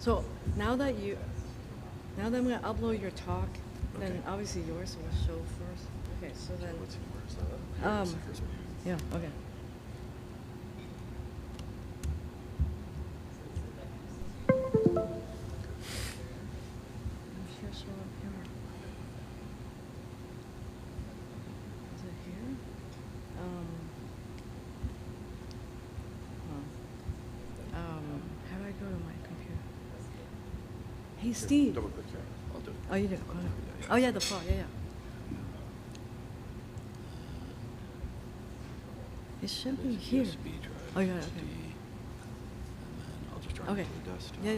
So now that I'm gonna upload your talk, then obviously yours will show first. Okay, so then. Where's that? Here's the first one. Yeah. Okay. I'm sure show up here. Is it here? How do I go to my computer? Hey, Steve. Double click here. I'll do it. Oh, you do. Go ahead. Oh, yeah, the file. Yeah. It should be here. USB drive. Oh, yeah, okay. SD, and then I'll just drive Okay. it to the desktop. Yeah.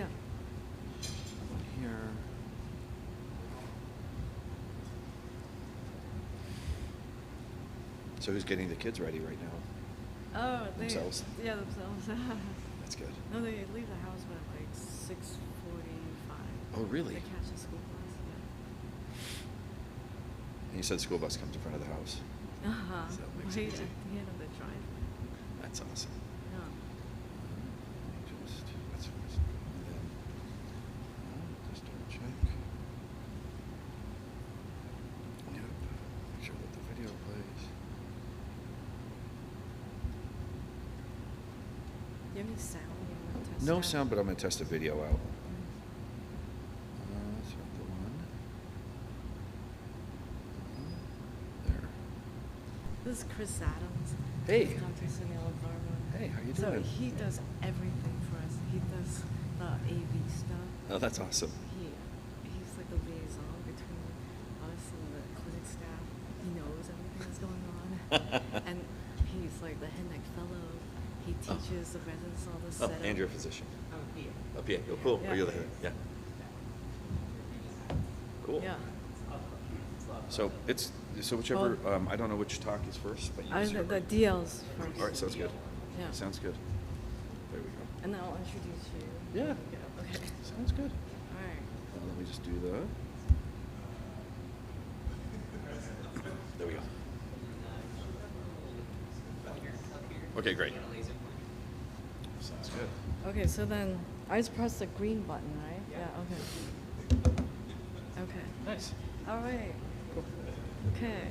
One here. So who's getting the kids ready right now? Oh, Themselves? Yeah, themselves. That's good. No, they leave the house by like 6:45. Oh, really? They catch a school bus. And you said school bus comes in front of the house. Yeah. Uh-huh. So that makes Right it easy. at the end of the driveway. That's awesome. Yeah. Just double check. Yep. Make sure that the video plays. Do you have any sound you want to test No out? sound, but I'm gonna test a video out. Mm. That's not the one. There. This is Chris Adams. Hey. He's Dr. Sunil Varma. Hey, how you So doing? he does everything for us. He does the AV stuff. Oh, that's awesome. He's like the liaison between us and the clinic staff. He knows everything that's going on. And he's like the head neck fellow. He teaches the residents all the Oh, setup. and you're a physician. Oh, yeah. Oh, PA. Oh, cool. Yeah. Oh, you're the head. Yeah. Cool. Yeah. So whichever. I don't know which talk is first, but use your. The DLs first. All right, sounds good. Yeah. Sounds good. There we go. And then I'll introduce you. Yeah. Okay. Sounds good. All right. Let me just do that. There we go. Okay, great. Sounds good. Okay, so then I just press the green button, right? Yeah, okay. Okay. Nice. All right. Cool. Okay.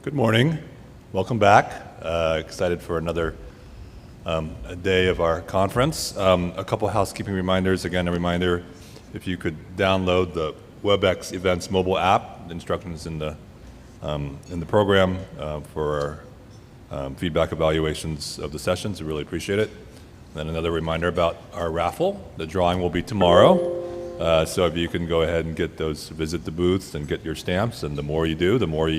Good morning. Welcome back. Excited for another a day of our conference. A couple housekeeping reminders. Again, a reminder, if you could download the WebEx Events mobile app, the instructions in the program for our feedback evaluations of the sessions. We really appreciate it. Then another reminder about our raffle. The drawing will be tomorrow. So if you can go ahead and get those, visit the booths and get your stamps, and the more you do, the more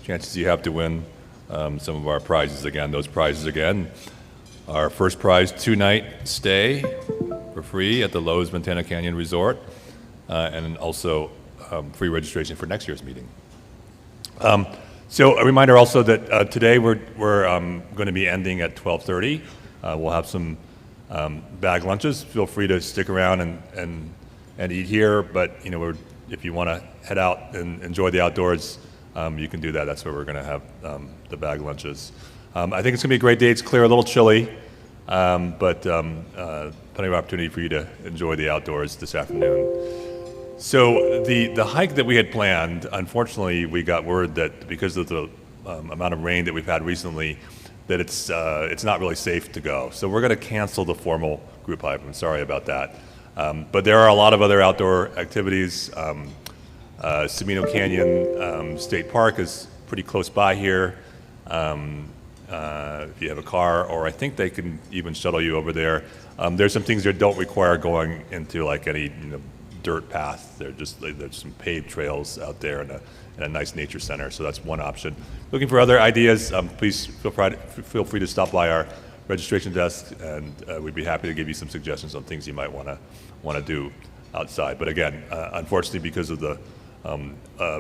chances you have to win some of our prizes again. Those prizes again, our first prize, 2-night stay for free at the Lowe's Montana Canyon Resort, and also free registration for next year's meeting. So a reminder also that today we're going to be ending at 12:30. We'll have some bag lunches. Feel free to stick around and eat here, but if you want to head out and enjoy the outdoors, you can do that. That's where we're going to have the bag lunches. I think it's going to be a great day. It's clear, a little chilly, but plenty of opportunity for you to enjoy the outdoors this afternoon. So the hike that we had planned, unfortunately, we got word that because of the amount of rain that we've had recently, that it's not really safe to go. So we're going to cancel the formal group hike. I'm sorry about that. But there are a lot of other outdoor activities. Cimino Canyon State Park is pretty close by here. If you have a car, or I think they can even shuttle you over there. There's some things that don't require going into like any dirt path. There's some paved trails out there and a nice nature center. So that's one option. Looking for other ideas, please feel free to stop by our registration desk, and we'd be happy to give you some suggestions on things you might want to do outside. But again, unfortunately, because of the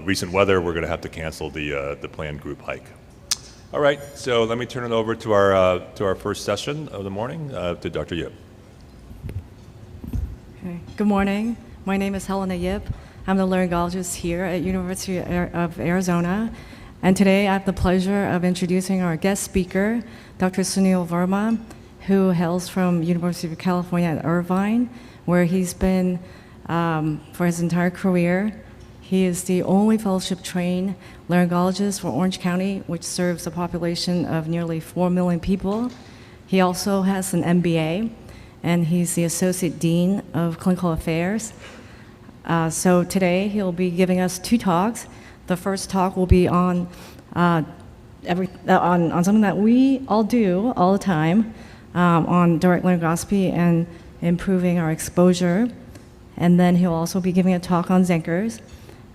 recent weather, we're going to have to cancel the planned group hike. All right, so let me turn it over to our first session of the morning, to Dr. Yip. Okay. Good morning. My name is Helena Yip. I'm the laryngologist here at University of Arizona. And today I have the pleasure of introducing our guest speaker, Dr. Sunil Verma, who hails from University of California at Irvine, where he's been for his entire career. He is the only fellowship-trained laryngologist for Orange County, which serves a population of nearly 4 million people. He also has an MBA, and he's the Associate Dean of Clinical Affairs. So today he'll be giving us 2 talks. The first talk will be on something that we all do all the time, on direct laryngoscopy and improving our exposure. And then he'll also be giving a talk on Zenkers.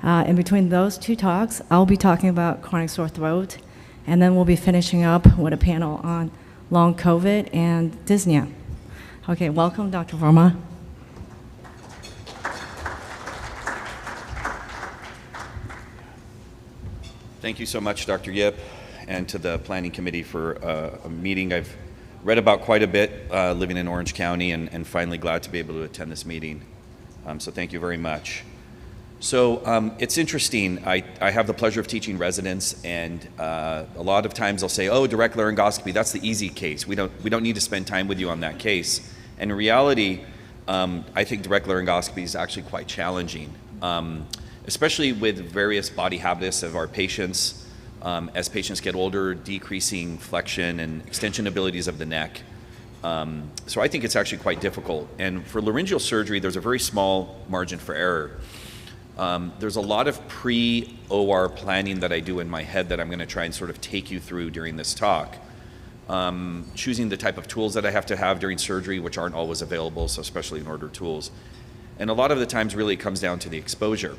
In between those 2 talks, I'll be talking about chronic sore throat, and then we'll be finishing up with a panel on long COVID and dyspnea. Okay, welcome, Dr. Verma. Thank you so much, Dr. Yip, and to the planning committee for a meeting I've read about quite a bit, living in Orange County, and finally glad to be able to attend this meeting. So thank you very much. So it's interesting. I have the pleasure of teaching residents, and a lot of times they'll say, "Oh, direct laryngoscopy, that's the easy case. We don't need to spend time with you on that case." And in reality, I think direct laryngoscopy is actually quite challenging, especially with various body habits of our patients. As patients get older, decreasing flexion and extension abilities of the neck. So I think it's actually quite difficult. And for laryngeal surgery, there's a very small margin for error. There's a lot of pre-OR planning that I do in my head that I'm going to try and sort of take you through during this talk. Choosing the type of tools that I have to have during surgery, which aren't always available, so especially in order tools. And a lot of the times really it comes down to the exposure.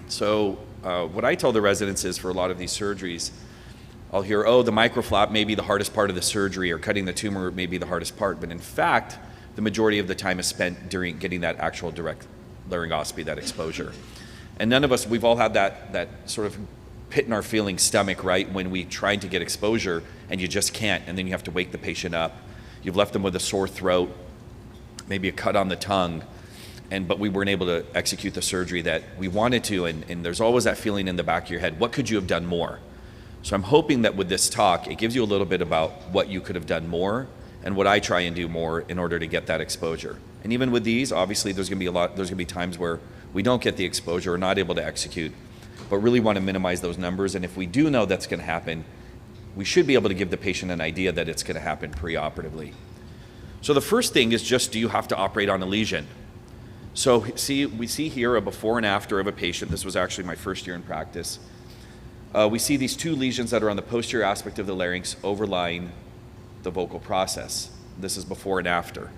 So what I tell the residents is for a lot of these surgeries, I'll hear, "Oh, the microflap may be the hardest part of the surgery, or cutting the tumor may be the hardest part." But in fact, the majority of the time is spent during getting that actual direct laryngoscopy, that exposure. And none of us, we've all had that sort of pit in our feeling stomach, right, when we try to get exposure and you just can't, and then you have to wake the patient up. You've left them with a sore throat, maybe a cut on the tongue, but we weren't able to execute the surgery that we wanted to, and there's always that feeling in the back of your head, what could you have done more? So I'm hoping that with this talk, it gives you a little bit about what you could have done more and what I try and do more in order to get that exposure. And even with these, obviously there's gonna be times where we don't get the exposure or not able to execute, but really want to minimize those numbers. And if we do know that's gonna happen, we should be able to give the patient an idea that it's going to happen preoperatively. So the first thing is just, do you have to operate on a lesion? So we see here a before and after of a patient. This was actually my first year in practice. We see these 2 lesions that are on the posterior aspect of the larynx overlying the vocal process. This is before and after.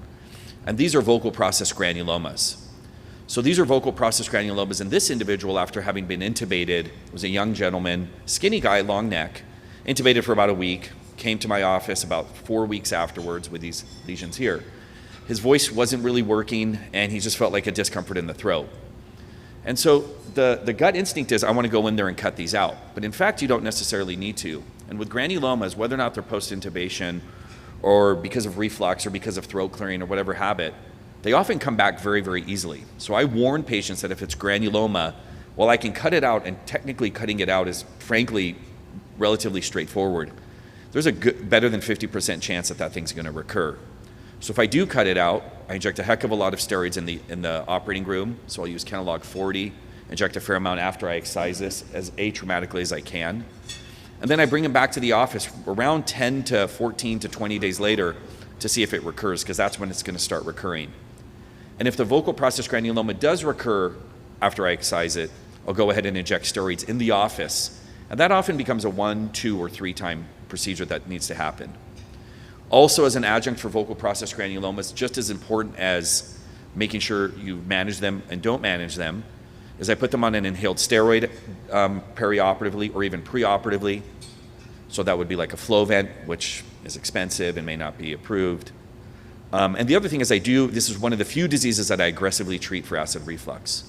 And these are vocal process granulomas. So these are vocal process granulomas, and this individual, after having been intubated, was a young gentleman, skinny guy, long neck, intubated for about a week, came to my office about 4 weeks afterwards with these lesions here. His voice wasn't really working, and he just felt like a discomfort in the throat. And so the gut instinct is, I want to go in there and cut these out. But in fact, you don't necessarily need to. And with granulomas, whether or not they're post-intubation or because of reflux or because of throat clearing or whatever habit, they often come back very, very easily. So I warn patients that if it's granuloma, while I can cut it out, and technically cutting it out is frankly relatively straightforward, there's a better than 50% chance that that thing's going to recur. So if I do cut it out, I inject a heck of a lot of steroids in the operating room. So I'll use Kenalog 40, inject a fair amount after I excise this as atraumatically as I can. And then I bring him back to the office around 10 to 14 to 20 days later to see if it recurs, because that's when it's going to start recurring. And if the vocal process granuloma does recur after I excise it, I'll go ahead and inject steroids in the office. And that often becomes a 1, 2, or 3 time procedure that needs to happen. Also, as an adjunct for vocal process granulomas, just as important as making sure you manage them and don't manage them, is I put them on an inhaled steroid perioperatively or even preoperatively. So that would be like a Flovent, which is expensive and may not be approved. And the other thing is this is one of the few diseases that I aggressively treat for acid reflux.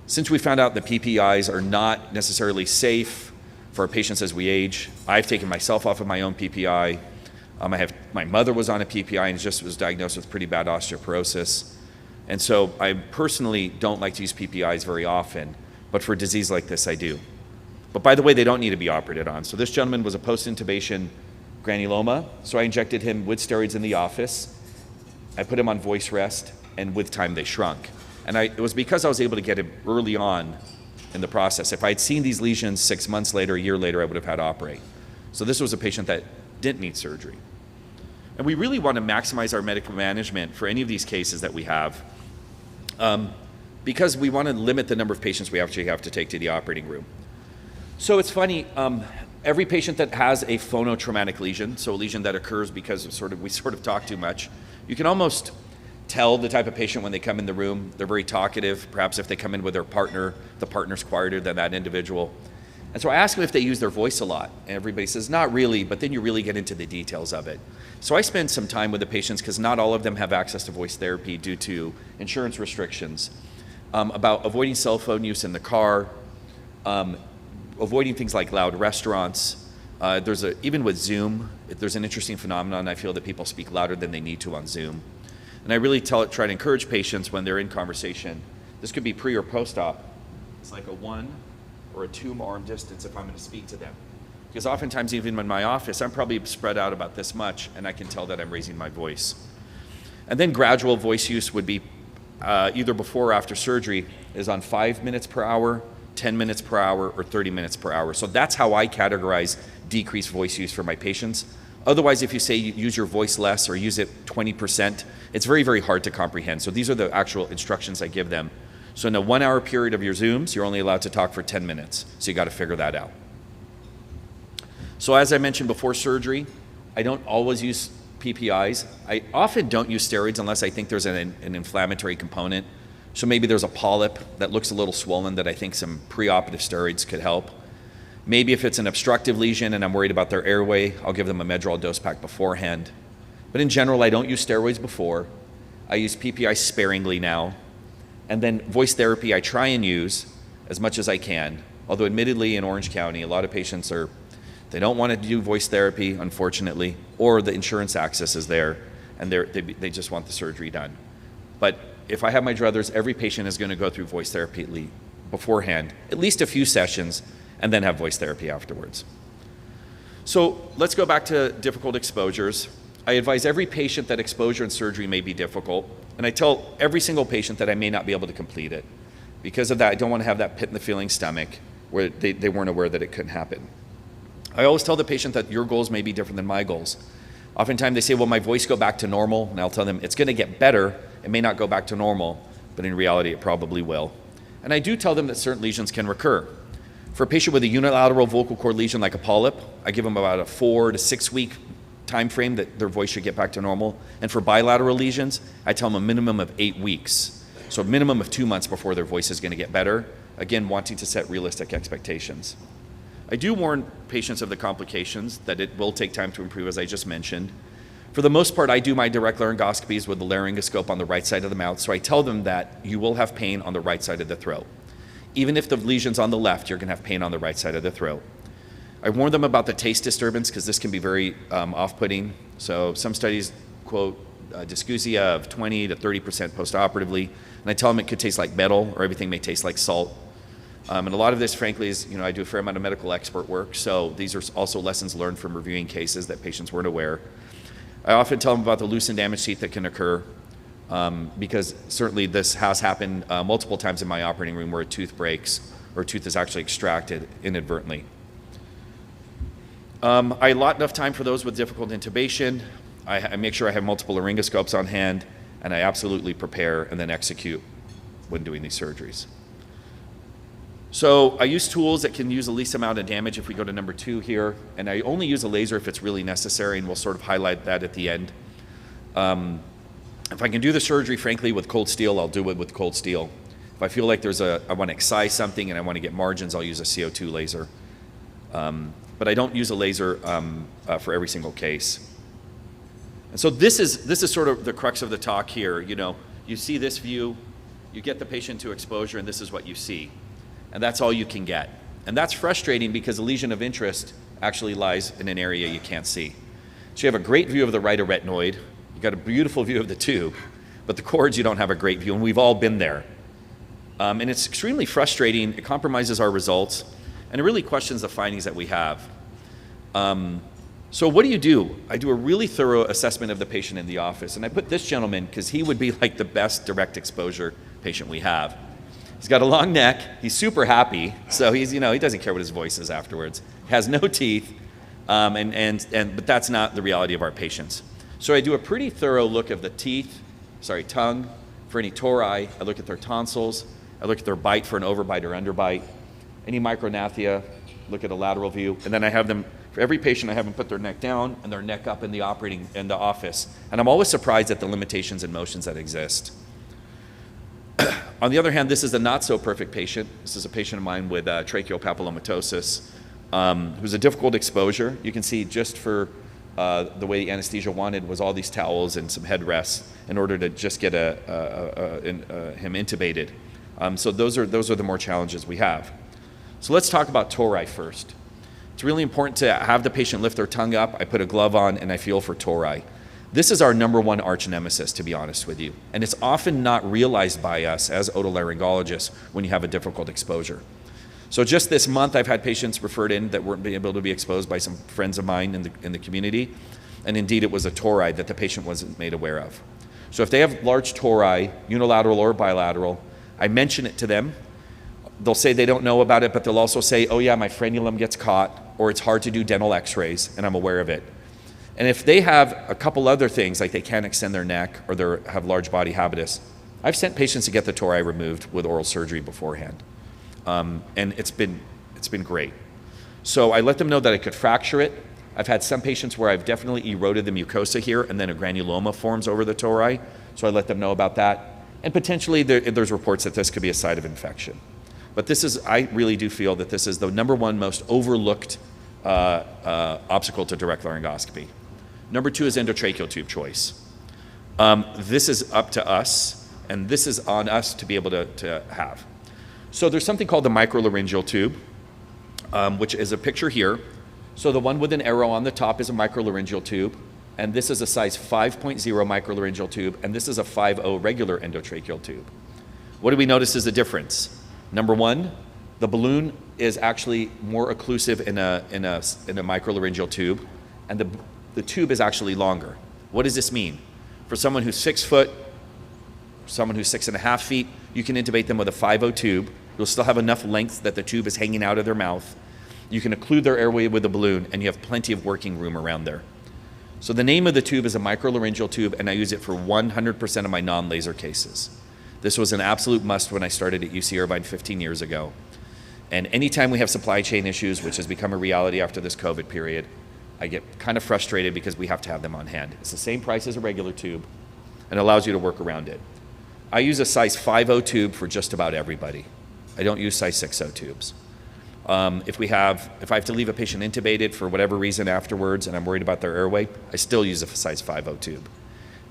Since we found out that PPIs are not necessarily safe for our patients as we age, I've taken myself off of my own PPI. My mother was on a PPI and just was diagnosed with pretty bad osteoporosis. And so I personally don't like to use PPIs very often, but for a disease like this, I do. But by the way, they don't need to be operated on. So this gentleman was a post-intubation granuloma, so I injected him with steroids in the office. I put him on voice rest, and with time they shrunk. And it was because I was able to get him early on in the process. If I had seen these lesions 6 months later, a year later, I would have had to operate. So this was a patient that didn't need surgery. And we really want to maximize our medical management for any of these cases that we have, because we want to limit the number of patients we actually have to take to the operating room. So it's funny, every patient that has a phonotraumatic lesion, so a lesion that occurs because we talk too much, you can almost tell the type of patient when they come in the room. They're very talkative. Perhaps if they come in with their partner, the partner's quieter than that individual. And so I ask them if they use their voice a lot. And everybody says, not really, but then you really get into the details of it. So I spend some time with the patients, because not all of them have access to voice therapy due to insurance restrictions, about avoiding cell phone use in the car, avoiding things like loud restaurants. Even with Zoom, there's an interesting phenomenon. I feel that people speak louder than they need to on Zoom. And I really try to encourage patients when they're in conversation. This could be pre or post-op. It's like a 1 or a 2 arm distance if I'm going to speak to them. Because oftentimes, even in my office, I'm probably spread out about this much, and I can tell that I'm raising my voice. And then gradual voice use would be either before or after surgery, is on 5 minutes per hour, 10 minutes per hour, or 30 minutes per hour. So that's how I categorize decreased voice use for my patients. Otherwise, if you say you use your voice less or use it 20%, it's very, very hard to comprehend. So these are the actual instructions I give them. So in a 1 hour period of your Zooms, you're only allowed to talk for 10 minutes. So you got to figure that out. So as I mentioned before surgery, I don't always use PPIs. I often don't use steroids unless I think there's an inflammatory component. So maybe there's a polyp that looks a little swollen that I think some preoperative steroids could help. Maybe if it's an obstructive lesion and I'm worried about their airway, I'll give them a Medrol dose pack beforehand. But in general, I don't use steroids before. I use PPI sparingly now. And then voice therapy I try and use as much as I can. Although admittedly in Orange County, a lot of patients they don't want to do voice therapy, unfortunately, or the insurance access is there and they just want the surgery done. But if I have my druthers, every patient is going to go through voice therapy beforehand, at least a few sessions, and then have voice therapy afterwards. So let's go back to difficult exposures. I advise every patient that exposure and surgery may be difficult, and I tell every single patient that I may not be able to complete it. Because of that, I don't want to have that pit in the feeling stomach where they weren't aware that it couldn't happen. I always tell the patient that your goals may be different than my goals. Oftentimes they say, will my voice go back to normal? And I'll tell them it's going to get better. It may not go back to normal, but in reality it probably will. And I do tell them that certain lesions can recur. For a patient with a unilateral vocal cord lesion like a polyp, I give them about a 4 to 6 week time frame that their voice should get back to normal. And for bilateral lesions, I tell them a minimum of 8 weeks. So a minimum of 2 months before their voice is going to get better. Again, wanting to set realistic expectations. I do warn patients of the complications, that it will take time to improve, as I just mentioned. For the most part, I do my direct laryngoscopies with the laryngoscope on the right side of the mouth, so I tell them that you will have pain on the right side of the throat. Even if the lesion's on the left, you're going to have pain on the right side of the throat. I warn them about the taste disturbance because this can be very off-putting. So some studies quote dysgeusia of 20 to 30% postoperatively, and I tell them it could taste like metal or everything may taste like salt. And a lot of this, frankly, is, I do a fair amount of medical expert work, so these are also lessons learned from reviewing cases that patients weren't aware. I often tell them about the loose and damaged teeth that can occur, because certainly this has happened multiple times in my operating room where a tooth breaks or a tooth is actually extracted inadvertently. I allot enough time for those with difficult intubation. I make sure I have multiple laryngoscopes on hand, and I absolutely prepare and then execute when doing these surgeries. So I use tools that can use the least amount of damage. If we go to number 2 here, and I only use a laser if it's really necessary, and we'll sort of highlight that at the end. If I can do the surgery, frankly, with cold steel, I'll do it with cold steel. If I feel like I want to excise something and I want to get margins, I'll use a CO2 laser. But I don't use a laser for every single case. And so this is sort of the crux of the talk here. You see this view, you get the patient to exposure, and this is what you see. And that's all you can get. And that's frustrating because the lesion of interest actually lies in an area you can't see. So you have a great view of the right arytenoid, you got a beautiful view of the tube, but the cords you don't have a great view, and we've all been there. And it's extremely frustrating, it compromises our results, and it really questions the findings that we have. So what do? I do a really thorough assessment of the patient in the office, and I put this gentleman because he would be like the best direct exposure patient we have. He's got a long neck, he's super happy, so he doesn't care what his voice is afterwards. Has no teeth, but that's not the reality of our patients. So I do a pretty thorough look of the tongue, for any tori, I look at their tonsils, I look at their bite for an overbite or underbite, any micrognathia, look at a lateral view, and then I have them, for every patient I have them put their neck down and their neck up in the office. And I'm always surprised at the limitations and motions that exist. On the other hand, this is a not so perfect patient. This is a patient of mine with tracheal papillomatosis, who's a difficult exposure. You can see just for the way the anesthesia wanted was all these towels and some headrests in order to just get him intubated. So those are the more challenges we have. So let's talk about tori first. It's really important to have the patient lift their tongue up. I put a glove on and I feel for tori. This is our number one arch nemesis, to be honest with you. And it's often not realized by us as otolaryngologists when you have a difficult exposure. So just this month, I've had patients referred in that weren't able to be exposed by some friends of mine in the community. And indeed, it was a tori that the patient wasn't made aware of. So if they have large tori, unilateral or bilateral, I mention it to them. They'll say they don't know about it, but they'll also say, oh yeah, my frenulum gets caught, or it's hard to do dental x-rays, and I'm aware of it. And if they have a couple other things, like they can't extend their neck or they have large body habitus, I've sent patients to get the tori removed with oral surgery beforehand. And it's been great. So I let them know that I could fracture it. I've had some patients where I've definitely eroded the mucosa here and then a granuloma forms over the tori. So I let them know about that. And potentially there's reports that this could be a site of infection. But I really do feel that this is the number one most overlooked obstacle to direct laryngoscopy. Number 2 is endotracheal tube choice. This is up to us, and this is on us to be able to have. So there's something called the microlaryngeal tube, which is a picture here. So the one with an arrow on the top is a microlaryngeal tube, and this is a size 5.0 microlaryngeal tube, and this is a 5.0 regular endotracheal tube. What do we notice is the difference? Number 1, the balloon is actually more occlusive in a microlaryngeal tube, and the tube is actually longer. What does this mean? For someone who's 6 foot, someone who's 6.5 feet, you can intubate them with a 5.0 tube. You'll still have enough length that the tube is hanging out of their mouth. You can occlude their airway with a balloon, and you have plenty of working room around there. So the name of the tube is a microlaryngeal tube, and I use it for 100% of my non-laser cases. This was an absolute must when I started at UC Irvine 15 years ago. And anytime we have supply chain issues, which has become a reality after this COVID period, I get kind of frustrated because we have to have them on hand. It's the same price as a regular tube and allows you to work around it. I use a size 5.0 tube for just about everybody. I don't use size 6.0 tubes. If I have to leave a patient intubated for whatever reason afterwards and I'm worried about their airway, I still use a size 5.0 tube,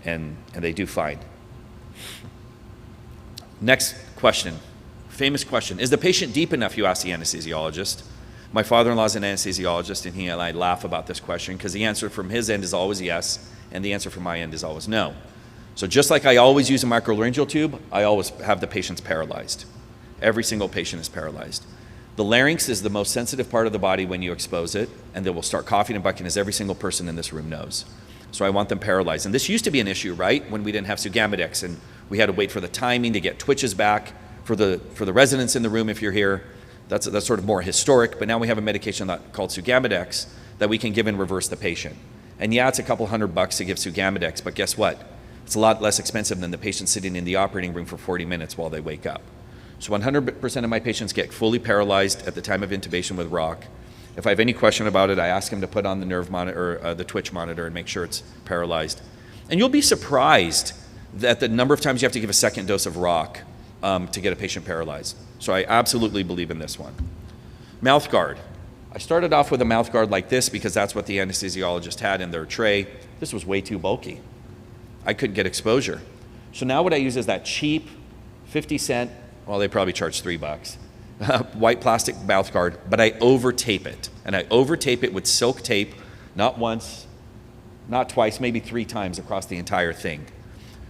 and they do fine. Next question, famous question. Is the patient deep enough, you ask the anesthesiologist. My father-in-law is an anesthesiologist, and he and I laugh about this question because the answer from his end is always yes, and the answer from my end is always no. So just like I always use a microlaryngeal tube, I always have the patients paralyzed. Every single patient is paralyzed. The larynx is the most sensitive part of the body when you expose it, and they will start coughing and bucking, as every single person in this room knows. So I want them paralyzed. And this used to be an issue, right, when we didn't have Sugamidex, and we had to wait for the timing to get twitches back for the residents in the room if you're here. That's sort of more historic, but now we have a medication called Sugamidex that we can give and reverse the patient. And yeah, it's a couple $100 to give Sugamidex, but guess what? It's a lot less expensive than the patient sitting in the operating room for 40 minutes while they wake up. So 100% of my patients get fully paralyzed at the time of intubation with rock. If I have any question about it, I ask them to put on the nerve monitor, the twitch monitor, and make sure it's paralyzed. And you'll be surprised at the number of times you have to give a second dose of rock to get a patient paralyzed. So I absolutely believe in this one. Mouth guard. I started off with a mouth guard like this because that's what the anesthesiologist had in their tray. This was way too bulky. I couldn't get exposure. So now what I use is that cheap 50-cent, well, they probably charge $3, white plastic mouth guard, but I over-tape it. And I over-tape it with silk tape, not once, not twice, maybe 3 times across the entire thing.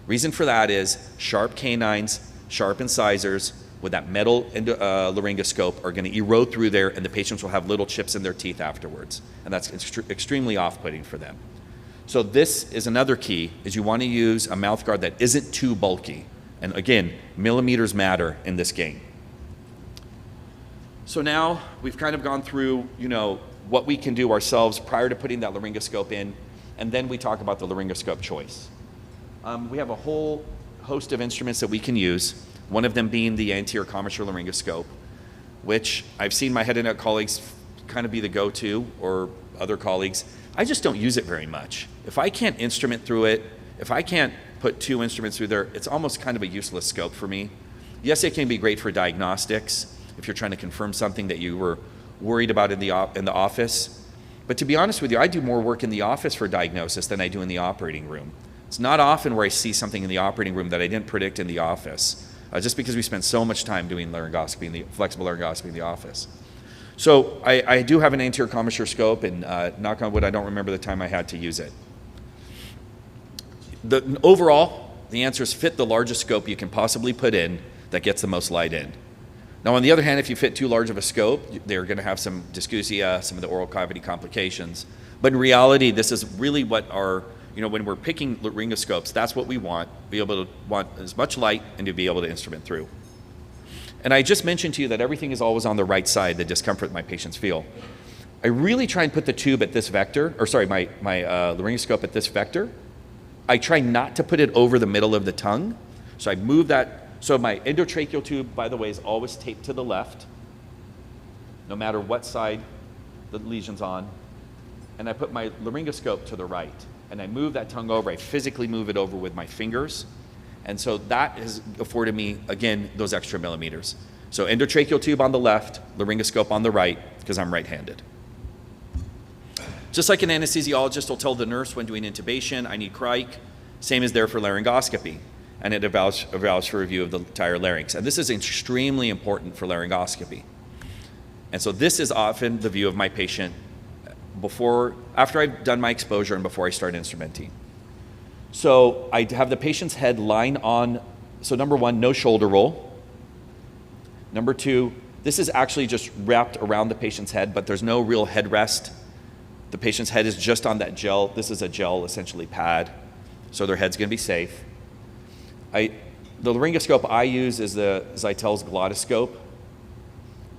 Reason for that is sharp canines, sharp incisors with that metal laryngoscope are going to erode through there, and the patients will have little chips in their teeth afterwards. And that's extremely off-putting for them. So this is another key, is you want to use a mouth guard that isn't too bulky. And again, millimeters matter in this game. So now we've kind of gone through, what we can do ourselves prior to putting that laryngoscope in, and then we talk about the laryngoscope choice. We have a whole host of instruments that we can use, one of them being the anterior commissure laryngoscope, which I've seen my head and neck colleagues kind of be the go-to, or other colleagues. I just don't use it very much. If I can't instrument through it, if I can't put 2 instruments through there, it's almost kind of a useless scope for me. Yes, it can be great for diagnostics if you're trying to confirm something that you were worried about in the office. But to be honest with you, I do more work in the office for diagnosis than I do in the operating room. It's not often where I see something in the operating room that I didn't predict in the office, just because we spend so much time doing laryngoscopy, flexible laryngoscopy in the office. So I do have an anterior commissure scope, and knock on wood, I don't remember the time I had to use it. Overall, the answer is fit the largest scope you can possibly put in that gets the most light in. Now, on the other hand, if you fit too large of a scope, they're going to have some dysgeusia, some of the oral cavity complications. But in reality, this is really what our, when we're picking laryngoscopes, that's what we want, be able to want as much light and to be able to instrument through. And I just mentioned to you that everything is always on the right side, the discomfort my patients feel. I really try and put the tube at this vector, my laryngoscope at this vector. I try not to put it over the middle of the tongue. So I move that. So my endotracheal tube, by the way, is always taped to the left, no matter what side the lesion's on. And I put my laryngoscope to the right. And I move that tongue over. I physically move it over with my fingers. And so that has afforded me, again, those extra millimeters. So endotracheal tube on the left, laryngoscope on the right, because I'm right-handed. Just like an anesthesiologist will tell the nurse when doing intubation, I need crike, same is there for laryngoscopy. And it allows for review of the entire larynx. And this is extremely important for laryngoscopy. And so this is often the view of my patient after I've done my exposure and before I start instrumenting. So I have the patient's head lying on, so number 1, no shoulder roll. Number 2, this is actually just wrapped around the patient's head, but there's no real headrest. The patient's head is just on that gel. This is a gel, essentially, pad, so their head's going to be safe. The laryngoscope I use is the Zytel's glottoscope.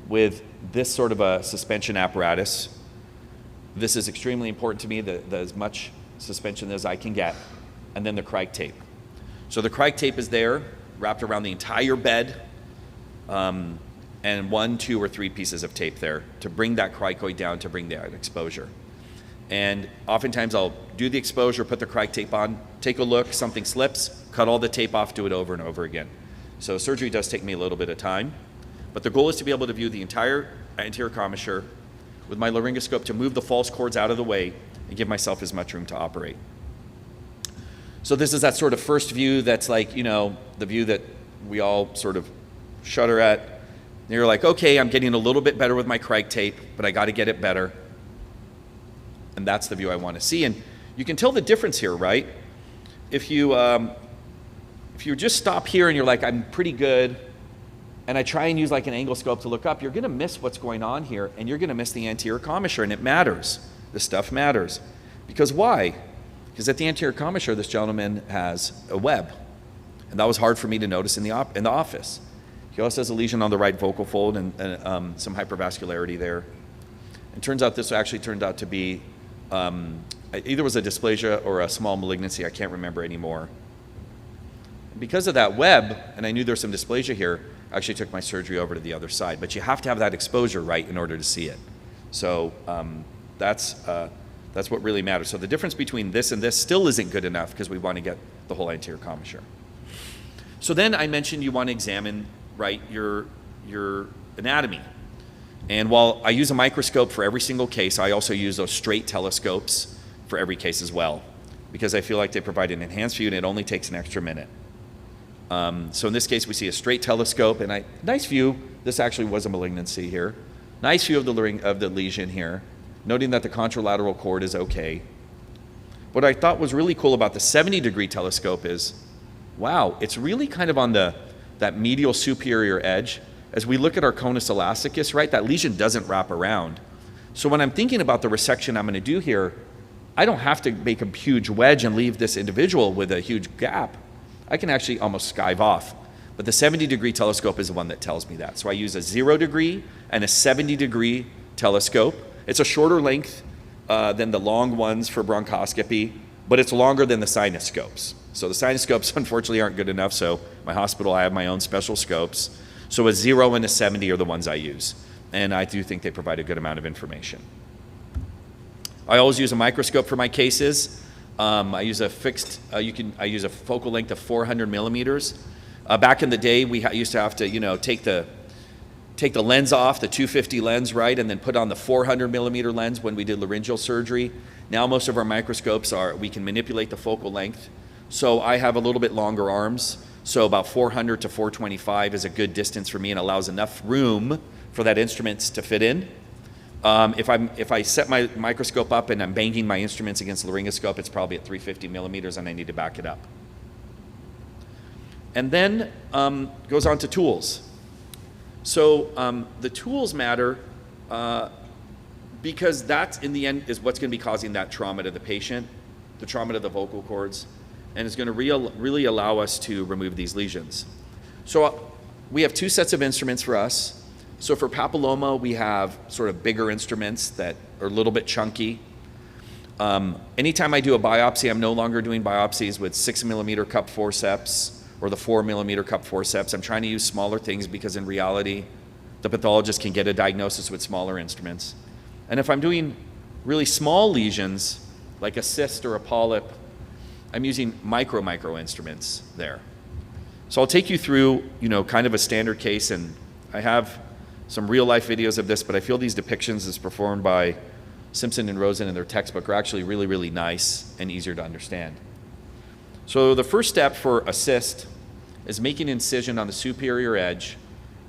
with this sort of a suspension apparatus. This is extremely important to me, as much suspension as I can get, and then the cric tape. So the cric tape is there, wrapped around the entire bed, and 1, 2, or 3 pieces of tape there to bring that cricoid down, to bring that exposure. And oftentimes I'll do the exposure, put the cric tape on, take a look, something slips, cut all the tape off, do it over and over again. So surgery does take me a little bit of time, but the goal is to be able to view the entire anterior commissure with my laryngoscope to move the false cords out of the way and give myself as much room to operate. So this is that sort of first view that's like, you know, the view that we all sort of shudder at. And you're like, okay, I'm getting a little bit better with my cric tape, but I got to get it better. And that's the view I want to see. And you can tell the difference here, right? If you just stop here and you're like, I'm pretty good, and I try and use like an angle scope to look up, you're going to miss what's going on here, and you're going to miss the anterior commissure, and it matters. This stuff matters. Because why? Because at the anterior commissure, this gentleman has a web, and that was hard for me to notice in the office. He also has a lesion on the right vocal fold and some hypervascularity there. It turns out this actually turned out to be either was a dysplasia or a small malignancy. I can't remember anymore. Because of that web, and I knew there was some dysplasia here, I actually took my surgery over to the other side. But you have to have that exposure right in order to see it. So that's what really matters. So the difference between this and this still isn't good enough because we want to get the whole anterior commissure. So then I mentioned you want to examine, right, your anatomy. And while I use a microscope for every single case, I also use those straight telescopes for every case as well, because I feel like they provide an enhanced view and it only takes an extra minute. So in this case, we see a straight telescope, and nice view. This actually was a malignancy here. Nice view of the lesion here, noting that the contralateral cord is okay. What I thought was really cool about the 70-degree telescope is, wow, it's really kind of on that medial superior edge. As we look at our conus elasticus, right, that lesion doesn't wrap around. So when I'm thinking about the resection I'm going to do here, I don't have to make a huge wedge and leave this individual with a huge gap. I can actually almost skive off. But the 70-degree telescope is the one that tells me that. So I use a 0-degree and a 70-degree telescope. It's a shorter length than the long ones for bronchoscopy, but it's longer than the sinuscopes. So the sinuscopes, unfortunately, aren't good enough. So my hospital, I have my own special scopes. So a 0 and a 70 are the ones I use. And I do think they provide a good amount of information. I always use a microscope for my cases. I use a fixed, I use a focal length of 400 millimeters. Back in the day, we used to have to, take the lens off, the 250 lens, right, and then put on the 400 millimeter lens when we did laryngeal surgery. Now most of our microscopes we can manipulate the focal length. So I have a little bit longer arms. So about 400 to 425 is a good distance for me and allows enough room for that instrument to fit in. If I set my microscope up and I'm banging my instruments against the laryngoscope, it's probably at 350 millimeters and I need to back it up. And then goes on to tools. So the tools matter because that, in the end, is what's going to be causing that trauma to the patient, the trauma to the vocal cords, and is going to really allow us to remove these lesions. So we have 2 sets of instruments for us. So for papilloma, we have sort of bigger instruments that are a little bit chunky. Anytime I do a biopsy, I'm no longer doing biopsies with 6 millimeter cup forceps or the 4 millimeter cup forceps. I'm trying to use smaller things because in reality, the pathologist can get a diagnosis with smaller instruments. And if I'm doing really small lesions, like a cyst or a polyp, I'm using micro instruments there. So I'll take you through, kind of a standard case, and I have some real life videos of this, but I feel these depictions as performed by Simpson and Rosen in their textbook are actually really, really nice and easier to understand. So the first step for a cyst is making an incision on the superior edge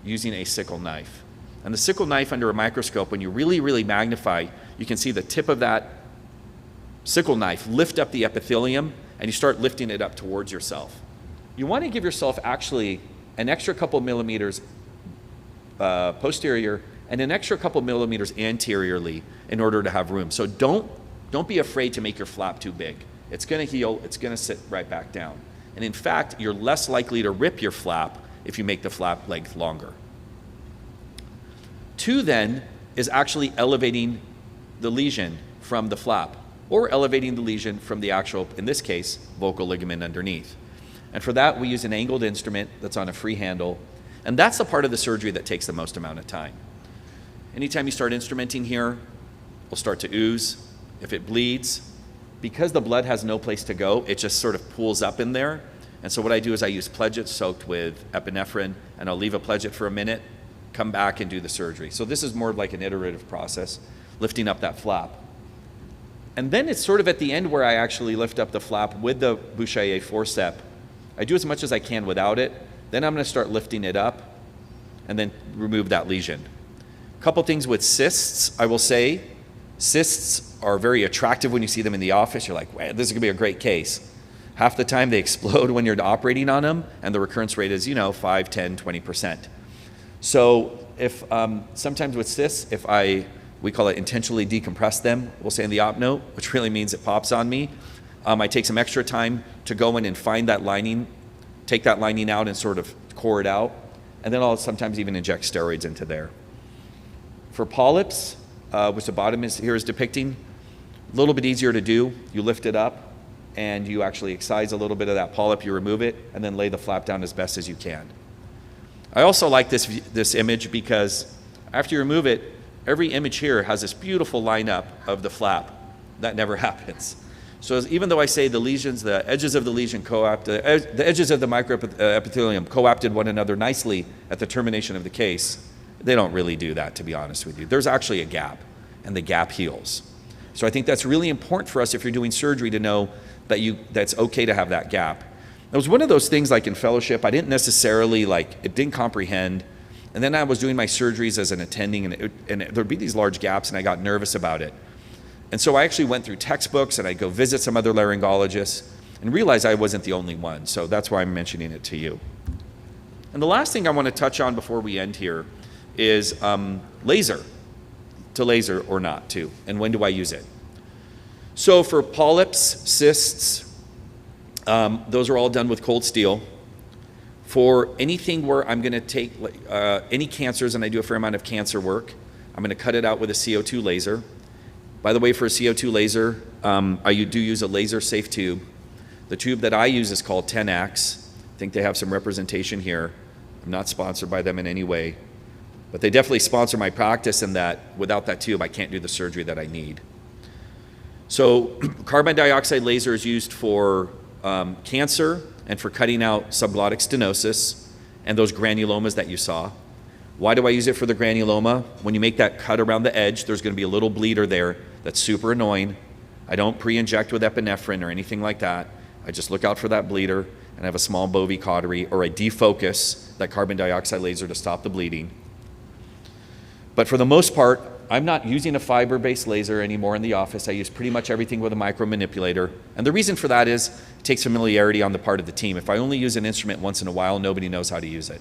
using a sickle knife. And the sickle knife under a microscope, when you really, really magnify, you can see the tip of that sickle knife lift up the epithelium, and you start lifting it up towards yourself. You want to give yourself actually an extra couple millimeters posterior and an extra couple millimeters anteriorly in order to have room. So don't be afraid to make your flap too big. It's going to heal, it's going to sit right back down. And in fact, you're less likely to rip your flap if you make the flap length longer. 2 then is actually elevating the lesion from the flap, or elevating the lesion from the actual, in this case, vocal ligament underneath. And for that, we use an angled instrument that's on a free handle, and that's the part of the surgery that takes the most amount of time. Anytime you start instrumenting here, it'll start to ooze. If it bleeds, because the blood has no place to go, it just sort of pools up in there. And so what I do is I use pledget soaked with epinephrine, and I'll leave a pledget for a minute, come back and do the surgery. So this is more like an iterative process, lifting up that flap. And then it's sort of at the end where I actually lift up the flap with the Boucher forceps. I do as much as I can without it. Then I'm going to start lifting it up and then remove that lesion. A couple things with cysts, I will say. Cysts are very attractive when you see them in the office. You're like, wow, this is going to be a great case. Half the time they explode when you're operating on them, and the recurrence rate is, 5, 10, 20%. So if sometimes with cysts, if we call it intentionally decompress them, we'll say in the op note, which really means it pops on me. I take some extra time to go in and find that lining, take that lining out and sort of core it out, and then I'll sometimes even inject steroids into there. For polyps, which the bottom here is depicting, a little bit easier to do. You lift it up and you actually excise a little bit of that polyp, you remove it, and then lay the flap down as best as you can. I also like this image because after you remove it, every image here has this beautiful lineup of the flap. That never happens. So even though I say the lesions, the edges of the lesion the edges of the microepithelium co-opted one another nicely at the termination of the case, they don't really do that, to be honest with you. There's actually a gap, and the gap heals. So I think that's really important for us if you're doing surgery to know that that's okay to have that gap. It was one of those things like in fellowship, I didn't necessarily it didn't comprehend. And then I was doing my surgeries as an attending, and there'd be these large gaps, and I got nervous about it. And so I actually went through textbooks, and I'd go visit some other laryngologists and realized I wasn't the only one. So that's why I'm mentioning it to you. And the last thing I want to touch on before we end here is laser, to laser or not to, and when do I use it? So for polyps, cysts, those are all done with cold steel. For anything where I'm going to take any cancers, and I do a fair amount of cancer work, I'm going to cut it out with a CO2 laser. By the way, for a CO2 laser, I do use a laser-safe tube. The tube that I use is called 10X. I think they have some representation here. I'm not sponsored by them in any way, but they definitely sponsor my practice in that without that tube, I can't do the surgery that I need. So carbon dioxide laser is used for cancer and for cutting out subglottic stenosis and those granulomas that you saw. Why do I use it for the granuloma? When you make that cut around the edge, there's going to be a little bleeder there that's super annoying. I don't pre-inject with epinephrine or anything like that. I just look out for that bleeder and have a small bovie cautery, or I defocus that carbon dioxide laser to stop the bleeding. But for the most part, I'm not using a fiber-based laser anymore in the office. I use pretty much everything with a micromanipulator. And the reason for that is it takes familiarity on the part of the team. If I only use an instrument once in a while, nobody knows how to use it.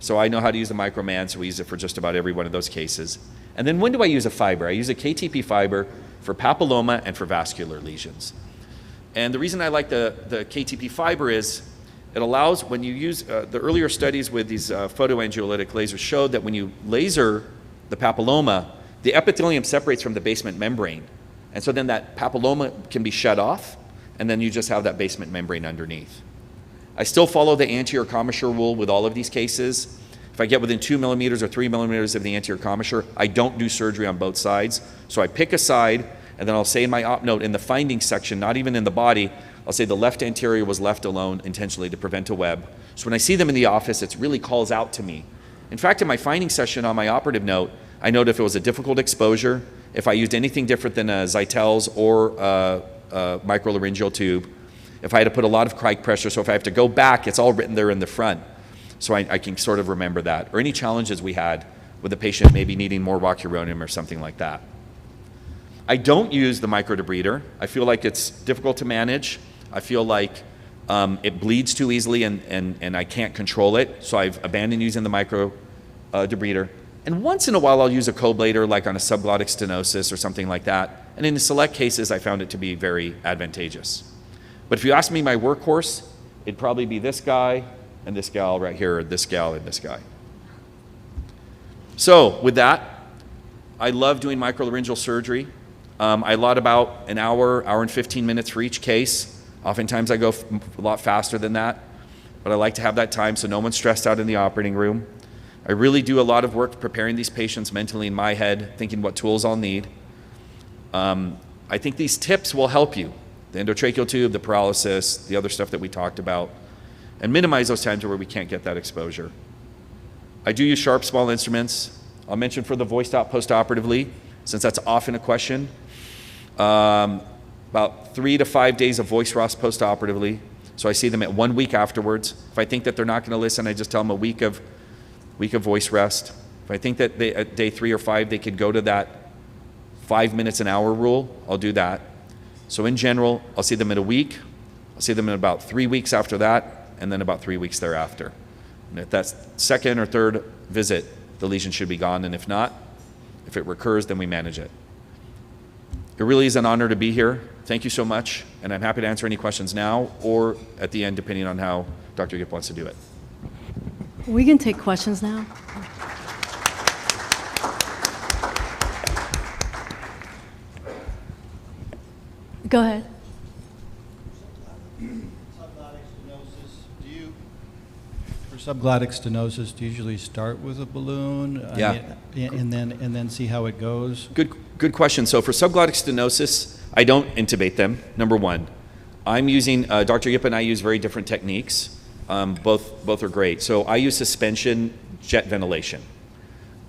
So I know how to use the Microman, so we use it for just about every one of those cases. And then when do I use a fiber? I use a KTP fiber for papilloma and for vascular lesions. And the reason I like the KTP fiber is it allows, when you use, the earlier studies with these photoangiolytic lasers showed that when you laser the papilloma, the epithelium separates from the basement membrane. And so then that papilloma can be shut off, and then you just have that basement membrane underneath. I still follow the anterior commissure rule with all of these cases. If I get within 2 millimeters or 3 millimeters of the anterior commissure, I don't do surgery on both sides. So I pick a side, and then I'll say in my op note in the findings section, not even in the body, I'll say the left anterior was left alone intentionally to prevent a web. So when I see them in the office, it really calls out to me. In fact, in my findings section on my operative note, I note if it was a difficult exposure, if I used anything different than a Zytel's or a microlaryngeal tube, if I had to put a lot of crike pressure, so if I have to go back, it's all written there in the front. So I can sort of remember that. Or any challenges we had with a patient maybe needing more rocuronium or something like that. I don't use the microdebrider. I feel like it's difficult to manage. I feel like it bleeds too easily and I can't control it. So I've abandoned using the microdebrider. And once in a while I'll use a co-blader like on a subglottic stenosis or something like that. And in select cases I found it to be very advantageous. But if you ask me my workhorse, it'd probably be this guy and this gal right here, or this gal and this guy. So with that, I love doing microlaryngeal surgery. I allot about an hour, hour and 15 minutes for each case. Oftentimes I go a lot faster than that, but I like to have that time so no one's stressed out in the operating room. I really do a lot of work preparing these patients mentally in my head, thinking what tools I'll need. I think these tips will help you. The endotracheal tube, the paralysis, the other stuff that we talked about, and minimize those times where we can't get that exposure. I do use sharp, small instruments. I'll mention for the voiced out postoperatively, since that's often a question. About 3 to 5 days of voice rest postoperatively. So I see them at 1 week afterwards. If I think that they're not going to listen, I just tell them a week of voice rest. If I think that at day 3 or 5 they could go to that 5 minutes an hour rule, I'll do that. So in general, I'll see them in a week. I'll see them in about 3 weeks after that, and then about 3 weeks thereafter. And if that's second or third visit, the lesion should be gone, and if not, if it recurs, then we manage it. It really is an honor to be here. Thank you so much, and I'm happy to answer any questions now or at the end, depending on how Dr. Gipp wants to do it. We can take questions now. Go ahead. For subglottic stenosis, do you usually start with a balloon? Yeah. And then see how it goes? Good question. So for subglottic stenosis, I don't intubate them, number one. I'm using, Dr. Gipp and I use very different techniques. Both are great. So I use suspension jet ventilation.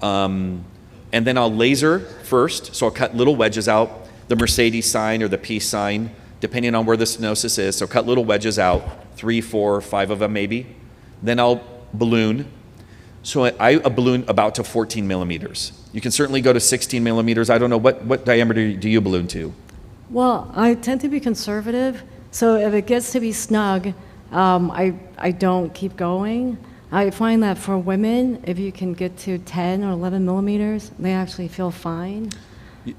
And then I'll laser first, so I'll cut little wedges out, the Mercedes sign or the peace sign, depending on where the stenosis is. So cut little wedges out, 3, 4, 5 of them maybe. Then I'll balloon. So I balloon about to 14 millimeters. You can certainly go to 16 millimeters. I don't know, what diameter do you balloon to? Well, I tend to be conservative, so if it gets to be snug, I don't keep going. I find that for women, if you can get to 10 or 11 millimeters, they actually feel fine.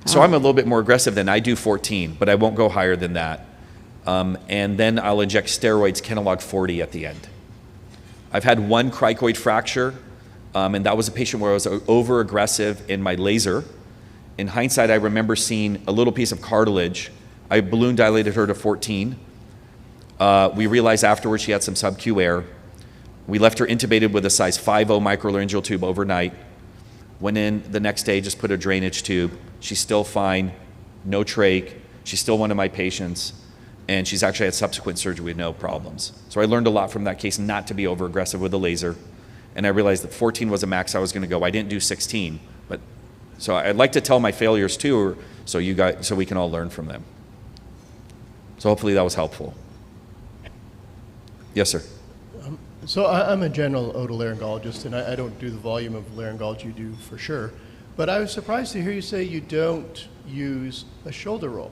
So I'm a little bit more aggressive than I do 14, but I won't go higher than that. And then I'll inject steroids, Kenalog 40 at the end. I've had one cricoid fracture, and that was a patient where I was over-aggressive in my laser. In hindsight, I remember seeing a little piece of cartilage. I balloon dilated her to 14. We realized afterwards she had some sub-Q air. We left her intubated with a size 5.0 microlaryngeal tube overnight. Went in the next day, just put a drainage tube. She's still fine, no trach. She's still one of my patients, and she's actually had subsequent surgery with no problems. So I learned a lot from that case not to be over-aggressive with the laser, and I realized that 14 was a max I was going to go. I didn't do 16, but so I'd like to tell my failures too, so we can all learn from them. So hopefully that was helpful. Yes, sir. So I'm a general otolaryngologist, and I don't do the volume of laryngology you do for sure. But I was surprised to hear you say you don't use a shoulder roll.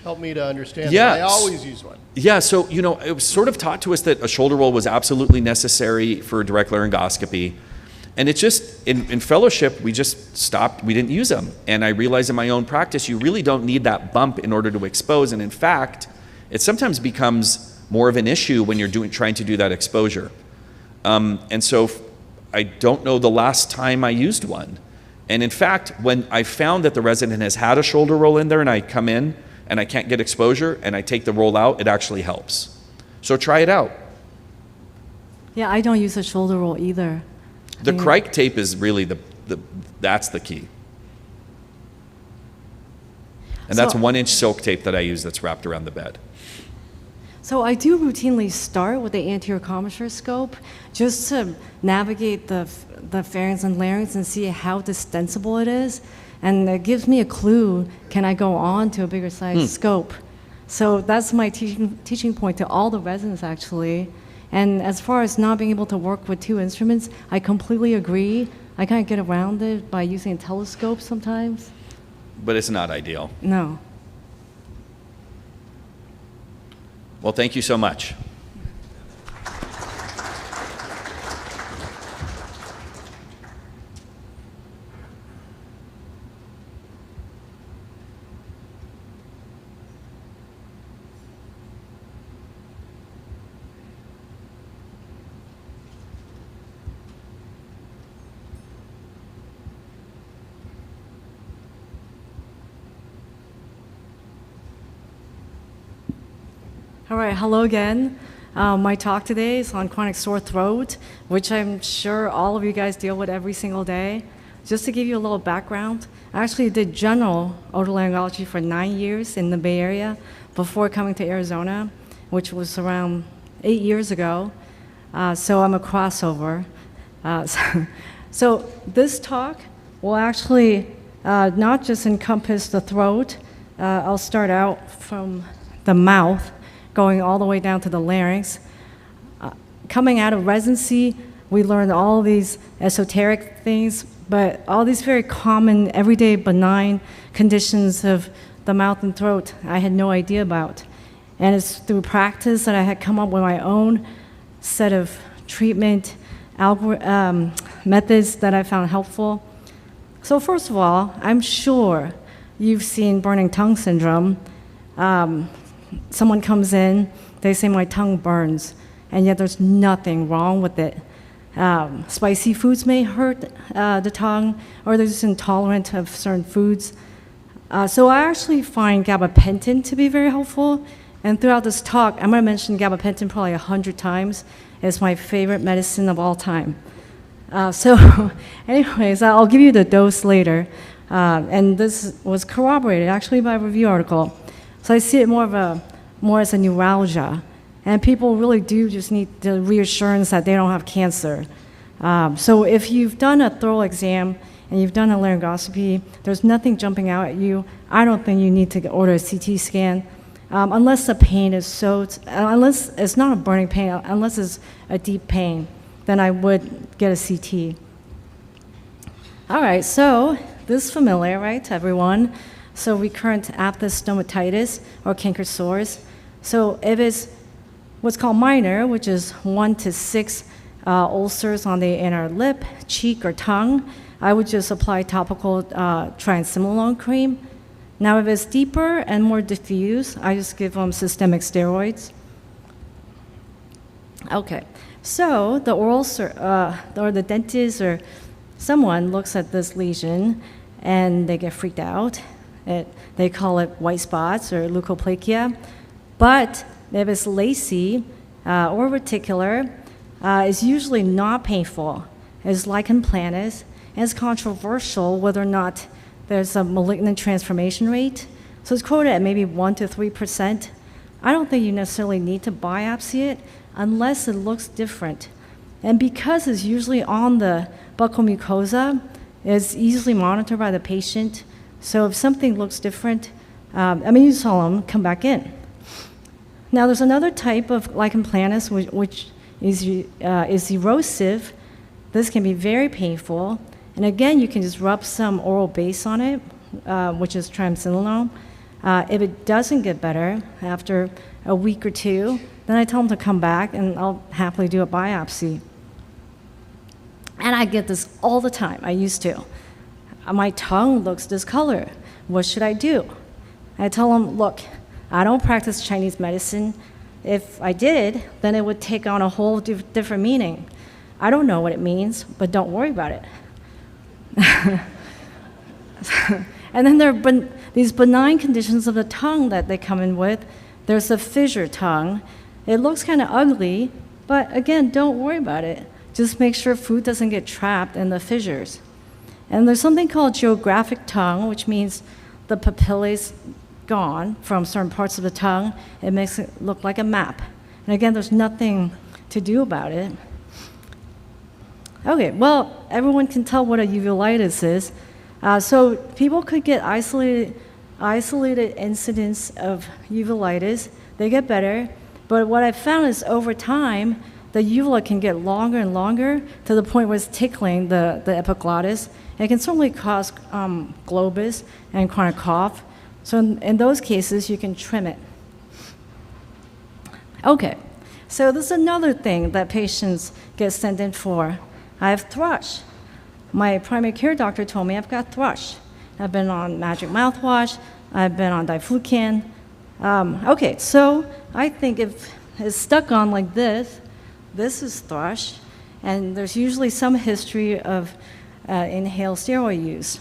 Help me to understand. Yeah. I always use one. Yeah, so it was sort of taught to us that a shoulder roll was absolutely necessary for direct laryngoscopy. And it's just, in fellowship, we just stopped, we didn't use them. And I realized in my own practice, you really don't need that bump in order to expose. And in fact, it sometimes becomes more of an issue when you're trying to do that exposure. And so I don't know the last time I used one. And in fact, when I found that the resident has had a shoulder roll in there and I come in and I can't get exposure and I take the roll out, it actually helps. So try it out. Yeah, I don't use a shoulder roll either. The cric tape is really that's the key. And that's So- 1-inch silk tape that I use that's wrapped around the bed. So I do routinely start with the anterior commissure scope just to navigate the pharynx and larynx and see how distensible it is. And it gives me a clue, can I go on to a bigger size scope? So that's my teaching point to all the residents, actually. And as far as not being able to work with 2 instruments, I completely agree. I kind of get around it by using a telescope sometimes. But it's not ideal. No. Well, thank you so much. All right, hello again. My talk today is on chronic sore throat, which I'm sure all of you guys deal with every single day. Just to give you a little background, I actually did general otolaryngology for 9 years in the Bay Area before coming to Arizona, which was around 8 years ago. So I'm a crossover. So this talk will actually not just encompass the throat. I'll start out from the mouth, going all the way down to the larynx. Coming out of residency, we learned all these esoteric things, but all these very common, everyday, benign conditions of the mouth and throat I had no idea about. And it's through practice that I had come up with my own set of treatment methods that I found helpful. So first of all, I'm sure you've seen burning tongue syndrome. Someone comes in, they say my tongue burns, and yet there's nothing wrong with it. Spicy foods may hurt the tongue, or they're just intolerant of certain foods. So I actually find gabapentin to be very helpful, and throughout this talk, I'm going to mention gabapentin probably 100 times. It's my favorite medicine of all time. So anyways, I'll give you the dose later, and this was corroborated actually by a review article. So I see it more as a neuralgia. And people really do just need the reassurance that they don't have cancer. So if you've done a thorough exam and you've done a laryngoscopy, there's nothing jumping out at you, I don't think you need to order a CT scan. Unless the pain is unless it's not a burning pain, unless it's a deep pain, then I would get a CT. All right, so this is familiar, right, to everyone. So recurrent aphthous stomatitis or canker sores. So if it's what's called minor, which is 1 to 6 ulcers on the inner lip, cheek, or tongue, I would just apply topical triamcinolone cream. Now, if it's deeper and more diffuse, I just give them systemic steroids. Okay, so the oral or the dentist or someone looks at this lesion and they get freaked out. They call it white spots or leukoplakia. But if it's lacy or reticular, it's usually not painful. It's lichen planus, and it's controversial whether or not there's a malignant transformation rate. So it's quoted at maybe 1 to 3%. I don't think you necessarily need to biopsy it unless it looks different. And because it's usually on the buccal mucosa, it's easily monitored by the patient. So if something looks different, you tell them, come back in. Now, there's another type of lichen planus which is erosive. This can be very painful. And again, you can just rub some oral base on it, which is triamcinolone. If it doesn't get better after a week or two, then I tell them to come back, and I'll happily do a biopsy. And I get this all the time. I used to. My tongue looks this color. What should I do? I tell them, look, I don't practice Chinese medicine. If I did, then it would take on a whole different meaning. I don't know what it means, but don't worry about it. And then there are these benign conditions of the tongue that they come in with. There's a fissure tongue. It looks kind of ugly, but again, don't worry about it. Just make sure food doesn't get trapped in the fissures. And there's something called geographic tongue, which means the papillas gone from certain parts of the tongue. It makes it look like a map. And again, there's nothing to do about it. Okay, well, everyone can tell what a uveitis is. So people could get isolated incidents of uveitis. They get better. But what I found is over time, the uvula can get longer and longer to the point where it's tickling the epiglottis. It can certainly cause globus and chronic cough. So in those cases, you can trim it. Okay, so this is another thing that patients get sent in for. I have thrush. My primary care doctor told me I've got thrush. I've been on magic mouthwash. I've been on diflucan. Okay, so I think if it's stuck on like this is thrush, and there's usually some history of inhaled steroid use.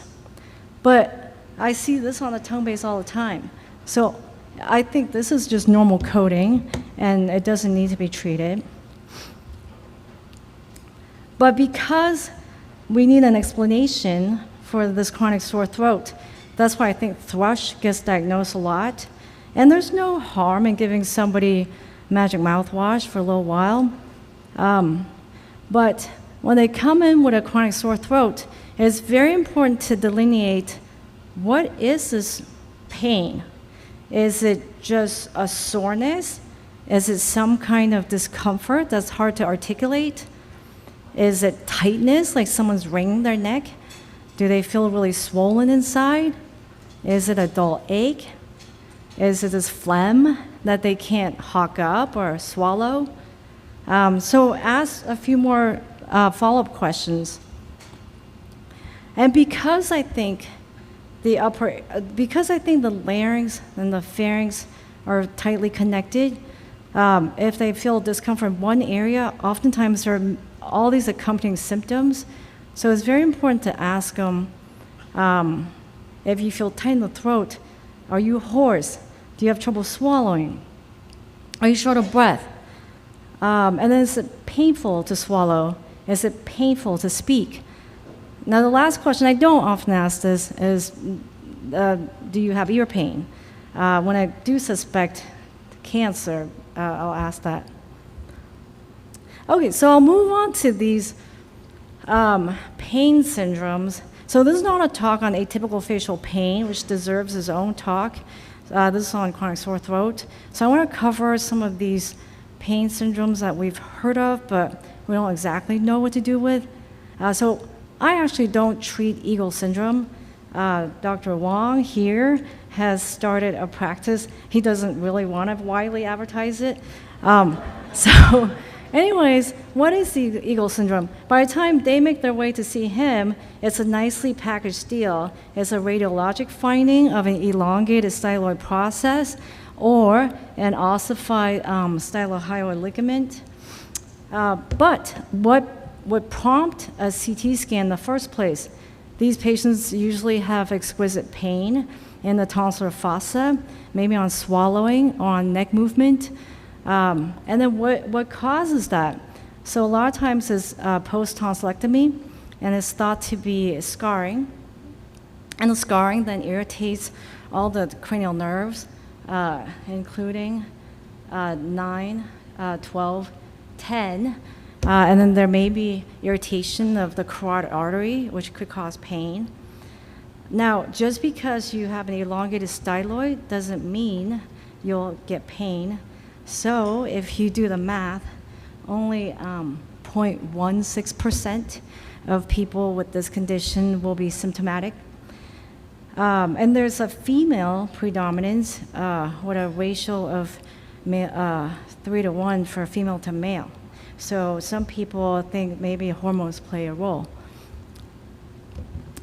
But I see this on the tongue base all the time. So I think this is just normal coding, and it doesn't need to be treated. But because we need an explanation for this chronic sore throat, that's why I think thrush gets diagnosed a lot. And there's no harm in giving somebody magic mouthwash for a little while. But when they come in with a chronic sore throat, it's very important to delineate what is this pain. Is it just a soreness? Is it some kind of discomfort that's hard to articulate? Is it tightness, like someone's wringing their neck? Do they feel really swollen inside? Is it a dull ache? Is it this phlegm that they can't hawk up or swallow? So ask a few more follow-up questions. And because I think the larynx and the pharynx are tightly connected, if they feel discomfort in one area, oftentimes there are all these accompanying symptoms. So it's very important to ask them, if you feel tight in the throat, are you hoarse? Do you have trouble swallowing? Are you short of breath? And then is it painful to swallow? Is it painful to speak? Now the last question I don't often ask this is, do you have ear pain? When I do suspect cancer, I'll ask that. Okay, so I'll move on to these pain syndromes. So this is not a talk on atypical facial pain, which deserves its own talk. This is on chronic sore throat. So I want to cover some of these pain syndromes that we've heard of, but we don't exactly know what to do with. So I actually don't treat Eagle syndrome. Dr. Wong here has started a practice. He doesn't really want to widely advertise it. So anyways, what is the Eagle syndrome? By the time they make their way to see him, it's a nicely packaged deal. It's a radiologic finding of an elongated styloid process or an ossified stylohyoid ligament. But what would prompt a CT scan in the first place? These patients usually have exquisite pain in the tonsillar fossa, maybe on swallowing or on neck movement. And then what causes that? So a lot of times it's post-tonsillectomy, and it's thought to be scarring. And the scarring then irritates all the cranial nerves, including 9, 12, 10. And then there may be irritation of the carotid artery, which could cause pain. Now, just because you have an elongated styloid doesn't mean you'll get pain. So if you do the math, only 0.16% of people with this condition will be symptomatic. And there's a female predominance with a ratio of 3:1 for female to male. So some people think maybe hormones play a role.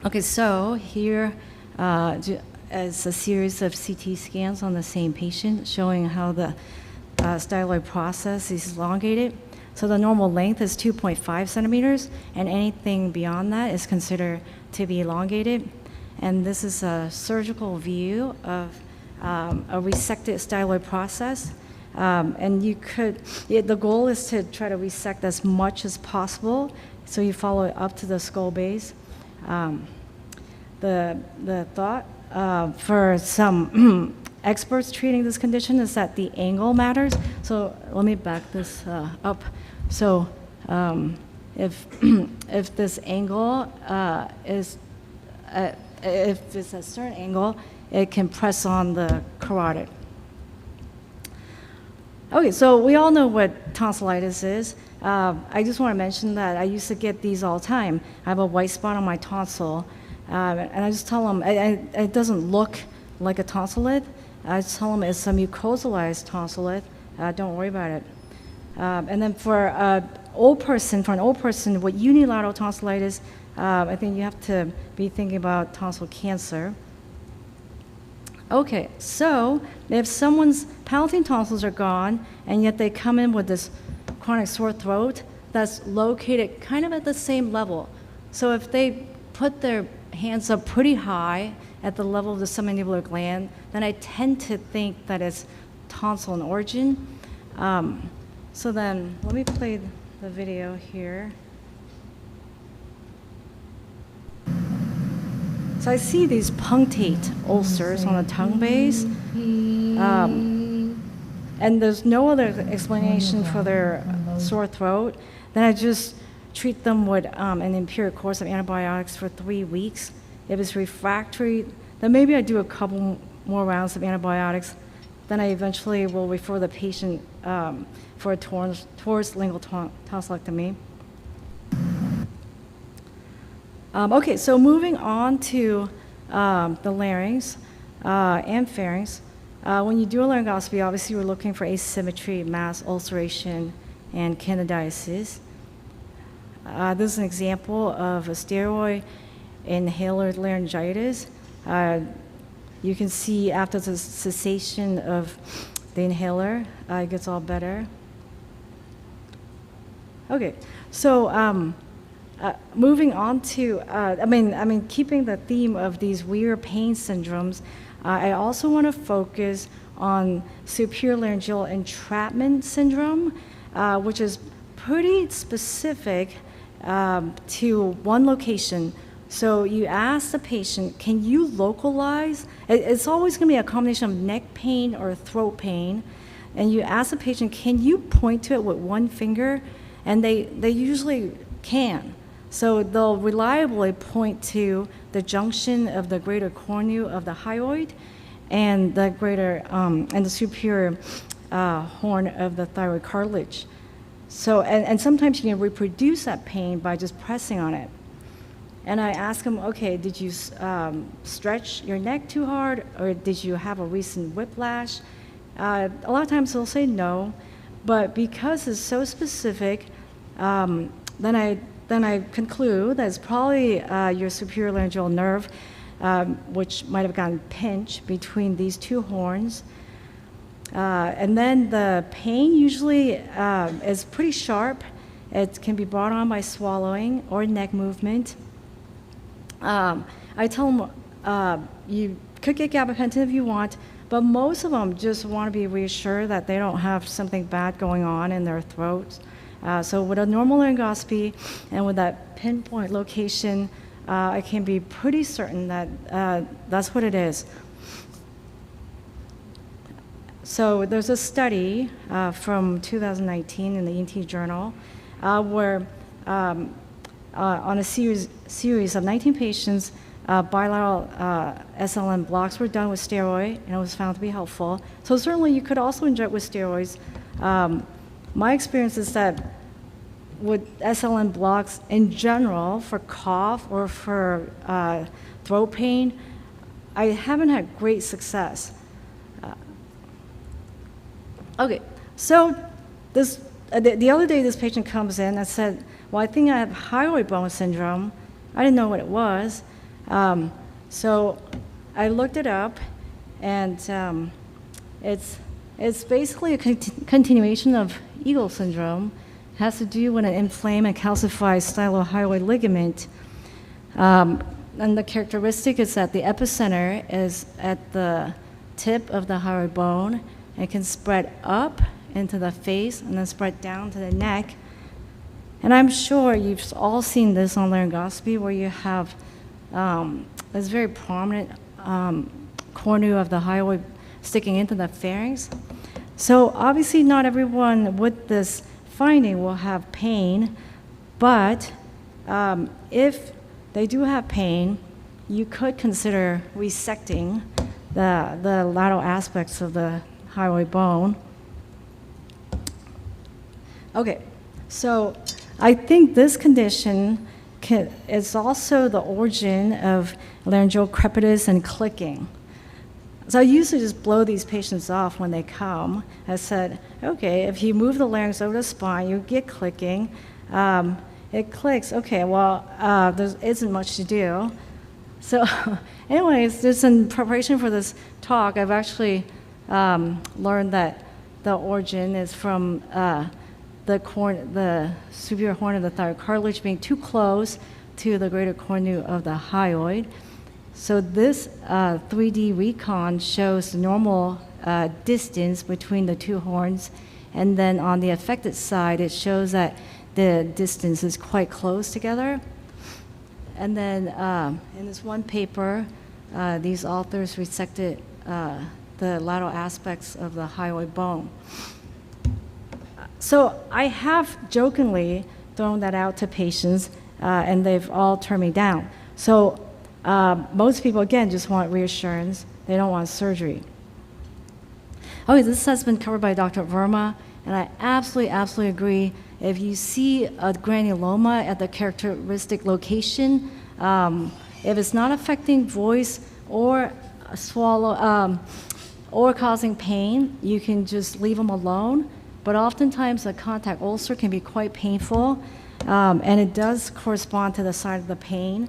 Okay, so here is a series of CT scans on the same patient showing how the styloid process is elongated. So the normal length is 2.5 centimeters, and anything beyond that is considered to be elongated. And this is a surgical view of a resected styloid process. And the goal is to try to resect as much as possible, so you follow it up to the skull base. The thought for some experts treating this condition is that the angle matters. So let me back this up. So if this angle is if it's a certain angle, it can press on the carotid. Okay, so we all know what tonsillitis is. I just want to mention that I used to get these all the time. I have a white spot on my tonsil, and I just tell them it doesn't look like a tonsillit. I just tell them it's a mucosalized tonsillit. Don't worry about it. And then for an old person, with unilateral tonsillitis, I think you have to be thinking about tonsil cancer. Okay, so if someone's palatine tonsils are gone, and yet they come in with this chronic sore throat that's located kind of at the same level. So if they put their hands up pretty high at the level of the submandibular gland, then I tend to think that it's tonsil in origin. So then, let me play the video here. So I see these punctate ulcers on the tongue base, and there's no other explanation for their sore throat. Then I just treat them with an empiric course of antibiotics for 3 weeks. If it's refractory, then maybe I do a couple more rounds of antibiotics. Then I eventually will refer the patient for a towards lingual tonsillectomy. Okay, so moving on to the larynx and pharynx. When you do a laryngoscopy, obviously we're looking for asymmetry, mass, ulceration, and candidiasis. This is an example of a steroid inhaler laryngitis. You can see after the cessation of the inhaler, it gets all better. Okay, so moving on to, keeping the theme of these weird pain syndromes, I also want to focus on superior laryngeal entrapment syndrome, which is pretty specific to one location. So you ask the patient, can you localize? It's always going to be a combination of neck pain or throat pain. And you ask the patient, can you point to it with one finger? And they usually can. So they'll reliably point to the junction of the greater cornu of the hyoid and the greater and the superior horn of the thyroid cartilage. So, and sometimes you can reproduce that pain by just pressing on it. And I ask them, okay, did you stretch your neck too hard, or did you have a recent whiplash? A lot of times they'll say no, but because it's so specific, then I conclude that it's probably your superior laryngeal nerve, which might have gotten pinched between these two horns. And then the pain usually is pretty sharp. It can be brought on by swallowing or neck movement. I tell them you could get gabapentin if you want, but most of them just want to be reassured that they don't have something bad going on in their throats. So with a normal laryngoscopy and with that pinpoint location, I can be pretty certain that that's what it is. So there's a study from 2019 in the ENT journal where on a series of 19 patients, bilateral SLN blocks were done with steroid, and it was found to be helpful. So certainly you could also inject with steroids. My experience is that with SLN blocks in general, for cough or for throat pain, I haven't had great success. Okay, so this the other day this patient comes in and said, well, I think I have hyoid bone syndrome. I didn't know what it was. So I looked it up, and it's basically a continuation of Eagle syndrome. It has to do with an inflamed and calcified stylohyoid ligament. And the characteristic is that the epicenter is at the tip of the hyoid bone. It can spread up into the face and then spread down to the neck. And I'm sure you've all seen this on laryngoscopy where you have this very prominent cornu of the hyoid sticking into the pharynx. So obviously not everyone with this finding will have pain, but if they do have pain, you could consider resecting the lateral aspects of the hyoid bone. Okay, so I think this condition is also the origin of laryngeal crepitus and clicking. So I usually just blow these patients off when they come. I said, okay, if you move the larynx over the spine, you get clicking. It clicks. Okay, well, there isn't much to do. So anyways, just in preparation for this talk, I've actually learned that the origin is from the superior horn of the thyroid cartilage being too close to the greater cornu of the hyoid. So this 3D recon shows the normal distance between the two horns, and then on the affected side, it shows that the distance is quite close together. And then in this one paper, these authors resected the lateral aspects of the hyoid bone. So I have jokingly thrown that out to patients, and they've all turned me down. So most people, again, just want reassurance. They don't want surgery. Okay, this has been covered by Dr. Verma, and I absolutely agree. If you see a granuloma at the characteristic location, if it's not affecting voice or swallow or causing pain, you can just leave them alone. But oftentimes, a contact ulcer can be quite painful, and it does correspond to the side of the pain.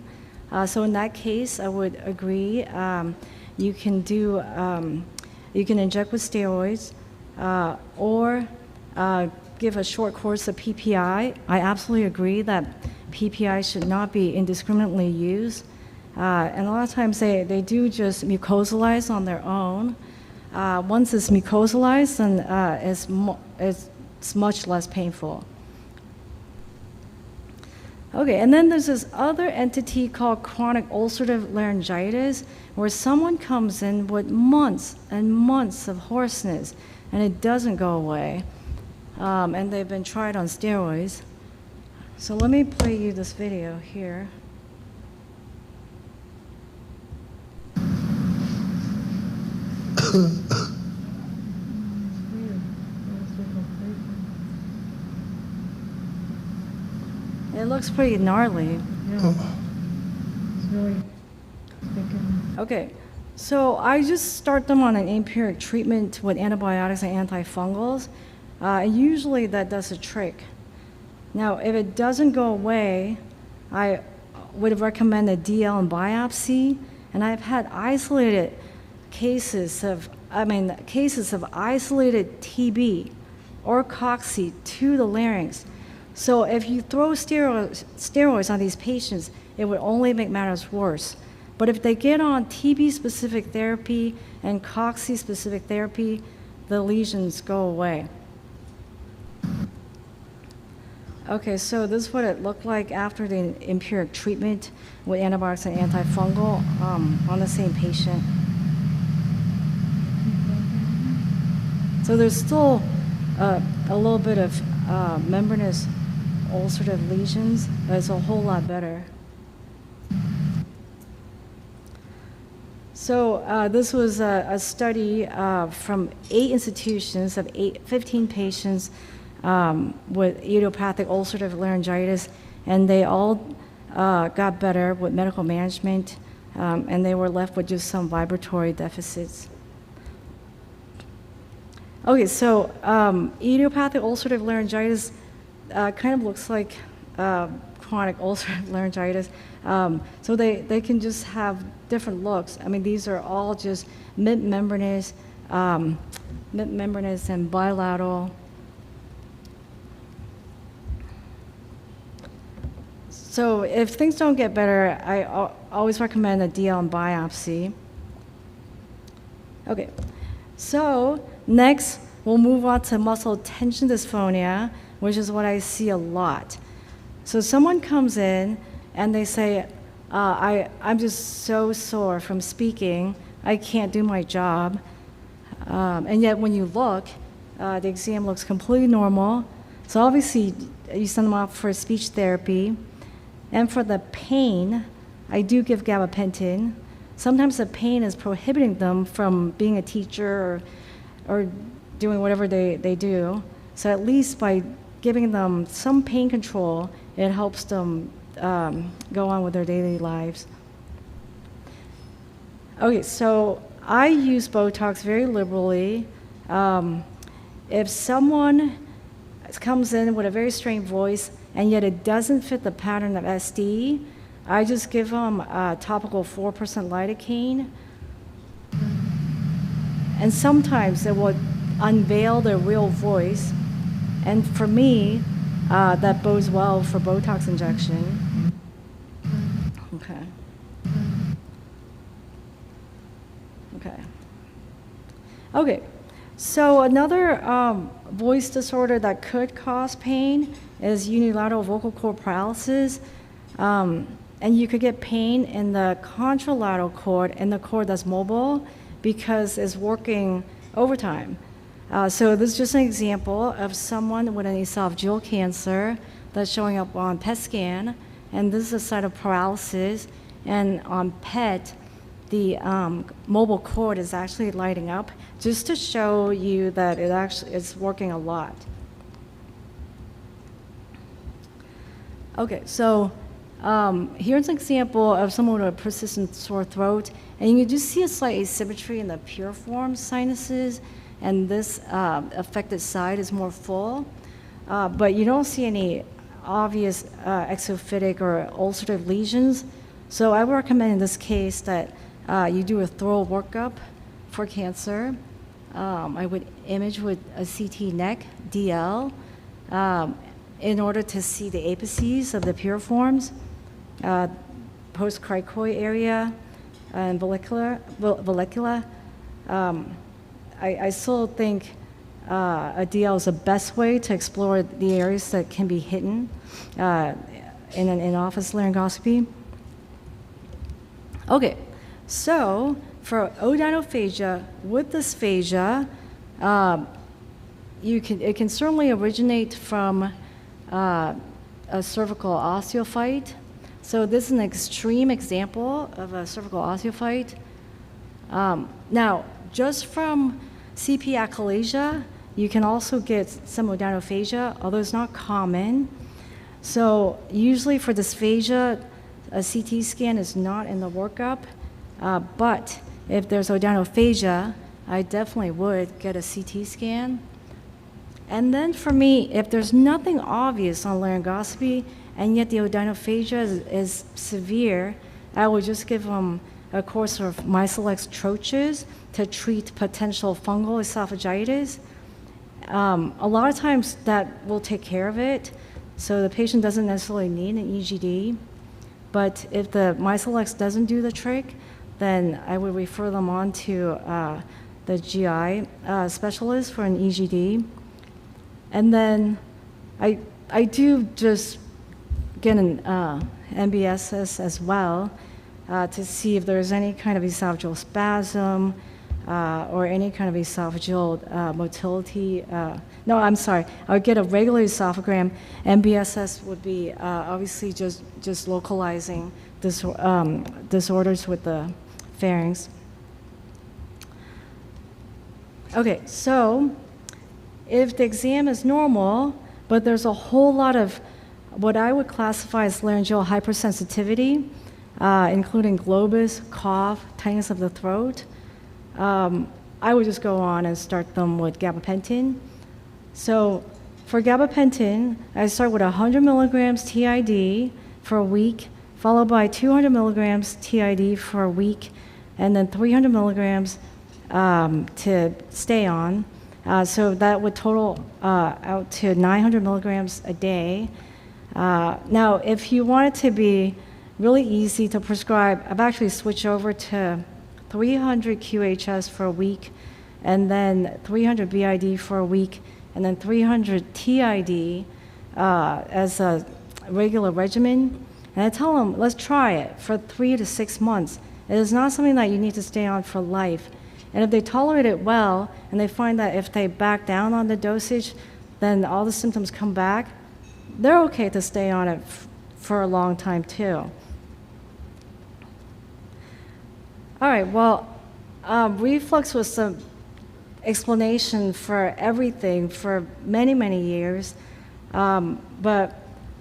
So in that case, I would agree. You can do, you can inject with steroids, or give a short course of PPI. I absolutely agree that PPI should not be indiscriminately used. And a lot of times they do just mucosalize on their own. Once it's mucosalized, then it's much less painful. Okay, and then there's this other entity called chronic ulcerative laryngitis, where someone comes in with months and months of hoarseness, and it doesn't go away. And they've been tried on steroids. So let me play you this video here. It looks pretty gnarly. Yeah. It's really thickened. Okay, so I just start them on an empiric treatment with antibiotics and antifungals. Usually that does the trick. Now, if it doesn't go away, I would recommend a DL and biopsy, and I've had isolated cases of isolated TB or cocci to the larynx. So if you throw steroids on these patients, it would only make matters worse. But if they get on TB-specific therapy and cocci-specific therapy, the lesions go away. Okay, so this is what it looked like after the empiric treatment with antibiotics and antifungal on the same patient. So there's still a little bit of membranous ulcerative lesions, but it's a whole lot better. So this was a study from 8 institutions of 15 patients with idiopathic ulcerative laryngitis, and they all got better with medical management, and they were left with just some vibratory deficits. Okay, so idiopathic ulcerative laryngitis kind of looks like chronic ulcerative laryngitis. So they can just have different looks. I mean, these are all just mid-membranous and bilateral. So if things don't get better, I always recommend a DL and biopsy. Okay, so next we'll move on to muscle tension dysphonia, which is what I see a lot. So someone comes in and they say, I'm just so sore from speaking, I can't do my job. And yet when you look, the exam looks completely normal. So obviously you send them off for speech therapy. And for the pain, I do give gabapentin. Sometimes the pain is prohibiting them from being a teacher or doing whatever they do. So at least by giving them some pain control, it helps them go on with their daily lives. Okay, so I use Botox very liberally. If someone comes in with a very strange voice and yet it doesn't fit the pattern of SD, I just give them topical 4% lidocaine. And sometimes it will unveil their real voice. And for me, that bodes well for Botox injection. Okay. Okay. Okay. So another voice disorder that could cause pain is unilateral vocal cord paralysis. And you could get pain in the contralateral cord and the cord that's mobile because it's working overtime. So this is just an example of someone with an esophageal cancer that's showing up on PET scan, and this is a site of paralysis. And on PET, the mobile cord is actually lighting up, just to show you that it actually is working a lot. Okay, so here's an example of someone with a persistent sore throat, and you do see a slight asymmetry in the piriform sinuses, and this affected side is more full, but you don't see any obvious exophytic or ulcerative lesions. So I would recommend in this case that you do a thorough workup for cancer. I would image with a CT neck, DL, in order to see the apices of the piriforms, post-cricoid area, and vallecula. I still think a DL is the best way to explore the areas that can be hidden in an in-office laryngoscopy. Okay, so for odynophagia with dysphagia, it can certainly originate from a cervical osteophyte. So this is an extreme example of a cervical osteophyte. Now, just from CP achalasia, you can also get some odynophagia, although it's not common. So usually for dysphagia, a CT scan is not in the workup, but if there's odynophagia, I definitely would get a CT scan. And then for me, if there's nothing obvious on laryngoscopy, and yet the odynophagia is severe, I would just give them a course of Miselex troches to treat potential fungal esophagitis. A lot of times that will take care of it, so the patient doesn't necessarily need an EGD. But if the Miselex doesn't do the trick, then I would refer them on to the GI specialist for an EGD. And then I do just get an MBSS as well to see if there's any kind of esophageal spasm or any kind of esophageal motility. No, I'm sorry. I would get a regular esophagram. MBSS would be obviously just localizing disorders with the pharynx. Okay, so if the exam is normal, but there's a whole lot of what I would classify as laryngeal hypersensitivity, including globus, cough, tightness of the throat, I would just go on and start them with gabapentin. So for gabapentin, I start with 100 milligrams TID for a week, followed by 200 milligrams TID for a week, and then 300 milligrams to stay on. So that would total out to 900 milligrams a day. Now, if you want it to be really easy to prescribe, I've actually switched over to 300 QHS for a week, and then 300 BID for a week, and then 300 TID as a regular regimen. And I tell them, let's try it for 3 to 6 months. It is not something that you need to stay on for life. And if they tolerate it well, and they find that if they back down on the dosage, then all the symptoms come back, they're okay to stay on it for a long time too. All right, well, reflux was some explanation for everything for many, many years. But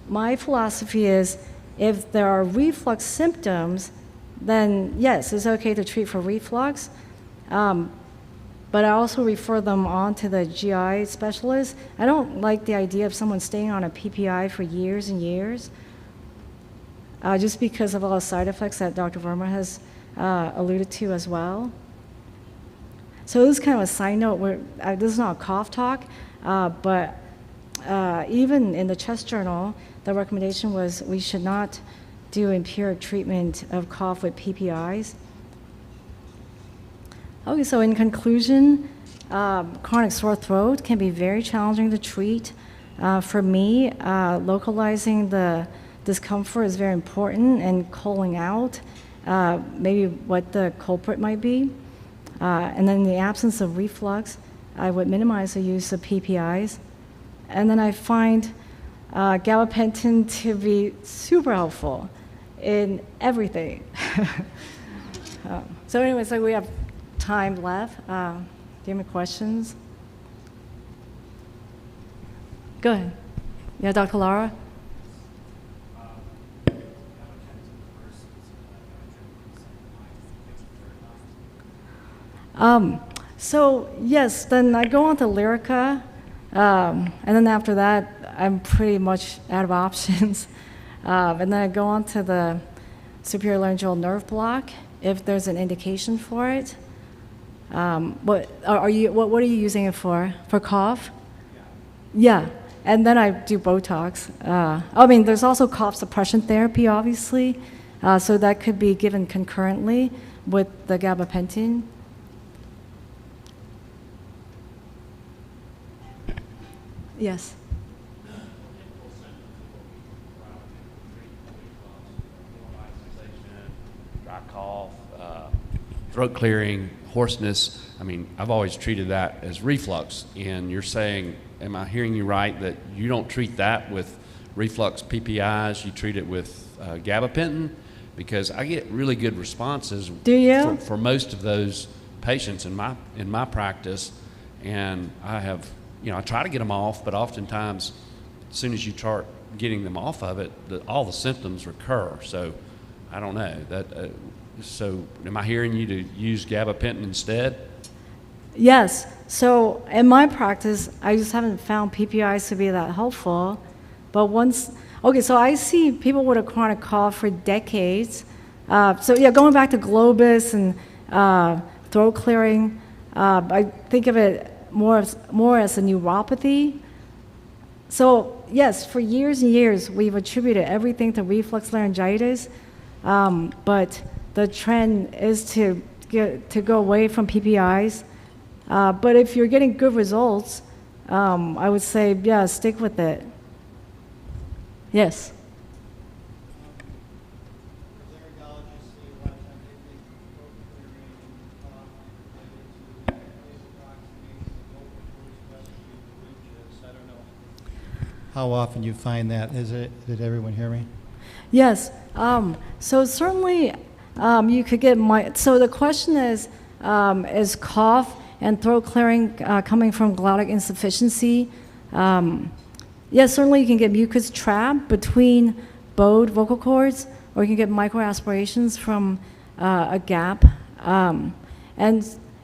my philosophy is if there are reflux symptoms, then yes, it's okay to treat for reflux. But I also refer them on to the GI specialist. I don't like the idea of someone staying on a PPI for years and years, just because of all the side effects that Dr. Verma has alluded to as well. So this is kind of a side note. This is not a cough talk, but even in the chest journal, the recommendation was we should not do empiric treatment of cough with PPIs. Okay, so in conclusion, chronic sore throat can be very challenging to treat. For me, localizing the discomfort is very important and calling out maybe what the culprit might be. And then in the absence of reflux, I would minimize the use of PPIs. And then I find gabapentin to be super helpful in everything. So anyway, so we have time left. Do you have any questions? Go ahead. Yeah, Dr. Lara? So yes, then I go on to Lyrica, and then after that, I'm pretty much out of options. And then I go on to the superior laryngeal nerve block if there's an indication for it. What are you using it for? For cough? Yeah. And then I do Botox. I mean, there's also cough suppression therapy, obviously, so that could be given concurrently with the gabapentin. Yes. Dry cough, throat clearing, hoarseness. I mean, I've always treated that as reflux. And you're saying, am I hearing you right, that you don't treat that with reflux PPIs, you treat it with gabapentin? Because I get really good responses. Do you? For most of those patients in my practice, and I have, I try to get them off, but oftentimes, as soon as you start getting them off of it, all the symptoms recur. So, I don't know that. So, am I hearing you to use gabapentin instead? Yes. So in my practice, I just haven't found PPIs to be that helpful. But so I see people with a chronic cough for decades. So yeah, going back to Globus and throat clearing, I think of it more as a neuropathy. So yes, for years and years, we've attributed everything to reflux laryngitis, but the trend is to go away from PPIs. But if you're getting good results, I would say, yeah, stick with it. Yes? How often you find that? Did everyone hear me? Yes. So certainly you could get so the question is cough and throat clearing coming from glottic insufficiency? Yes, certainly you can get mucus trap between bowed vocal cords, or you can get microaspirations from a gap. And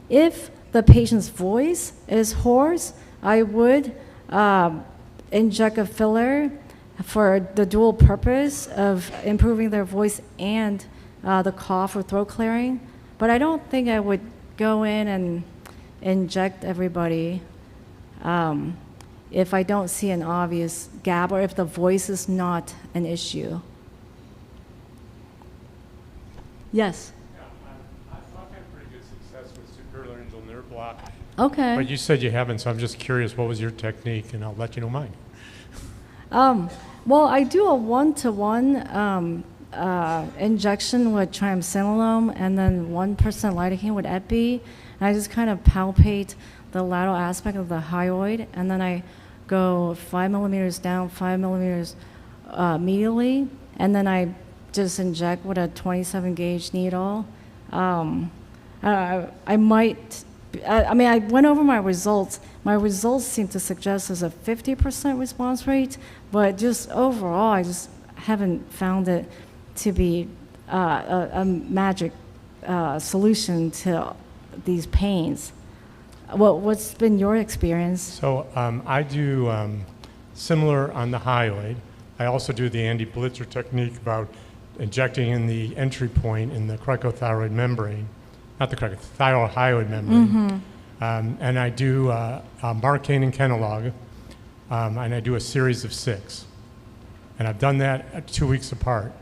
if the patient's voice is hoarse, I would inject a filler for the dual purpose of improving their voice and the cough or throat clearing. But I don't think I would go in and inject everybody if I don't see an obvious gap or if the voice is not an issue. Yes? Yeah, I've had pretty good success with superior laryngeal nerve block. Okay. But you said you haven't, so I'm just curious, what was your technique? And I'll let you know mine. Well, I do a one-to-one injection with triamcinolone and then 1% lidocaine with epi. And I just kind of palpate the lateral aspect of the hyoid, and then I go 5 millimeters down, 5 millimeters medially, and then I just inject with a 27 gauge needle. I went over my results. My results seem to suggest there's a 50% response rate, but just overall, I just haven't found it to be a magic solution to these pains. What's been your experience? So I do similar on the hyoid. I also do the Andy Blitzer technique about injecting in the entry point in the cricothyroid membrane, not the thyroid membrane. Mm-hmm. And I do Marcaine and Kenalog, and I do a series of 6. And I've done that 2 weeks apart.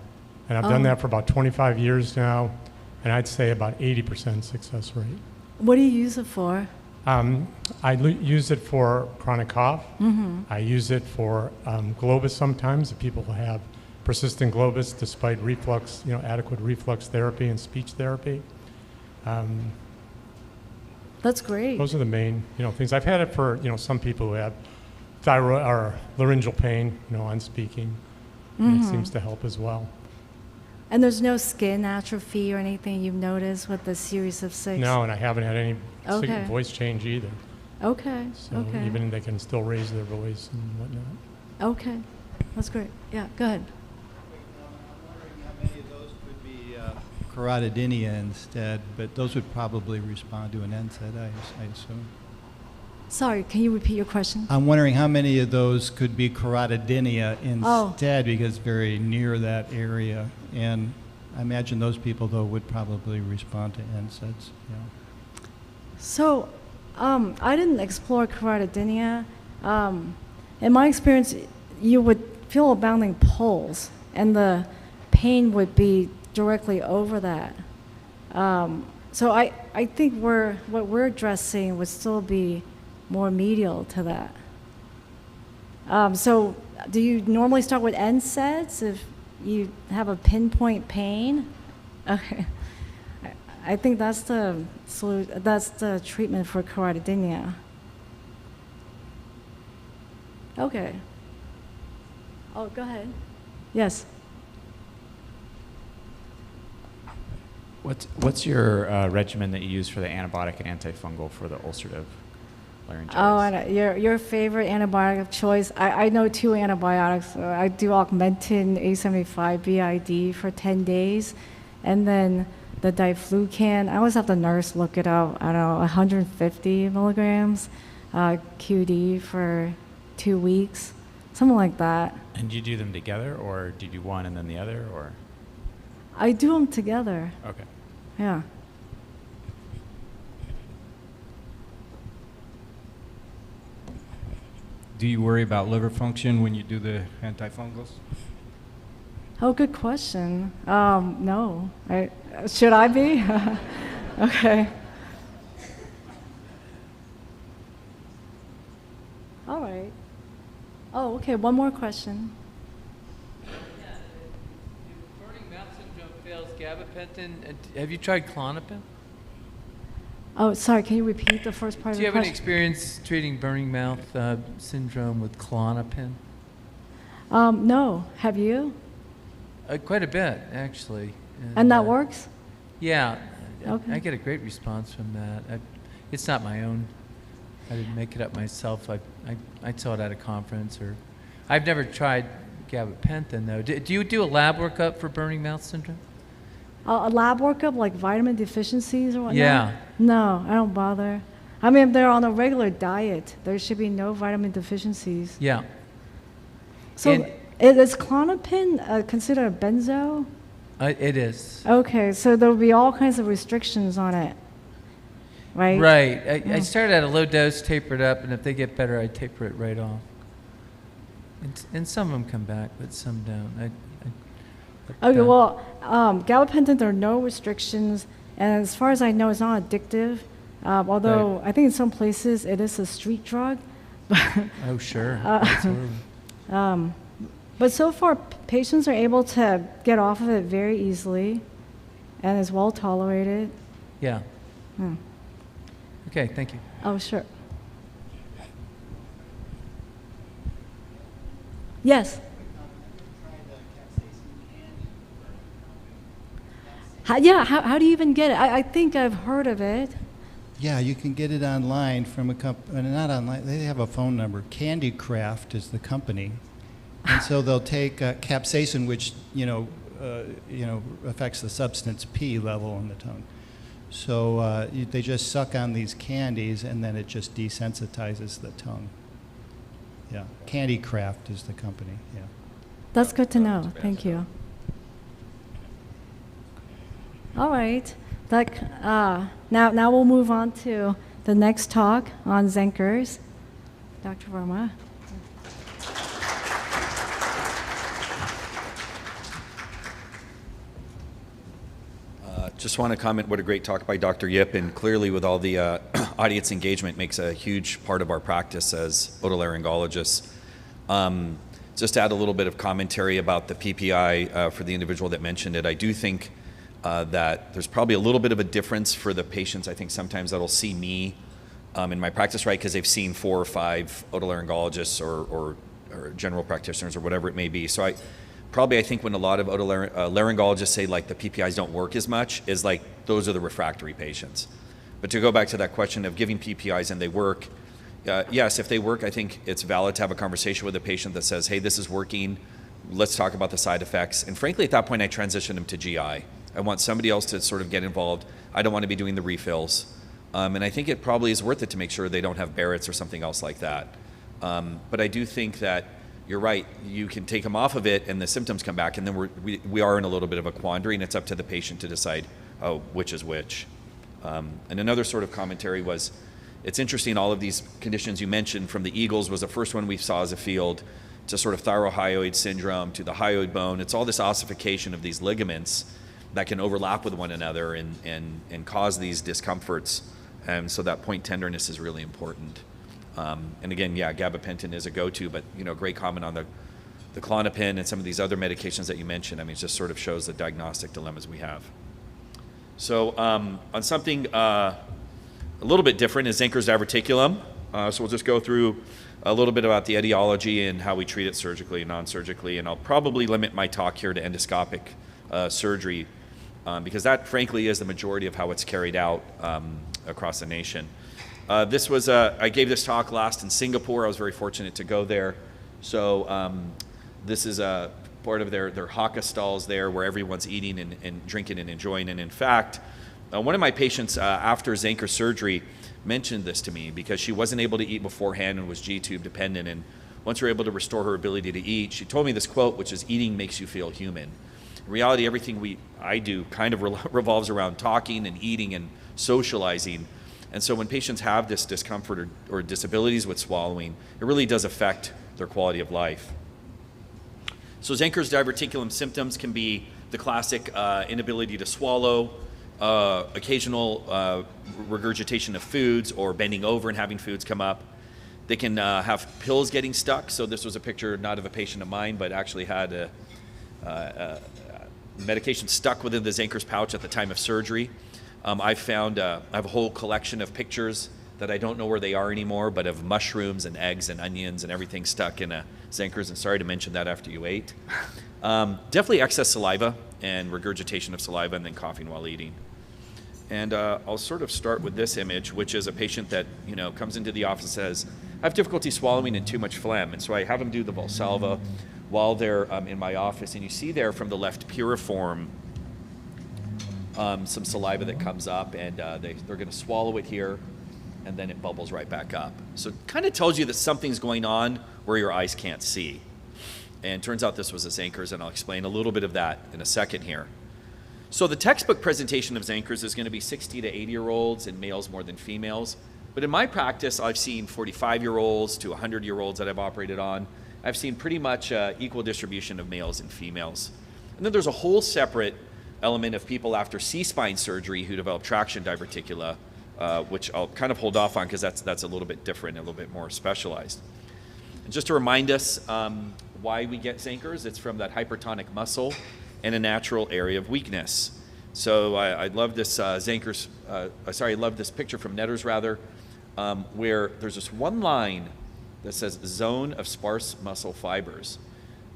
And I've done that for about 25 years now, and I'd say about 80% success rate. What do you use it for? Use it for chronic cough. I use it for globus sometimes, if people have persistent globus despite reflux, adequate reflux therapy and speech therapy. That's great. Those are the main, things. I've had it for, some people who have thyroid or laryngeal pain, on speaking. And it seems to help as well. And there's no skin atrophy or anything you've noticed with the series of 6? No, and I haven't had any Okay. voice change either. Okay. So Okay. even they can still raise their voice and whatnot. Okay. That's great. Yeah, go ahead. I'm wondering how many of those could be carotidinea instead, but those would probably respond to an NSAID, I assume. Sorry, can you repeat your question? I'm wondering how many of those could be carotidinea instead, because very near that area. And I imagine those people, though, would probably respond to NSAIDs. Yeah. So, I didn't explore carotidinea. In my experience, you would feel a bounding pulse, and the pain would be directly over that. So I think what we're addressing would still be more medial to that. So do you normally start with NSAIDs if you have a pinpoint pain? Okay. I think that's the treatment for carotidinea. Okay. Oh, go ahead. Yes. What's your regimen that you use for the antibiotic and antifungal for the ulcerative laryngitis? Oh, and your favorite antibiotic of choice? I know 2 antibiotics. I do Augmentin A75 BID for 10 days, and then the diflucan. I always have the nurse look it up. I don't know, 150 milligrams QD for 2 weeks, something like that. And do you do them together, or do you do one and then the other, or? I do them together. Okay. Yeah. Do you worry about liver function when you do the antifungals? Oh, good question. No. Should I be? Okay. All right. Oh, okay. One more question. If burning mouth syndrome fails gabapentin, have you tried Klonopin? Oh, sorry. Can you repeat the first part of Do you the have any question? experience treating burning mouth syndrome with Klonopin? No. Have you? Quite a bit, actually. And that works? Yeah. Okay. I get a great response from that. It's not my own. I didn't make it up myself. I saw it at a conference. I've never tried gabapentin, though. Do you do a lab workup for burning mouth syndrome? A lab workup, like vitamin deficiencies or whatnot? Yeah. No, I don't bother. I mean, if they're on a regular diet, there should be no vitamin deficiencies. Yeah. So And- is Klonopin considered a benzo? It is. Okay, so there will be all kinds of restrictions on it, right? Right. I started at a low dose, tapered up, and if they get better, I taper it right off. And some of them come back, but some don't. Okay, well, gabapentin, there are no restrictions, and as far as I know, it's not addictive, although Right. I think in some places it is a street drug. Oh, sure. Absolutely. But so far, patients are able to get off of it very easily, and is well tolerated. Yeah. Hmm. Okay, thank you. Oh, sure. Yes. How do you even get it? I think I've heard of it. Yeah, you can get it online from a company, not online, they have a phone number. Candy Craft is the company. And so they'll take capsaicin, which, affects the substance P level in the tongue. So they just suck on these candies, and then it just desensitizes the tongue. Yeah, Candy Craft is the company, yeah. That's good to know. Thank you. All right. Now we'll move on to the next talk on Zenkers. Dr. Verma. Just want to comment what a great talk by Dr. Yip, and clearly with all the audience engagement makes a huge part of our practice as otolaryngologists. Just to add a little bit of commentary about the PPI for the individual that mentioned it, I do think that there's probably a little bit of a difference for the patients. I think sometimes that'll see me in my practice, right, because they've seen 4 or 5 otolaryngologists or general practitioners or whatever it may be. So I think when a lot of laryngologists say like the PPIs don't work as much, is like those are the refractory patients. But to go back to that question of giving PPIs and they work, yes, if they work, I think it's valid to have a conversation with a patient that says, hey, this is working, let's talk about the side effects. And frankly, at that point, I transition them to GI. I want somebody else to sort of get involved. I don't want to be doing the refills. And I think it probably is worth it to make sure they don't have Barrett's or something else like that. But I do think that you're right, you can take them off of it and the symptoms come back, and then we are in a little bit of a quandary, and it's up to the patient to decide which is which. And another sort of commentary was, it's interesting, all of these conditions you mentioned from the Eagles was the first one we saw as a field, to sort of thyrohyoid syndrome, to the hyoid bone. It's all this ossification of these ligaments that can overlap with one another and cause these discomforts. And so that point tenderness is really important. And again, yeah, gabapentin is a go-to, but great comment on the Klonopin and some of these other medications that you mentioned. I mean, it just sort of shows the diagnostic dilemmas we have. So on something a little bit different is Zenker's diverticulum. So we'll just go through a little bit about the etiology and how we treat it surgically and non-surgically, and I'll probably limit my talk here to endoscopic surgery because that, frankly, is the majority of how it's carried out across the nation. This was I gave this talk last in Singapore. I was very fortunate to go there. So this is a part of their Hakka stalls there where everyone's eating and drinking and enjoying. And in fact, one of my patients after Zenker surgery mentioned this to me because she wasn't able to eat beforehand and was G-tube dependent. And once we were able to restore her ability to eat, she told me this quote, which is, "Eating makes you feel human." In reality, everything I do kind of revolves around talking and eating and socializing. And so when patients have this discomfort or disabilities with swallowing, it really does affect their quality of life. So Zenker's diverticulum symptoms can be the classic inability to swallow, occasional regurgitation of foods or bending over and having foods come up. They can have pills getting stuck. So this was a picture not of a patient of mine, but actually had a medication stuck within the Zenker's pouch at the time of surgery. I have a whole collection of pictures that I don't know where they are anymore, but of mushrooms and eggs and onions and everything stuck in a Zenker's, and sorry to mention that after you ate. Definitely excess saliva and regurgitation of saliva and then coughing while eating. And I'll sort of start with this image, which is a patient that comes into the office and says, I have difficulty swallowing and too much phlegm. And so I have them do the Valsalva while they're in my office. And you see there from the left piriform some saliva that comes up, and they're going to swallow it here, and then it bubbles right back up. So it kind of tells you that something's going on where your eyes can't see. And turns out this was a Zenker's, and I'll explain a little bit of that in a second here. So the textbook presentation of Zenker's is going to be 60 to 80-year-olds and males more than females. But in my practice, I've seen 45-year-olds to 100-year-olds that I've operated on. I've seen pretty much equal distribution of males and females. And then there's a whole separate element of people after C-spine surgery who develop traction diverticula, which I'll kind of hold off on because that's a little bit different, a little bit more specialized. And just to remind us why we get Zenker's, it's from that hypertonic muscle and a natural area of weakness. So I love this Zenker's, I love this picture from Netter's rather, where there's this one line that says zone of sparse muscle fibers.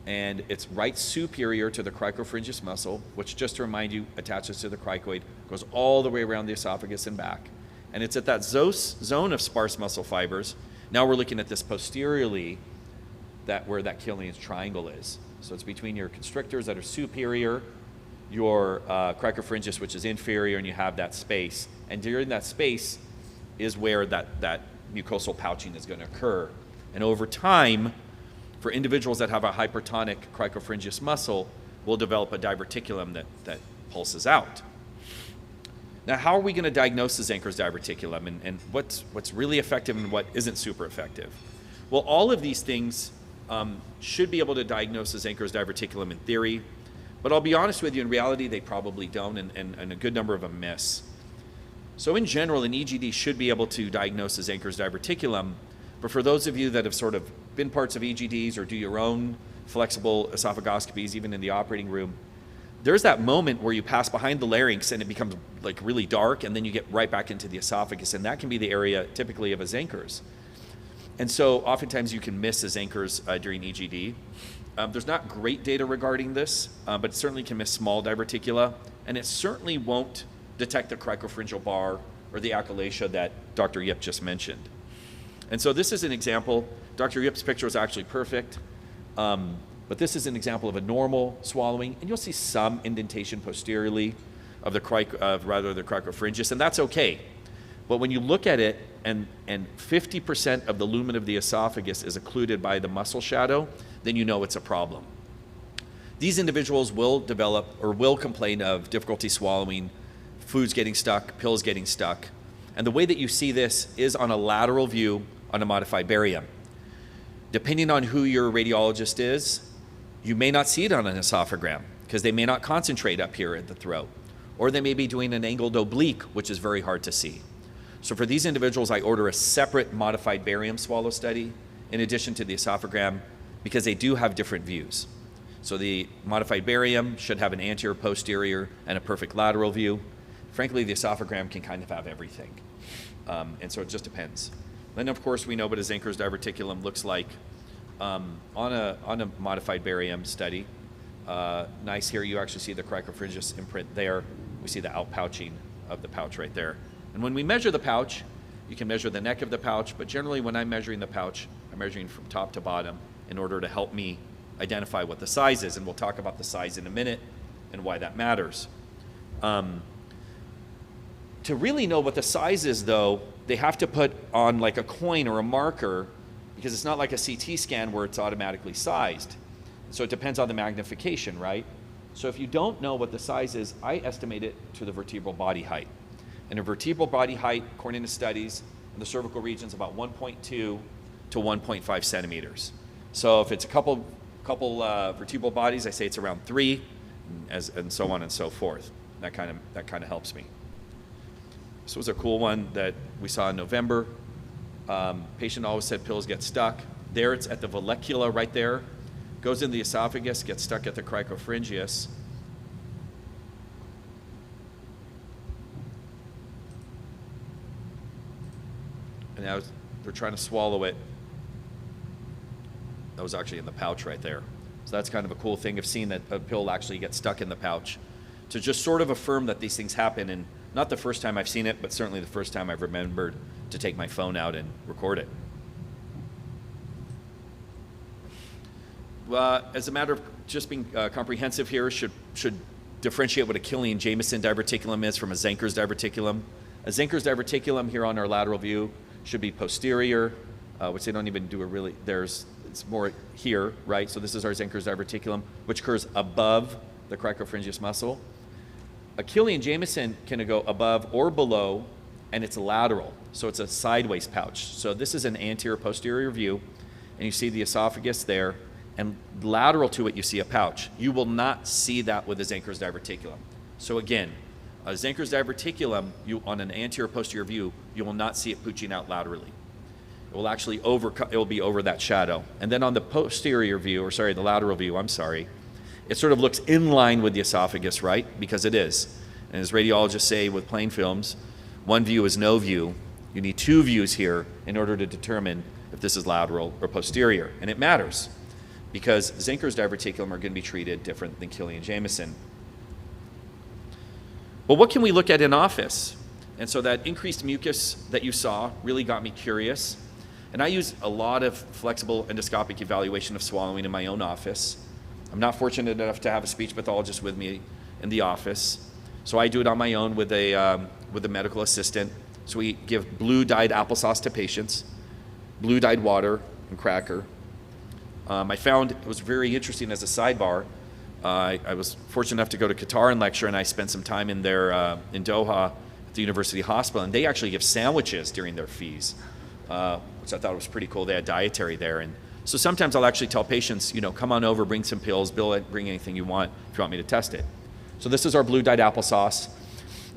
And it's right superior to the cricopharyngeus muscle, which, just to remind you, attaches to the cricoid, goes all the way around the esophagus and back. And it's at that zone of sparse muscle fibers. Now we're looking at this posteriorly, where that Killian's triangle is. So it's between your constrictors that are superior, your cricopharyngeus, which is inferior, and you have that space. And during that space is where that mucosal pouching is going to occur. And over time, for individuals that have a hypertonic cricopharyngeus muscle, will develop a diverticulum that pulses out. Now, how are we going to diagnose the Zenker's diverticulum, and what's really effective and what isn't super effective? Well, all of these things should be able to diagnose the Zenker's diverticulum in theory, But I'll be honest with you, in reality, they probably don't, and a good number of them miss. So in general, an EGD should be able to diagnose as Zenker's diverticulum, but for those of you that have sort of been parts of EGDs or do your own flexible esophagoscopies, even in the operating room, there's that moment where you pass behind the larynx and it becomes like really dark, and then you get right back into the esophagus, and that can be the area typically of a Zenker's. And so oftentimes you can miss a Zenker's during EGD. There's not great data regarding this, but it certainly can miss small diverticula, and it certainly won't detect the cricopharyngeal bar or the achalasia that Dr. Yip just mentioned. And so this is an example. Dr. Yip's picture is actually perfect, but this is an example of a normal swallowing, and you'll see some indentation posteriorly of the cricopharyngeus, and that's okay. But when you look at it, and 50% of the lumen of the esophagus is occluded by the muscle shadow, then you know it's a problem. These individuals will develop or will complain of difficulty swallowing, foods getting stuck, pills getting stuck. And the way that you see this is on a lateral view on a modified barium. Depending on who your radiologist is, you may not see it on an esophagram because they may not concentrate up here at the throat, or they may be doing an angled oblique, which is very hard to see. So for these individuals, I order a separate modified barium swallow study in addition to the esophagram because they do have different views. So the modified barium should have an anterior, posterior, and a perfect lateral view. Frankly, the esophagram can kind of have everything. And so it just depends. Then, of course, we know what a Zenker's diverticulum looks like on a modified barium study. Nice here, you actually see the cricopharyngeus imprint there. We see the outpouching of the pouch right there. And when we measure the pouch, you can measure the neck of the pouch, but generally when I'm measuring the pouch, I'm measuring from top to bottom in order to help me identify what the size is, and we'll talk about the size in a minute and why that matters. To really know what the size is, though, they have to put on like a coin or a marker, because it's not like a CT scan where it's automatically sized. So it depends on the magnification, right? So if you don't know what the size is, I estimate it to the vertebral body height. And a vertebral body height, according to studies, in the cervical region is about 1.2 to 1.5 centimeters. So if it's a couple vertebral bodies, I say it's around 3, and so on and so forth. That kind of helps me. This was a cool one that we saw in November. Patient always said pills get stuck. There it's at the vallecula right there. Goes in the esophagus, gets stuck at the cricopharyngeus. And now they're trying to swallow it. That was actually in the pouch right there. So that's kind of a cool thing of seeing that a pill actually gets stuck in the pouch, to just sort of affirm that these things happen. And not the first time I've seen it, but certainly the first time I've remembered to take my phone out and record it. As a matter of just being comprehensive here, should differentiate what a Killian-Jamieson diverticulum is from a Zenker's diverticulum. A Zenker's diverticulum here on our lateral view should be posterior, which they don't even do it's more here, right? So this is our Zenker's diverticulum, which occurs above the cricopharyngeus muscle. A Killian-Jamieson can go above or below, and it's lateral, so it's a sideways pouch. So this is an anterior-posterior view, and you see the esophagus there, and lateral to it you see a pouch. You will not see that with a Zenker's diverticulum. So again, a Zenker's diverticulum, on an anterior-posterior view, you will not see it pooching out laterally. It will actually it will be over that shadow. And then on the posterior view, the lateral view, it sort of looks in line with the esophagus, right? Because it is. And as radiologists say with plain films, one view is no view. You need two views here in order to determine if this is lateral or posterior. And it matters, because Zenker's diverticulum are going to be treated different than Killian-Jamieson. But what can we look at in office? And so that increased mucus that you saw really got me curious. And I use a lot of flexible endoscopic evaluation of swallowing in my own office. I'm not fortunate enough to have a speech pathologist with me in the office. So I do it on my own with a medical assistant. So we give blue dyed applesauce to patients, blue dyed water and cracker. I found it was very interesting as a sidebar. I was fortunate enough to go to Qatar and lecture, and I spent some time in Doha at the University Hospital, and they actually give sandwiches during their fees, which I thought was pretty cool. They had dietary there, and So sometimes I'll actually tell patients, come on over, bring some pills, bring anything you want if you want me to test it. So this is our blue dyed applesauce.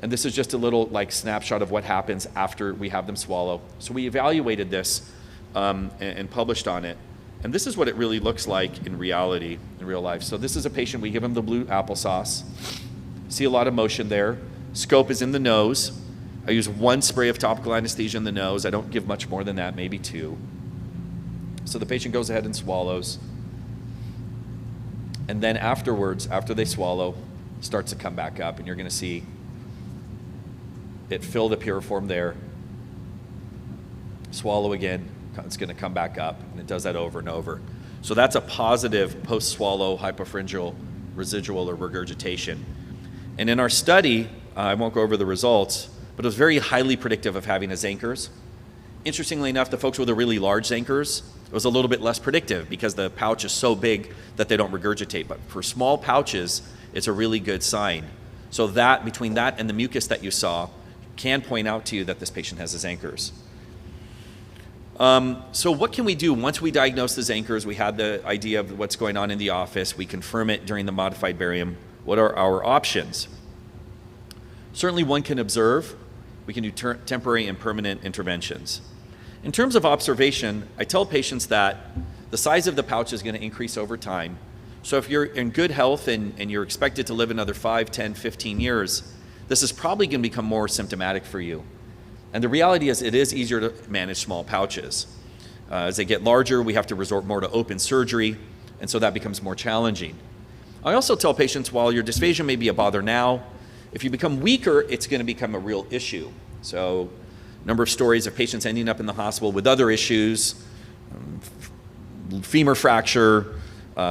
And this is just a little snapshot of what happens after we have them swallow. So we evaluated this and published on it. And this is what it really looks like in reality, in real life. So this is a patient, we give him the blue applesauce. See a lot of motion there. Scope is in the nose. I use 1 spray of topical anesthesia in the nose. I don't give much more than that, maybe 2. So the patient goes ahead and swallows. And then afterwards, after they swallow, starts to come back up. And you're going to see it fill the piriform there. Swallow again. It's going to come back up, and it does that over and over. So that's a positive post-swallow hypopharyngeal residual or regurgitation. And in our study, I won't go over the results, but it was very highly predictive of having a Zankers. Interestingly enough, the folks with the really large Zankers, it was a little bit less predictive because the pouch is so big that they don't regurgitate. But for small pouches, it's a really good sign. So that, between that and the mucus that you saw, can point out to you that this patient has a Zankers. So what can we do once we diagnose the Zankers? We had the idea of what's going on in the office. We confirm it during the modified barium. What are our options? Certainly one can observe. We can do temporary and permanent interventions. In terms of observation, I tell patients that the size of the pouch is going to increase over time. So if you're in good health and you're expected to live another 5, 10, 15 years, this is probably going to become more symptomatic for you. And the reality is it is easier to manage small pouches. As they get larger, we have to resort more to open surgery, and so that becomes more challenging. I also tell patients, while your dysphagia may be a bother now, if you become weaker, it's going to become a real issue. So a number of stories of patients ending up in the hospital with other issues, femur fracture,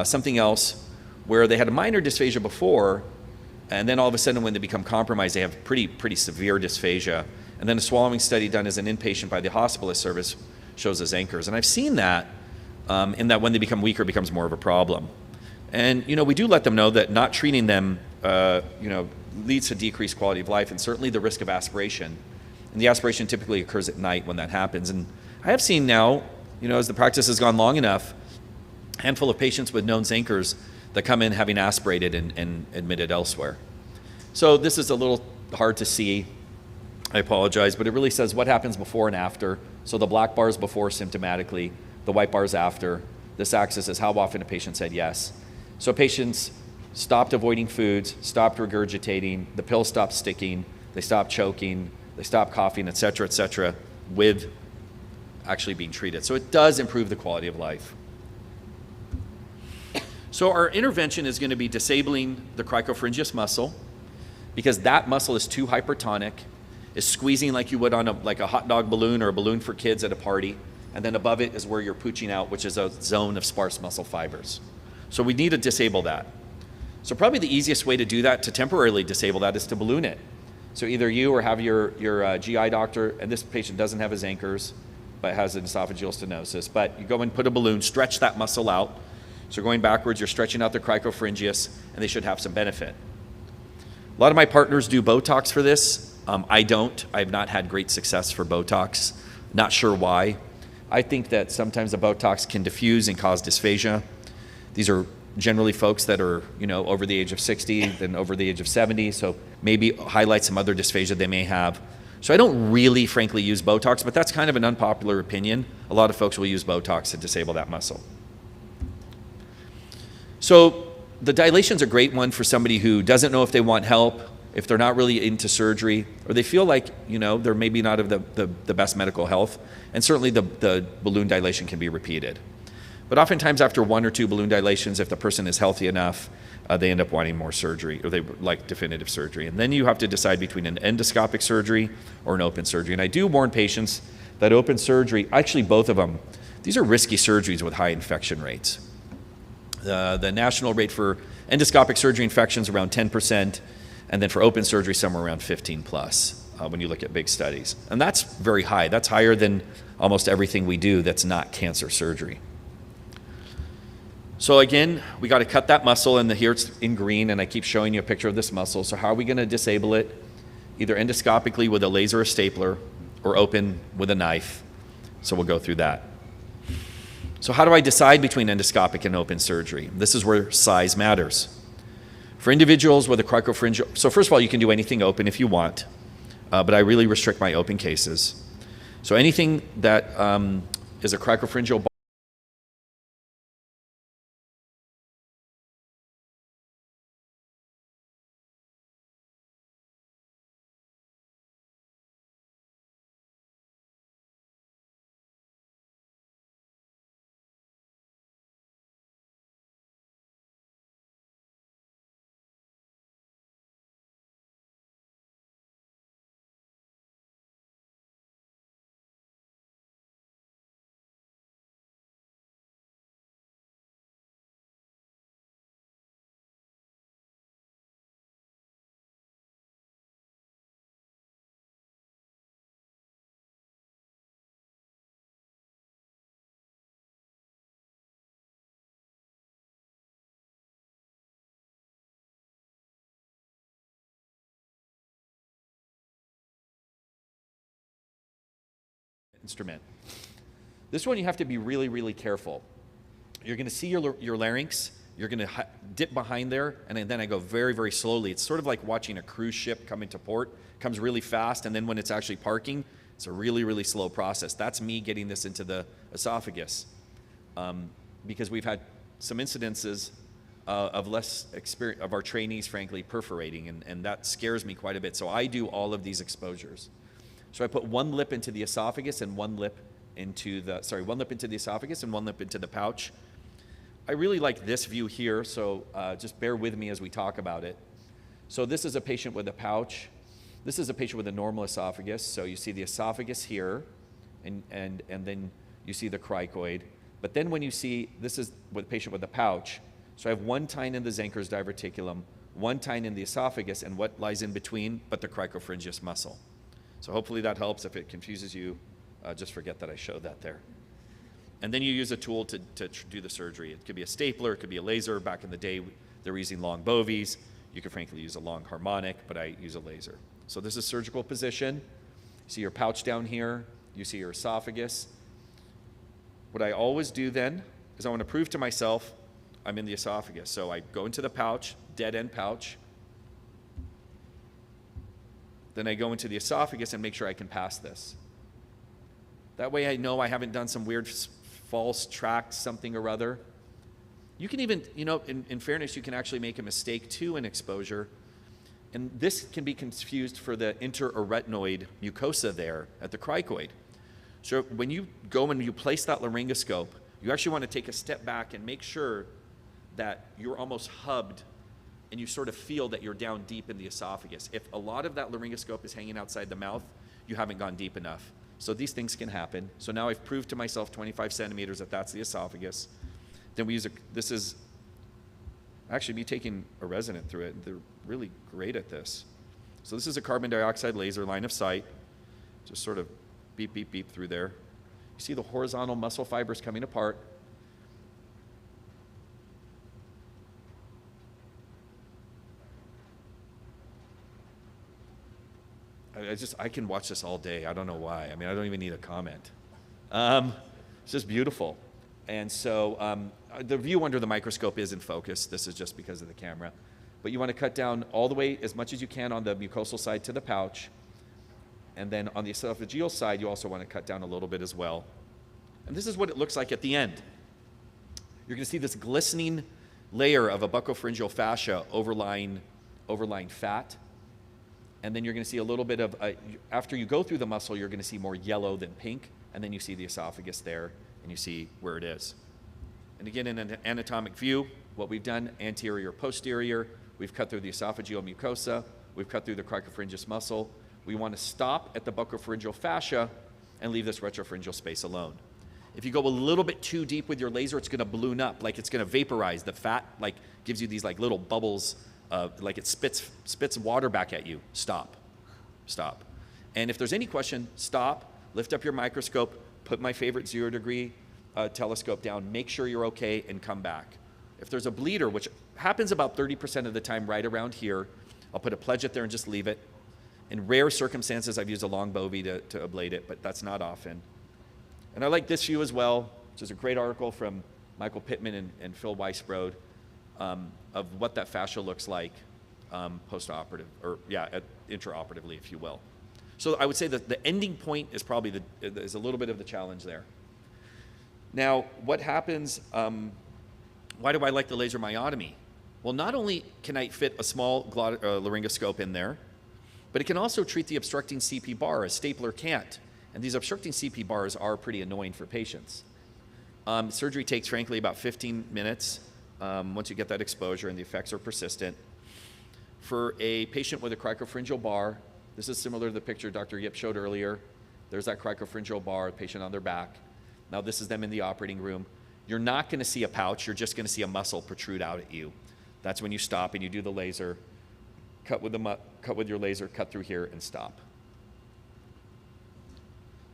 something else, where they had a minor dysphagia before, and then all of a sudden when they become compromised, they have pretty severe dysphagia. And then a swallowing study done as an inpatient by the hospitalist service shows as Zankers. And I've seen that in that when they become weaker, it becomes more of a problem. And we do let them know that not treating them leads to decreased quality of life and certainly the risk of aspiration. And the aspiration typically occurs at night when that happens. And I have seen now, as the practice has gone long enough, a handful of patients with known Zankers that come in having aspirated and admitted elsewhere. So this is a little hard to see. I apologize, but it really says what happens before and after. So the black bar is before symptomatically, the white bar is after. This axis is how often a patient said yes. So patients stopped avoiding foods, stopped regurgitating, the pill stopped sticking, they stopped choking, they stopped coughing, et cetera, with actually being treated. So it does improve the quality of life. So our intervention is going to be disabling the cricopharyngeus muscle because that muscle is too hypertonic. Is squeezing like you would on a hot dog balloon or a balloon for kids at a party. And then above it is where you're pooching out, which is a zone of sparse muscle fibers. So we need to disable that. So probably the easiest way to do that, to temporarily disable that, is to balloon it. So either you or have your GI doctor, and this patient doesn't have his Zankers, but has an esophageal stenosis, but you go and put a balloon, stretch that muscle out. So going backwards, you're stretching out the cricopharyngeus, and they should have some benefit. A lot of my partners do Botox for this. I don't. I've not had great success for Botox. Not sure why. I think that sometimes the Botox can diffuse and cause dysphagia. These are generally folks that are, over the age of 60, then over the age of 70, so maybe highlight some other dysphagia they may have. So I don't really, frankly, use Botox, but that's kind of an unpopular opinion. A lot of folks will use Botox to disable that muscle. So the dilation's a great one for somebody who doesn't know if they want help, if they're not really into surgery, or they feel like, they're maybe not of the best medical health, and certainly the balloon dilation can be repeated. But oftentimes after 1 or 2 balloon dilations, if the person is healthy enough, they end up wanting more surgery, or they like definitive surgery. And then you have to decide between an endoscopic surgery or an open surgery. And I do warn patients that open surgery, actually both of them, these are risky surgeries with high infection rates. The national rate for endoscopic surgery infections around 10%, and then for open surgery, somewhere around 15 plus when you look at big studies. And that's very high. That's higher than almost everything we do that's not cancer surgery. So again, we got to cut that muscle, and here it's in green, and I keep showing you a picture of this muscle. So how are we going to disable it? Either endoscopically with a laser or stapler, or open with a knife. So we'll go through that. So how do I decide between endoscopic and open surgery? This is where size matters. For individuals with a cricopharyngeal, so first of all, you can do anything open if you want, but I really restrict my open cases. So anything that is a cricopharyngeal instrument. This one you have to be really, really careful. You're going to see your larynx, you're going to dip behind there, and then I go very, very slowly. It's sort of like watching a cruise ship come into port. It comes really fast, and then when it's actually parking, it's a really, really slow process. That's me getting this into the esophagus, because we've had some incidences of less experience, of our trainees, frankly, perforating, and that scares me quite a bit. So I do all of these exposures. So I put one lip into the esophagus and one lip into the, one lip into the esophagus and one lip into the pouch. I really like this view here, so just bear with me as we talk about it. So this is a patient with a pouch. This is a patient with a normal esophagus. So you see the esophagus here, and then you see the cricoid. But then when you see, this is with a patient with a pouch. So I have one tine in the Zenker's diverticulum, one tine in the esophagus, and what lies in between but the cricopharyngeus muscle. So hopefully that helps. If it confuses you, just forget that I showed that there. And then you use a tool to do the surgery. It could be a stapler, it could be a laser. Back in the day, they were using long bovies. You could frankly use a long harmonic, but I use a laser. So this is surgical position. You see your pouch down here. You see your esophagus. What I always do then is I want to prove to myself I'm in the esophagus. So I go into the pouch, dead end pouch. Then I go into the esophagus and make sure I can pass this. That way I know I haven't done some weird false track something or other. You can even, you know, in fairness, you can actually make a mistake too in exposure. And this can be confused for the interarytenoid mucosa there at the cricoid. So when you go and you place that laryngoscope, you actually want to take a step back and make sure that you're almost hubbed and you sort of feel that you're down deep in the esophagus. If a lot of that laryngoscope is hanging outside the mouth, you haven't gone deep enough. So these things can happen. So now I've proved to myself 25 centimeters that that's the esophagus. Then we use this is actually me taking a resident through it. They're really great at this. So this is a carbon dioxide laser line of sight. Just sort of beep, beep, beep through there. You see the horizontal muscle fibers coming apart. I can watch this all day. I don't know why. I mean, I don't even need a comment. It's just beautiful. And so the view under the microscope is in focus. This is just because of the camera. But you want to cut down all the way as much as you can on the mucosal side to the pouch. And then on the esophageal side, you also want to cut down a little bit as well. And this is what it looks like at the end. You're going to see this glistening layer of a buccopharyngeal fascia overlying fat. And then you're going to see a little bit of, after you go through the muscle, you're going to see more yellow than pink. And then you see the esophagus there, and you see where it is. And again, in an anatomic view, what we've done, anterior, posterior, we've cut through the esophageal mucosa, we've cut through the cricopharyngeus muscle. We want to stop at the buccopharyngeal fascia and leave this retropharyngeal space alone. If you go a little bit too deep with your laser, it's going to balloon up, like it's going to vaporize. The fat like gives you these like little bubbles, like it spits water back at you. Stop. Stop. And if there's any question, stop, lift up your microscope, put my favorite 0 degree telescope down, make sure you're okay, and come back. If there's a bleeder, which happens about 30% of the time right around here, I'll put a pledget there and just leave it. In rare circumstances, I've used a long bovie to ablate it, but that's not often. And I like this view as well. So there's a great article from Michael Pittman and Phil Weisbrod of what that fascia looks like post-operative, or intraoperatively, if you will. So I would say that the ending point is probably is a little bit of the challenge there. Now, what happens, why do I like the laser myotomy? Well, not only can I fit a small laryngoscope in there, but it can also treat the obstructing CP bar. A stapler can't. And these obstructing CP bars are pretty annoying for patients. Surgery takes, frankly, about 15 minutes once you get that exposure, and the effects are persistent. For a patient with a cricopharyngeal bar, this is similar to the picture Dr. Yip showed earlier. There's that cricopharyngeal bar, patient on their back. Now this is them in the operating room. You're not going to see a pouch, you're just going to see a muscle protrude out at you. That's when you stop and you do the laser, cut with your laser, cut through here and stop.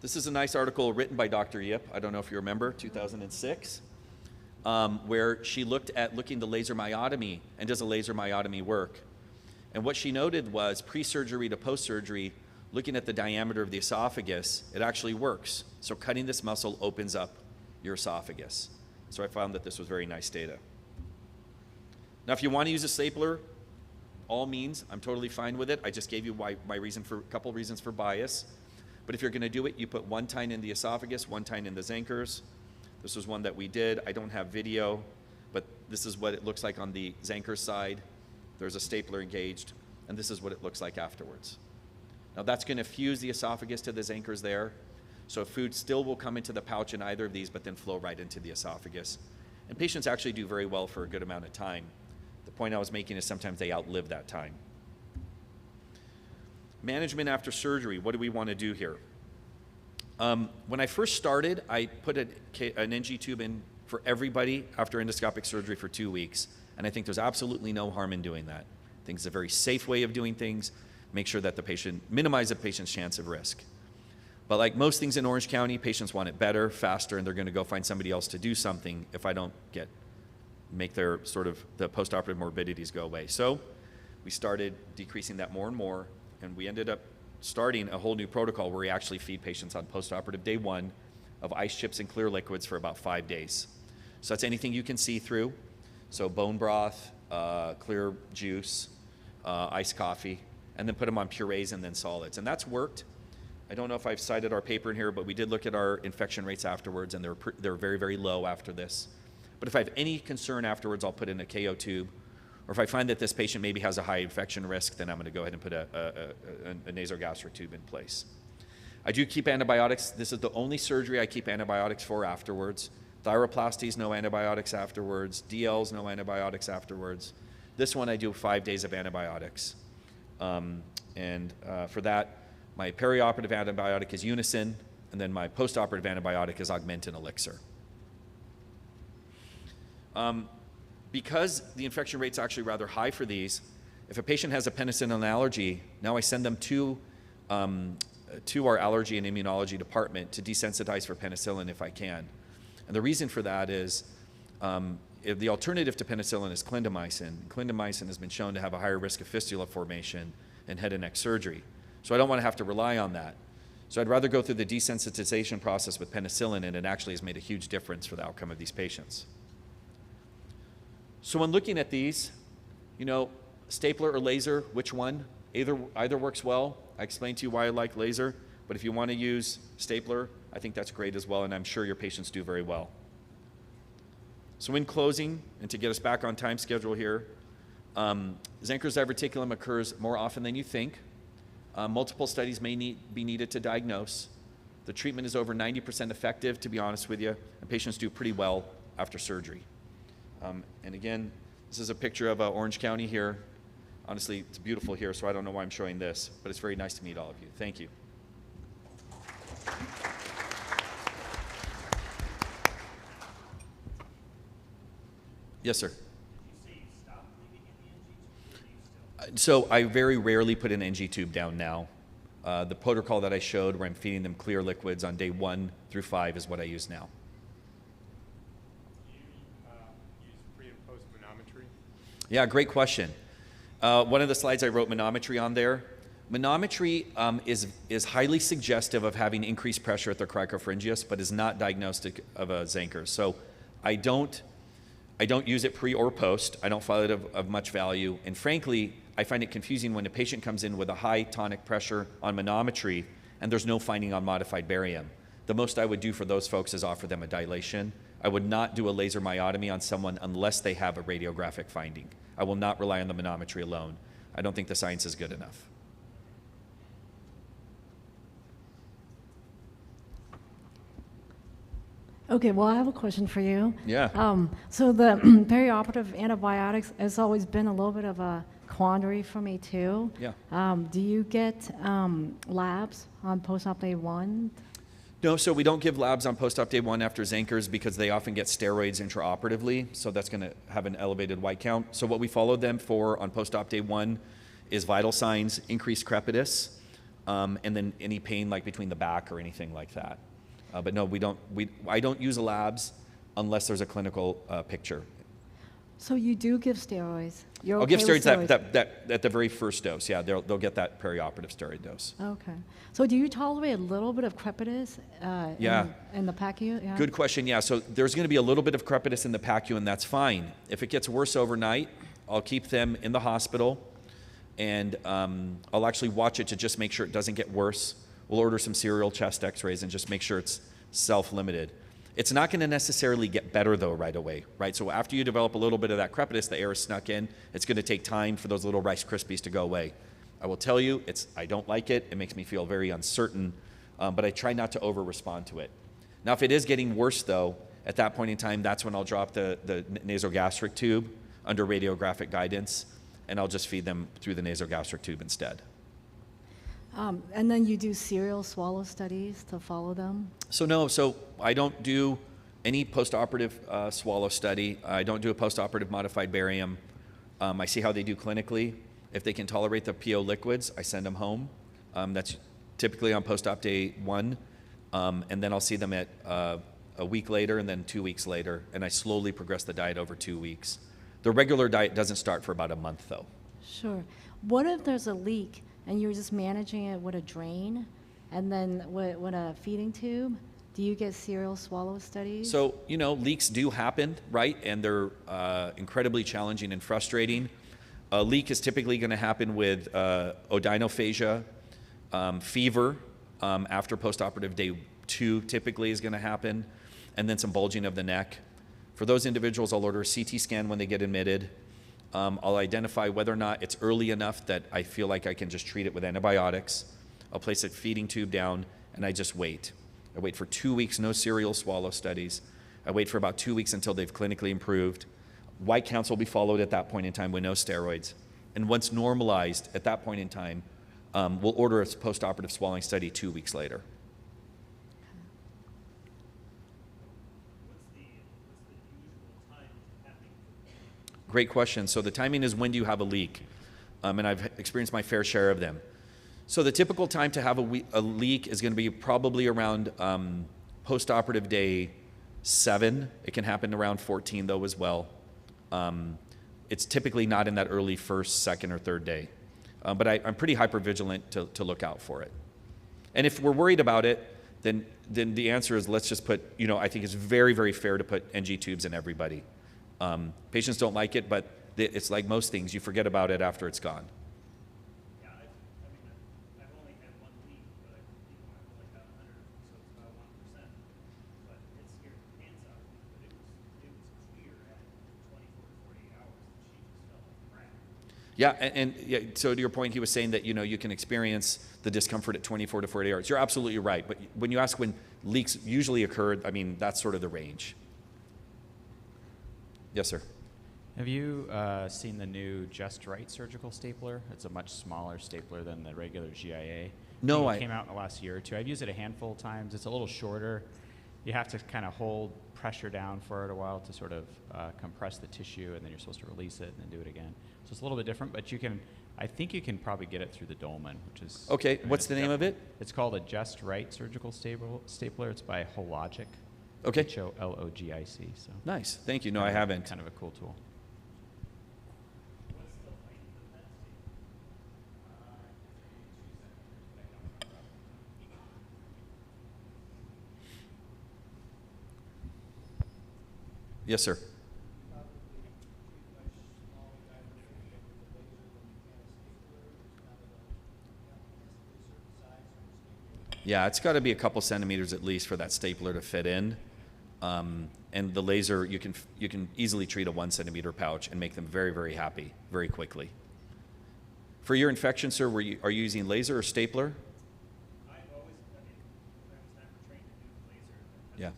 This is a nice article written by Dr. Yip, I don't know if you remember, 2006, where she looked at the laser myotomy and does a laser myotomy work. And what she noted was pre-surgery to post-surgery, looking at the diameter of the esophagus, it actually works. So cutting this muscle opens up your esophagus. So I found that this was very nice data. Now, if you want to use a stapler, all means, I'm totally fine with it. I just gave you a couple reasons for bias. But if you're going to do it, you put one tine in the esophagus, one tine in the Zankers. This was one that we did. I don't have video, but this is what it looks like on the Zanker side. There's a stapler engaged, and this is what it looks like afterwards. Now that's going to fuse the esophagus to the Zankers there, so food still will come into the pouch in either of these, but then flow right into the esophagus. And patients actually do very well for a good amount of time. The point I was making is sometimes they outlive that time. Management after surgery, what do we want to do here? When I first started, I put an NG tube in for everybody after endoscopic surgery for 2 weeks. And I think there's absolutely no harm in doing that. I think it's a very safe way of doing things. Make sure that minimize the patient's chance of risk. But like most things in Orange County, patients want it better, faster, and they're going to go find somebody else to do something if I don't make their the postoperative morbidities go away. So we started decreasing that more and more, and we ended up starting a whole new protocol where we actually feed patients on postoperative day 1 of ice chips and clear liquids for about 5 days. So that's anything you can see through. So bone broth, clear juice, iced coffee, and then put them on purees and then solids. And that's worked. I don't know if I've cited our paper in here, but we did look at our infection rates afterwards, and they're very, very low after this. But if I have any concern afterwards, I'll put in a KO tube. Or if I find that this patient maybe has a high infection risk, then I'm going to go ahead and put a nasogastric tube in place. I do keep antibiotics. This is the only surgery I keep antibiotics for afterwards. Thyroplasties, no antibiotics afterwards. DLs, no antibiotics afterwards. This one I do 5 days of antibiotics. For that, my perioperative antibiotic is Unison, and then my postoperative antibiotic is Augmentin Elixir. Because the infection rate's actually rather high for these, if a patient has a penicillin allergy, now I send them to our allergy and immunology department to desensitize for penicillin if I can. And the reason for that is if the alternative to penicillin is clindamycin. Clindamycin has been shown to have a higher risk of fistula formation and head and neck surgery. So I don't want to have to rely on that. So I'd rather go through the desensitization process with penicillin, and it actually has made a huge difference for the outcome of these patients. So when looking at these, stapler or laser, which one? Either works well. I explained to you why I like laser, but if you want to use stapler, I think that's great as well, and I'm sure your patients do very well. So in closing, and to get us back on time schedule here, Zenker's diverticulum occurs more often than you think. Multiple studies may be needed to diagnose. The treatment is over 90% effective, to be honest with you, and patients do pretty well after surgery. And again, this is a picture of Orange County here. Honestly, it's beautiful here, so I don't know why I'm showing this, but it's very nice to meet all of you. Thank you. Yes, sir. So I very rarely put an NG tube down now. The protocol that I showed where I'm feeding them clear liquids on day 1 through 5 is what I use now. Do you use pre and post manometry? Yeah, great question. One of the slides I wrote manometry on there. Manometry is highly suggestive of having increased pressure at the cricopharyngeus, but is not diagnostic of a Zenker. So I don't use it pre or post. I don't find it of much value. And frankly, I find it confusing when a patient comes in with a high tonic pressure on manometry and there's no finding on modified barium. The most I would do for those folks is offer them a dilation. I would not do a laser myotomy on someone unless they have a radiographic finding. I will not rely on the manometry alone. I don't think the science is good enough. Okay, well, I have a question for you. Yeah. So the perioperative antibiotics has always been a little bit of a quandary for me too. Yeah. Do you get labs on post-op day 1? No, so we don't give labs on post-op day 1 after Zenkers because they often get steroids intraoperatively, so that's going to have an elevated white count. So what we follow them for on post-op day 1 is vital signs, increased crepitus, and then any pain like between the back or anything like that. But no, I don't use labs unless there's a clinical picture. So you do give steroids? You're I'll give okay with steroids that at the very first dose. Yeah, they'll get that perioperative steroid dose. Okay. So do you tolerate a little bit of crepitus in the PACU? Yeah. Good question. Yeah, so there's going to be a little bit of crepitus in the PACU, and that's fine. If it gets worse overnight, I'll keep them in the hospital, and I'll actually watch it to just make sure it doesn't get worse. We'll order some serial chest x-rays and just make sure it's self-limited. It's not going to necessarily get better, though, right away, right? So after you develop a little bit of that crepitus, the air is snuck in, it's going to take time for those little Rice Krispies to go away. I will tell you, I don't like it. It makes me feel very uncertain, but I try not to over-respond to it. Now, if it is getting worse, though, at that point in time, that's when I'll drop the nasogastric tube under radiographic guidance, and I'll just feed them through the nasogastric tube instead. And then you do serial swallow studies to follow them? So I don't do any post-operative swallow study. I don't do a post-operative modified barium. I see how they do clinically. If they can tolerate the PO liquids, I send them home. That's typically on post-op day 1. And then I'll see them at a week later and then 2 weeks later. And I slowly progress the diet over 2 weeks. The regular diet doesn't start for about a month, though. Sure. What if there's a leak and you're just managing it with a drain and then with a feeding tube? Do you get serial swallow studies? So, leaks do happen, right? And they're incredibly challenging and frustrating. A leak is typically going to happen with odynophagia, fever after postoperative day 2 typically is going to happen, and then some bulging of the neck. For those individuals, I'll order a CT scan when they get admitted. I'll identify whether or not it's early enough that I feel like I can just treat it with antibiotics. I'll place a feeding tube down, and I just wait. I wait for 2 weeks, no serial swallow studies. I wait for about 2 weeks until they've clinically improved. White counts will be followed at that point in time with no steroids. And once normalized at that point in time, we'll order a postoperative swallowing study 2 weeks later. Great question. So the timing is when do you have a leak? And I've experienced my fair share of them. So the typical time to have a leak is going to be probably around postoperative day 7. It can happen around 14 though as well. It's typically not in that early first, second, or third day. But I'm pretty hypervigilant to look out for it. And if we're worried about it, then the answer is let's just put, I think it's very, very fair to put NG tubes in everybody. Patients don't like it, but it's like most things. You forget about it after it's gone. Yeah, I've only had one leak, but I've only had 100, so it's about 1%. But it scared the pants out of me. But it was clear at 24 to 48 hours that she just felt like crap. Yeah, and so to your point, he was saying that you can experience the discomfort at 24 to 48 hours. You're absolutely right. But when you ask when leaks usually occur, that's sort of the range. Yes, sir. Have you seen the new Just Right surgical stapler? It's a much smaller stapler than the regular GIA. No, It came out in the last year or two. I've used it a handful of times. It's a little shorter. You have to kind of hold pressure down for it a while to sort of compress the tissue, and then you're supposed to release it and then do it again. So it's a little bit different, but I think you can probably get it through the Dolman, which is... Okay, what's the name of it? It's called a Just Right surgical stapler. It's by Hologic. Okay. Hologic. So Nice. Thank you. No, I haven't. Kind of a cool tool. Yes, sir. Yeah, it's got to be a couple centimeters at least for that stapler to fit in. And the laser, you can easily treat a 1 centimeter pouch and make them very, very happy very quickly. For your infection, sir, are you using laser or stapler? Yeah.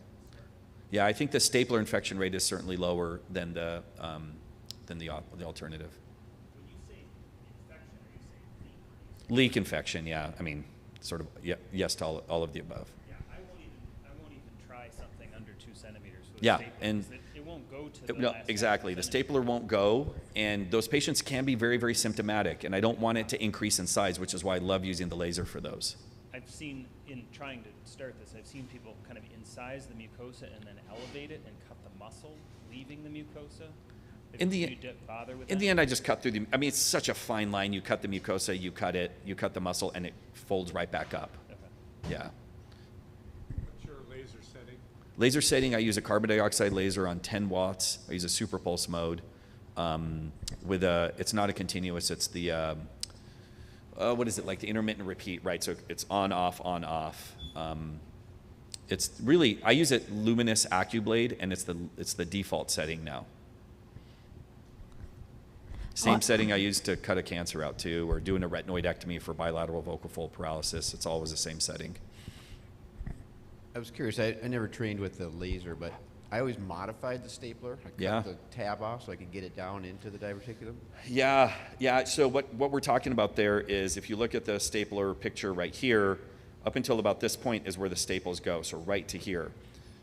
Yeah, I think the stapler infection rate is certainly lower than the alternative. When you say infection, are you saying leak? Leak infection, yeah. I mean, sort of, yeah, yes to all of the above. Yeah, I won't even try something under 2 centimeters with Yeah, a stapler, and 'cause it won't go to the no, last exactly. The centimeter. stapler won't go, and those patients can be very, very symptomatic, and I don't want it to increase in size, which is why I love using the laser for those. I've seen, in trying to start this, I've seen people kind of incise the mucosa and then elevate it and cut the muscle, leaving the mucosa. In the Bother with In that? the end, I just cut through the, I mean, it's such a fine line. You cut the mucosa, you cut it, you cut the muscle, and it folds right back up. Okay. Yeah. What's your laser setting? Laser setting, I use a carbon dioxide laser on 10 watts. I use a super pulse mode. It's not a continuous, it's the, what is it, like the intermittent repeat, right? So it's on, off, on, off. It's really, I use it luminous AccuBlade, and it's the default setting now. Same setting I use to cut a cancer out too, or doing a retinoidectomy for bilateral vocal fold paralysis. It's always the same setting. I was curious, I never trained with the laser, but I always modified the stapler. I Yeah. cut the tab off so I could get it down into the diverticulum. Yeah. So what we're talking about there is, if you look at the stapler picture right here, up until about this point is where the staples go, so right to here.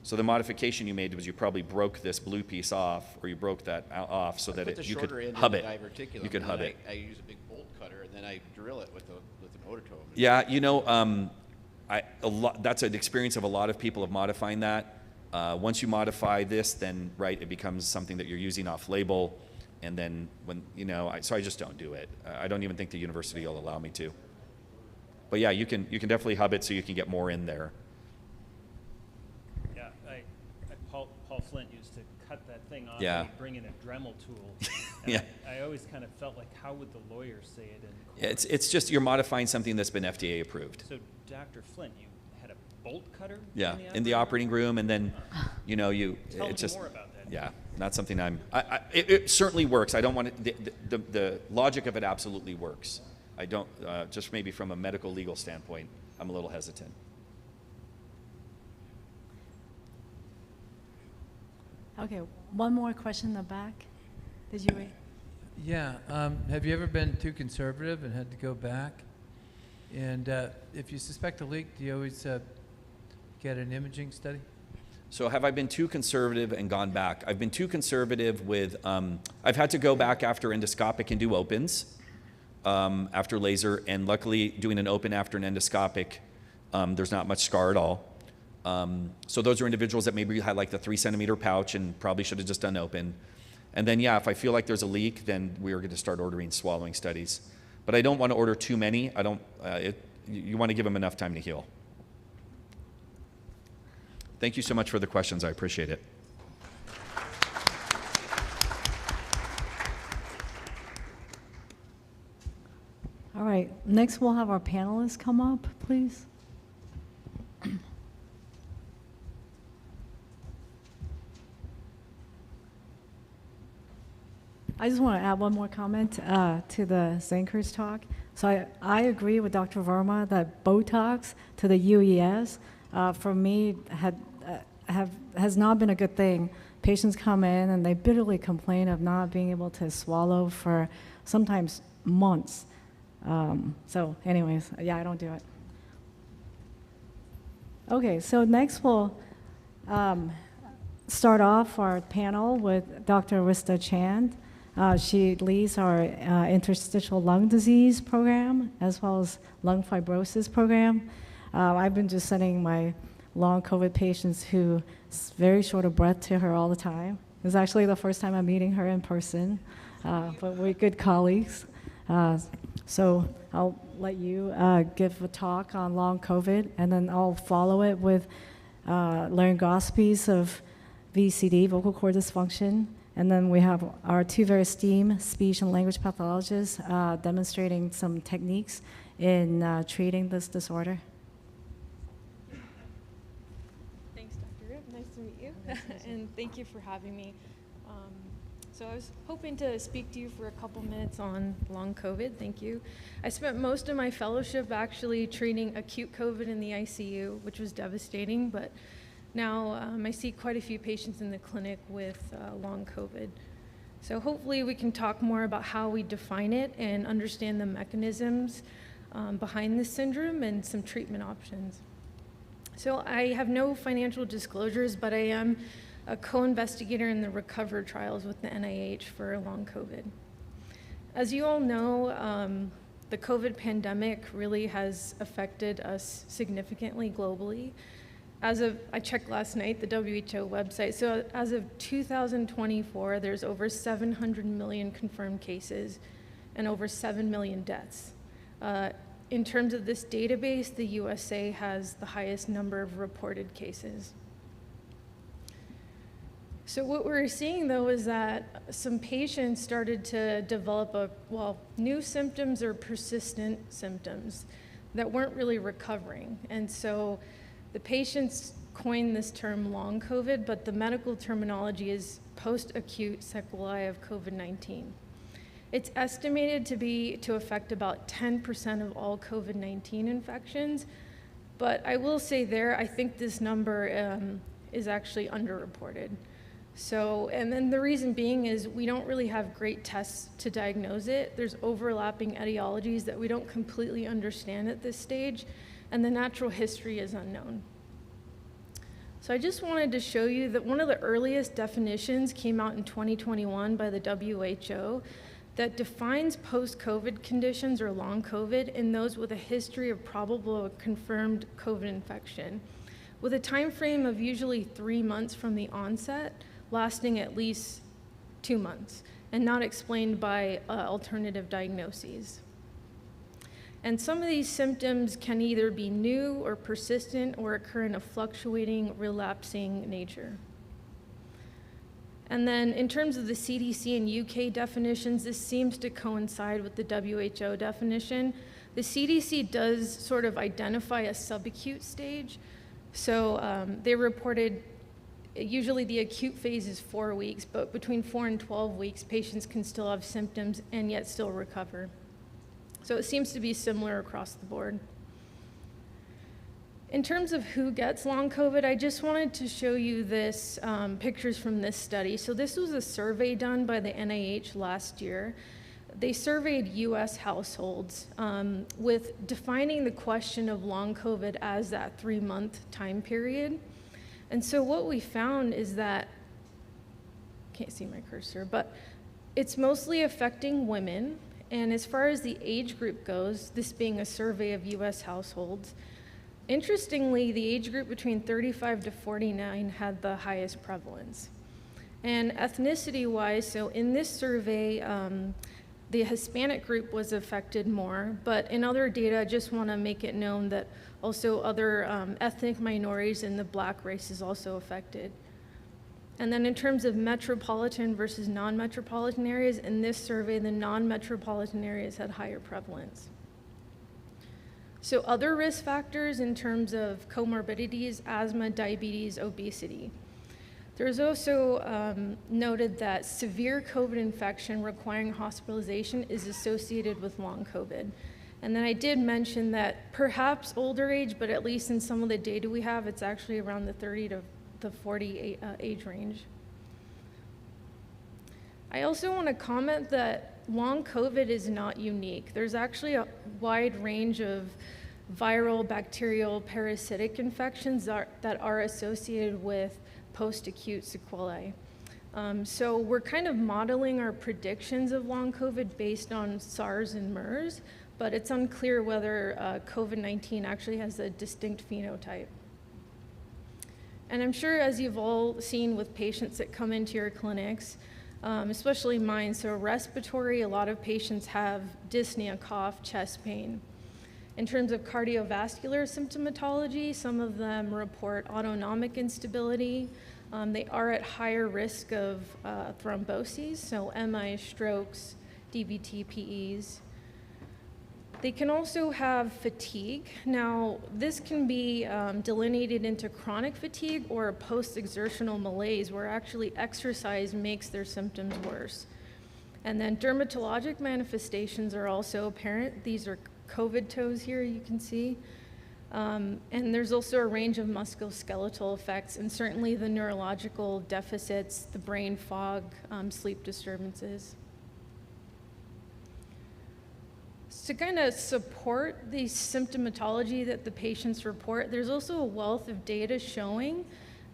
So the modification you made was you probably broke this blue piece off, or you broke that off so that you could hub it. You could hub it. I use a big bolt cutter, and then I drill it with an ototome. Yeah, you know, that's an experience of a lot of people of modifying that. Once you modify this, then right, it becomes something that you're using off label, and then when so I just don't do it. I don't even think the university will allow me to. But yeah, you can definitely hub it so you can get more in there. Yeah, Paul Flint used to cut that thing off Yeah. and he'd bring in a Dremel tool. Yeah. I always kind of felt like, how would the lawyers say it in court? It's just you're modifying something that's been FDA approved. So, Dr. Flint, you had a bolt cutter? Yeah, in the operating room, and then, Tell me it's just, more about that. yeah, not something it certainly works. I don't want it, the logic of it absolutely works. I don't, just maybe from a medical legal standpoint, I'm a little hesitant. Okay, one more question in the back. Did you wait? Yeah. Have you ever been too conservative and had to go back? And if you suspect a leak, do you always get an imaging study? So have I been too conservative and gone back? I've been too conservative with, I've had to go back after endoscopic and do opens after laser, and luckily doing an open after an endoscopic, there's not much scar at all. So those are individuals that maybe had like the 3 centimeter pouch and probably should have just done open. And then, yeah, if I feel like there's a leak, then we are going to start ordering swallowing studies. But I don't want to order too many. I don't, you want to give them enough time to heal. Thank you so much for the questions. I appreciate it. All right, next we'll have our panelists come up, please. I just want to add one more comment to the Zenkers talk. So I agree with Dr. Verma that Botox to the UES, for me, has not been a good thing. Patients come in and they bitterly complain of not being able to swallow for sometimes months. So anyways, yeah, I don't do it. Okay, so next we'll start off our panel with Dr. Arista Chand. She leads our interstitial lung disease program as well as lung fibrosis program. I've been just sending my long COVID patients who very short of breath to her all the time. It's actually the first time I'm meeting her in person, but we're good colleagues. So I'll let you give a talk on long COVID, and then I'll follow it with laryngoscopies of VCD, vocal cord dysfunction. And then we have our two very esteemed speech and language pathologists demonstrating some techniques in treating this disorder. Thanks, Dr. Rip. Nice to meet you. And thank you for having me. So I was hoping to speak to you for a couple minutes on long COVID. Thank you. I spent most of my fellowship actually treating acute COVID in the ICU, which was devastating, but now I see quite a few patients in the clinic with long COVID. So hopefully we can talk more about how we define it and understand the mechanisms behind this syndrome and some treatment options. So I have no financial disclosures, but I am a co-investigator in the RECOVER trials with the NIH for long COVID. As you all know, the COVID pandemic really has affected us significantly globally. I checked last night, the WHO website, so as of 2024, there's over 700 million confirmed cases and over 7 million deaths. In terms of this database, the USA has the highest number of reported cases. So what we're seeing, though, is that some patients started to develop new symptoms or persistent symptoms that weren't really recovering. And so the patients coined this term long COVID, but the medical terminology is post-acute sequelae of COVID-19. It's estimated to affect about 10% of all COVID-19 infections, but I will say I think this number is actually underreported. So, and then the reason being is we don't really have great tests to diagnose it. There's overlapping etiologies that we don't completely understand at this stage, and the natural history is unknown. So I just wanted to show you that one of the earliest definitions came out in 2021 by the WHO that defines post-COVID conditions or long COVID in those with a history of probable or confirmed COVID infection, with a time frame of usually 3 months from the onset, lasting at least 2 months, and not explained by alternative diagnoses. And some of these symptoms can either be new or persistent or occur in a fluctuating, relapsing nature. And then in terms of the CDC and UK definitions, this seems to coincide with the WHO definition. The CDC does sort of identify a subacute stage. So they reported usually the acute phase is 4 weeks, but between 4 and 12 weeks, patients can still have symptoms and yet still recover. So it seems to be similar across the board. In terms of who gets long COVID, I just wanted to show you this pictures from this study. So this was a survey done by the NIH last year. They surveyed US households with defining the question of long COVID as that 3-month time period. And so what we found is that, can't see my cursor, but it's mostly affecting women. And as far as the age group goes, this being a survey of US households, interestingly, the age group between 35 to 49 had the highest prevalence. And ethnicity-wise, so in this survey, the Hispanic group was affected more, but in other data, I just want to make it known that also other ethnic minorities in the Black race is also affected. And then in terms of metropolitan versus non-metropolitan areas, in this survey, the non-metropolitan areas had higher prevalence. So other risk factors in terms of comorbidities, asthma, diabetes, obesity. There's also noted that severe COVID infection requiring hospitalization is associated with long COVID. And then I did mention that perhaps older age, but at least in some of the data we have, it's actually around the 30 to the 40 age range. I also want to comment that long COVID is not unique. There's actually a wide range of viral, bacterial, parasitic infections that are associated with post-acute sequelae. So we're kind of modeling our predictions of long COVID based on SARS and MERS, but it's unclear whether COVID-19 actually has a distinct phenotype. And I'm sure, as you've all seen with patients that come into your clinics, especially mine, so respiratory, a lot of patients have dyspnea, cough, chest pain. In terms of cardiovascular symptomatology, some of them report autonomic instability, They are at higher risk of thromboses, so MI, strokes, DVT, PEs. They can also have fatigue. Now, this can be delineated into chronic fatigue or a post-exertional malaise, where actually exercise makes their symptoms worse. And then dermatologic manifestations are also apparent. These are COVID toes here, you can see. And there's also a range of musculoskeletal effects, and certainly the neurological deficits, the brain fog, sleep disturbances. To kind of support the symptomatology that the patients report, there's also a wealth of data showing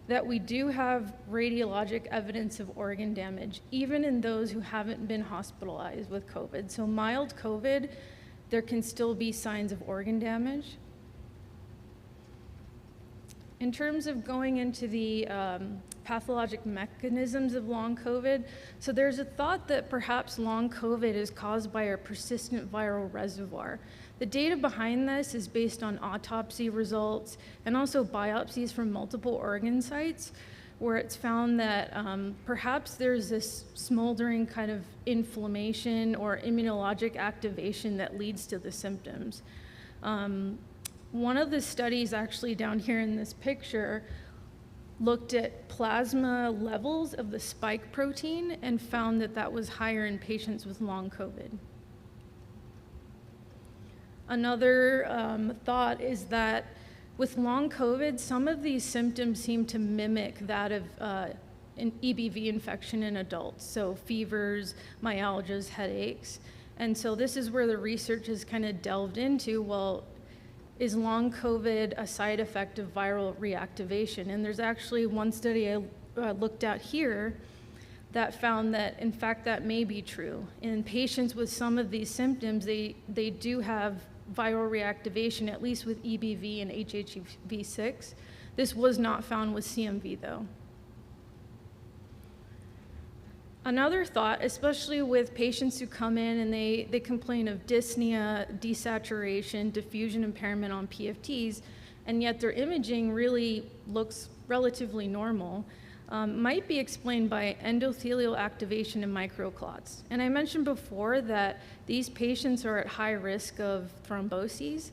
that we do have radiologic evidence of organ damage, even in those who haven't been hospitalized with COVID. So mild COVID, there can still be signs of organ damage. In terms of going into the pathologic mechanisms of long COVID, so there's a thought that perhaps long COVID is caused by a persistent viral reservoir. The data behind this is based on autopsy results and also biopsies from multiple organ sites, where it's found that perhaps there's this smoldering kind of inflammation or immunologic activation that leads to the symptoms. One of the studies actually down here in this picture looked at plasma levels of the spike protein and found that that was higher in patients with long COVID. Another thought is that with long COVID, some of these symptoms seem to mimic that of an EBV infection in adults, so fevers, myalgias, headaches. And so this is where the research has kind of delved into, well, is long COVID a side effect of viral reactivation? And there's actually one study I looked at here that found that, in fact, that may be true. In patients with some of these symptoms, they do have viral reactivation, at least with EBV and HHV6. This was not found with CMV, though. Another thought, especially with patients who come in and they complain of dyspnea, desaturation, diffusion impairment on PFTs, and yet their imaging really looks relatively normal, might be explained by endothelial activation and microclots. And I mentioned before that these patients are at high risk of thromboses,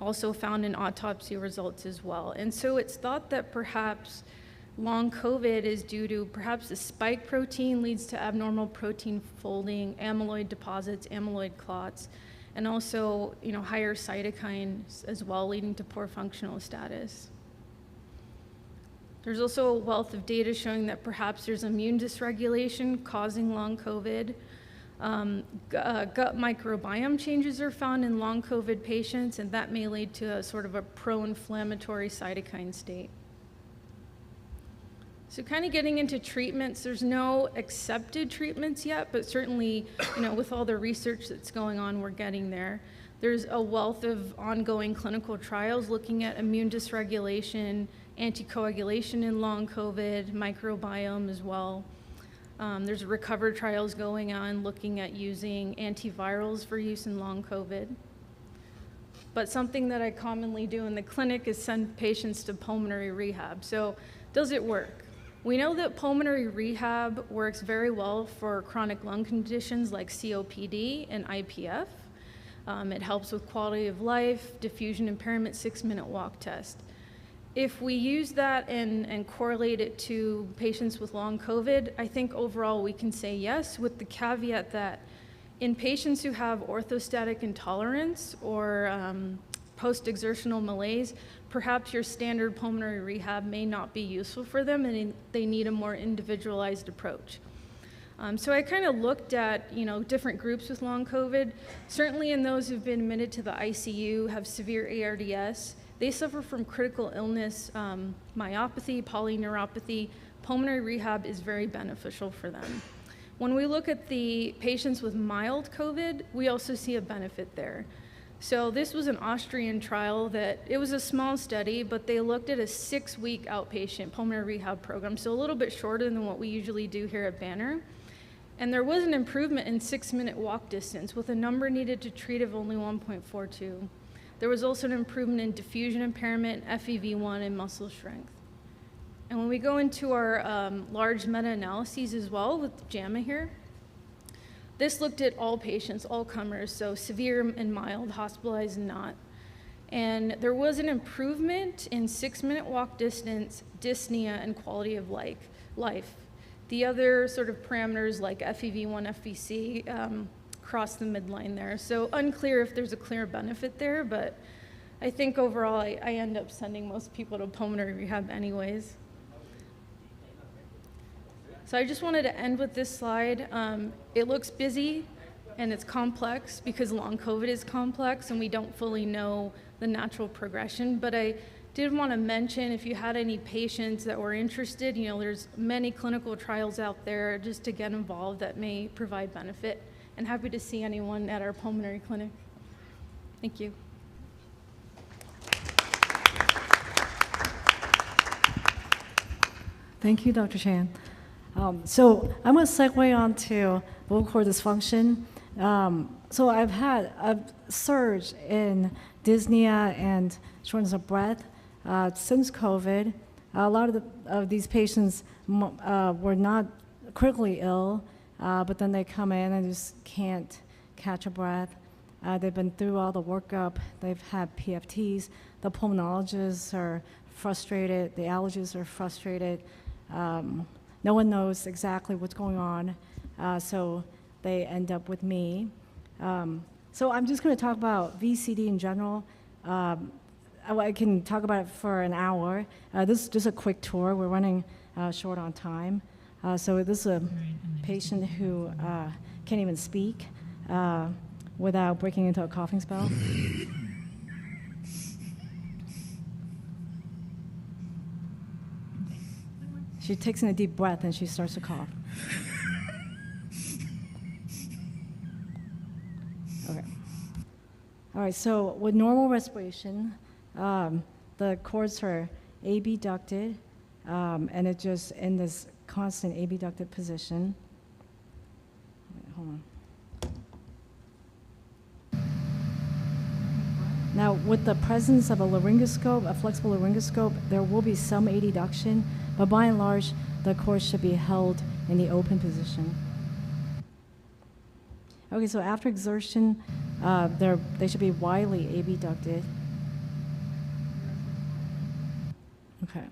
also found in autopsy results as well. And so it's thought that perhaps long COVID is due to perhaps the spike protein leads to abnormal protein folding, amyloid deposits, amyloid clots, and also, higher cytokines as well, leading to poor functional status. There's also a wealth of data showing that perhaps there's immune dysregulation causing long COVID. Gut microbiome changes are found in long COVID patients, and that may lead to a sort of a pro-inflammatory cytokine state. So kind of getting into treatments, there's no accepted treatments yet, but certainly, with all the research that's going on, we're getting there. There's a wealth of ongoing clinical trials looking at immune dysregulation, anticoagulation in long COVID, microbiome as well. There's recover trials going on looking at using antivirals for use in long COVID. But something that I commonly do in the clinic is send patients to pulmonary rehab. So does it work? We know that pulmonary rehab works very well for chronic lung conditions like COPD and IPF. It helps with quality of life, diffusion impairment, 6-minute walk test. If we use that and correlate it to patients with long COVID, I think overall we can say yes, with the caveat that in patients who have orthostatic intolerance or post-exertional malaise, perhaps your standard pulmonary rehab may not be useful for them and they need a more individualized approach. So I kind of looked at, different groups with long COVID. Certainly in those who've been admitted to the ICU, have severe ARDS, they suffer from critical illness, myopathy, polyneuropathy. Pulmonary rehab is very beneficial for them. When we look at the patients with mild COVID, we also see a benefit there. So this was an Austrian trial it was a small study, but they looked at a 6-week outpatient pulmonary rehab program, so a little bit shorter than what we usually do here at Banner. And there was an improvement in 6-minute walk distance with a number needed to treat of only 1.42. There was also an improvement in diffusion impairment, FEV1, and muscle strength. And when we go into our large meta-analyses as well with JAMA here, this looked at all patients, all comers, so severe and mild, hospitalized and not. And there was an improvement in 6-minute walk distance, dyspnea, and quality of life. The other sort of parameters like FEV1, FVC cross the midline there. So unclear if there's a clear benefit there, but I think overall I end up sending most people to pulmonary rehab anyways. So I just wanted to end with this slide. It looks busy and it's complex because long COVID is complex and we don't fully know the natural progression, but I did want to mention if you had any patients that were interested, you know, there's many clinical trials out there just to get involved that may provide benefit, and happy to see anyone at our pulmonary clinic. Thank you. Thank you, Dr. Chan. So I'm going to segue on to vocal cord dysfunction. So I've had a surge in dyspnea and shortness of breath since COVID. A lot of these patients were not critically ill, but then they come in and just can't catch a breath. They've been through all the workup. They've had PFTs. The pulmonologists are frustrated. The allergists are frustrated. No one knows exactly what's going on, so they end up with me. So I'm just going to talk about VCD in general. I can talk about it for an hour. This is just a quick tour. We're running short on time. So this is a patient who can't even speak without breaking into a coughing spell. She takes in a deep breath and she starts to cough. Okay. All right, so with normal respiration, the cords are abducted, and it just in this constant abducted position. Wait, hold on. Now, with the presence of a laryngoscope, a flexible laryngoscope, there will be some adduction, but by and large, the cords should be held in the open position. Okay, so after exertion, they should be widely abducted. Okay.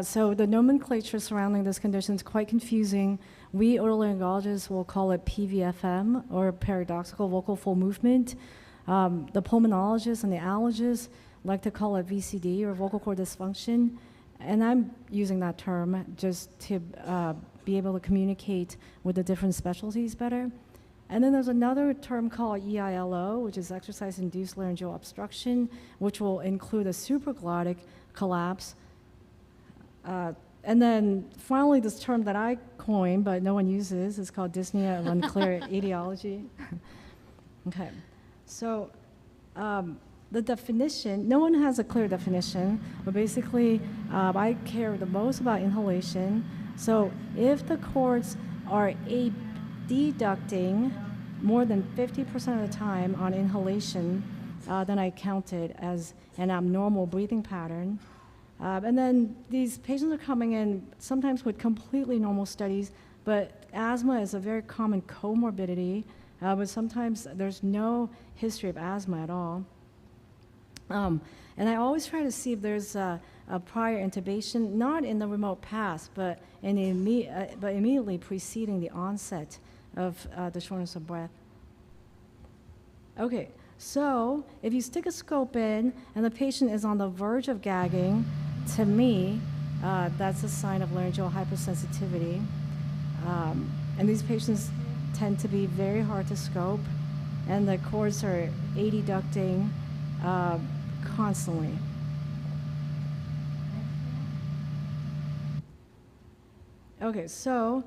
So the nomenclature surrounding this condition is quite confusing. We otolaryngologists will call it PVFM, or paradoxical vocal fold movement. The pulmonologists and the allergists like to call it VCD, or vocal cord dysfunction. And I'm using that term just to be able to communicate with the different specialties better. And then there's another term called EILO, which is exercise-induced laryngeal obstruction, which will include a supraglottic collapse. And then finally, this term that I coined, but no one uses, is called dyspnea of unclear etiology. Okay, so the definition, no one has a clear definition, but basically I care the most about inhalation. So if the cords are deducting more than 50% of the time on inhalation, then I count it as an abnormal breathing pattern. And then these patients are coming in sometimes with completely normal studies, but asthma is a very common comorbidity, but sometimes there's no history of asthma at all. And I always try to see if there's a prior intubation, not in the remote past, but immediately preceding the onset of the shortness of breath. Okay, so if you stick a scope in and the patient is on the verge of gagging, to me, that's a sign of laryngeal hypersensitivity. And these patients tend to be very hard to scope, and the cords are adducting constantly. Okay, so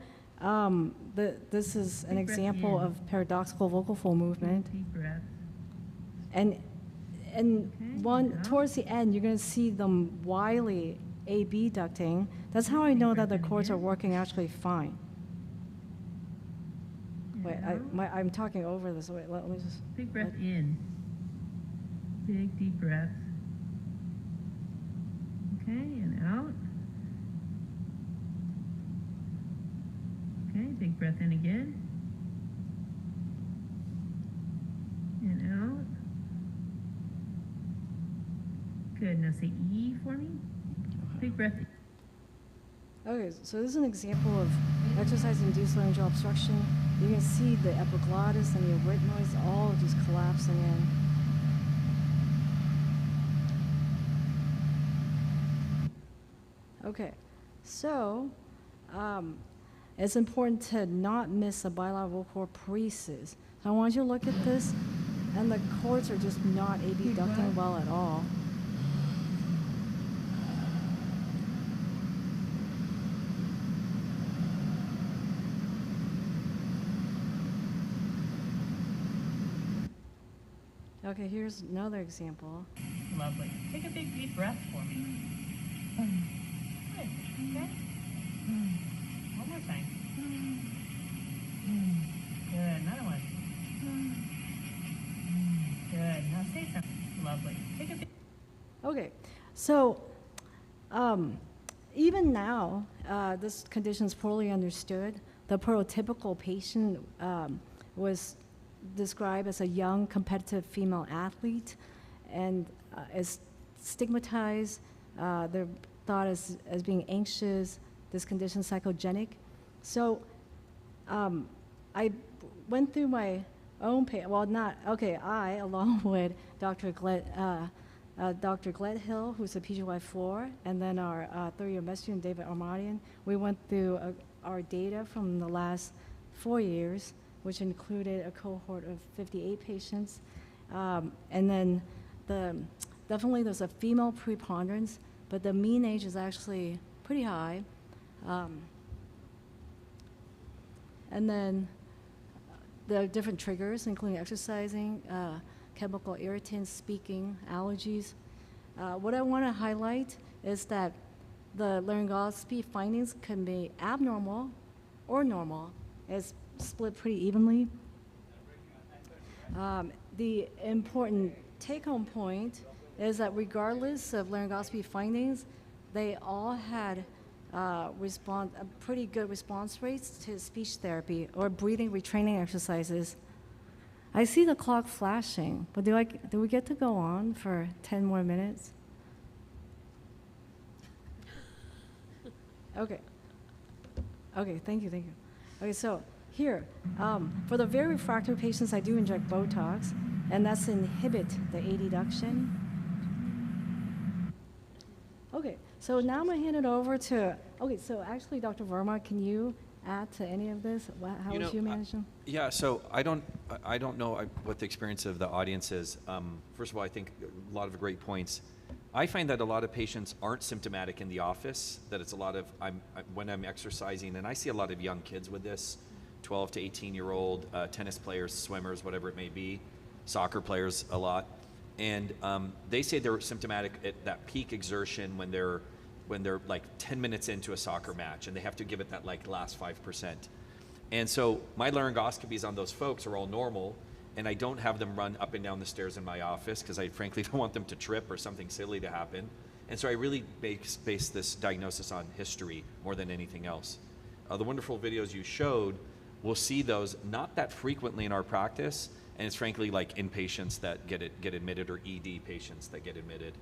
this is an example of paradoxical vocal fold movement. And towards the end, you're going to see them widely abducting. That's how I know that the cords are working actually fine. Wait, I'm talking over this. Wait, let me just. Big breath in. Big deep breath. Okay, and out. Okay, big breath in again. And out. Good. Now say E for me. Big breath. Okay, so this is an example of exercise-induced laryngeal obstruction. You can see the epiglottis and the arytenoids all just collapsing in. Okay, so it's important to not miss a bilateral cord paresis. So I want you to look at this, and the cords are just not abducting well at all. Okay, here's another example. Lovely. Take a big deep breath for me. Good. Okay. One more time. Good. Another one. Good. Now say something. Lovely. Take a big. Okay, so even now, this condition is poorly understood. The prototypical patient was described as a young, competitive female athlete, and is stigmatized. They're thought as being anxious, this condition psychogenic. So I went through my own I, along with Dr. Gledhill, who's a PGY4, and then our third-year med student, David Armadian. We went through our data from the last 4 years, which included a cohort of 58 patients. And then definitely there's a female preponderance, but the mean age is actually pretty high. And then there are different triggers, including exercising, chemical irritants, speaking, allergies. What I want to highlight is that the laryngoscopy findings can be abnormal or normal. It's split pretty evenly. The important take-home point is that regardless of laryngoscopy findings, they all had pretty good response rates to speech therapy or breathing retraining exercises. I see the clock flashing, but do we get to go on for 10 more minutes? Okay. Okay, thank you. Okay, so here, for the very refractory patients, I do inject Botox, and that's to inhibit the adduction. Okay, so now I'm gonna hand it over to, so actually, Dr. Verma, can you add to any of this? How would you manage them? Yeah, so I don't know what the experience of the audience is. First of all, I think a lot of great points. I find that a lot of patients aren't symptomatic in the office, that it's a lot of, when I'm exercising, and I see a lot of young kids with this, 12 to 18-year-old tennis players, swimmers, whatever it may be, soccer players a lot. And they say they're symptomatic at that peak exertion when they're like 10 minutes into a soccer match and they have to give it that like last 5%. And so my laryngoscopies on those folks are all normal, and I don't have them run up and down the stairs in my office because I frankly don't want them to trip or something silly to happen. And so I really base this diagnosis on history more than anything else. The wonderful videos you showed, we'll see those not that frequently in our practice, and it's frankly like inpatients that get admitted or ED patients that get admitted.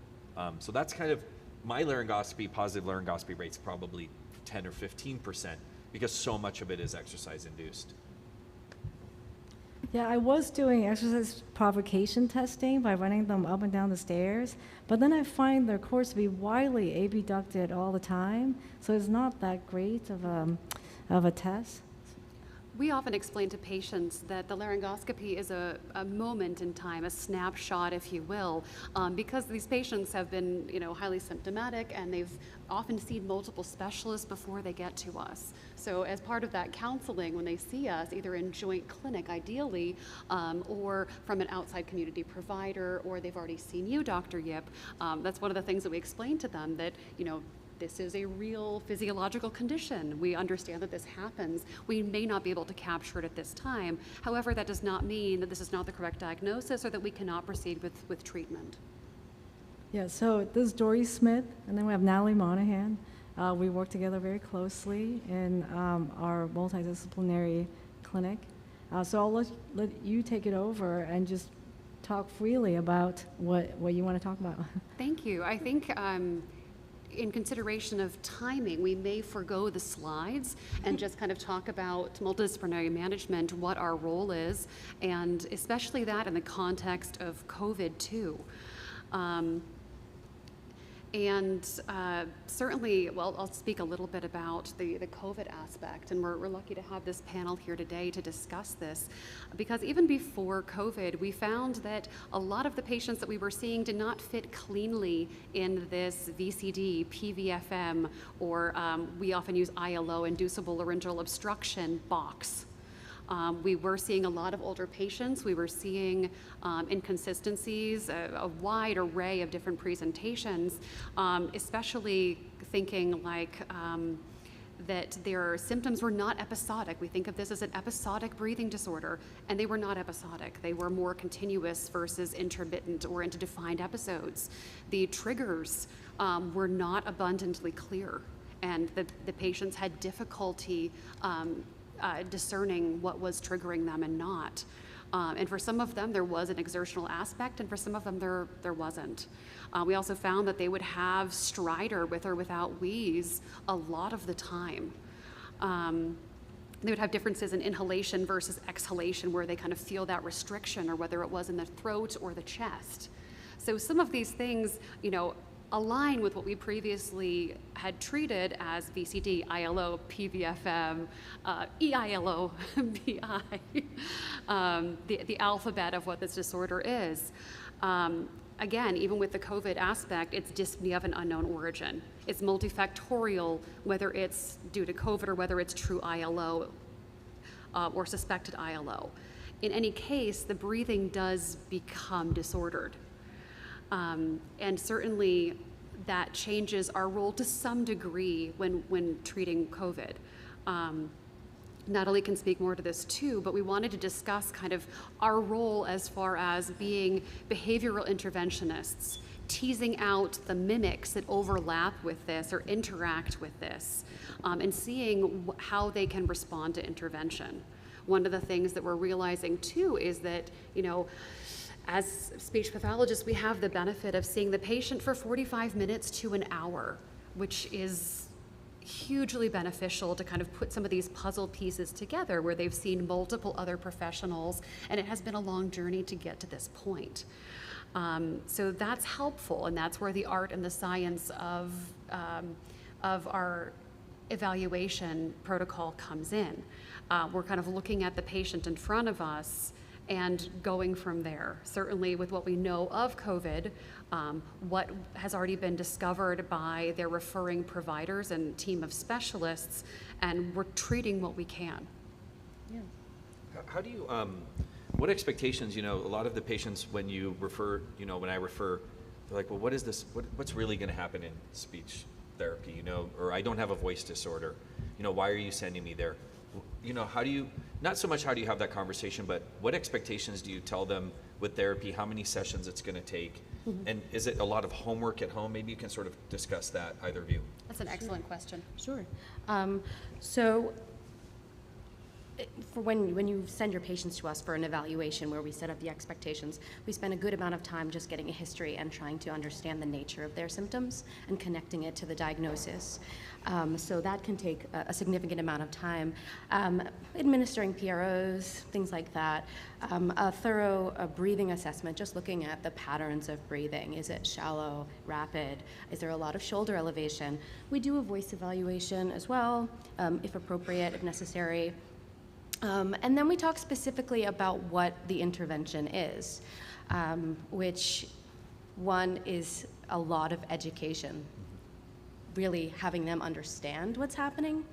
So that's kind of my laryngoscopy, positive laryngoscopy rate's probably 10 or 15% because so much of it is exercise induced. Yeah, I was doing exercise provocation testing by running them up and down the stairs, but then I find their cords to be widely abducted all the time, so it's not that great of a test. We often explain to patients that the laryngoscopy is a moment in time, a snapshot, if you will, because these patients have been, highly symptomatic, and they've often seen multiple specialists before they get to us. So as part of that counseling, when they see us, either in joint clinic, ideally, or from an outside community provider, or they've already seen you, Dr. Yip, that's one of the things that we explain to them, that, this is a real physiological condition. We understand that this happens. We may not be able to capture it at this time. However, that does not mean that this is not the correct diagnosis or that we cannot proceed with treatment. Yeah, so this is Dory Smith, and then we have Natalie Monahan. We work together very closely in our multidisciplinary clinic. So I'll let you take it over and just talk freely about what you want to talk about. Thank you. I think in consideration of timing, we may forego the slides and just kind of talk about multidisciplinary management, what our role is, and especially that in the context of COVID too. Certainly, well, I'll speak a little bit about the COVID aspect, and we're lucky to have this panel here today to discuss this, because even before COVID, we found that a lot of the patients that we were seeing did not fit cleanly in this VCD, PVFM, or we often use ILO, inducible laryngeal obstruction box. We were seeing a lot of older patients. We were seeing inconsistencies, a wide array of different presentations, especially thinking like that their symptoms were not episodic. We think of this as an episodic breathing disorder, and they were not episodic. They were more continuous versus intermittent or into defined episodes. The triggers were not abundantly clear, and the patients had difficulty discerning what was triggering them and not. And for some of them, there was an exertional aspect, and for some of them, there wasn't. We also found that they would have stridor with or without wheeze a lot of the time. They would have differences in inhalation versus exhalation, where they kind of feel that restriction, or whether it was in the throat or the chest. So some of these things, align with what we previously had treated as VCD, ILO, PVFM, EILO, BI, the alphabet of what this disorder is. Again, even with the COVID aspect, it's dyspnea of an unknown origin. It's multifactorial, whether it's due to COVID or whether it's true ILO or suspected ILO. In any case, the breathing does become disordered. And certainly that changes our role to some degree when treating COVID. Natalie can speak more to this too, but we wanted to discuss kind of our role as far as being behavioral interventionists, teasing out the mimics that overlap with this or interact with this, and seeing how they can respond to intervention. One of the things that we're realizing too is that, as speech pathologists, we have the benefit of seeing the patient for 45 minutes to an hour, which is hugely beneficial to kind of put some of these puzzle pieces together where they've seen multiple other professionals, and it has been a long journey to get to this point. So that's helpful, and that's where the art and the science of our evaluation protocol comes in. We're kind of looking at the patient in front of us and going from there. Certainly with what we know of COVID, what has already been discovered by their referring providers and team of specialists, and we're treating what we can. Yeah. How do you, what expectations, a lot of the patients when you refer, when I refer, they're like, well, what is this, what's really gonna happen in speech therapy, or I don't have a voice disorder, why are you sending me there? How do you, not so much how do you have that conversation, but what expectations do you tell them with therapy, how many sessions it's going to take, and is it a lot of homework at home? Maybe you can sort of discuss that, either of you. That's an excellent question. Sure. So for when you send your patients to us for an evaluation where we set up the expectations, we spend a good amount of time just getting a history and trying to understand the nature of their symptoms and connecting it to the diagnosis. So that can take a significant amount of time. Administering PROs, things like that. A thorough breathing assessment, just looking at the patterns of breathing. Is it shallow, rapid? Is there a lot of shoulder elevation? We do a voice evaluation as well, if appropriate, if necessary. And then we talk specifically about what the intervention is, which one is a lot of education, really having them understand what's happening.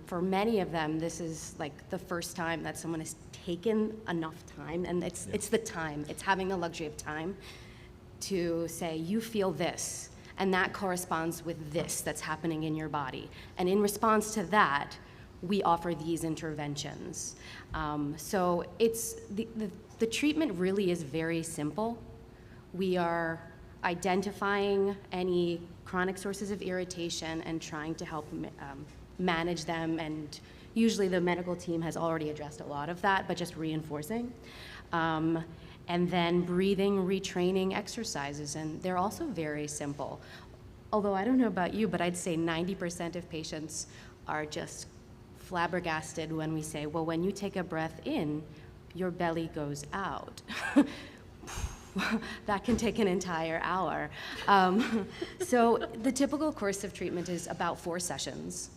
For many of them, this is like the first time that someone has taken enough time, and it's the time, it's having the luxury of time to say, you feel this, and that corresponds with this that's happening in your body. And in response to that, we offer these interventions. So it's the treatment really is very simple. We are identifying any chronic sources of irritation and trying to help manage them. And usually the medical team has already addressed a lot of that, but just reinforcing. And then breathing retraining exercises, and they're also very simple. Although I don't know about you, but I'd say 90% of patients are just flabbergasted when we say, well, when you take a breath in, your belly goes out. That can take an entire hour. So the typical course of treatment is about 4 sessions.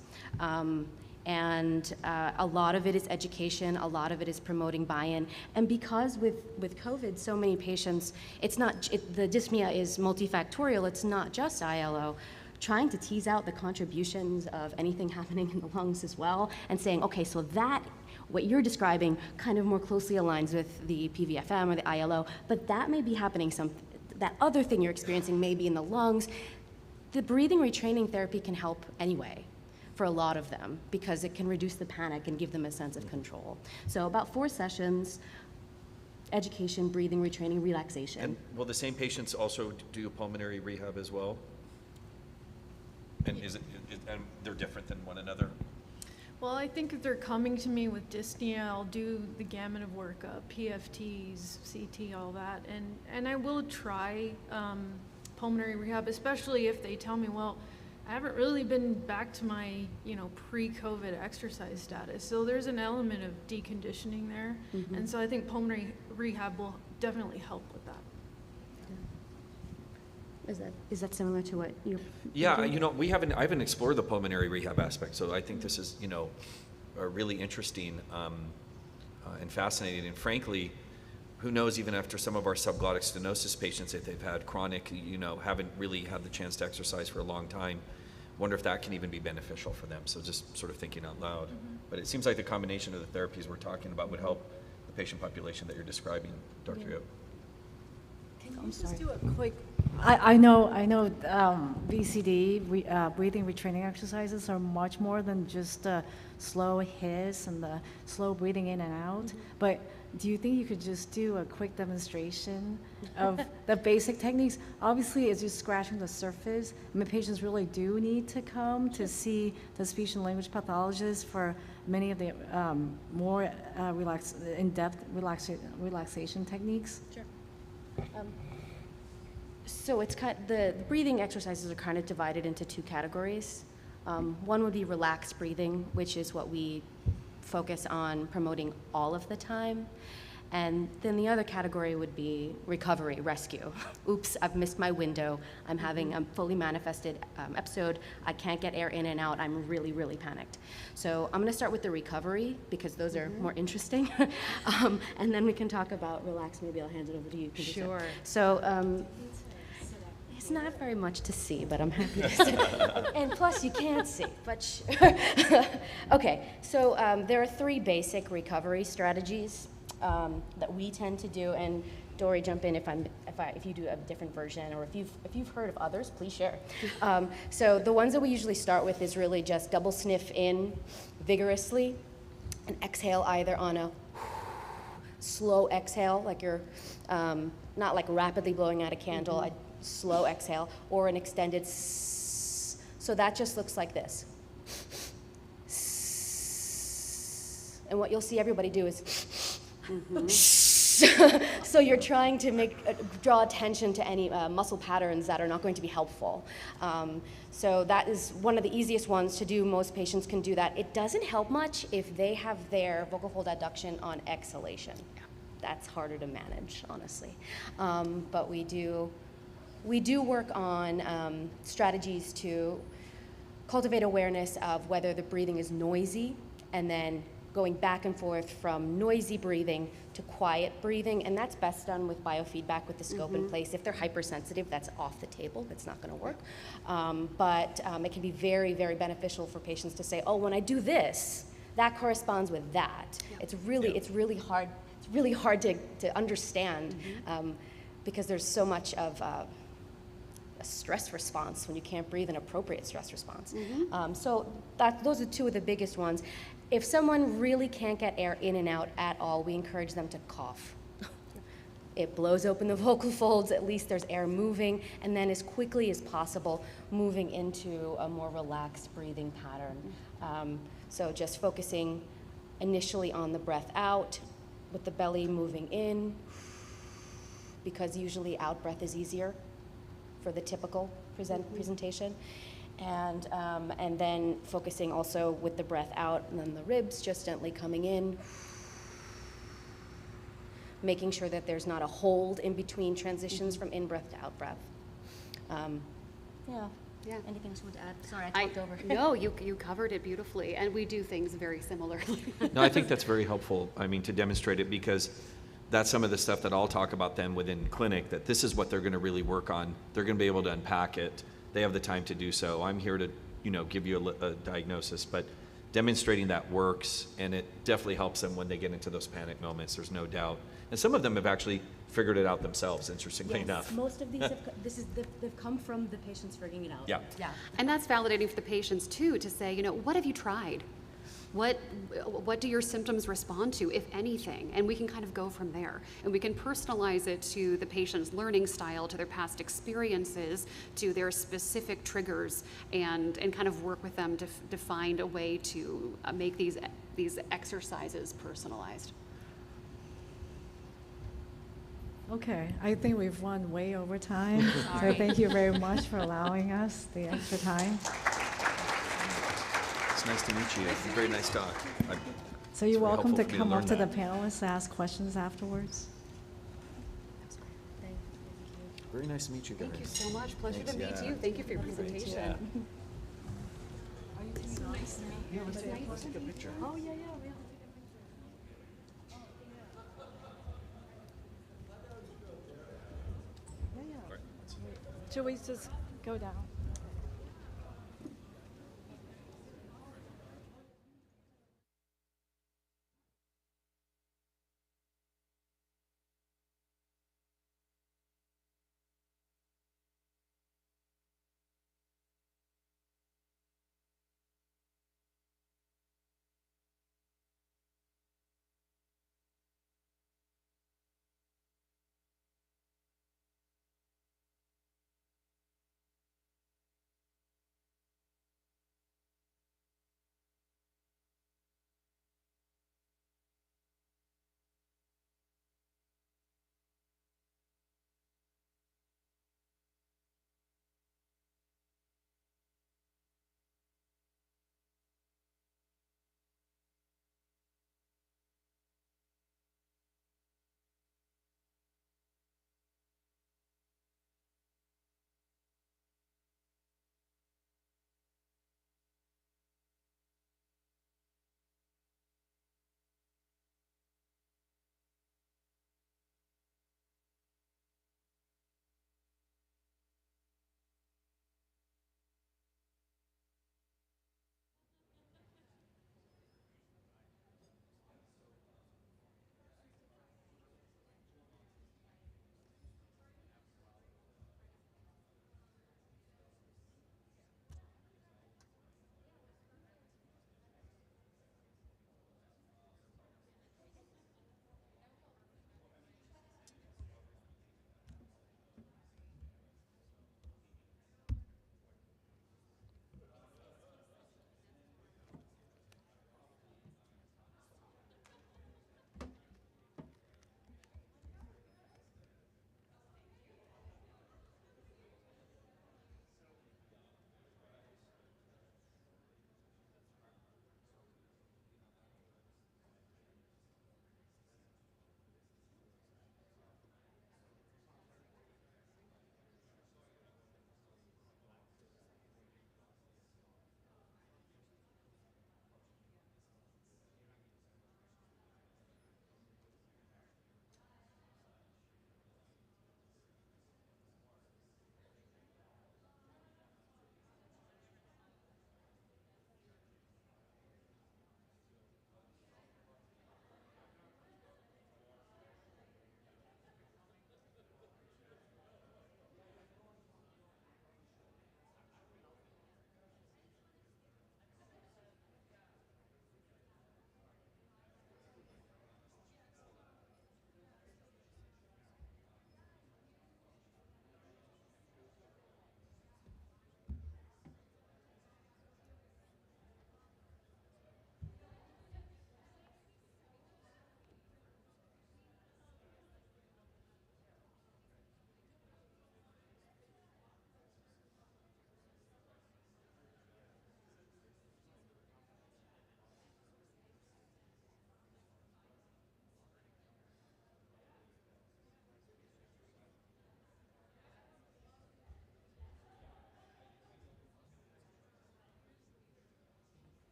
And a lot of it is education, a lot of it is promoting buy-in. And because with COVID, so many patients, the dyspnea is multifactorial, it's not just ILO, trying to tease out the contributions of anything happening in the lungs as well, and saying, okay, so that, what you're describing kind of more closely aligns with the PVFM or the ILO, but that may be happening, that other thing you're experiencing may be in the lungs. The breathing retraining therapy can help anyway for a lot of them because it can reduce the panic and give them a sense of control. So about 4 sessions, education, breathing retraining, relaxation. And will the same patients also do pulmonary rehab as well? And and they're different than one another? Well, I think if they're coming to me with dyspnea, I'll do the gamut of workup, PFTs, CT, all that, and I will try pulmonary rehab, especially if they tell me, well, I haven't really been back to my, pre-COVID exercise status. So there's an element of deconditioning there, and so I think pulmonary rehab will definitely help with that. Is that similar to what you? Yeah, I haven't explored the pulmonary rehab aspect, so I think this is, really interesting and fascinating. And frankly, who knows, even after some of our subglottic stenosis patients, if they've had chronic, haven't really had the chance to exercise for a long time, wonder if that can even be beneficial for them. So just sort of thinking out loud. But it seems like the combination of the therapies we're talking about would help the patient population that you're describing, Dr. Yip. I'm sorry. Just do a quick. I know. BCD, breathing retraining exercises, are much more than just the slow hiss and the slow breathing in and out. But do you think you could just do a quick demonstration of the basic techniques? Obviously, it's just scratching the surface. Patients really do need to come to see the speech and language pathologist for many of the more in-depth relaxation techniques. Sure. So the breathing exercises are kind of divided into 2 categories. One would be relaxed breathing, which is what we focus on promoting all of the time. And then the other category would be recovery, rescue. Oops, I've missed my window. I'm having a fully manifested episode. I can't get air in and out. I'm really, really panicked. So I'm going to start with the recovery because those are more interesting. And then we can talk about relax. Maybe I'll hand it over to you. Sure. So it's not very much to see, but I'm happy to see. And plus, you can't see. But okay, so there are 3 basic recovery strategies that we tend to do. And Dory, jump in if you do a different version, or if you've heard of others, please share. So the ones that we usually start with is really just double sniff in vigorously, and exhale either on a slow exhale, like you're not like rapidly blowing out a candle. A slow exhale, or an extended so that just looks like this. And what you'll see everybody do is so you're trying to draw attention to any muscle patterns that are not going to be helpful. So that is one of the easiest ones to do. Most patients can do that. It doesn't help much if they have their vocal fold adduction on exhalation. That's harder to manage, honestly. But we do work on strategies to cultivate awareness of whether the breathing is noisy, and then going back and forth from noisy breathing to quiet breathing, and that's best done with biofeedback with the scope in place. If they're hypersensitive, that's off the table. That's not going to work. But it can be very, very beneficial for patients to say, oh, when I do this, that corresponds with that. It's really hard to understand because there's so much of a stress response when you can't breathe, an appropriate stress response. So those are 2 of the biggest ones. If someone really can't get air in and out at all, we encourage them to cough. It blows open the vocal folds, at least there's air moving, and then as quickly as possible, moving into a more relaxed breathing pattern. So just focusing initially on the breath out, with the belly moving in, because usually out breath is easier for the typical presentation. And then focusing also with the breath out, and then the ribs just gently coming in, making sure that there's not a hold in between transitions from in-breath to out-breath. Yeah. Anything else you want to add? Sorry, I talked over. No, you covered it beautifully, and we do things very similarly. No, I think that's very helpful, I mean, to demonstrate it, because that's some of the stuff that I'll talk about then within clinic, that this is what they're going to really work on. They're going to be able to unpack it. They have the time to do so. I'm here to, give you a diagnosis, but demonstrating that works, and it definitely helps them when they get into those panic moments, there's no doubt. And some of them have actually figured it out themselves, interestingly enough. Most of these they've come from the patients figuring it out. Yeah. And that's validating for the patients too, to say, what have you tried? What do your symptoms respond to, if anything? And we can kind of go from there. And we can personalize it to the patient's learning style, to their past experiences, to their specific triggers, and kind of work with them to find a way to make these exercises personalized. Okay, I think we've run way over time. So thank you very much for allowing us the extra time. It's nice to meet you. Very nice talk. So you're welcome to come up to the panelists to ask questions afterwards. Very nice to meet you guys. Thank you so much. Pleasure to meet you. Thank you for your presentation. Yeah. Are you taking nice to meet you? Let's take a picture. Oh, yeah. Should we just go down?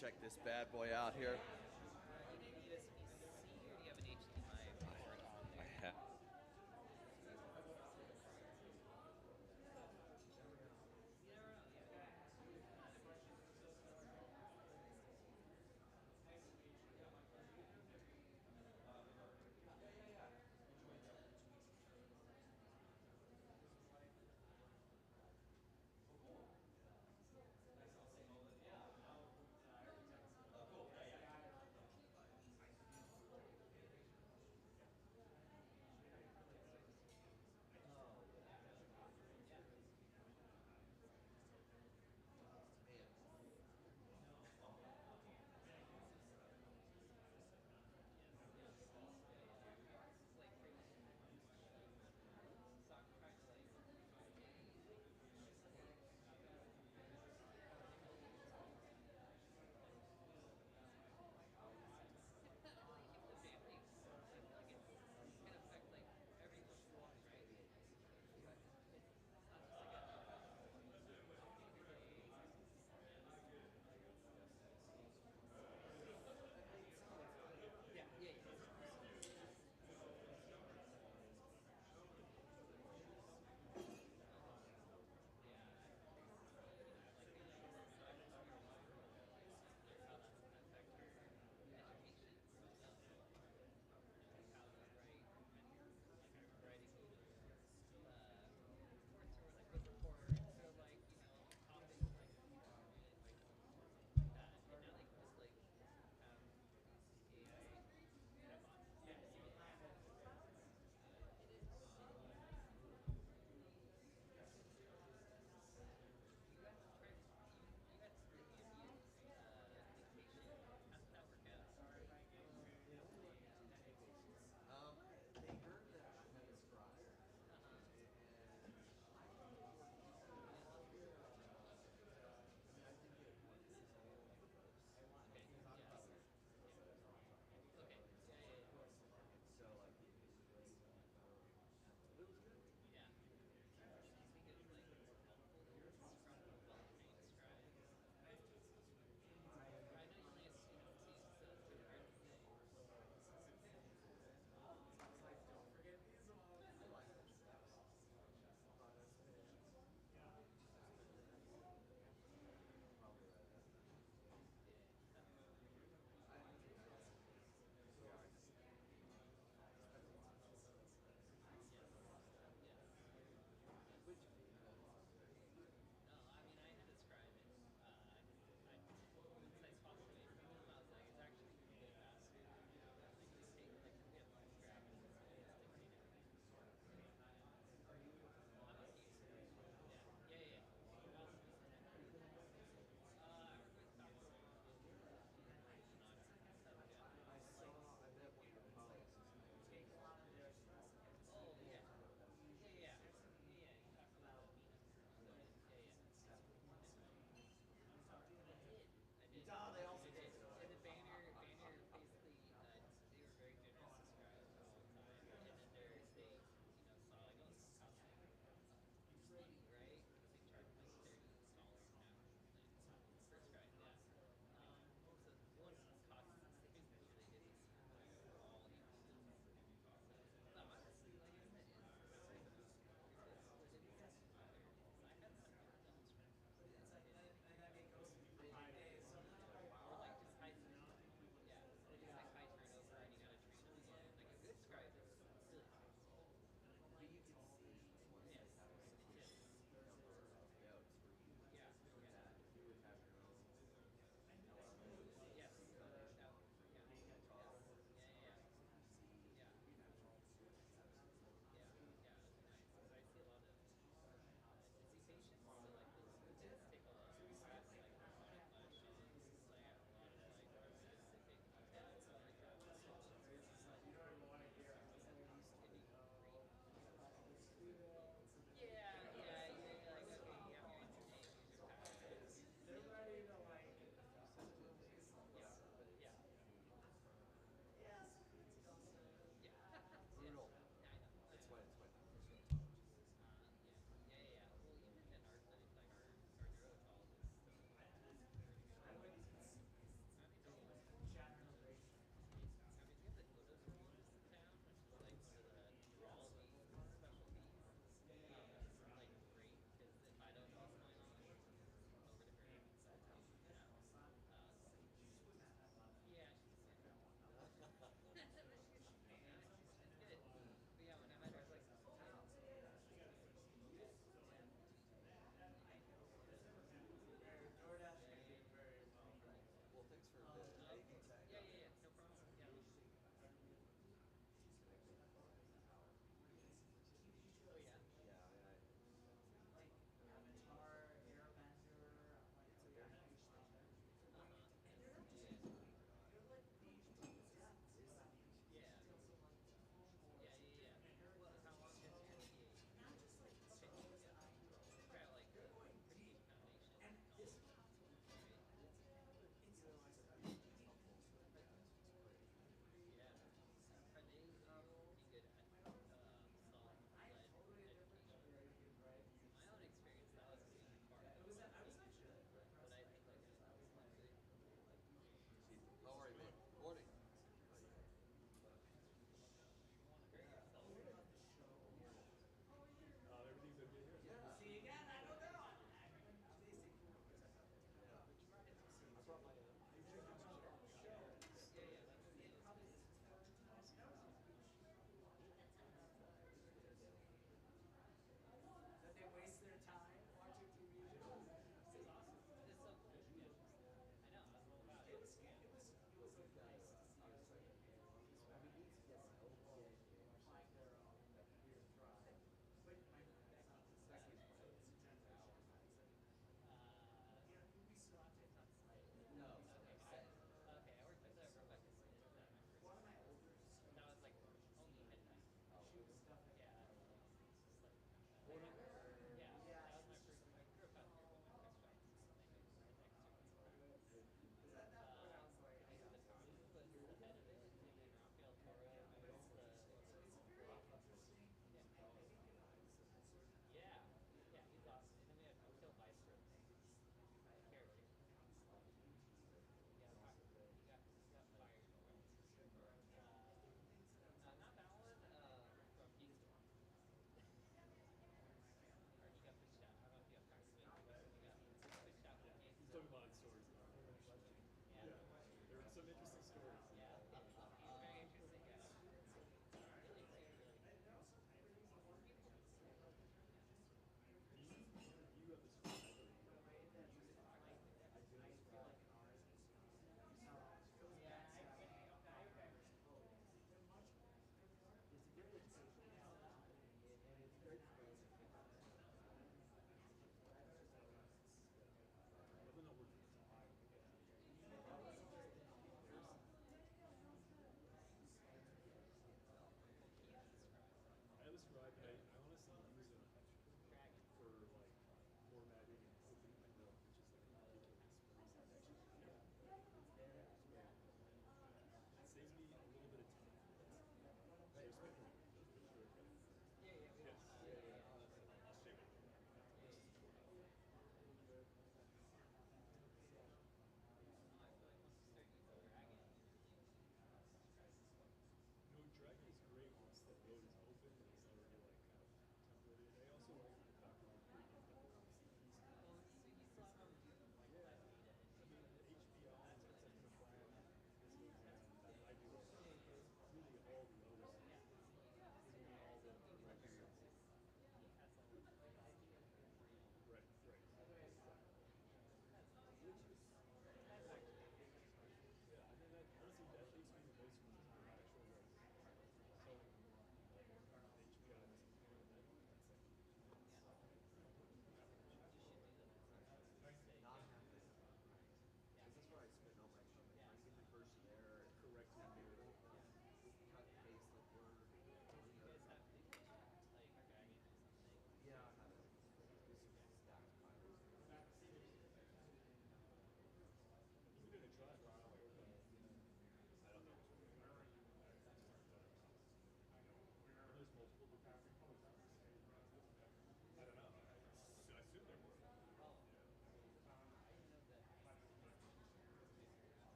check this bad boy out here. You need a USB-C or do you have an HDMI port on there? I have.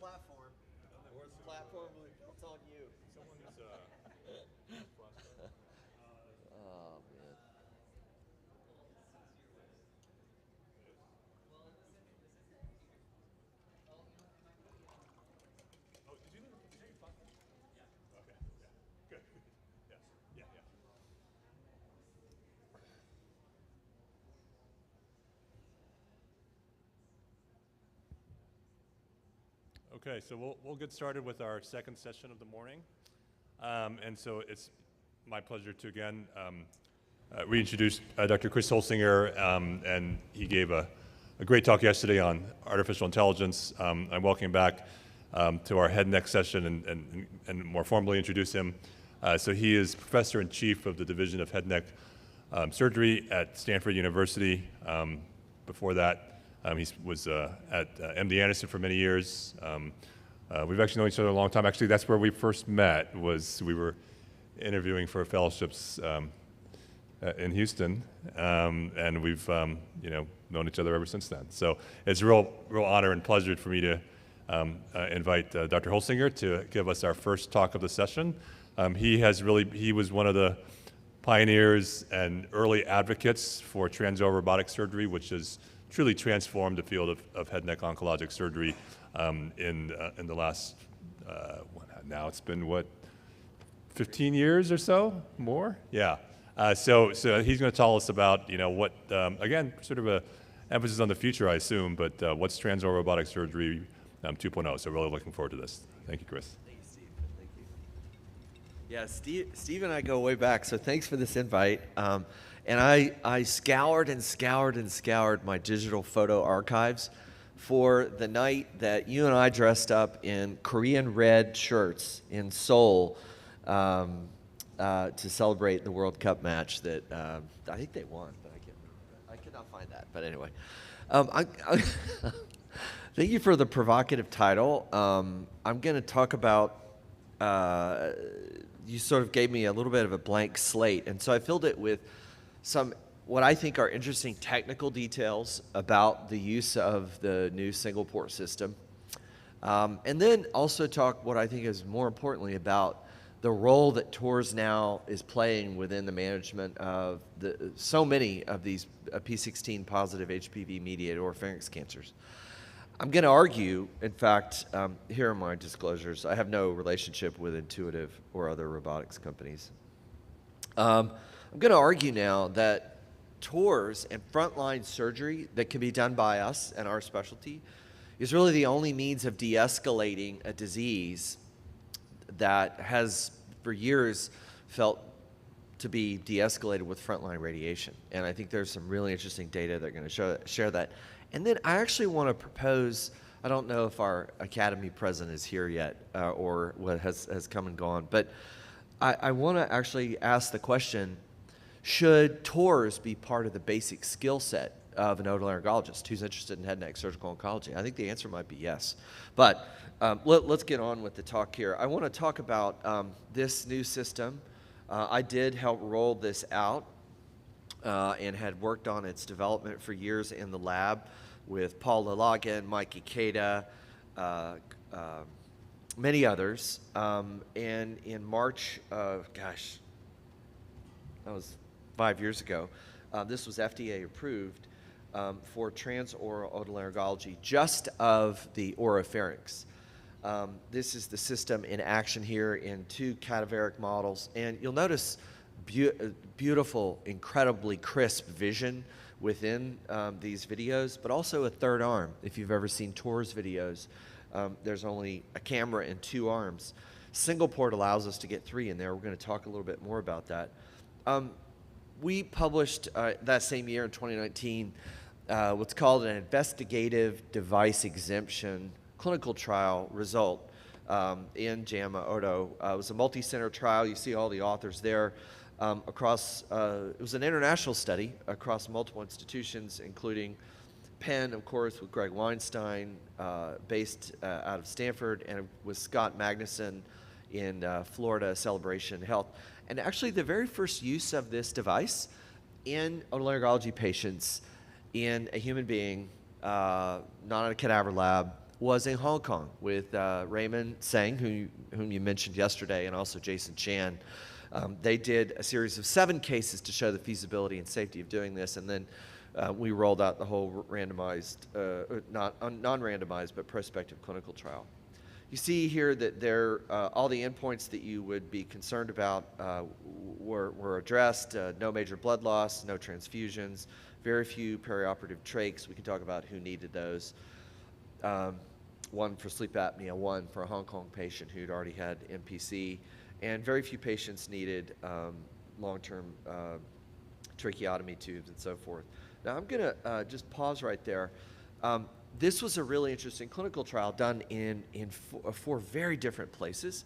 platform. Platform, it's on you. Oh, man. Oh, did you leave your platform? Yeah. Okay, yeah. Good. Yes. Yeah, yeah. Okay, so we'll get started with our second session of the morning. And so it's my pleasure to again reintroduce Dr. Chris Holsinger, and he gave a great talk yesterday on artificial intelligence. I'm welcoming back to our head and neck session and more formally introduce him. So he is Professor in Chief of the Division of Head and Neck Surgery at Stanford University. Before that, he was at MD Anderson for many years. We've actually known each other a long time. Actually, that's where we first met. We were interviewing for fellowships in Houston, and we've known each other ever since then. So it's a real honor and pleasure for me to invite Dr. Holsinger to give us our first talk of the session. He was one of the pioneers and early advocates for transoral robotic surgery, which has truly transformed the field of head and neck oncologic surgery in the last, now it's been 15 years or so, more? Yeah. So he's going to tell us about, what, again, sort of a emphasis on the future, I assume, but what's transoral robotic surgery 2.0. So really looking forward to this. Thank you, Chris. Thank you, Steve. Thank you. Yeah, Steve and I go way back, so thanks for this invite. And I scoured and scoured and scoured my digital photo archives for the night that you and I dressed up in Korean red shirts in Seoul to celebrate the World Cup match that I think they won, but I cannot find that. But anyway, thank you for the provocative title. I'm going to talk about, you sort of gave me a little bit of a blank slate, and so I filled it with some what I think are interesting technical details about the use of the new single port system. And then also talk what I think is more importantly about the role that TORS now is playing within the management of so many of these P16 positive HPV mediated oropharynx cancers. I'm going to argue, in fact, here are my disclosures. I have no relationship with Intuitive or other robotics companies. I'm going to argue now that TORS and frontline surgery that can be done by us and our specialty is really the only means of de-escalating a disease that has for years felt to be de-escalated with frontline radiation. And I think there's some really interesting data that are going to share that. And then I actually want to propose, I don't know if our Academy president is here yet or what has come and gone, but I want to actually ask the question, should TORS be part of the basic skill set of an otolaryngologist who's interested in head and neck surgical oncology? I think the answer might be yes. But let's get on with the talk here. I want to talk about this new system. I did help roll this out and had worked on its development for years in the lab with Paul Lalagan, Mike Ikeda, many others. And in March of, gosh, that was 5 years ago, this was FDA approved for transoral otolaryngology just of the oropharynx. This is the system in action here in 2 cadaveric models. And you'll notice beautiful, incredibly crisp vision within these videos, but also a third arm. If you've ever seen TORS videos, there's only a camera and 2 arms. Single port allows us to get 3 in there. We're going to talk a little bit more about that. We published that same year in 2019 what's called an investigative device exemption clinical trial result in JAMA Oto. It was a multi-center trial. You see all the authors there across, it was an international study across multiple institutions, including Penn, of course, with Greg Weinstein, based out of Stanford, and with Scott Magnuson in Florida, Celebration Health. And actually the very first use of this device in otolaryngology patients in a human being, not in a cadaver lab, was in Hong Kong with Raymond Tseng, whom you mentioned yesterday, and also Jason Chan. They did a series of 7 cases to show the feasibility and safety of doing this, and then we rolled out the whole randomized, non-randomized, but prospective clinical trial. You see here that all the endpoints that you would be concerned about were addressed. No major blood loss, no transfusions, very few perioperative trachs. We can talk about who needed those. 1 for sleep apnea, 1 for a Hong Kong patient who'd already had MPC, and very few patients needed long-term tracheotomy tubes and so forth. Now I'm going to just pause right there. This was a really interesting clinical trial done in 4 very different places.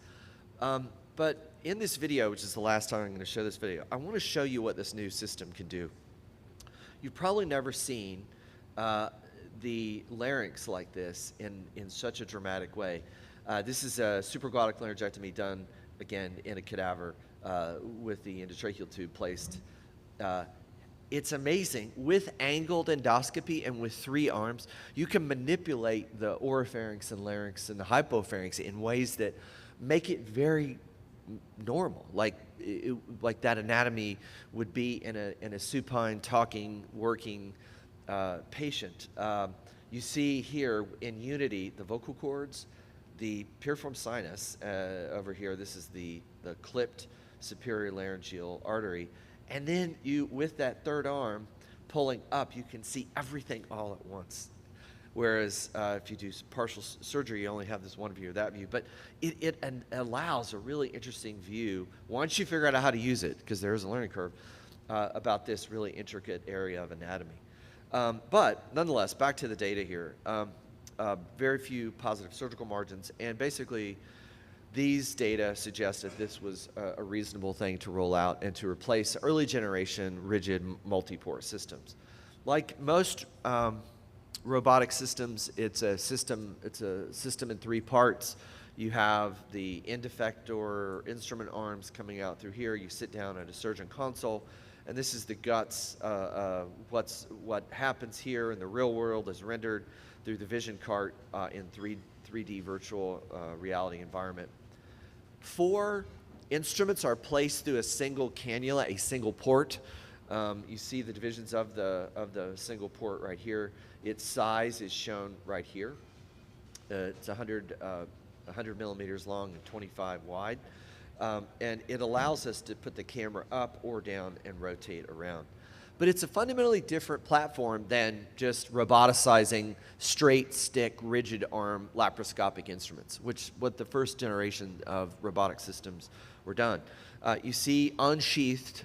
But in this video, which is the last time I'm going to show this video, I want to show you what this new system can do. You've probably never seen the larynx like this in such a dramatic way. This is a supraglottic laryngectomy done, again, in a cadaver with the endotracheal tube placed. It's amazing. With angled endoscopy and with 3 arms, you can manipulate the oropharynx and larynx and the hypopharynx in ways that make it very normal, like that anatomy would be in a supine, talking, working patient. You see here in Unity the vocal cords, the piriform sinus over here. This is the clipped superior laryngeal artery. And then you, with that 3rd arm pulling up, you can see everything all at once. Whereas if you do partial surgery, you only have this one view or that view. But it allows a really interesting view, once you figure out how to use it, because there is a learning curve, about this really intricate area of anatomy. But nonetheless, back to the data here. Very few positive surgical margins, and basically these data suggest that this was a reasonable thing to roll out and to replace early generation rigid multi-port systems. Like most robotic systems, it's a system in 3 parts. You have the end effector instrument arms coming out through here. You sit down at a surgeon console, and this is the guts. What happens here in the real world is rendered through the vision cart in 3D virtual reality environment. 4 instruments are placed through a single cannula, a single port. You see the divisions of the single port right here. Its size is shown right here. It's 100 millimeters long and 25 wide. And it allows us to put the camera up or down and rotate around. But it's a fundamentally different platform than just roboticizing straight stick, rigid arm laparoscopic instruments, which what the first generation of robotic systems were done. You see unsheathed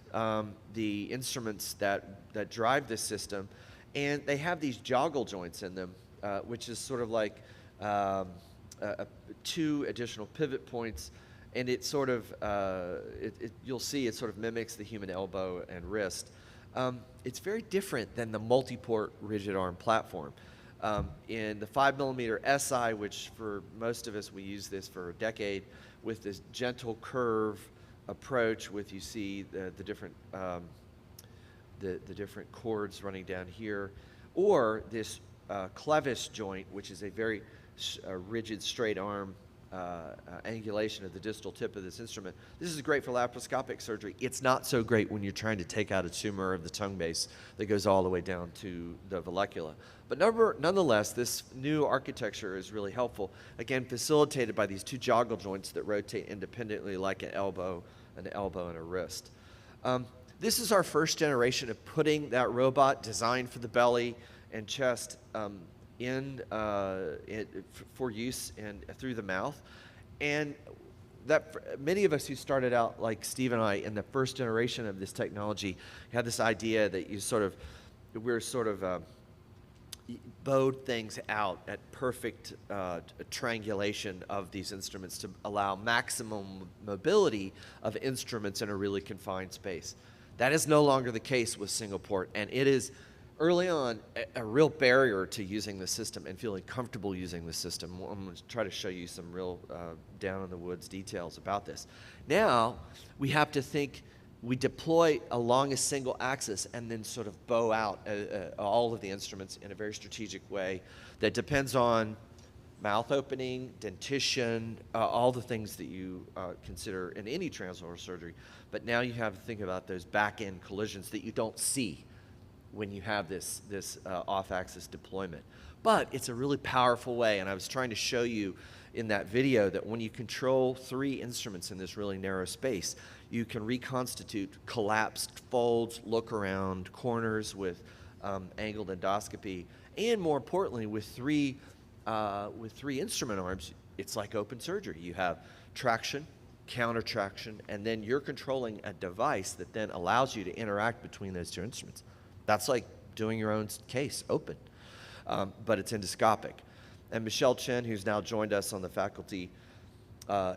the instruments that drive this system, and they have these joggle joints in them, which is sort of like 2 additional pivot points, and it sort of, you'll see it sort of mimics the human elbow and wrist. It's very different than the multi-port rigid arm platform. In the 5mm SI, which for most of us, we use this for a decade, with this gentle curve approach with, you see the different cords running down here, or this clevis joint, which is a very rigid straight arm angulation of the distal tip of this instrument. This is great for laparoscopic surgery. It's not so great when you're trying to take out a tumor of the tongue base that goes all the way down to the vallecula. But nonetheless, this new architecture is really helpful, again, facilitated by these 2 joggle joints that rotate independently like an elbow and a wrist. This is our first generation of putting that robot designed for the belly and chest for use and through the mouth. And that many of us who started out like Steve and I in the first generation of this technology had this idea that we're sort of bowed things out at perfect triangulation of these instruments to allow maximum mobility of instruments in a really confined space. That is no longer the case with single port, and it is early on a real barrier to using the system and feeling comfortable using the system. I'm going to try to show you some real down in the woods details about this. Now we have to think, we deploy along a single axis and then sort of bow out all of the instruments in a very strategic way that depends on mouth opening, dentition, all the things that you consider in any transoral surgery. But now you have to think about those back-end collisions that you don't see when you have this off-axis deployment. But it's a really powerful way, and I was trying to show you in that video that when you control 3 instruments in this really narrow space, you can reconstitute collapsed folds, look around, corners with angled endoscopy, and more importantly, with three instrument arms, it's like open surgery. You have traction, counter traction, and then you're controlling a device that then allows you to interact between those 2 instruments. That's like doing your own case open, but it's endoscopic. And Michelle Chen, who's now joined us on the faculty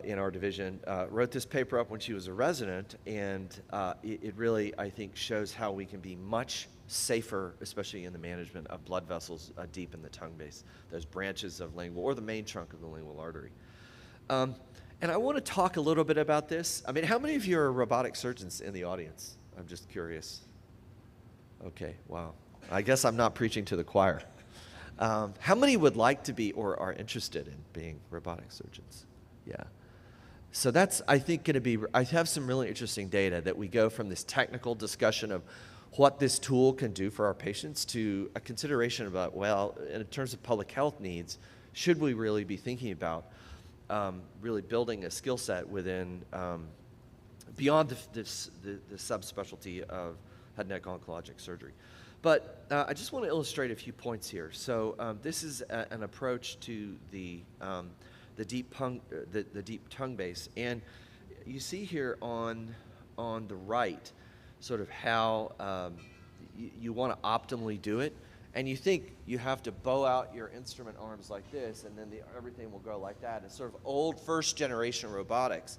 in our division, wrote this paper up when she was a resident, and it really, I think, shows how we can be much safer, especially in the management of blood vessels deep in the tongue base, those branches of lingual, or the main trunk of the lingual artery. And I want to talk a little bit about this. I mean, how many of you are robotic surgeons in the audience? I'm just curious. Okay, wow. I guess I'm not preaching to the choir. How many would like to be or are interested in being robotic surgeons? Yeah. So that's, I think, going to be, I have some really interesting data that we go from this technical discussion of what this tool can do for our patients to a consideration about, well, in terms of public health needs, should we really be thinking about really building a skill set within, beyond the subspecialty of head and neck oncologic surgery. But I just want to illustrate a few points here. So this is an approach to the deep tongue base, and you see here on the right, sort of how you want to optimally do it, and you think you have to bow out your instrument arms like this, and then everything will go like that. It's sort of old first-generation robotics.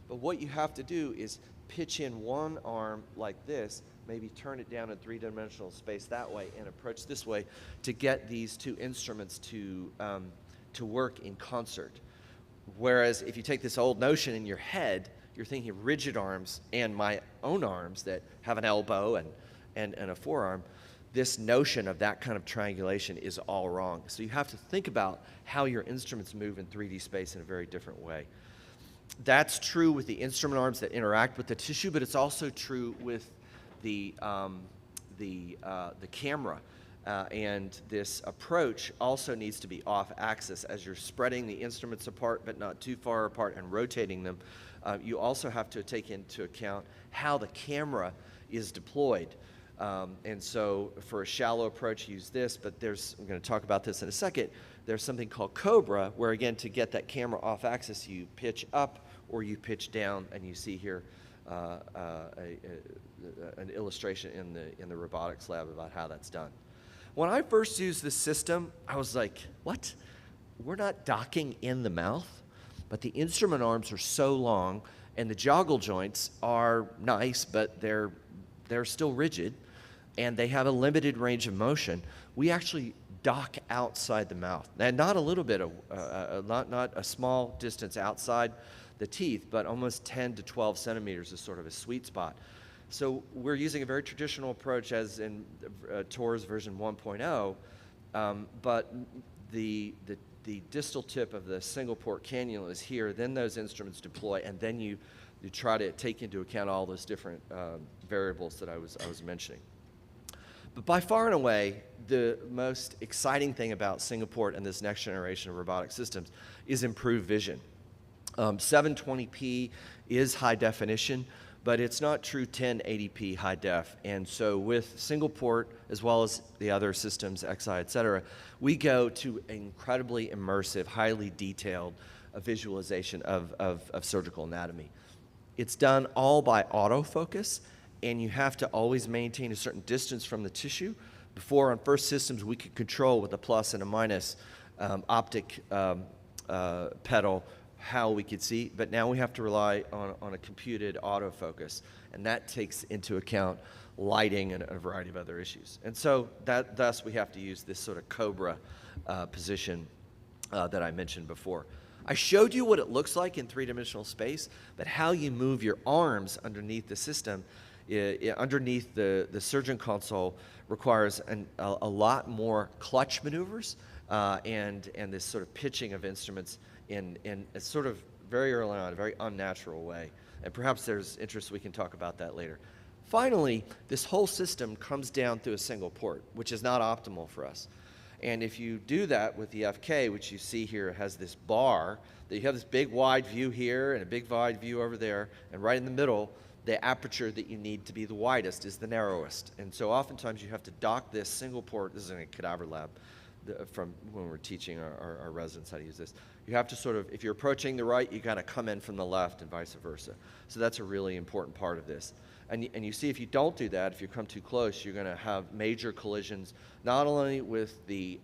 But what you have to do is pitch in one arm like this, maybe turn it down in 3-dimensional space that way, and approach this way to get these 2 instruments to work in concert. Whereas if you take this old notion in your head, you're thinking of rigid arms and my own arms that have an elbow and a forearm. This notion of that kind of triangulation is all wrong. So you have to think about how your instruments move in 3D space in a very different way. That's true with the instrument arms that interact with the tissue, but it's also true with the camera. And this approach also needs to be off axis as you're spreading the instruments apart, but not too far apart, and rotating them. You also have to take into account how the camera is deployed. And so for a shallow approach, use this, but I'm going to talk about this in a second. There's something called Cobra, where again, to get that camera off axis, you pitch up or you pitch down, and you see here an illustration in the robotics lab about how that's done. When I first used this system, I was like, what? We're not docking in the mouth, but the instrument arms are so long, and the joggle joints are nice, but they're still rigid, and they have a limited range of motion. We actually dock outside the mouth, and not a little bit, not a small distance outside the teeth, but almost 10 to 12 centimeters is sort of a sweet spot. So we're using a very traditional approach as in TORS version 1.0, but the distal tip of the single port cannula is here, then those instruments deploy, and then you try to take into account all those different variables that I was mentioning. But by far and away, the most exciting thing about single port and this next generation of robotic systems is improved vision. 720p is high definition, but it's not true 1080p high def. And so with single port, as well as the other systems, XI, et cetera, we go to incredibly immersive, highly detailed visualization of surgical anatomy. It's done all by autofocus, and you have to always maintain a certain distance from the tissue. Before, on first systems, we could control with a plus and a minus optic pedal how we could see, but now we have to rely on a computed autofocus, and that takes into account lighting and a variety of other issues. And so thus we have to use this sort of Cobra position that I mentioned before. I showed you what it looks like in 3-dimensional space, but how you move your arms underneath the system, underneath the surgeon console, requires a lot more clutch maneuvers and this sort of pitching of instruments in a sort of very early on, a very unnatural way. And perhaps there's interest, we can talk about that later. Finally, this whole system comes down through a single port, which is not optimal for us. And if you do that with the FK, which you see here has this bar, that you have this big wide view here and a big wide view over there, and right in the middle, the aperture that you need to be the widest is the narrowest. And so oftentimes you have to dock this single port. This is in a cadaver lab from when we're teaching our residents how to use this. You have to sort of, if you're approaching the right, you got to come in from the left and vice versa. So that's a really important part of this. And you see, if you don't do that, if you come too close, you're going to have major collisions, not only with the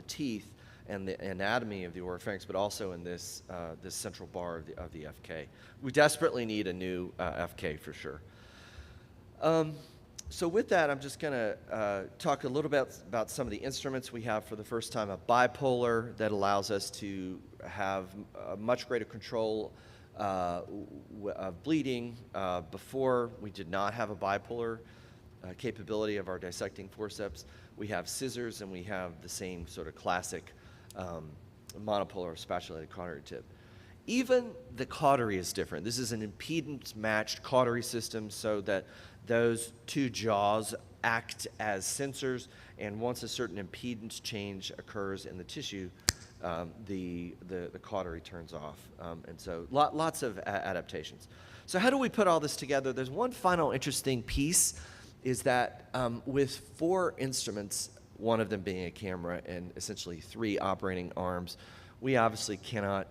teeth and the anatomy of the oropharynx, but also in this central bar of the FK. We desperately need a new FK for sure. So with that, I'm just going to talk a little bit about some of the instruments we have for the first time. A bipolar that allows us to have a much greater control of bleeding. Before, we did not have a bipolar capability of our dissecting forceps. We have scissors, and we have the same sort of classic monopolar spatulated cautery tip. Even the cautery is different. This is an impedance-matched cautery system so that those two jaws act as sensors, and once a certain impedance change occurs in the tissue, the cautery turns off. And so lots of adaptations. So how do we put all this together? There's one final interesting piece, is that with 4 instruments, one of them being a camera and essentially 3 operating arms, we obviously cannot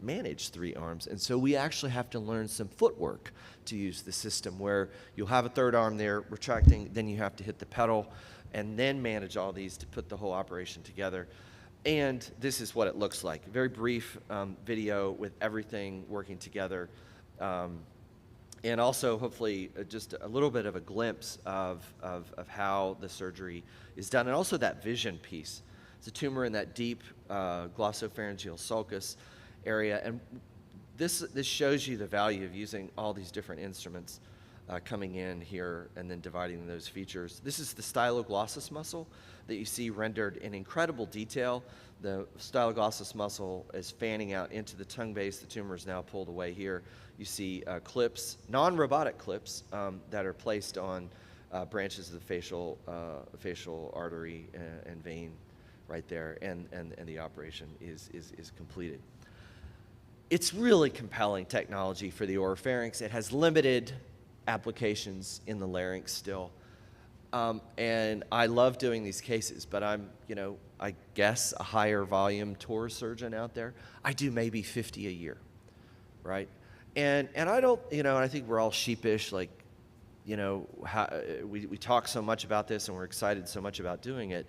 manage 3 arms. And so we actually have to learn some footwork to use the system, where you'll have a 3rd arm there retracting, then you have to hit the pedal, and then manage all these to put the whole operation together. And this is what it looks like. A very brief video with everything working together. And also, hopefully, just a little bit of a glimpse of how the surgery is done, and also that vision piece. It's a tumor in that deep glossopharyngeal sulcus area, and this shows you the value of using all these different instruments coming in here and then dividing those features. This is the styloglossus muscle that you see rendered in incredible detail. The styloglossus muscle is fanning out into the tongue base. The tumor is now pulled away here. You see clips, non-robotic clips, that are placed on branches of the facial artery and vein right there, and the operation is completed. It's really compelling technology for the oropharynx. It has limited applications in the larynx still. And I love doing these cases, but I'm, I guess a higher volume TOR surgeon out there. I do maybe 50 a year, right? And I don't, I think we're all sheepish, like, we talk so much about this and we're excited so much about doing it.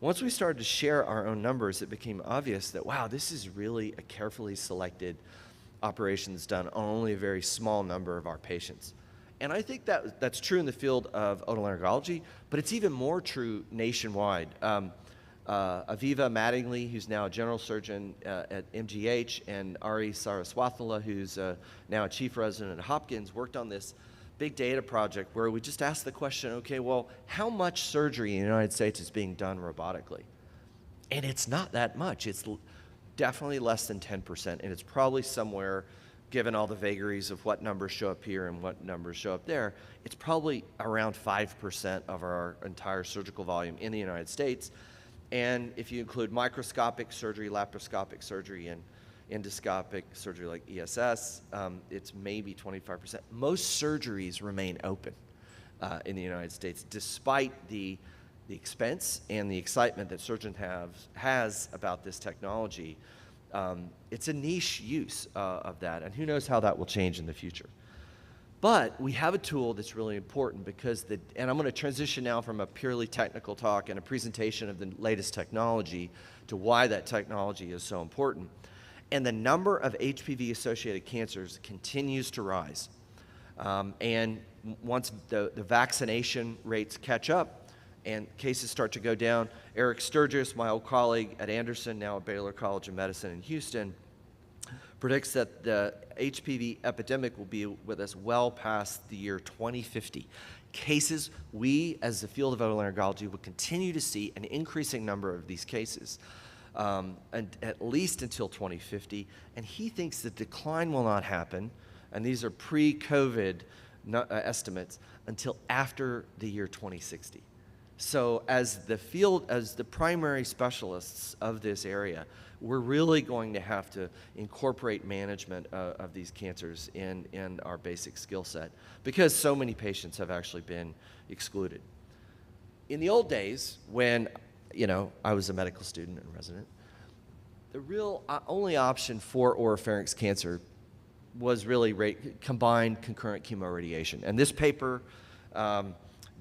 Once we started to share our own numbers, it became obvious that, wow, this is really a carefully selected operation that's done on only a very small number of our patients. And I think that's true in the field of otolaryngology, but it's even more true nationwide. Aviva Mattingly, who's now a general surgeon at MGH, and Ari Saraswathala, who's now a chief resident at Hopkins, worked on this big data project where we just asked the question, okay, well, how much surgery in the United States is being done robotically? And it's not that much. It's definitely less than 10%, and it's probably somewhere, given all the vagaries of what numbers show up here and what numbers show up there, it's probably around 5% of our entire surgical volume in the United States. And if you include microscopic surgery, laparoscopic surgery, and endoscopic surgery like ESS, it's maybe 25%. Most surgeries remain open in the United States, despite the expense and the excitement that surgeons has about this technology. It's a niche use of that, and who knows how that will change in the future. But we have a tool that's really important because and I'm going to transition now from a purely technical talk and a presentation of the latest technology to why that technology is so important. And the number of HPV-associated cancers continues to rise. And once the vaccination rates catch up and cases start to go down, Eric Sturgis, my old colleague at Anderson, now at Baylor College of Medicine in Houston, predicts that the HPV epidemic will be with us well past the year 2050. Cases, we as the field of otolaryngology will continue to see an increasing number of these cases, and at least until 2050. And he thinks the decline will not happen, and these are pre-COVID estimates, until after the year 2060. So as the field, as the primary specialists of this area, we're really going to have to incorporate management of these cancers in our basic skill set, because so many patients have actually been excluded. In the old days, when I was a medical student and resident, the real only option for oropharynx cancer was really combined concurrent chemoradiation. And this paper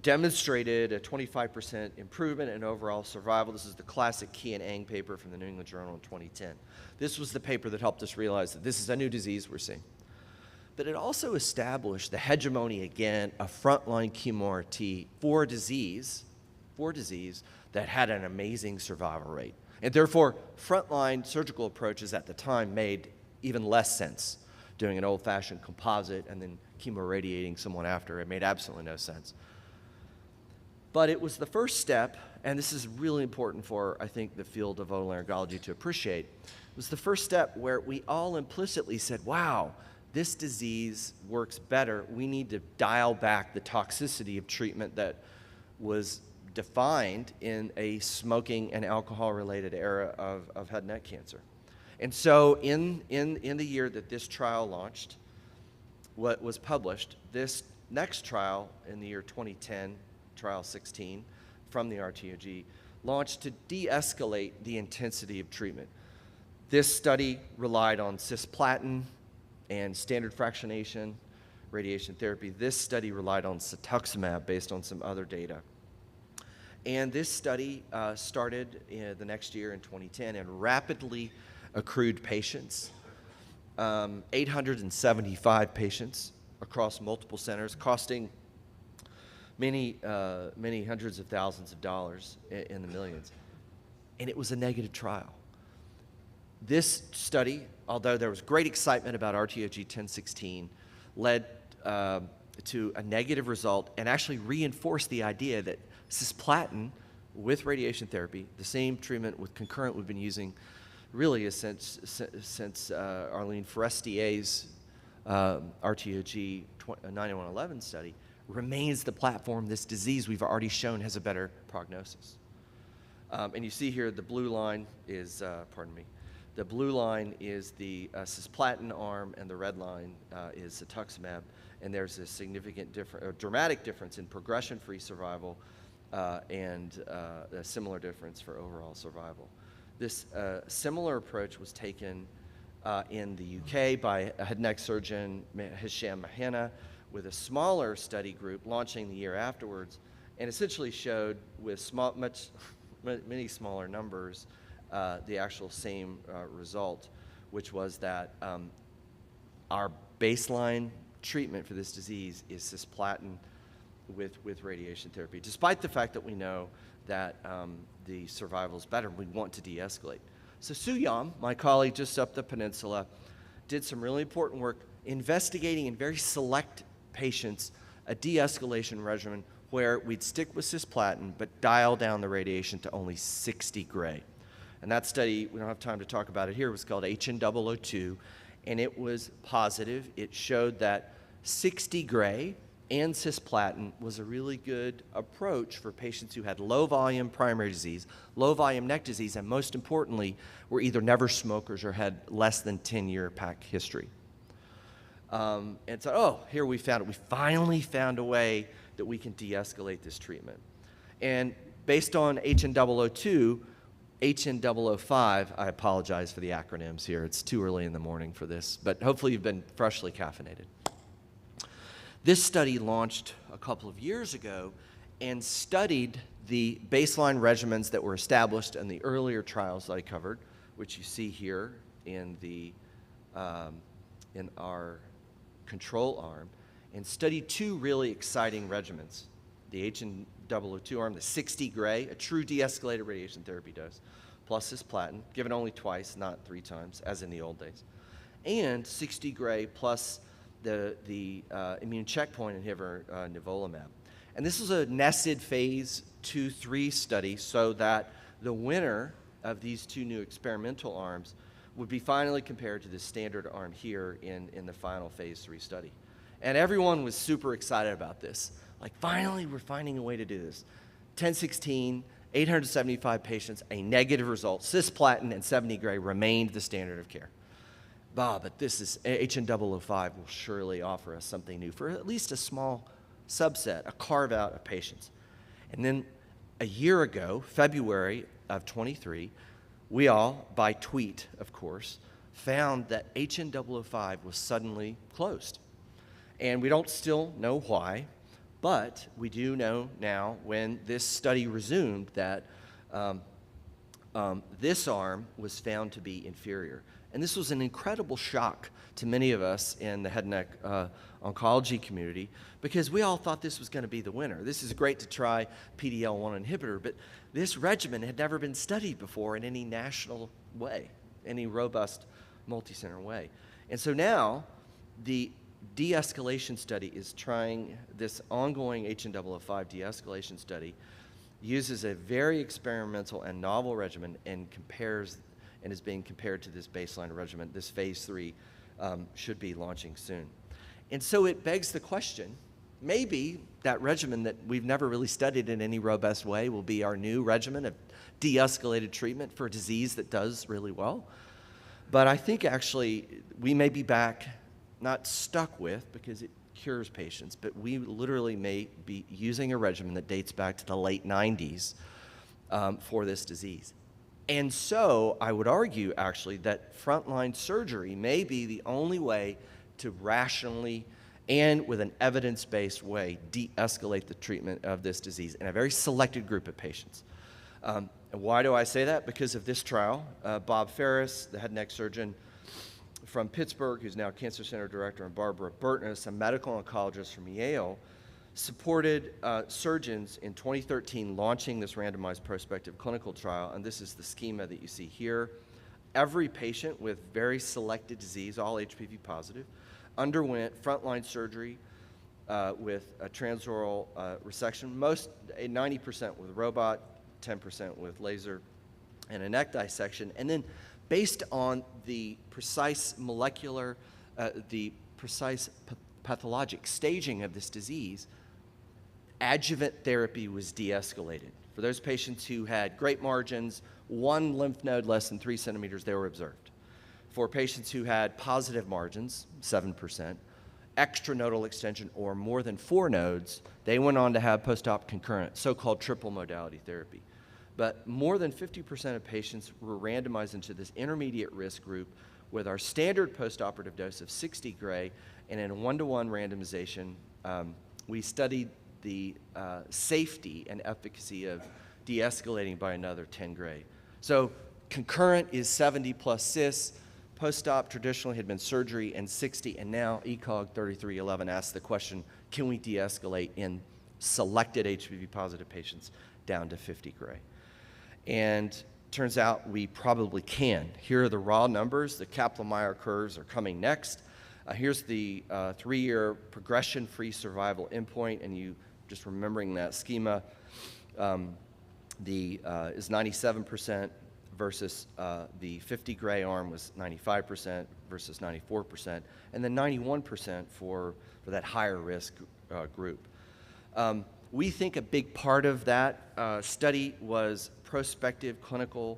demonstrated a 25% improvement in overall survival. This is the classic Key and Ang paper from the New England Journal in 2010. This was the paper that helped us realize that this is a new disease we're seeing. But it also established the hegemony, again, of frontline chemo-RT for a disease that had an amazing survival rate. And therefore, frontline surgical approaches at the time made even less sense. Doing an old-fashioned composite and then chemoradiating someone after, it made absolutely no sense. But it was the first step, and this is really important for, I think, the field of otolaryngology to appreciate. It was the first step where we all implicitly said, wow, this disease works better. We need to dial back the toxicity of treatment that was defined in a smoking and alcohol-related era of head and neck cancer. And so in the year that this trial launched, what was published, this next trial in the year 2010, trial 16 from the RTOG, launched to de-escalate the intensity of treatment. This study relied on cisplatin and standard fractionation radiation therapy. This study relied on cetuximab based on some other data. And this study started the next year in 2010 and rapidly accrued patients, 875 patients across multiple centers, costing many hundreds of thousands of dollars in the millions. And it was a negative trial. This study, although there was great excitement about RTOG 1016, led to a negative result and actually reinforced the idea that cisplatin with radiation therapy, the same treatment with concurrent we've been using really since Arlene Forestier's RTOG 9111 study, remains the platform. This disease we've already shown has a better prognosis. And you see here the blue line is, the blue line is the cisplatin arm, and the red line is cetuximab. And there's a significant dramatic difference in progression-free survival and a similar difference for overall survival. This similar approach was taken in the UK by a head and neck surgeon, Hisham Mahana, with a smaller study group launching the year afterwards, and essentially showed with many smaller numbers the actual same result, which was that our baseline treatment for this disease is cisplatin with radiation therapy, despite the fact that we know that the survival is better. We want to de-escalate. So Suyam, my colleague just up the peninsula, did some really important work investigating in very select patients a de-escalation regimen where we'd stick with cisplatin but dial down the radiation to only 60 gray. And that study, we don't have time to talk about it here, was called HN002, and it was positive. It showed that 60 gray and cisplatin was a really good approach for patients who had low volume primary disease, low volume neck disease, and most importantly, were either never smokers or had less than 10-year PAC history. And so, oh, here we found it. We finally found a way that we can de-escalate this treatment. And based on HN002, HN005, I apologize for the acronyms here. It's too early in the morning for this, but hopefully you've been freshly caffeinated. This study launched a couple of years ago and studied the baseline regimens that were established in the earlier trials that I covered, which you see here in our control arm, and studied two really exciting regimens. The HN002 arm, the 60 gray, a true de-escalated radiation therapy dose, plus cisplatin, given only twice, not 3 times, as in the old days. and 60 gray plus the immune checkpoint inhibitor nivolumab. And this was a nested phase 2-3 study so that the winner of these two new experimental arms would be finally compared to the standard arm here in the final phase 3 study. And everyone was super excited about this. Like, finally, we're finding a way to do this. 1016, 875 patients, a negative result. Cisplatin and 70 gray remained the standard of care. But this is, HN005 will surely offer us something new for at least a small subset, a carve-out of patients. And then a year ago, February of 23, we all, by tweet, of course, found that HN005 was suddenly closed. And we don't still know why, but we do know now when this study resumed that this arm was found to be inferior. And this was an incredible shock to many of us in the head and neck oncology community because we all thought this was going to be the winner. This is great to try PD-L1 inhibitor, but this regimen had never been studied before in any national way, any robust multi-center way. And so now the de-escalation study is trying this ongoing HN005 de-escalation study uses a very experimental and novel regimen and compares and is being compared to this baseline regimen. This phase 3 should be launching soon. And so it begs the question, maybe that regimen that we've never really studied in any robust way will be our new regimen of de-escalated treatment for a disease that does really well. But I think actually we may be back, not stuck with, because it cures patients, but we literally may be using a regimen that dates back to the late 90s for this disease. And so I would argue, actually, that frontline surgery may be the only way to rationally and with an evidence-based way de-escalate the treatment of this disease in a very selected group of patients. And why do I say that? Because of this trial. Bob Ferris, the head and neck surgeon from Pittsburgh, who's now Cancer Center Director, and Barbara Burtness, a medical oncologist from Yale, supported surgeons in 2013 launching this randomized prospective clinical trial, and this is the schema that you see here. Every patient with very selected disease, all HPV positive, underwent frontline surgery with a transoral resection, 90% with robot, 10% with laser, and a neck dissection. And then based on the precise molecular, the precise pathologic staging of this disease, adjuvant therapy was de-escalated. For those patients who had great margins, one lymph node less than 3 centimeters, they were observed. For patients who had positive margins, 7%, extranodal extension or more than 4 nodes, they went on to have post-op concurrent, so-called triple modality therapy. But more than 50% of patients were randomized into this intermediate risk group with our standard post-operative dose of 60 gray, and in a 1-to-1 randomization, we studied the safety and efficacy of de-escalating by another 10 gray. So concurrent is 70 plus cis, post-op traditionally had been surgery and 60, and now ECOG 3311 asks the question, can we de-escalate in selected HPV positive patients down to 50 gray? And turns out we probably can. Here are the raw numbers. The Kaplan-Meier curves are coming next. Here's the 3-year progression-free survival endpoint, and you just remembering that schema, is 97% versus the 50 gray arm was 95% versus 94%, and then 91% for that higher risk group. We think a big part of that study was prospective clinical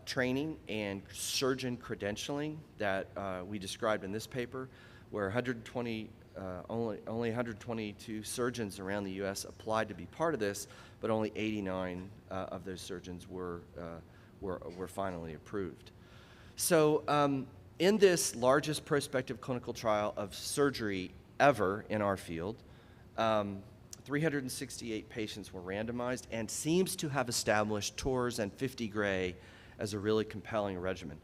training and surgeon credentialing that we described in this paper, where only 122 surgeons around the U.S. applied to be part of this, but only 89 of those surgeons were finally approved. So in this largest prospective clinical trial of surgery ever in our field, 368 patients were randomized and seems to have established TORS and 50 gray as a really compelling regimen.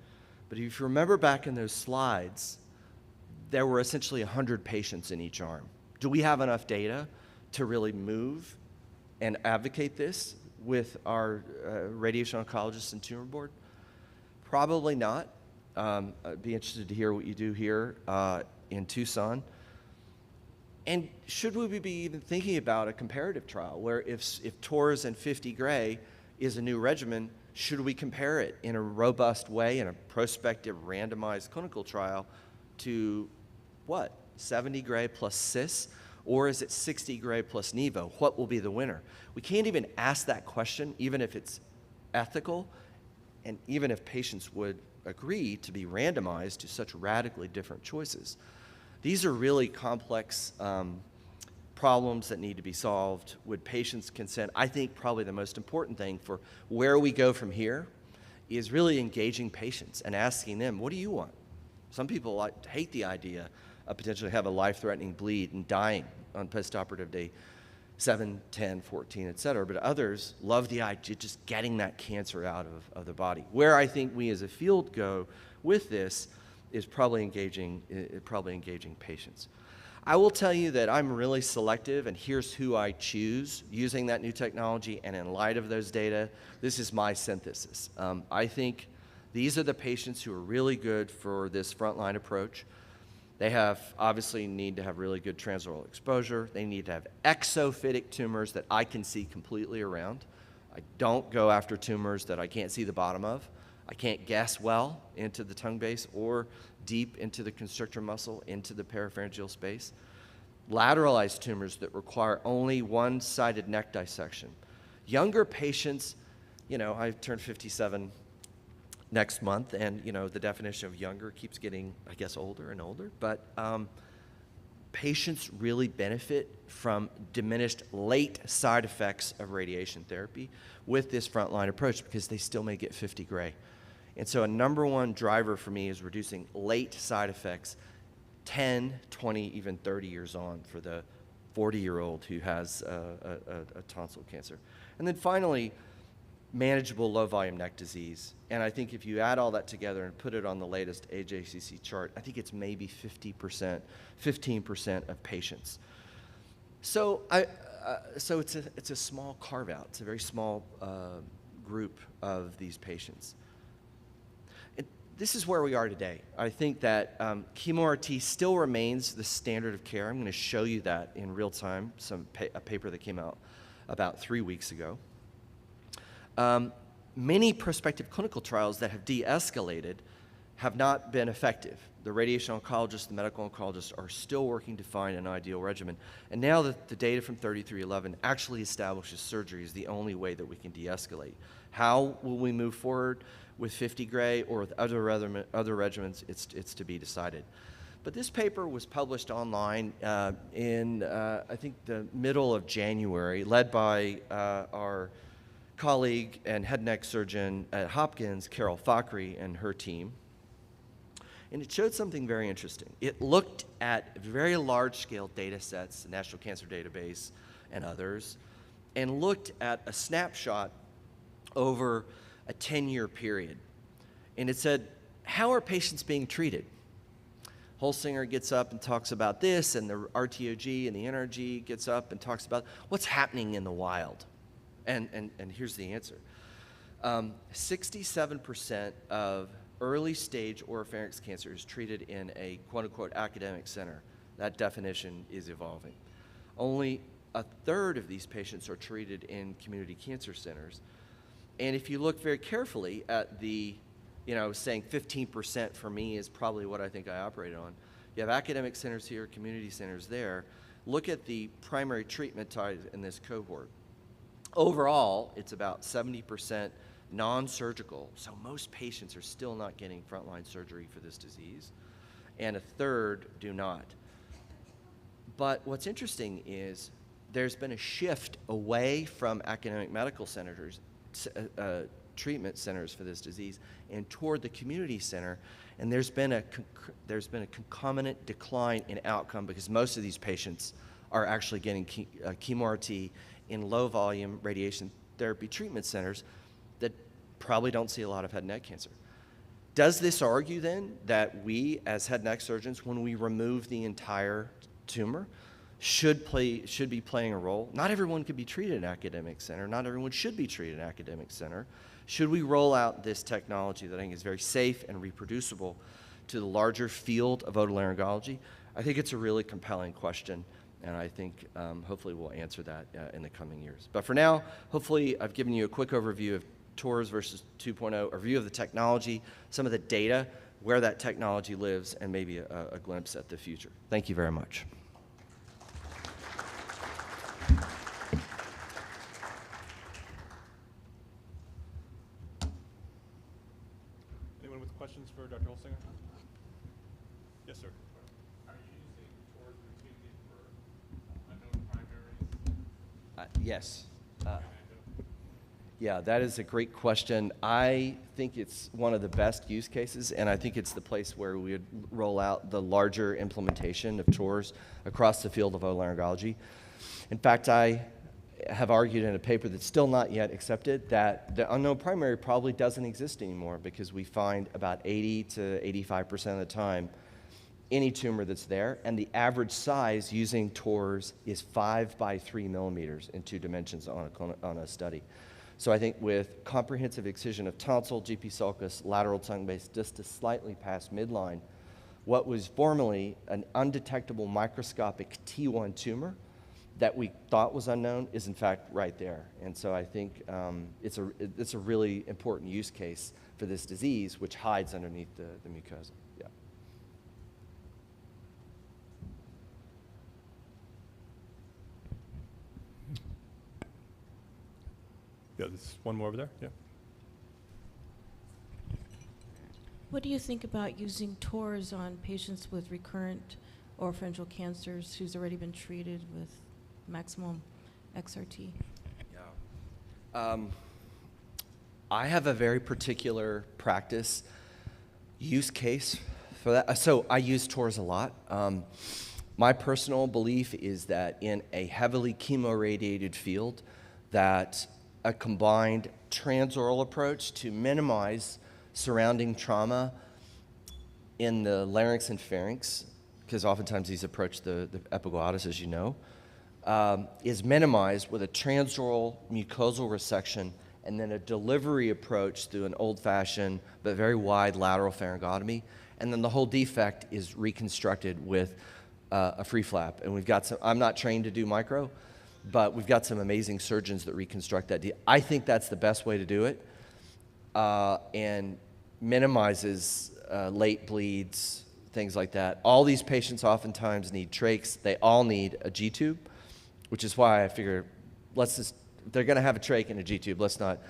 But if you remember back in those slides, there were essentially 100 patients in each arm. Do we have enough data to really move and advocate this with our radiation oncologists and tumor board? Probably not. I'd be interested to hear what you do here in Tucson. And should we be even thinking about a comparative trial where if TORS and 50 gray is a new regimen, should we compare it in a robust way in a prospective randomized clinical trial to what, 70 gray plus cis? Or is it 60 gray plus Nevo? What will be the winner? We can't even ask that question, even if it's ethical, and even if patients would agree to be randomized to such radically different choices. These are really complex problems that need to be solved. Would patients consent? I think probably the most important thing for where we go from here is really engaging patients and asking them, what do you want? Some people hate the idea of potentially have a life-threatening bleed and dying on postoperative day 7, 10, 14, et cetera. But others love the idea of just getting that cancer out of the body. Where I think we as a field go with this is probably engaging patients. I will tell you that I'm really selective, and here's who I choose using that new technology, and in light of those data, this is my synthesis. I think these are the patients who are really good for this frontline approach. They obviously need to have really good transoral exposure. They need to have exophytic tumors that I can see completely around. I don't go after tumors that I can't see the bottom of. I can't guess well into the tongue base or deep into the constrictor muscle, into the parapharyngeal space. Lateralized tumors that require only one-sided neck dissection. Younger patients, I turned 57 next month, and the definition of younger keeps getting, I guess, older and older, but patients really benefit from diminished late side effects of radiation therapy with this frontline approach because they still may get 50 gray. And so a number one driver for me is reducing late side effects 10, 20, even 30 years on for the 40-year-old who has a tonsil cancer. And then finally, manageable low-volume neck disease. And I think if you add all that together and put it on the latest AJCC chart, I think it's maybe 50%, 15% of patients. So it's a small carve-out. It's a very small group of these patients. This is where we are today. I think that chemo-RT still remains the standard of care. I'm going to show you that in real time, a paper that came out about 3 weeks ago. Many prospective clinical trials that have de-escalated have not been effective. The radiation oncologists, the medical oncologists are still working to find an ideal regimen. And now that the data from 3311 actually establishes surgery is the only way that we can de-escalate. How will we move forward with 50 gray or with other regimens? It's to be decided. But this paper was published online in, I think, the middle of January, led by our colleague and head and neck surgeon at Hopkins, Carol Fakhri, and her team. And it showed something very interesting. It looked at very large-scale data sets, the National Cancer Database and others, and looked at a snapshot over a 10-year period. And it said, how are patients being treated? Holsinger gets up and talks about this, and the RTOG and the NRG gets up and talks about what's happening in the wild. And here's the answer. 67% of early-stage oropharynx cancer is treated in a quote-unquote academic center. That definition is evolving. Only a third of these patients are treated in community cancer centers. And if you look very carefully at the, saying 15% for me is probably what I think I operated on. You have academic centers here, community centers there. Look at the primary treatment type in this cohort. Overall, it's about 70% non-surgical, so most patients are still not getting frontline surgery for this disease, and a third do not. But what's interesting is there's been a shift away from academic medical centers, treatment centers for this disease, and toward the community center, and there's been a concomitant decline in outcome because most of these patients are actually getting chemo-RT in low-volume radiation therapy treatment centers that probably don't see a lot of head and neck cancer. Does this argue then that we as head and neck surgeons, when we remove the entire tumor, should be playing a role? Not everyone could be treated in an academic center. Not everyone should be treated in an academic center. Should we roll out this technology that I think is very safe and reproducible to the larger field of otolaryngology? I think it's a really compelling question, and I think hopefully we'll answer that in the coming years. But for now, hopefully I've given you a quick overview of TORS versus 2.0, a review of the technology, some of the data, where that technology lives, and maybe a glimpse at the future. Thank you very much. Anyone with questions for Dr. Holsinger? Yes, sir. Are you using TORS routinely for unknown primaries? Yes. Yeah, that is a great question. I think it's one of the best use cases, and I think it's the place where we would roll out the larger implementation of TORS across the field of otolaryngology. In fact, I have argued in a paper that's still not yet accepted that the unknown primary probably doesn't exist anymore, because we find about 80 to 85% of the time any tumor that's there, and the average size using TORS is 5 by 3 millimeters in 2 dimensions on a study. So I think with comprehensive excision of tonsil, GP sulcus, lateral tongue base, just slightly past midline, what was formerly an undetectable microscopic T1 tumor that we thought was unknown is in fact right there. And so I think it's a really important use case for this disease, which hides underneath the mucosa. Yeah. Yeah, there's one more over there. Yeah. What do you think about using TORS on patients with recurrent oropharyngeal cancers who's already been treated with maximum XRT? Yeah. I have a very particular practice use case for that. So I use TORS a lot. My personal belief is that in a heavily chemoradiated field, that a combined transoral approach to minimize surrounding trauma in the larynx and pharynx, because oftentimes these approach the epiglottis, as you know, is minimized with a transoral mucosal resection and then a delivery approach through an old-fashioned but very wide lateral pharyngotomy, and then the whole defect is reconstructed with a free flap. And we've got some, I'm not trained to do micro, but we've got some amazing surgeons that reconstruct that. I think that's the best way to do it, and minimizes late bleeds, things like that. All these patients oftentimes need trachs. They all need a G-tube, which is why I figure, let's just, if they're going to have a trach and a G-tube, let's not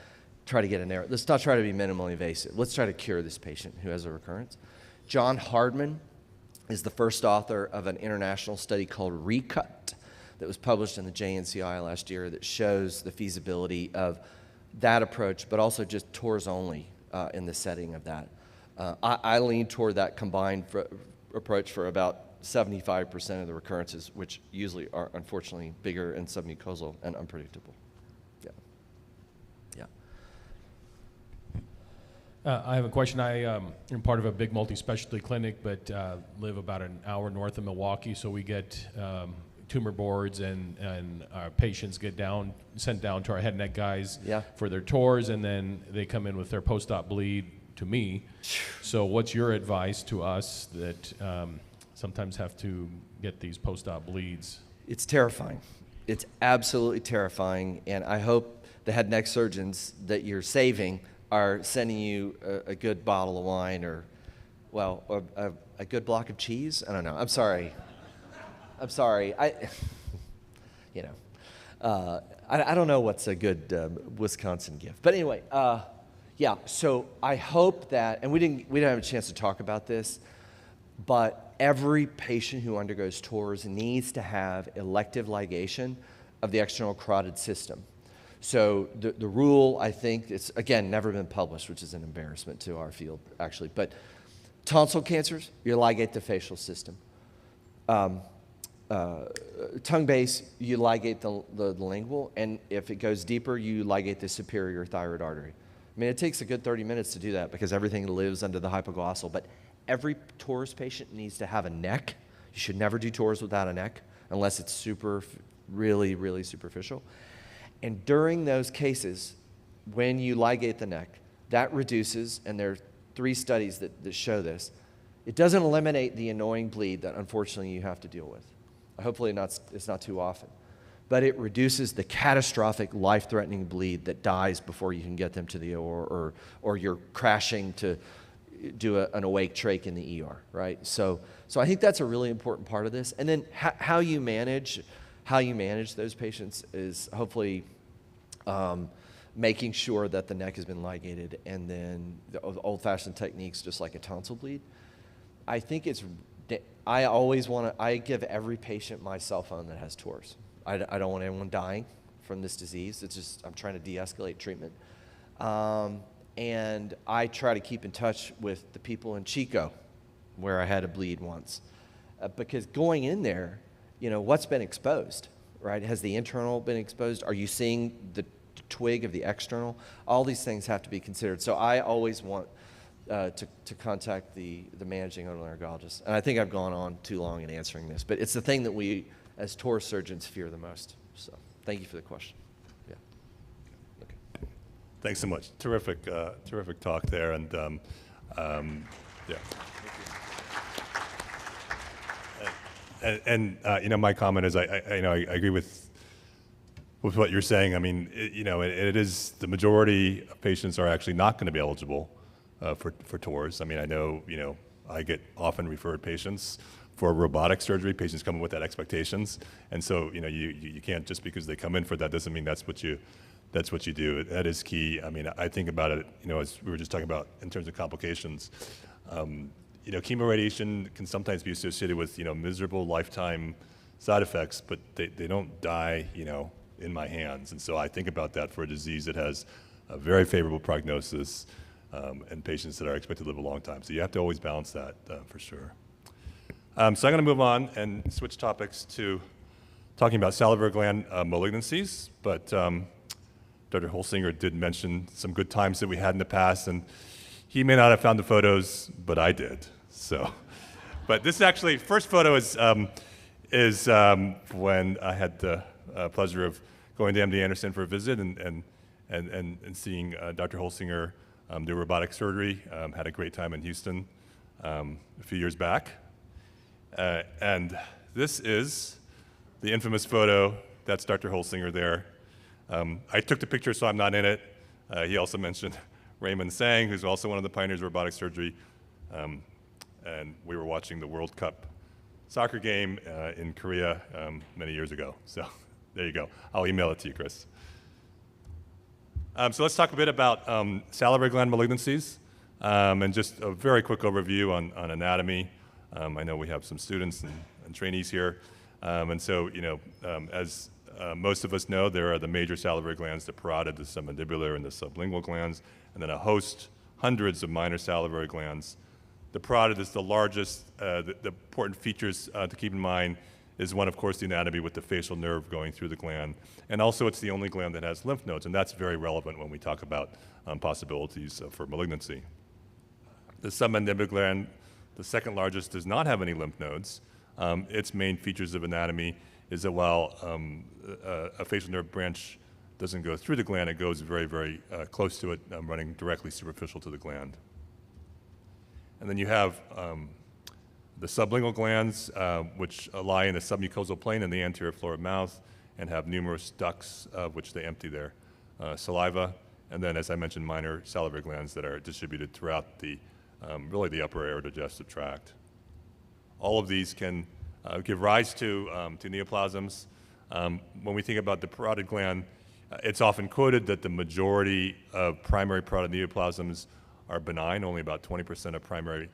try to get an error. Let's not try to be minimally invasive. Let's try to cure this patient who has a recurrence. John Hardman is the first author of an international study called RECUT that was published in the JNCI last year that shows the feasibility of that approach, but also just TORS only in the setting of that. I lean toward that combined approach for about 75% of the recurrences, which usually are unfortunately bigger and submucosal and unpredictable. Yeah. Yeah. I have a question. I am part of a big multi-specialty clinic, but live about an hour north of Milwaukee, so we get tumor boards, and our patients get sent down to our head and neck guys for their TORS, and then they come in with their post-op bleed to me. So what's your advice to us that sometimes have to get these post-op bleeds? It's terrifying. It's absolutely terrifying, and I hope the head and neck surgeons that you're saving are sending you a good bottle of wine or, well, a good block of cheese. I don't know. I'm sorry. I don't know what's a good Wisconsin gift. But anyway, yeah, so I hope that, and we didn't have a chance to talk about this, but every patient who undergoes TORS needs to have elective ligation of the external carotid system. So the rule, I think, it's, again, never been published, which is an embarrassment to our field, actually. But tonsil cancers, you ligate the facial system. Tongue base, you ligate the lingual, and if it goes deeper, you ligate the superior thyroid artery. I mean, it takes a good 30 minutes to do that because everything lives under the hypoglossal, but every TORS patient needs to have a neck. You should never do TORS without a neck unless it's really, really superficial. And during those cases, when you ligate the neck, that reduces, and there are 3 studies that show this, it doesn't eliminate the annoying bleed that unfortunately you have to deal with. Hopefully it's not too often. But it reduces the catastrophic life-threatening bleed that dies before you can get them to the OR, or you're crashing to do an awake trach in the ER, right? So I think that's a really important part of this. And then how you manage those patients is hopefully making sure that the neck has been ligated, and then the old-fashioned techniques, just like a tonsil bleed. I think I give every patient my cell phone that has TORS. I don't want anyone dying from this disease. It's just, I'm trying to de-escalate treatment. And I try to keep in touch with the people in Chico, where I had a bleed once. Because going in there, what's been exposed, right? Has the internal been exposed? Are you seeing the twig of the external? All these things have to be considered. So I always want to contact the managing otolaryngologist. And I think I've gone on too long in answering this, but it's the thing that we, as TORS surgeons, fear the most. So thank you for the question. Yeah. Okay. Thanks so much. Terrific talk there, and yeah. And my comment is, I agree with what you're saying. I mean, it is the majority of patients are actually not going to be eligible for TORS. I mean, I know, I get often referred patients for robotic surgery. Patients come in with that expectations, and so you can't, just because they come in for that doesn't mean that's what you do. That is key. I mean, I think about it, as we were just talking about in terms of complications. Chemoradiation can sometimes be associated with miserable lifetime side effects, but they don't die in my hands. And so I think about that for a disease that has a very favorable prognosis, and patients that are expected to live a long time. So you have to always balance that for sure. So I'm going to move on and switch topics to talking about salivary gland malignancies. But Dr. Holsinger did mention some good times that we had in the past, and he may not have found the photos, but I did. So, but this actually, first photo is when I had the pleasure of going to MD Anderson for a visit and seeing Dr. Holsinger do robotic surgery. Had a great time in Houston a few years back. And this is the infamous photo. That's Dr. Holsinger there. I took the picture, so I'm not in it. He also mentioned Raymond Sang, who's also one of the pioneers of robotic surgery. And we were watching the World Cup soccer game in Korea many years ago. So there you go. I'll email it to you, Chris. So let's talk a bit about salivary gland malignancies, and just a very quick overview on anatomy. I know we have some students and trainees here. And so, as most of us know, there are the major salivary glands, the parotid, the submandibular, and the sublingual glands, and then hundreds of minor salivary glands. The parotid is the largest. The important features to keep in mind is one, of course, the anatomy with the facial nerve going through the gland. And also, it's the only gland that has lymph nodes, and that's very relevant when we talk about possibilities for malignancy. The submandibular gland, the second largest, does not have any lymph nodes. Its main features of anatomy is that while a facial nerve branch doesn't go through the gland, it goes very, very close to it, running directly superficial to the gland. And then you have the sublingual glands, which lie in the submucosal plane in the anterior floor of mouth and have numerous ducts of which they empty their saliva. And then, as I mentioned, minor salivary glands that are distributed throughout really the upper aerodigestive tract. All of these can give rise to neoplasms. When we think about the parotid gland, it's often quoted that the majority of primary parotid neoplasms are benign. Only about 20% of primary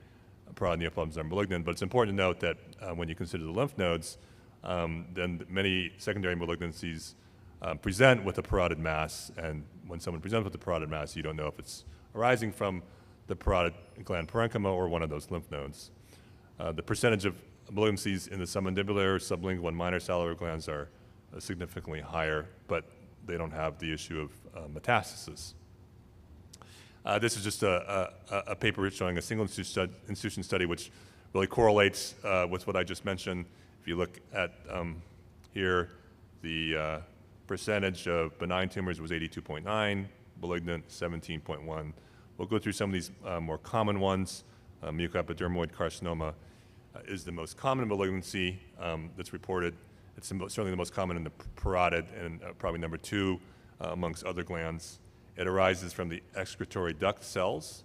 parotid neoplasms are malignant. But it's important to note that when you consider the lymph nodes, then many secondary malignancies present with a parotid mass. And when someone presents with a parotid mass, you don't know if it's arising from the parotid gland parenchyma or one of those lymph nodes. The percentage of malignancies in the submandibular, sublingual, and minor salivary glands are significantly higher, but they don't have the issue of metastasis. This is just a paper showing a single institution study which really correlates with what I just mentioned. If you look at here, the percentage of benign tumors was 82.9, malignant 17.1. We'll go through some of these more common ones. Mucoepidermoid carcinoma is the most common malignancy that's reported. It's certainly the most common in the parotid and probably number 2 amongst other glands. It arises from the excretory duct cells,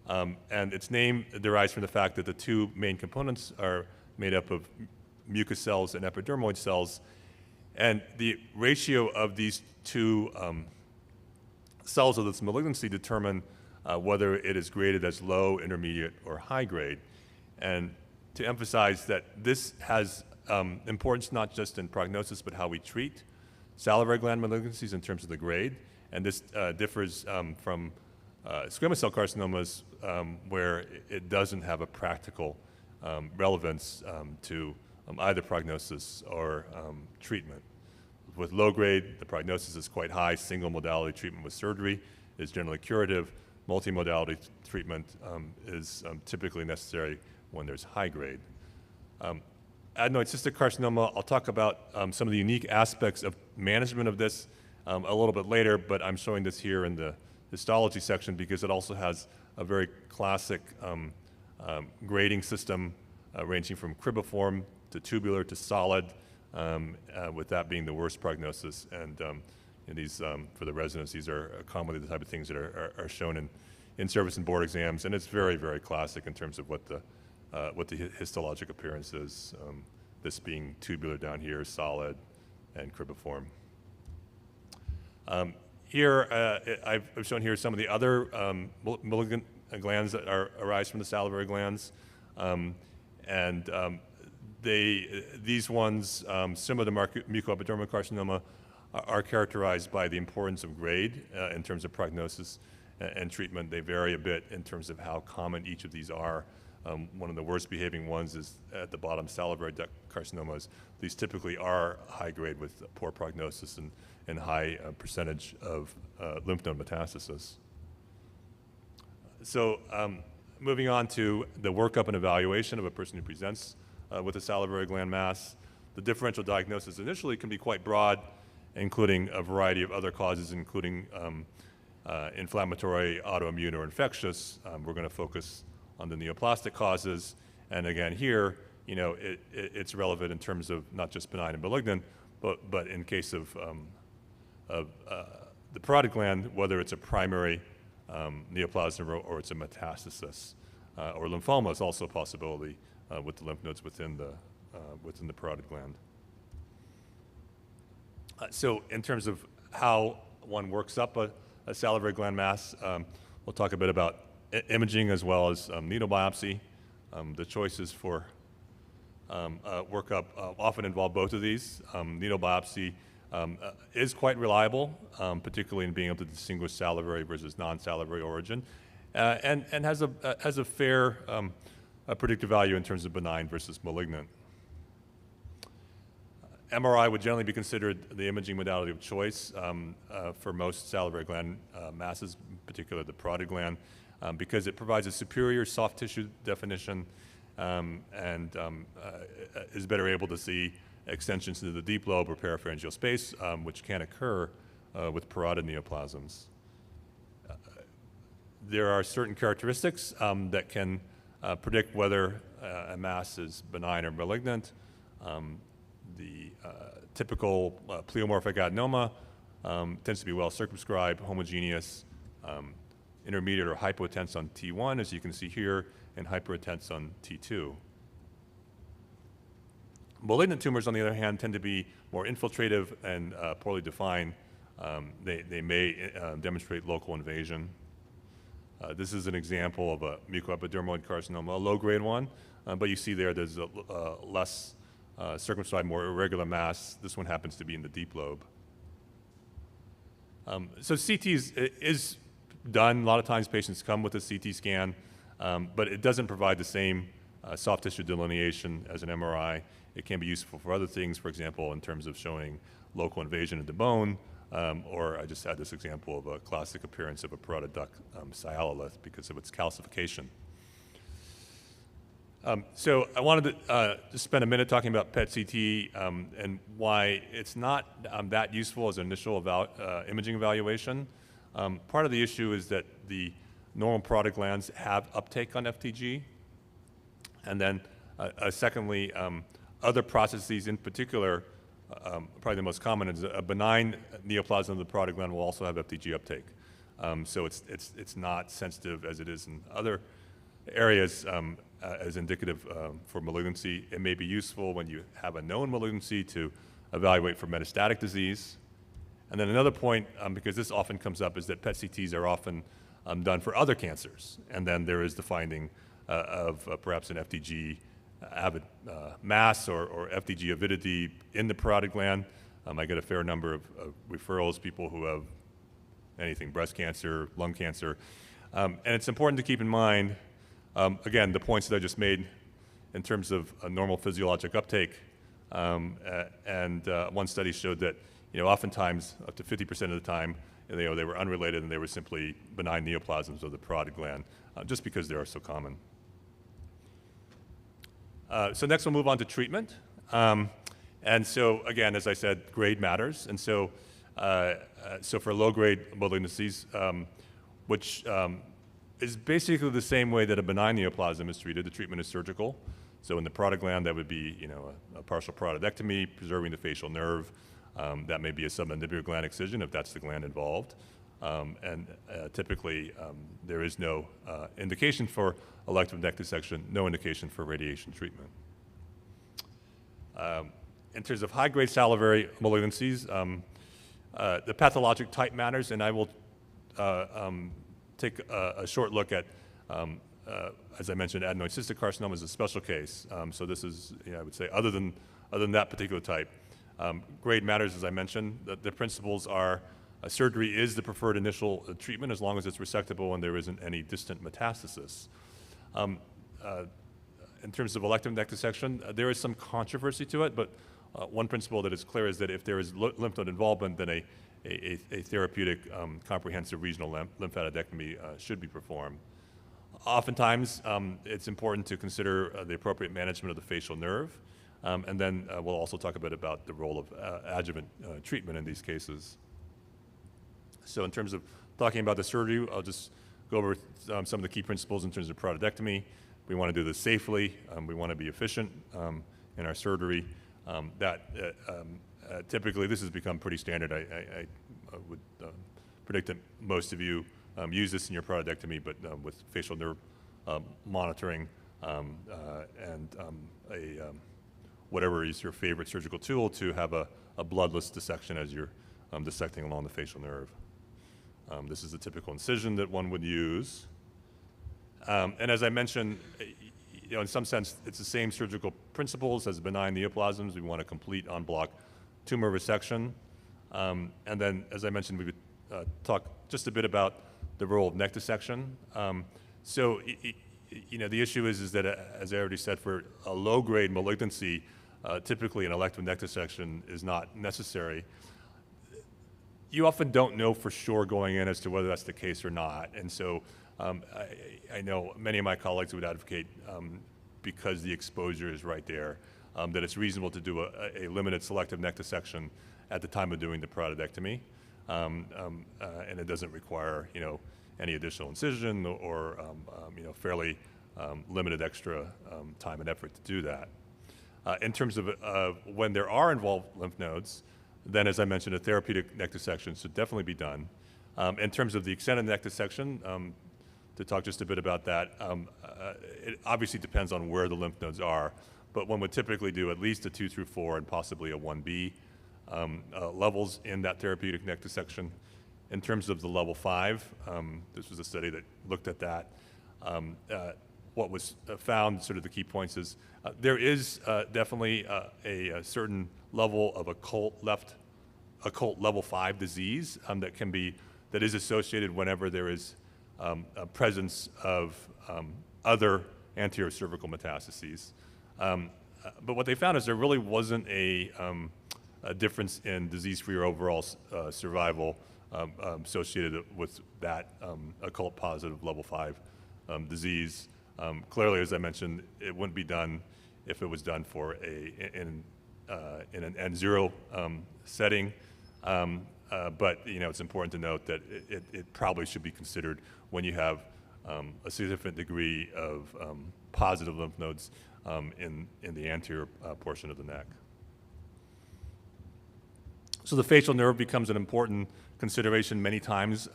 and its name derives from the fact that the two main components are made up of mucous cells and epidermoid cells, and the ratio of these two cells of this malignancy determine whether it is graded as low, intermediate, or high grade. And to emphasize that this has importance not just in prognosis, but how we treat salivary gland malignancies in terms of the grade. And this differs from squamous cell carcinomas where it doesn't have a practical relevance to either prognosis or treatment. With low grade, the prognosis is quite high. Single modality treatment with surgery is generally curative. Multimodality treatment is typically necessary when there's high grade. Adenoid cystic carcinoma, I'll talk about some of the unique aspects of management of this a little bit later, but I'm showing this here in the histology section because it also has a very classic grading system ranging from cribiform to tubular to solid, with that being the worst prognosis. And these, for the residents, these are commonly the type of things that are shown in service and board exams, and it's very, very classic in terms of what the histologic appearance is, this being tubular down here, solid, and cribiform. Here, I've shown here some of the other malignant glands that arise from the salivary glands. These ones, similar to mucoepidermal carcinoma, are characterized by the importance of grade in terms of prognosis and treatment. They vary a bit in terms of how common each of these are. One of the worst behaving ones is at the bottom, salivary duct carcinomas. These typically are high grade with poor prognosis and high percentage of lymph node metastasis. So moving on to the workup and evaluation of a person who presents with a salivary gland mass, the differential diagnosis initially can be quite broad, including a variety of other causes, including inflammatory, autoimmune, or infectious. We're going to focus on the neoplastic causes. And again, here, it's relevant in terms of not just benign and malignant, but in case of the parotid gland, whether it's a primary neoplasm or it's a metastasis. Or lymphoma is also a possibility with the lymph nodes within the parotid gland. So in terms of how one works up a salivary gland mass, we'll talk a bit about imaging as well as needle biopsy. The choices for workup often involve both of these. Needle biopsy is quite reliable, particularly in being able to distinguish salivary versus non-salivary origin, and has a fair predictive value in terms of benign versus malignant. MRI would generally be considered the imaging modality of choice for most salivary gland masses, in particular the parotid gland, because it provides a superior soft tissue definition and is better able to see extensions into the deep lobe or parapharyngeal space, which can occur with parotid neoplasms. There are certain characteristics that can predict whether a mass is benign or malignant. The typical pleomorphic adenoma tends to be well circumscribed, homogeneous, intermediate or hypotense on T1, as you can see here, and hyperintense on T2. Malignant tumors, on the other hand, tend to be more infiltrative and poorly defined. They may demonstrate local invasion. This is an example of a mucoepidermoid carcinoma, a low-grade one, but you see there's a less circumscribed, more irregular mass. This one happens to be in the deep lobe. So CT is done. A lot of times patients come with a CT scan, but it doesn't provide the same soft tissue delineation as an MRI. It can be useful for other things, for example, in terms of showing local invasion into bone, or I just had this example of a classic appearance of a parotid duct sialolith because of its calcification. So I wanted to just spend a minute talking about PET-CT and why it's not that useful as an initial imaging evaluation. Part of the issue is that the normal parotid glands have uptake on FTG. And then secondly, other processes in particular, probably the most common is a benign neoplasm of the parotid gland will also have FTG uptake. So it's not sensitive as it is in other areas as indicative for malignancy. It may be useful when you have a known malignancy to evaluate for metastatic disease. And then another point, because this often comes up, is that PET CTs are often done for other cancers. And then there is the finding of perhaps an FTG avid mass or FTG avidity in the parotid gland. I get a fair number of referrals, people who have anything, breast cancer, lung cancer. And it's important to keep in mind, again, the points that I just made in terms of a normal physiologic uptake. And one study showed that, oftentimes up to 50% of the time, they were unrelated and they were simply benign neoplasms of the parotid gland, just because they are so common. So next we'll move on to treatment. And so again, as I said, grade matters. And so, so for low-grade malignancies, which is basically the same way that a benign neoplasm is treated, the treatment is surgical. So in the parotid gland, that would be a partial parotidectomy, preserving the facial nerve. That may be a submandibular gland excision if that's the gland involved. And typically, there is no indication for elective neck dissection, no indication for radiation treatment. In terms of high-grade salivary malignancies, the pathologic type matters, and I will take a short look at, as I mentioned, adenoid cystic carcinoma is a special case. So this is, I would say, other than that particular type. Grade matters, as I mentioned. The principles are surgery is the preferred initial treatment as long as it's resectable and there isn't any distant metastasis. In terms of elective neck dissection, there is some controversy to it, but one principle that is clear is that if there is lymph node involvement, then a therapeutic comprehensive regional lymphadenectomy should be performed. Oftentimes, it's important to consider the appropriate management of the facial nerve. And then we'll also talk a bit about the role of adjuvant treatment in these cases. So in terms of talking about the surgery, I'll just go over some of the key principles in terms of parotidectomy. We want to do this safely. We want to be efficient in our surgery. Typically, this has become pretty standard. I would predict that most of you use this in your parotidectomy, but with facial nerve monitoring and whatever is your favorite surgical tool to have a bloodless dissection as you're dissecting along the facial nerve. This is the typical incision that one would use. And as I mentioned, in some sense, it's the same surgical principles as benign neoplasms. We want a complete en bloc tumor resection. And then, as I mentioned, we would talk just a bit about the role of neck dissection. So, the issue is that, as I already said, for a low-grade malignancy, typically an elective neck dissection is not necessary. You often don't know for sure going in as to whether that's the case or not. And so I know many of my colleagues would advocate, because the exposure is right there, that it's reasonable to do a limited selective neck dissection at the time of doing the parotidectomy. And it doesn't require, any additional incision or, fairly limited extra time and effort to do that. In terms of when there are involved lymph nodes, then, as I mentioned, a therapeutic neck dissection should definitely be done. In terms of the extended neck dissection, to talk just a bit about that, it obviously depends on where the lymph nodes are, but one would typically do at least a 2 through 4 and possibly a 1B levels in that therapeutic neck dissection. In terms of the level 5, this was a study that looked at that. What was found, sort of the key points is, there is definitely a certain level of occult level 5 disease that is associated whenever there is a presence of other anterior cervical metastases. But what they found is there really wasn't a difference in disease-free or overall survival associated with that occult positive level 5 disease. Clearly, as I mentioned, it wouldn't be done if it was done for in an N0 setting. But it's important to note that it probably should be considered when you have a significant degree of positive lymph nodes in the anterior portion of the neck. So the facial nerve becomes an important consideration many times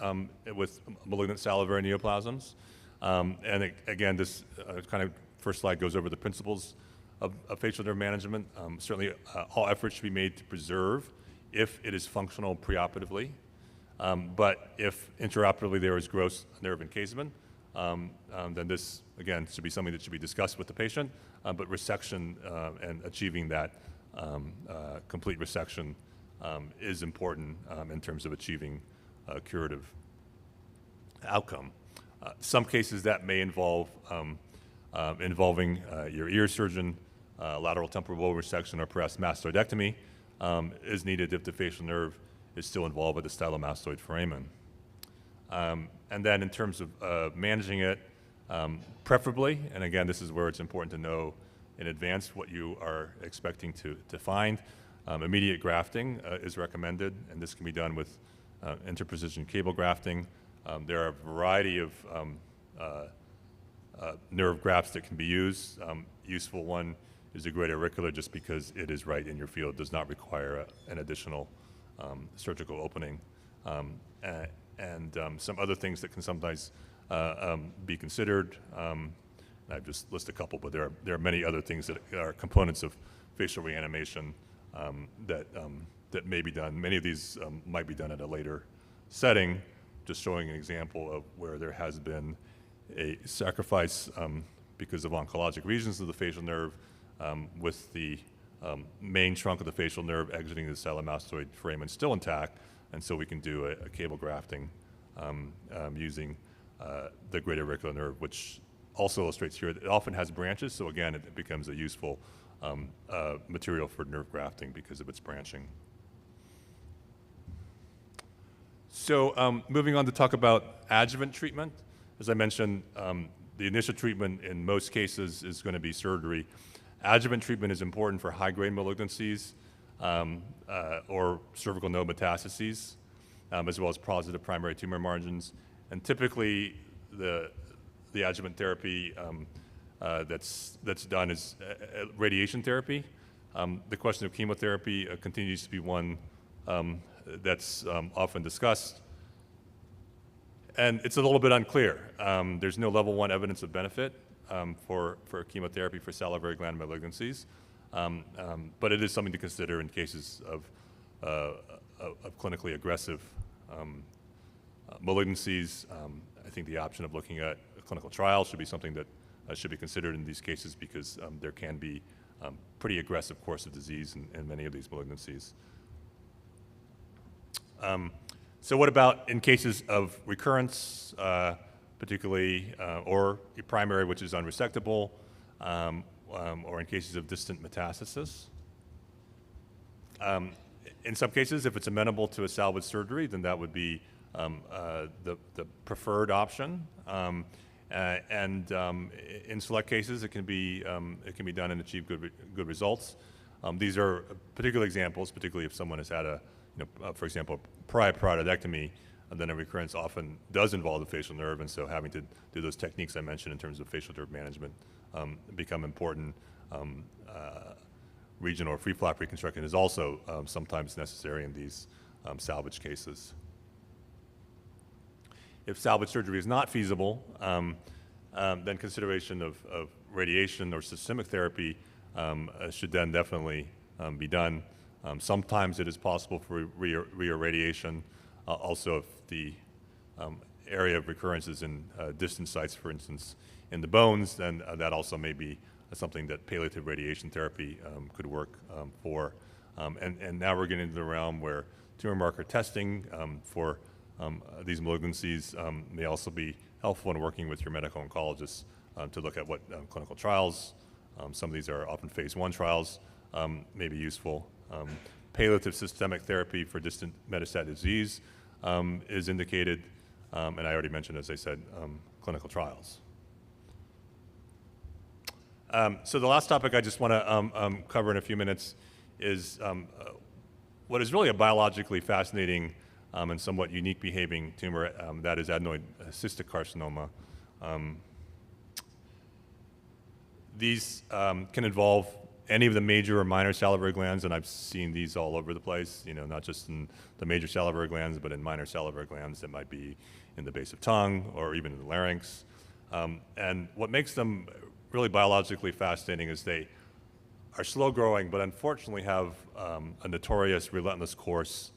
with malignant salivary neoplasms. Again, this kind of first slide goes over the principles of facial nerve management. Certainly, all efforts should be made to preserve if it is functional preoperatively. But if intraoperatively there is gross nerve encasement, then this, again, should be something that should be discussed with the patient. But resection and achieving that complete resection is important in terms of achieving a curative outcome. Some cases that may involve involving your ear surgeon, lateral temporal lobe resection, or perhaps mastoidectomy is needed if the facial nerve is still involved with the stylomastoid foramen. And then in terms of managing it, preferably, and again, this is where it's important to know in advance what you are expecting to find. Immediate grafting is recommended, and this can be done with interposition cable grafting. There are a variety of nerve grafts that can be used. Useful one is a great auricular just because it is right in your field. It does not require an additional surgical opening. And some other things that can sometimes be considered. I've just listed a couple, but there are many other things that are components of facial reanimation that may be done. Many of these might be done at a later setting, just showing an example of where there has been a sacrifice because of oncologic regions of the facial nerve with the main trunk of the facial nerve exiting the stylomastoid foramen still intact, and so we can do a cable grafting using the great auricular nerve, which also illustrates here that it often has branches, so again, it becomes a useful material for nerve grafting because of its branching. So moving on to talk about adjuvant treatment. As I mentioned, the initial treatment in most cases is going to be surgery. Adjuvant treatment is important for high-grade malignancies or cervical node metastases, as well as positive primary tumor margins. And typically, the adjuvant therapy that's done is radiation therapy. The question of chemotherapy continues to be one that's often discussed. And it's a little bit unclear. There's no level 1 evidence of benefit for chemotherapy for salivary gland malignancies. But it is something to consider in cases of clinically aggressive malignancies. I think the option of looking at a clinical trial should be something that should be considered in these cases because there can be pretty aggressive course of disease in many of these malignancies. So what about in cases of recurrence, particularly, or primary, which is unresectable, or in cases of distant metastasis? In some cases, if it's amenable to a salvage surgery, then that would be the preferred option. And in select cases, it can be done and achieve good results. These are particular examples, particularly if someone has had for example, prior parotidectomy, and then a recurrence often does involve the facial nerve, and so having to do those techniques I mentioned in terms of facial nerve management become important. Regional or free flap reconstruction is also sometimes necessary in these salvage cases. If salvage surgery is not feasible, then consideration of radiation or systemic therapy should then definitely be done. Sometimes it is possible for reirradiation. Also, if the area of recurrence is in distant sites, for instance, in the bones, then that also may be something that palliative radiation therapy could work for. And now we're getting into the realm where tumor marker testing for these malignancies may also be helpful in working with your medical oncologist to look at what clinical trials, some of these are often phase 1 trials, may be useful. Palliative systemic therapy for distant metastatic disease is indicated, and I already mentioned, as I said, clinical trials. So the last topic I just want to cover in a few minutes is what is really a biologically fascinating and somewhat unique behaving tumor, that is adenoid cystic carcinoma. These can involve any of the major or minor salivary glands, and I've seen these all over the place, not just in the major salivary glands, but in minor salivary glands that might be in the base of tongue or even in the larynx. And what makes them really biologically fascinating is they are slow growing, but unfortunately have a notorious relentless course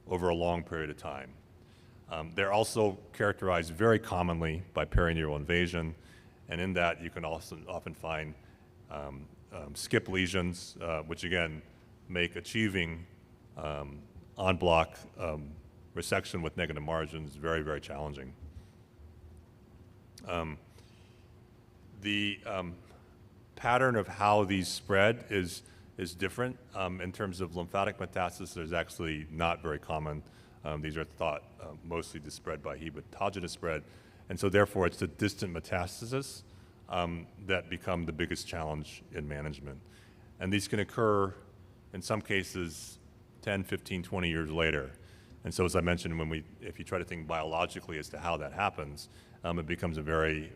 over a long period of time. They're also characterized very commonly by perineal invasion, and in that you can also often find skip lesions, which again make achieving en bloc resection with negative margins very, very challenging. The pattern of how these spread is different. In terms of lymphatic metastasis, there's actually not very common. These are thought mostly to spread by hematogenous spread. And so therefore, it's the distant metastasis that become the biggest challenge in management. And these can occur, in some cases, 10, 15, 20 years later. And so as I mentioned, if you try to think biologically as to how that happens, it becomes a very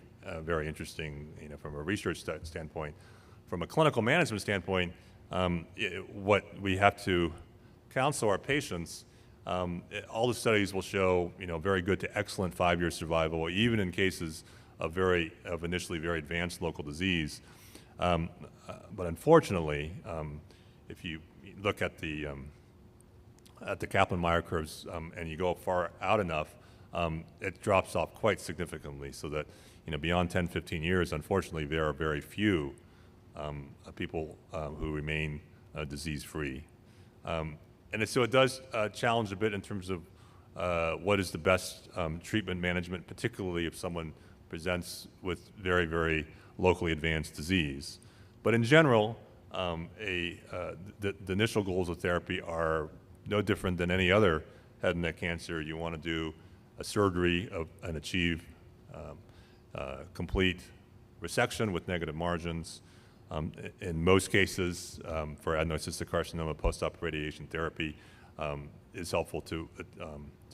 interesting, from a research standpoint. From a clinical management standpoint, what we have to counsel our patients, all the studies will show, very good to excellent 5-year survival, even in cases of initially very advanced local disease. But unfortunately, if you look at the Kaplan-Meier curves and you go far out enough, it drops off quite significantly, so that beyond 10, 15 years, unfortunately, there are very few people who remain disease-free. And so it does challenge a bit in terms of what is the best treatment management, particularly if someone presents with very, very locally advanced disease. But in general, the initial goals of therapy are no different than any other head and neck cancer. You want to do a surgery and achieve complete resection with negative margins. In most cases, for adenoid cystic carcinoma, post-op radiation therapy is helpful to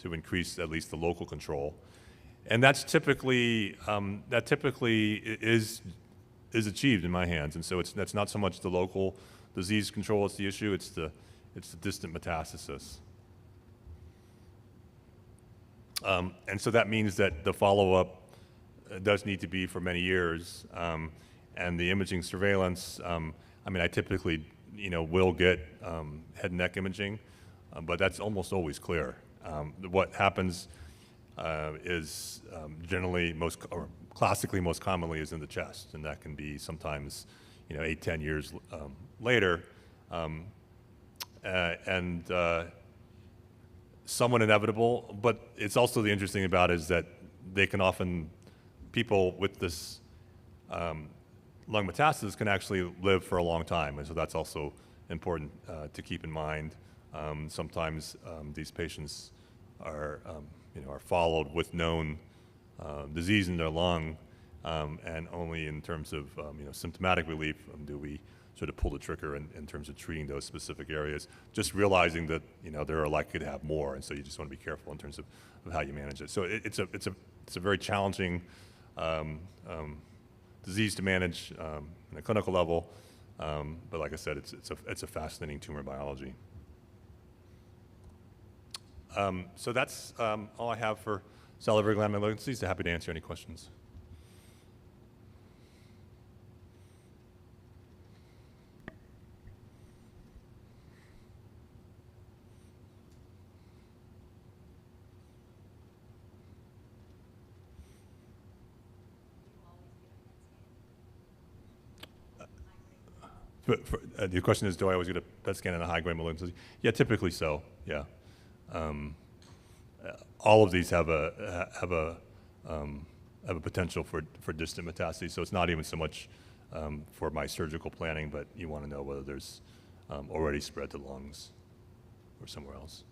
increase at least the local control, and that's typically is achieved in my hands. And so that's not so much the local disease control that's the issue; it's the distant metastasis. And so that means that the follow-up does need to be for many years. And the imaging surveillance, I typically, will get head and neck imaging, but that's almost always clear. What happens is generally classically most commonly is in the chest, and that can be sometimes, 8, 10 years later. And somewhat inevitable, but it's also the interesting about it is that they can often, people with this lung metastasis can actually live for a long time, and so that's also important to keep in mind. Sometimes these patients are followed with known disease in their lung, and only in terms of symptomatic relief do we sort of pull the trigger in terms of treating those specific areas, just realizing that they're likely to have more, and so you just want to be careful in terms of how you manage it. So it's a very challenging disease to manage in a clinical level, but like I said, it's a fascinating tumor biology. So that's all I have for salivary gland malignancies. Happy to answer any questions. The question is, do I always get a PET scan in a high-grade malignancy? Yeah, typically so. Yeah, all of these have a potential for distant metastases. So it's not even so much for my surgical planning, but you want to know whether there's already spread to lungs or somewhere else.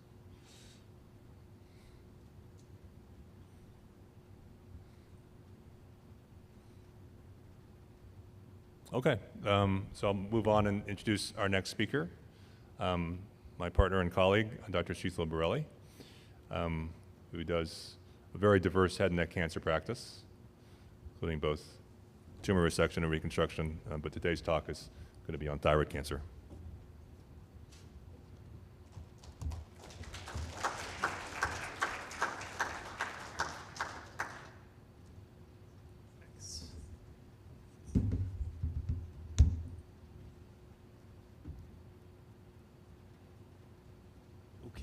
Okay, so I'll move on and introduce our next speaker, my partner and colleague, Dr. Sheetla Borelli. who does a very diverse head and neck cancer practice, including both tumor resection and reconstruction, but today's talk is going to be on thyroid cancer.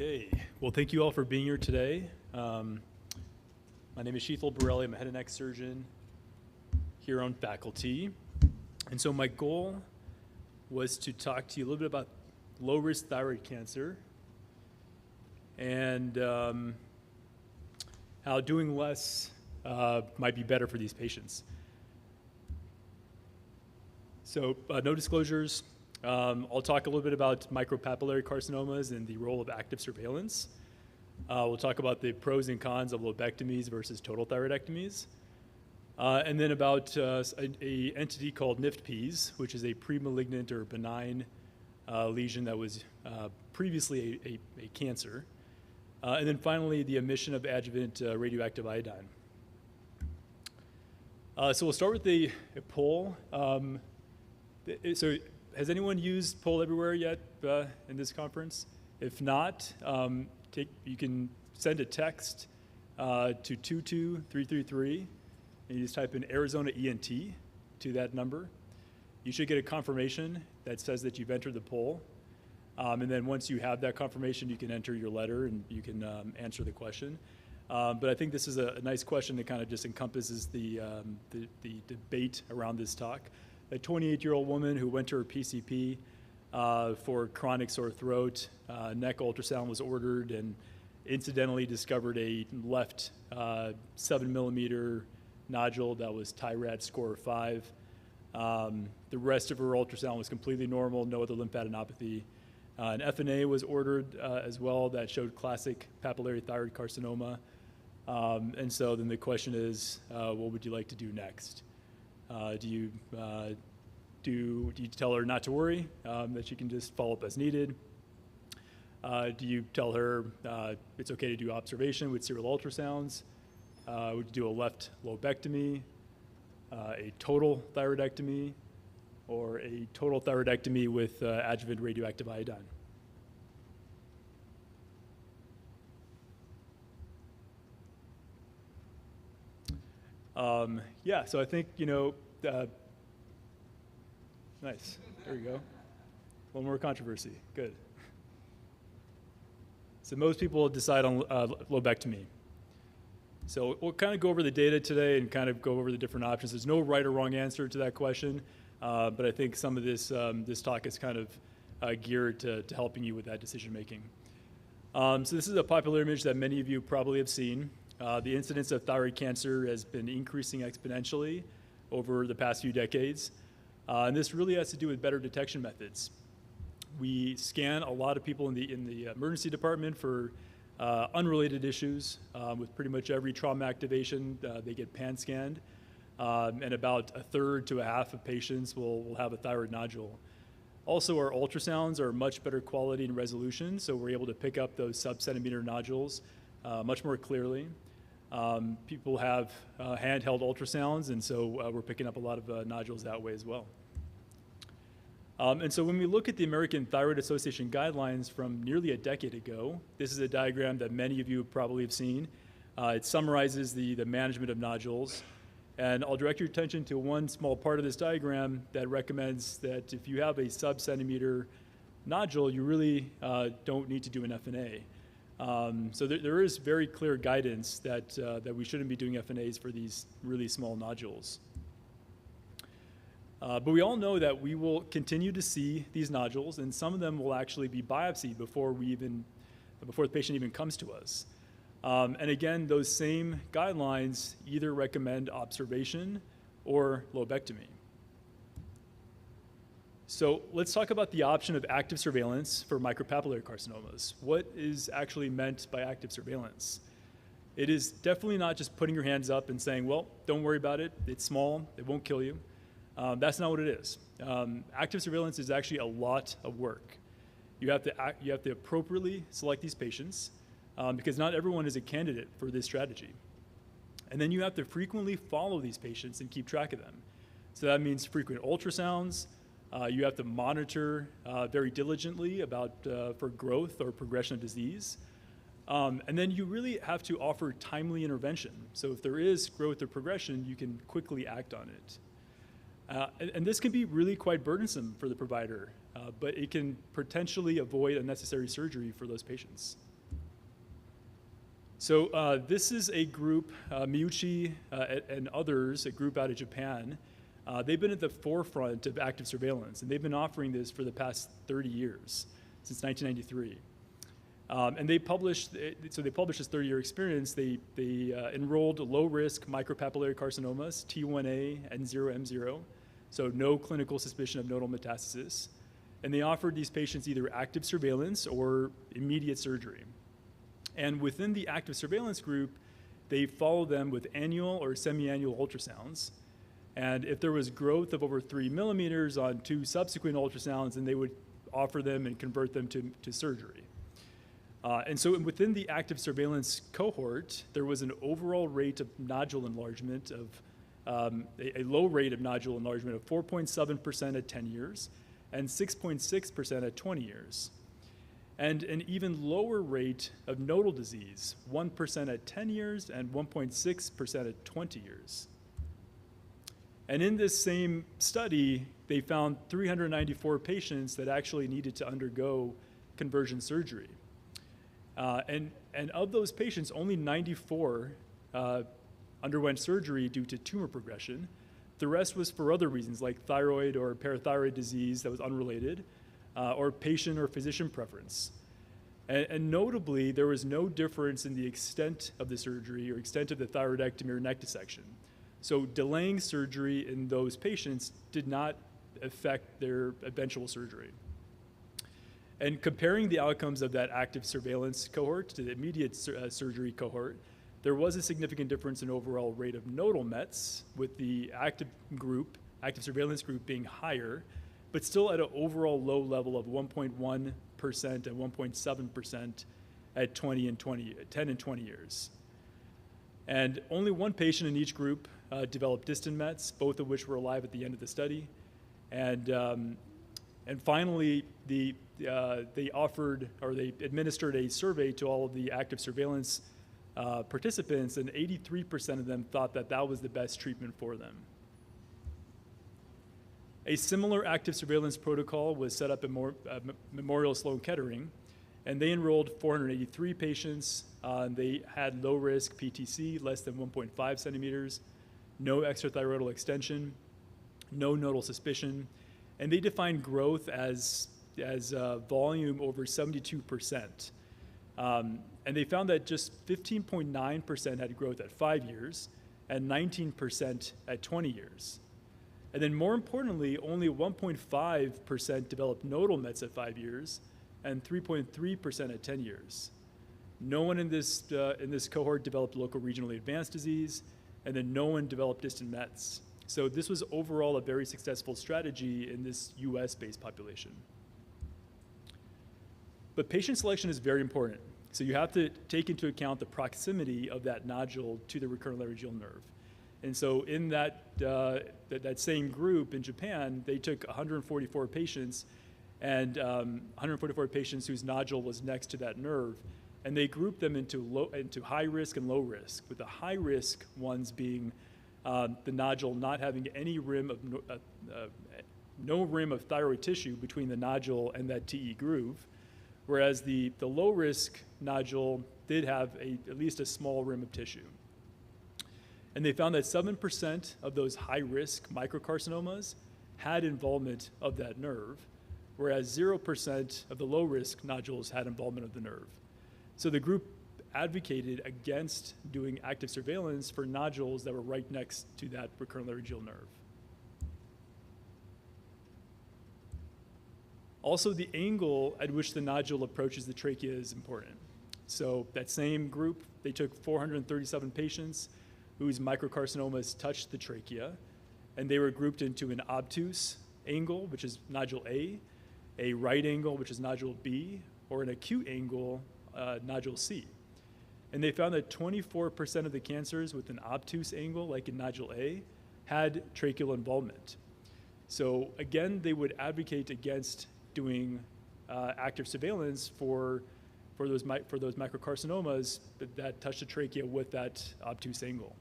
Okay, well, thank you all for being here today. My name is Sheethal Borelli. I'm a head and neck surgeon here on faculty. And so my goal was to talk to you a little bit about low-risk thyroid cancer and how doing less might be better for these patients. So no disclosures. I'll talk a little bit about micropapillary carcinomas and the role of active surveillance. We'll talk about the pros and cons of lobectomies versus total thyroidectomies. And then about an entity called NIFT-Ps, which is a premalignant or benign lesion that was previously a cancer. And then finally, the emission of adjuvant radioactive iodine. So we'll start with the poll. So has anyone used Poll Everywhere yet in this conference? If not, you can send a text to 22333, and you just type in Arizona ENT to that number. You should get a confirmation that says that you've entered the poll. And then once you have that confirmation, you can enter your letter and you can answer the question. But I think this is a nice question that kind of just encompasses the debate around this talk. A 28-year-old woman who went to her PCP for chronic sore throat, neck ultrasound was ordered, and incidentally discovered a left 7-millimeter nodule that was TIRAD score 5. The rest of her ultrasound was completely normal, no other lymphadenopathy. An FNA was ordered as well that showed classic papillary thyroid carcinoma. And so then the question is, what would you like to do next? Do you tell her not to worry, that she can just follow up as needed? Do you tell her it's okay to do observation with serial ultrasounds? Would you do a left lobectomy, a total thyroidectomy, or a total thyroidectomy with adjuvant radioactive iodine? Yeah, so I think, nice, there you go. One more controversy, good. So most people decide on lobectomy. So we'll kind of go over the data today and kind of go over the different options. There's no right or wrong answer to that question, but I think some of this talk is kind of geared to helping you with that decision making. So this is a popular image that many of you probably have seen. The incidence of thyroid cancer has been increasing exponentially over the past few decades, and this really has to do with better detection methods. We scan a lot of people in the emergency department for unrelated issues. With pretty much every trauma activation, they get pan-scanned, and about a third to a half of patients will have a thyroid nodule. Also, our ultrasounds are much better quality and resolution, so we're able to pick up those sub-centimeter nodules much more clearly. People have handheld ultrasounds, and so we're picking up a lot of nodules that way as well. And so when we look at the American Thyroid Association guidelines from nearly a decade ago, this is a diagram that many of you probably have seen. It summarizes the management of nodules. And I'll direct your attention to one small part of this diagram that recommends that if you have a sub-centimeter nodule, you really don't need to do an FNA. So there is very clear guidance that we shouldn't be doing FNAs for these really small nodules. But we all know that we will continue to see these nodules, and some of them will actually be biopsied before the patient even comes to us. And again, those same guidelines either recommend observation or lobectomy. So let's talk about the option of active surveillance for micropapillary carcinomas. What is actually meant by active surveillance? It is definitely not just putting your hands up and saying, well, don't worry about it, it's small, it won't kill you. That's not what it is. Active surveillance is actually a lot of work. You have to appropriately select these patients. because not everyone is a candidate for this strategy. And then you have to frequently follow these patients and keep track of them. So that means frequent ultrasounds. You have to monitor very diligently for growth or progression of disease. And then you really have to offer timely intervention. So if there is growth or progression, you can quickly act on it. And this can be really quite burdensome for the provider, but it can potentially avoid unnecessary surgery for those patients. So this is a group, Miyuchi and others, a group out of Japan. They've been at the forefront of active surveillance, and they've been offering this for the past 30 years, since 1993. And they published, so they published this 30-year experience. They enrolled low-risk micropapillary carcinomas, T1A and 0M0, so no clinical suspicion of nodal metastasis. And they offered these patients either active surveillance or immediate surgery. And within the active surveillance group, they followed them with annual or semi-annual ultrasounds. And if there was growth of over 3 millimeters on 2 subsequent ultrasounds, then they would offer them and convert them to surgery. And so within the active surveillance cohort, there was an overall rate of nodule enlargement of a low rate of nodule enlargement of 4.7% at 10 years and 6.6% at 20 years. And an even lower rate of nodal disease, 1% at 10 years and 1.6% at 20 years. And in this same study, they found 394 patients that actually needed to undergo conversion surgery. And of those patients, only 94 underwent surgery due to tumor progression. The rest was for other reasons, like thyroid or parathyroid disease that was unrelated, or patient or physician preference. And notably, there was no difference in the extent of the surgery or extent of the thyroidectomy or neck dissection. So delaying surgery in those patients did not affect their eventual surgery. And comparing the outcomes of that active surveillance cohort to the immediate surgery cohort, there was a significant difference in overall rate of nodal mets, with the active surveillance group being higher, but still at an overall low level of 1.1% and 1.7% at 10 and 20 years. And only one patient in each group developed distant mets, both of which were alive at the end of the study. And finally, they administered a survey to all of the active surveillance participants, and 83% of them thought that that was the best treatment for them. A similar active surveillance protocol was set up at Memorial Sloan Kettering, and they enrolled 483 patients. They had low-risk PTC, less than 1.5 centimeters, no extrathyroidal extension, no nodal suspicion, and they defined growth as volume over 72%. And they found that just 15.9% had growth at 5 years and 19% at 20 years. And then more importantly, only 1.5% developed nodal mets at 5 years and 3.3% at 10 years. No one in this cohort developed local regionally advanced disease, and then no one developed distant mets. So this was overall a very successful strategy in this US-based population. But patient selection is very important. So you have to take into account the proximity of that nodule to the recurrent laryngeal nerve. And so in that same group in Japan, they took 144 patients and 144 patients whose nodule was next to that nerve, and they grouped them into high risk and low risk, with the high risk ones being the nodule not having any no rim of thyroid tissue between the nodule and that TE groove, whereas the low risk nodule did have at least a small rim of tissue. And they found that 7% of those high-risk microcarcinomas had involvement of that nerve, whereas 0% of the low-risk nodules had involvement of the nerve. So the group advocated against doing active surveillance for nodules that were right next to that recurrent laryngeal nerve. Also, the angle at which the nodule approaches the trachea is important. So that same group, they took 437 patients whose microcarcinomas touched the trachea, and they were grouped into an obtuse angle, which is nodule A right angle, which is nodule B, or an acute angle, nodule C. And they found that 24% of the cancers with an obtuse angle, like in nodule A, had tracheal involvement. So again, they would advocate against doing active surveillance for those microcarcinomas that touch the trachea with that obtuse angle.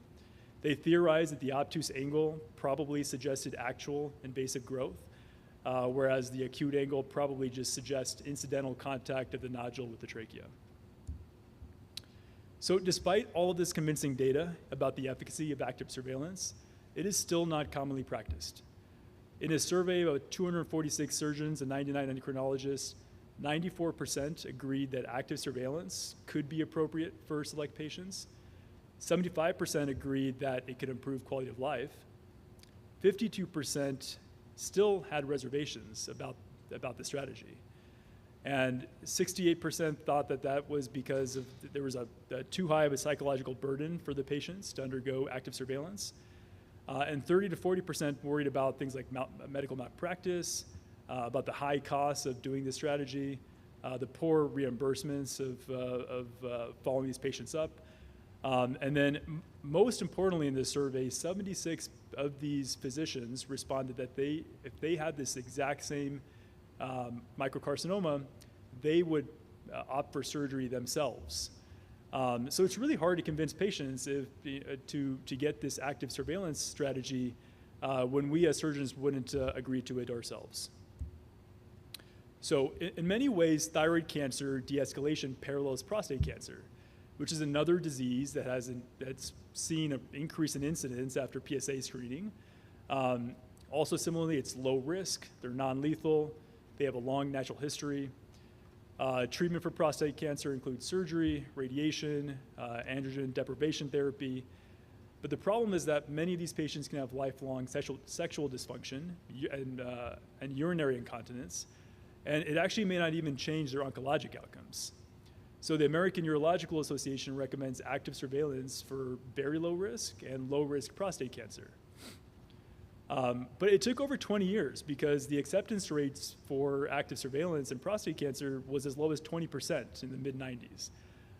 They theorized that the obtuse angle probably suggested actual invasive growth, whereas the acute angle probably just suggests incidental contact of the nodule with the trachea. So despite all of this convincing data about the efficacy of active surveillance, it is still not commonly practiced. In a survey of 246 surgeons and 99 endocrinologists, 94% agreed that active surveillance could be appropriate for select patients. 75% agreed that it could improve quality of life. 52% still had reservations about the strategy. And 68% thought that that was because there was a too high of a psychological burden for the patients to undergo active surveillance. And 30 to 40% worried about things like medical malpractice, about the high costs of doing this strategy, the poor reimbursements of following these patients up. And then most importantly in this survey, 76 of these physicians responded that if they had this exact same microcarcinoma, they would opt for surgery themselves. So it's really hard to convince patients to get this active surveillance strategy when we as surgeons wouldn't agree to it ourselves. So in many ways, thyroid cancer de-escalation parallels prostate cancer, which is another disease that's seen an increase in incidence after PSA screening. Also similarly, it's low risk, they're non-lethal, they have a long natural history. Treatment for prostate cancer includes surgery, radiation, androgen deprivation therapy. But the problem is that many of these patients can have lifelong sexual dysfunction and urinary incontinence, and it actually may not even change their oncologic outcomes. So the American Urological Association recommends active surveillance for very low risk and low risk prostate cancer. But it took over 20 years because the acceptance rates for active surveillance in prostate cancer was as low as 20% in the mid-90s.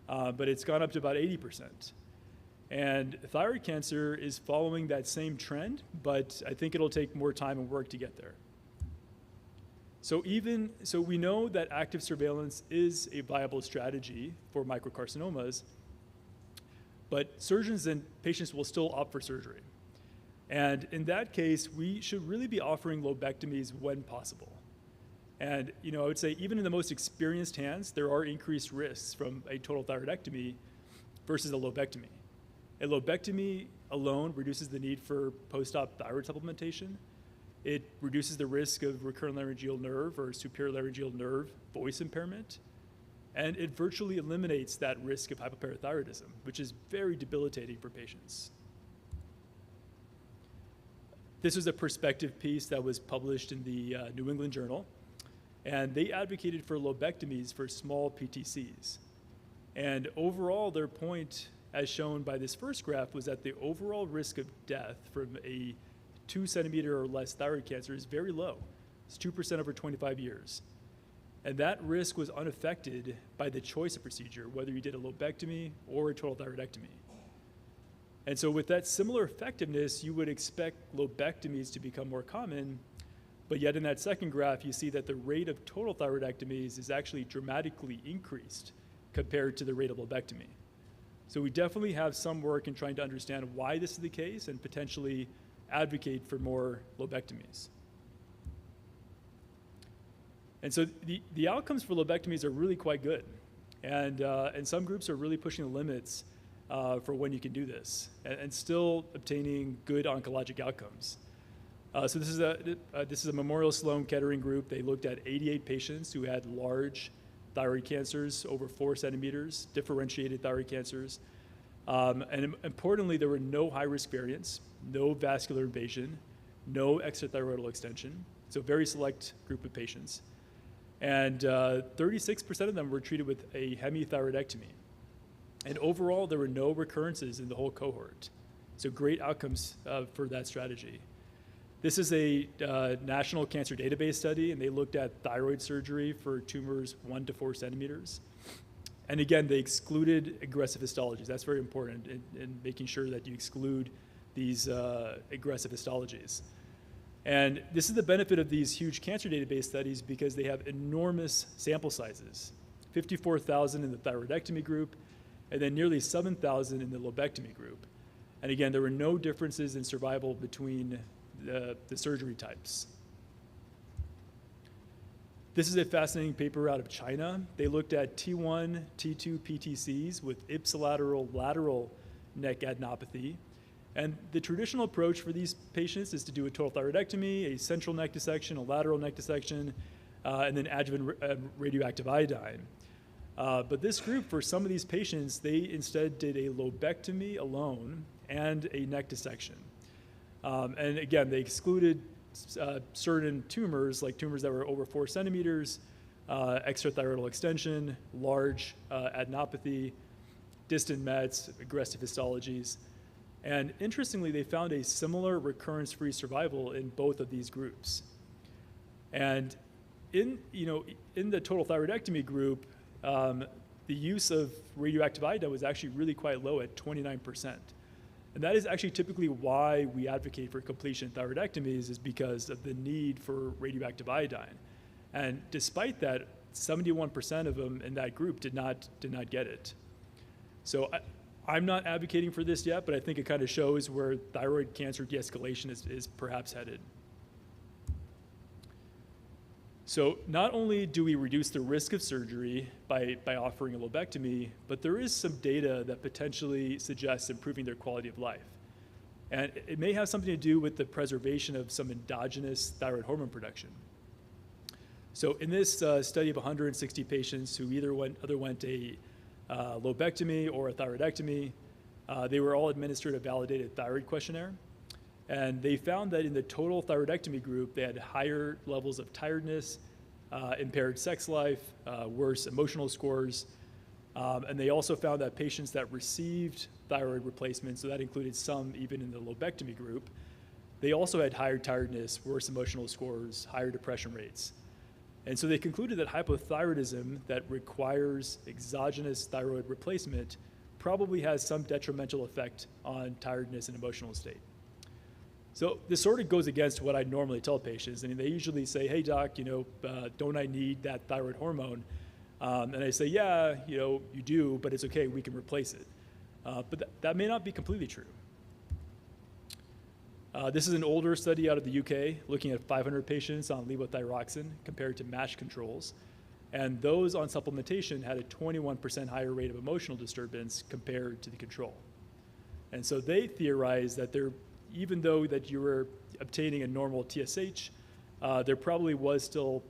But it's gone up to about 80%. And thyroid cancer is following that same trend, but I think it'll take more time and work to get there. So we know that active surveillance is a viable strategy for microcarcinomas, but surgeons and patients will still opt for surgery. And in that case, we should really be offering lobectomies when possible. And I would say even in the most experienced hands, there are increased risks from a total thyroidectomy versus a lobectomy. A lobectomy alone reduces the need for post-op thyroid supplementation. It reduces the risk of recurrent laryngeal nerve or superior laryngeal nerve voice impairment. And it virtually eliminates that risk of hypoparathyroidism, which is very debilitating for patients. This was a perspective piece that was published in the New England Journal, and they advocated for lobectomies for small PTCs. And overall, their point, as shown by this first graph, was that the overall risk of death from a 2 centimeter or less thyroid cancer is very low. It's 2% over 25 years. And that risk was unaffected by the choice of procedure, whether you did a lobectomy or a total thyroidectomy. And so with that similar effectiveness, you would expect lobectomies to become more common, but yet in that second graph, you see that the rate of total thyroidectomies is actually dramatically increased compared to the rate of lobectomy. So we definitely have some work in trying to understand why this is the case and potentially advocate for more lobectomies. And so the outcomes for lobectomies are really quite good. And some groups are really pushing the limits for when you can do this and still obtaining good oncologic outcomes. So this is a Memorial Sloan Kettering group. They looked at 88 patients who had large thyroid cancers over 4 centimeters, differentiated thyroid cancers. And importantly, there were no high-risk variants, no vascular invasion, no extrathyroidal extension. So very select group of patients. And 36% of them were treated with a hemithyroidectomy. And overall, there were no recurrences in the whole cohort. So great outcomes for that strategy. This is a National Cancer Database study, and they looked at thyroid surgery for tumors 1 to 4 centimeters. And again, they excluded aggressive histologies. That's very important in making sure that you exclude these aggressive histologies. And this is the benefit of these huge cancer database studies because they have enormous sample sizes, 54,000 in the thyroidectomy group, and then nearly 7,000 in the lobectomy group. And again, there were no differences in survival between the surgery types. This is a fascinating paper out of China. They looked at T1, T2 PTCs with ipsilateral lateral neck adenopathy. And the traditional approach for these patients is to do a total thyroidectomy, a central neck dissection, a lateral neck dissection, and then adjuvant radioactive iodine. But this group, for some of these patients, they instead did a lobectomy alone and a neck dissection. And again, they excluded certain tumors, like tumors that were over 4 centimeters, extrathyroidal extension, large adenopathy, distant mets, aggressive histologies. And interestingly, they found a similar recurrence-free survival in both of these groups. And in the total thyroidectomy group, the use of radioactive iodine was actually really quite low at 29%. And that is actually typically why we advocate for completion thyroidectomies, is because of the need for radioactive iodine. And despite that, 71% of them in that group did not get it. So I'm not advocating for this yet, but I think it kind of shows where thyroid cancer de-escalation is perhaps headed. So not only do we reduce the risk of surgery by offering a lobectomy, but there is some data that potentially suggests improving their quality of life. And it may have something to do with the preservation of some endogenous thyroid hormone production. So in this study of 160 patients who either underwent a lobectomy or a thyroidectomy, they were all administered a validated thyroid questionnaire. And they found that in the total thyroidectomy group, they had higher levels of tiredness, impaired sex life, worse emotional scores. And they also found that patients that received thyroid replacement, so that included some even in the lobectomy group, they also had higher tiredness, worse emotional scores, higher depression rates. And so they concluded that hypothyroidism that requires exogenous thyroid replacement probably has some detrimental effect on tiredness and emotional state. So this sort of goes against what I normally tell patients. I mean, they usually say, hey, doc, don't I need that thyroid hormone? And I say, yeah, you do, but it's okay, we can replace it. But that may not be completely true. This is an older study out of the UK looking at 500 patients on levothyroxine compared to matched controls. And those on supplementation had a 21% higher rate of emotional disturbance compared to the control. And so they theorized that even though that you were obtaining a normal TSH, there probably was still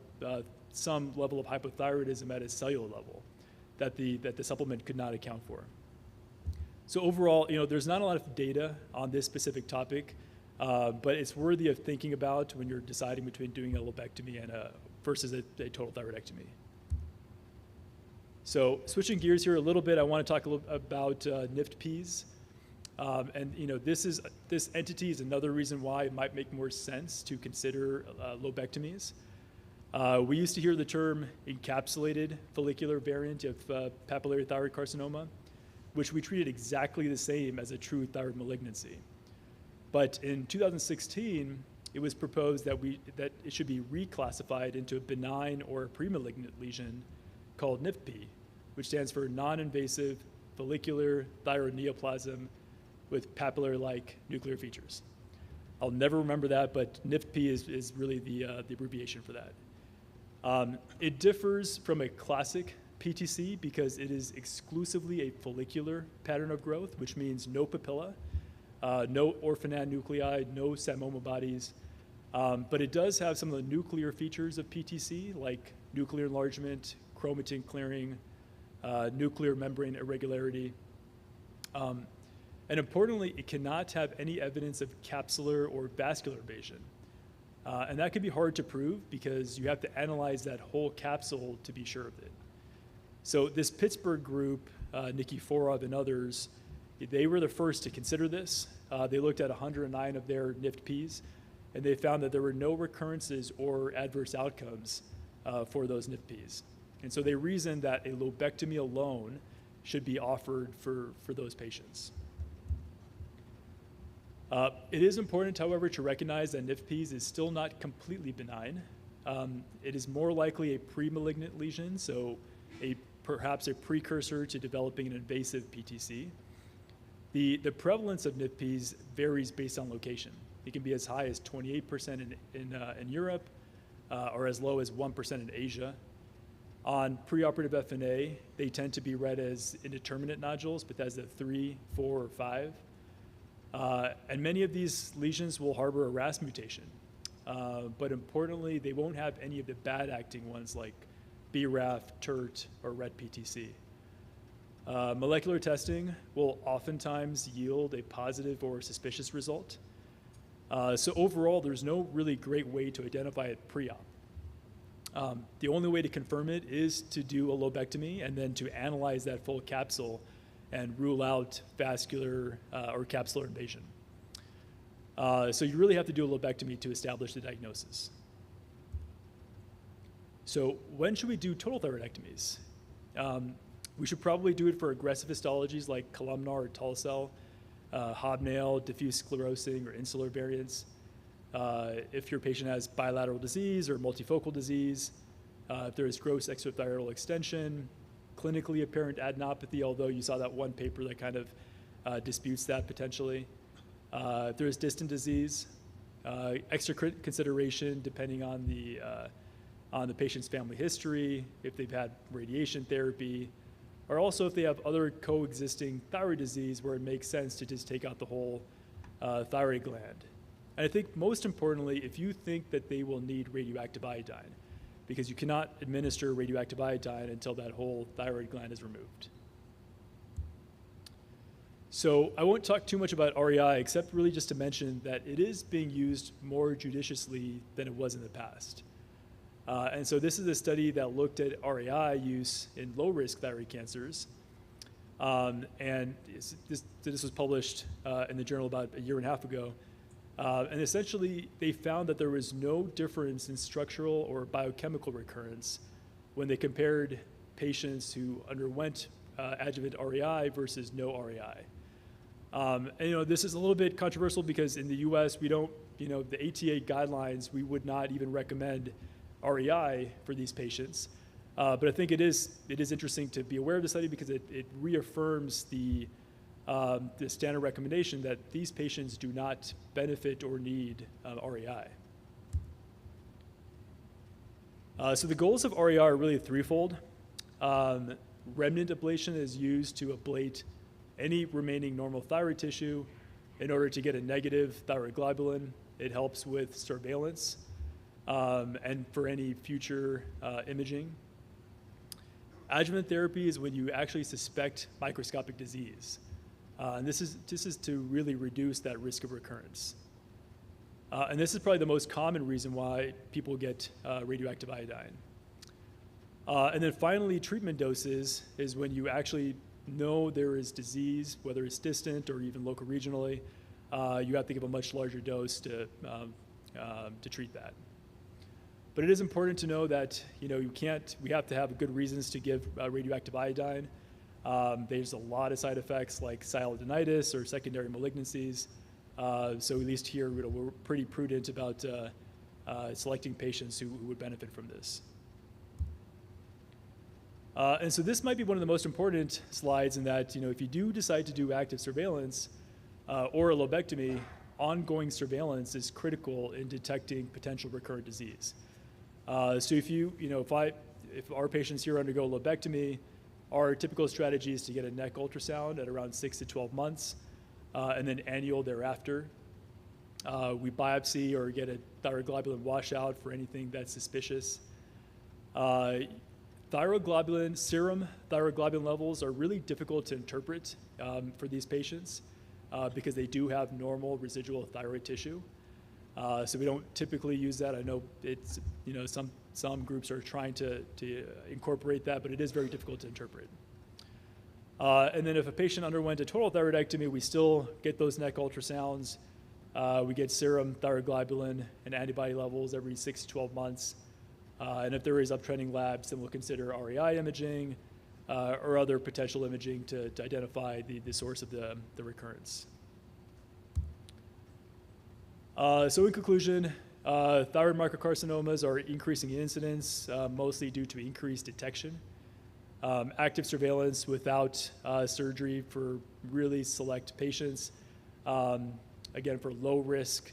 some level of hypothyroidism at a cellular level that the supplement could not account for. So overall, there's not a lot of data on this specific topic, but it's worthy of thinking about when you're deciding between doing a lobectomy and versus a total thyroidectomy. So switching gears here a little bit, I want to talk a little about NIFT-Ps. And this entity is another reason why it might make more sense to consider lobectomies. We used to hear the term encapsulated follicular variant of papillary thyroid carcinoma, which we treated exactly the same as a true thyroid malignancy. But in 2016, it was proposed that it should be reclassified into a benign or a premalignant lesion called NIFT-P, which stands for non-invasive follicular thyroid neoplasm with papillary-like nuclear features. I'll never remember that, but NIFT-P is really the abbreviation for that. It differs from a classic PTC because it is exclusively a follicular pattern of growth, which means no papilla, no orphaned nuclei, no psammoma bodies. But it does have some of the nuclear features of PTC, like nuclear enlargement, chromatin clearing, nuclear membrane irregularity. And importantly, it cannot have any evidence of capsular or vascular invasion. And that can be hard to prove because you have to analyze that whole capsule to be sure of it. So this Pittsburgh group, Nikiforov and others, they were the first to consider this. They looked at 109 of their NIFT-Ps, and they found that there were no recurrences or adverse outcomes for those NIFT-Ps. And so they reasoned that a lobectomy alone should be offered for those patients. It is important, however, to recognize that NIFPs is still not completely benign. It is more likely a pre-malignant lesion, so perhaps a precursor to developing an invasive PTC. The prevalence of NIFPs varies based on location. It can be as high as 28% in Europe, or as low as 1% in Asia. On preoperative FNA, they tend to be read as indeterminate nodules, Bethesda 3, 4, or 5. And many of these lesions will harbor a RAS mutation. But importantly, they won't have any of the bad acting ones like BRAF, TERT, or RET PTC. Molecular testing will oftentimes yield a positive or suspicious result. So overall, there's no really great way to identify it pre-op. The only way to confirm it is to do a lobectomy and then to analyze that full capsule and rule out vascular or capsular invasion. So you really have to do a lobectomy to establish the diagnosis. So when should we do total thyroidectomies? We should probably do it for aggressive histologies like columnar or tall cell, hobnail, diffuse sclerosing, or insular variants. If your patient has bilateral disease or multifocal disease, if there is gross extrathyroidal extension, clinically apparent adenopathy, although you saw that one paper that kind of disputes that potentially. If there is distant disease, extra consideration depending on the patient's family history, if they've had radiation therapy, or also if they have other coexisting thyroid disease where it makes sense to just take out the whole thyroid gland. And I think most importantly, if you think that they will need radioactive iodine, because you cannot administer radioactive iodine until that whole thyroid gland is removed. So I won't talk too much about REI, except really just to mention that it is being used more judiciously than it was in the past. And so this is a study that looked at REI use in low-risk thyroid cancers. And this was published in the journal about a year and a half ago. And essentially, they found that there was no difference in structural or biochemical recurrence when they compared patients who underwent adjuvant REI versus no REI. And this is a little bit controversial because in the US, we don't, the ATA guidelines, we would not even recommend REI for these patients. But I think it is interesting to be aware of the study because it reaffirms the standard recommendation that these patients do not benefit or need REI. So the goals of REI are really threefold. Remnant ablation is used to ablate any remaining normal thyroid tissue in order to get a negative thyroid globulin. It helps with surveillance and for any future imaging. Adjuvant therapy is when you actually suspect microscopic disease. And this is to really reduce that risk of recurrence. And this is probably the most common reason why people get radioactive iodine. And then finally, treatment doses is when you actually know there is disease, whether it's distant or even local regionally. You have to give a much larger dose to treat that. But it is important to know that we have to have good reasons to give radioactive iodine. There's a lot of side effects like sialadenitis or secondary malignancies. So at least here, we're pretty prudent about selecting patients who would benefit from this. And so this might be one of the most important slides in that, if you do decide to do active surveillance or a lobectomy, ongoing surveillance is critical in detecting potential recurrent disease. So if our patients here undergo lobectomy, our typical strategy is to get a neck ultrasound at around 6 to 12 months, and then annual thereafter. We biopsy or get a thyroid globulin washout for anything that's suspicious. Serum thyroid globulin levels are really difficult to interpret for these patients because they do have normal residual thyroid tissue. So we don't typically use that. I know it's, some groups are trying to incorporate that, but it is very difficult to interpret. And then if a patient underwent a total thyroidectomy, we still get those neck ultrasounds. We get serum thyroid globulin and antibody levels every 6 to 12 months. And if there is uptrending labs, then we'll consider REI imaging or other potential imaging to identify the source of the recurrence. So in conclusion, thyroid microcarcinomas are increasing in incidence, mostly due to increased detection. Active surveillance without surgery for really select patients. Again, for low risk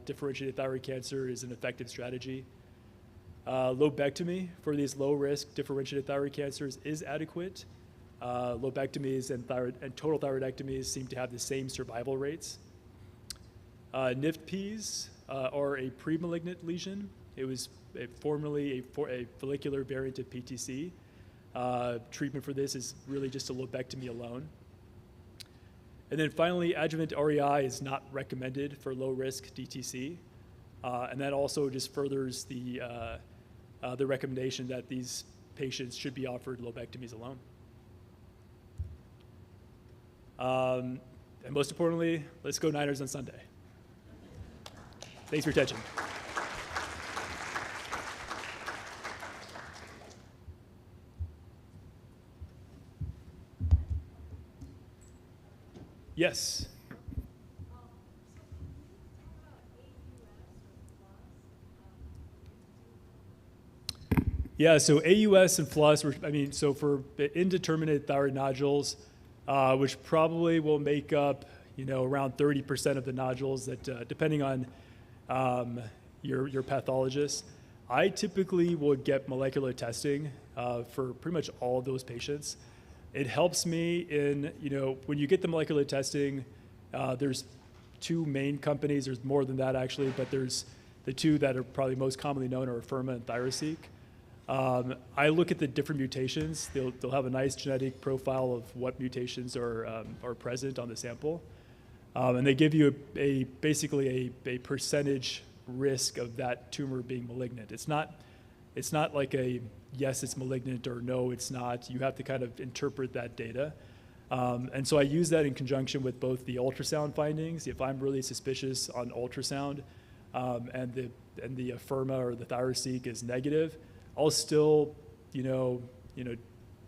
differentiated thyroid cancer is an effective strategy. Lobectomy for these low risk differentiated thyroid cancers is adequate. Lobectomies and total thyroidectomies seem to have the same survival rates. NIFT-Ps are a pre-malignant lesion. It was formerly a follicular variant of PTC. Treatment for this is really just a lobectomy alone. And then finally, adjuvant REI is not recommended for low-risk DTC. And that also just furthers the recommendation that these patients should be offered lobectomies alone. And most importantly, let's go Niners on Sunday. Thanks for your attention. Yes. Yeah, so AUS and FLUS, so for indeterminate thyroid nodules, which probably will make up, around 30% of the nodules that, depending on your pathologist, I typically would get molecular testing for pretty much all of those patients. It helps me in, when you get the molecular testing, there's two main companies. There's more than that actually, but there's the two that are probably most commonly known are Afirma and ThyroSeq. I look at the different mutations. They'll have a nice genetic profile of what mutations are present on the sample. And they give you basically a percentage risk of that tumor being malignant. It's not like a yes, it's malignant or no, it's not. You have to kind of interpret that data. And so I use that in conjunction with both the ultrasound findings. If I'm really suspicious on ultrasound and the Afirma or the ThyroSeq is negative, I'll still,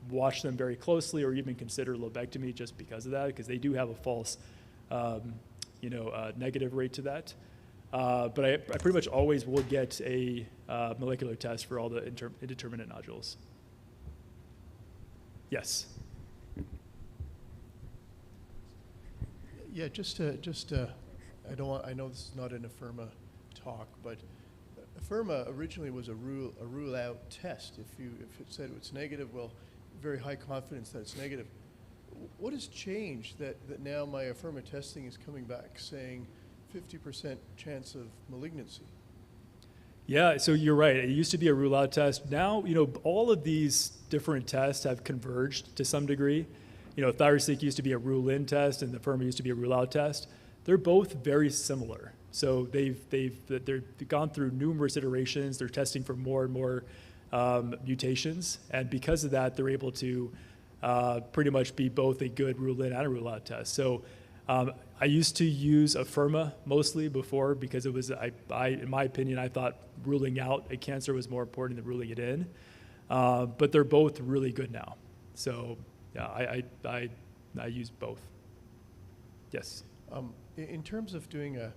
watch them very closely or even consider lobectomy just because of that, because they do have a false, negative rate to that. But I pretty much always will get a molecular test for all the indeterminate nodules. Yes. Yeah, I know this is not an Afirma talk, but Afirma originally was a rule out test. If it said it's negative, well, very high confidence that it's negative. What has changed that now my Afirma testing is coming back saying 50% chance of malignancy? Yeah, so you're right. It used to be a rule out test. Now, all of these different tests have converged to some degree. ThyroSeq used to be a rule in test and the Afirma used to be a rule out test. They're both very similar. So they've gone through numerous iterations. They're testing for more and more mutations, and because of that, they're able to pretty much be both a good rule in and a rule out test. So I used to use Afirma mostly before because it was, in my opinion, I thought ruling out a cancer was more important than ruling it in. But they're both really good now. So yeah, I use both. Yes. In terms of doing a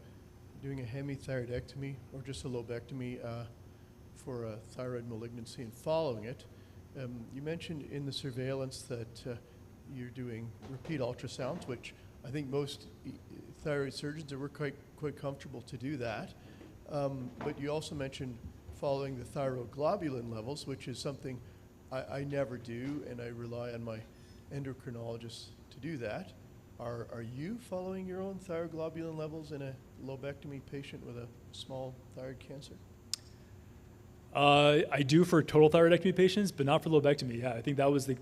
hemithyroidectomy or just a lobectomy for a thyroid malignancy and following it, you mentioned in the surveillance that you're doing repeat ultrasounds, which I think most thyroid surgeons are quite comfortable to do that. But you also mentioned following the thyroglobulin levels, which is something I never do, and I rely on my endocrinologist to do that. Are you following your own thyroglobulin levels in a lobectomy patient with a small thyroid cancer? I do for total thyroidectomy patients, but not for lobectomy. Yeah, I think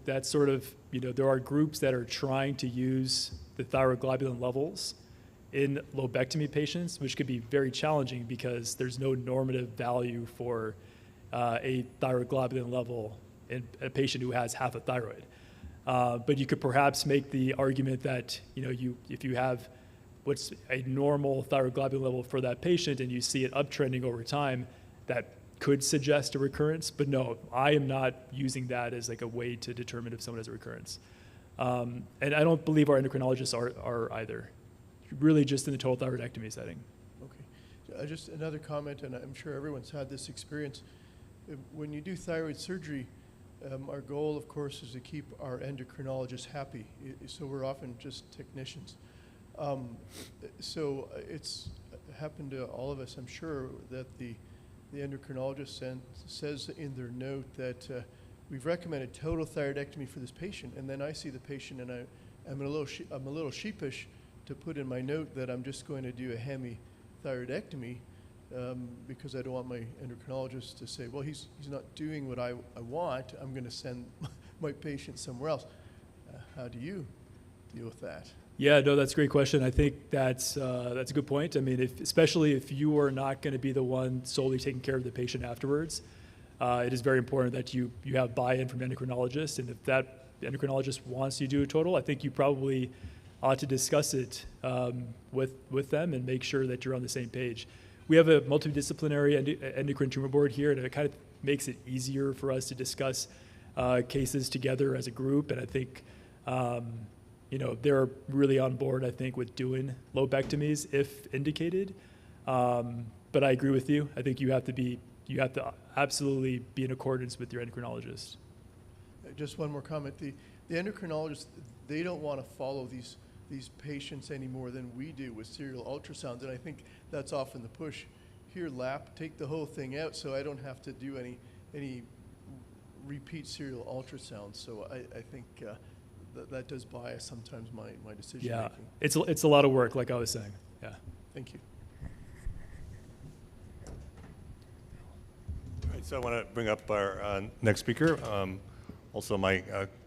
that's sort of, there are groups that are trying to use the thyroglobulin levels in lobectomy patients, which could be very challenging because there's no normative value for a thyroglobulin level in a patient who has half a thyroid. But you could perhaps make the argument that, if you have what's a normal thyroglobulin level for that patient and you see it uptrending over time, that could suggest a recurrence, but no, I am not using that as like a way to determine if someone has a recurrence. And I don't believe our endocrinologists are either. Really just in the total thyroidectomy setting. Okay. Just another comment, and I'm sure everyone's had this experience. When you do thyroid surgery, our goal, of course, is to keep our endocrinologists happy. So we're often just technicians. So it's happened to all of us, I'm sure, that the endocrinologist says in their note that we've recommended total thyroidectomy for this patient, and then I see the patient and I'm a little sheepish to put in my note that I'm just going to do a hemithyroidectomy because I don't want my endocrinologist to say, well, he's not doing what I want. I'm going to send my patient somewhere else. How do you deal with that? Yeah, no, that's a great question. I think that's a good point. I mean, especially if you are not going to be the one solely taking care of the patient afterwards, it is very important that you have buy-in from the endocrinologist. And if that endocrinologist wants you to do a total, I think you probably ought to discuss it with them and make sure that you're on the same page. We have a multidisciplinary endocrine tumor board here, and it kind of makes it easier for us to discuss cases together as a group. And I think they're really on board, I think, with doing lobectomies if indicated. But I agree with you. I think you have to absolutely be in accordance with your endocrinologist. Just one more comment. The endocrinologists, they don't want to follow these patients any more than we do with serial ultrasounds, and I think that's often the push. Here, lap, take the whole thing out so I don't have to do any repeat serial ultrasounds. So I think that does bias sometimes my decision Yeah, making. it's a lot of work, like I was saying. Yeah. Thank you. All right, so I want to bring up our next speaker, also my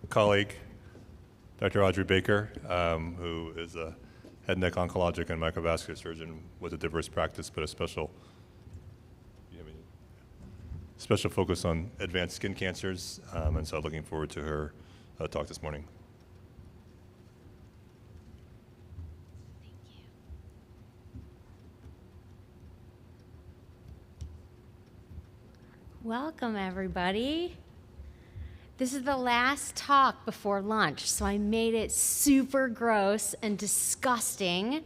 colleague, Dr. Audrey Baker, who is a head and neck oncologic and microvascular surgeon with a diverse practice, but a special focus on advanced skin cancers. And so looking forward to her talk this morning. Welcome, everybody. This is the last talk before lunch, so I made it super gross and disgusting.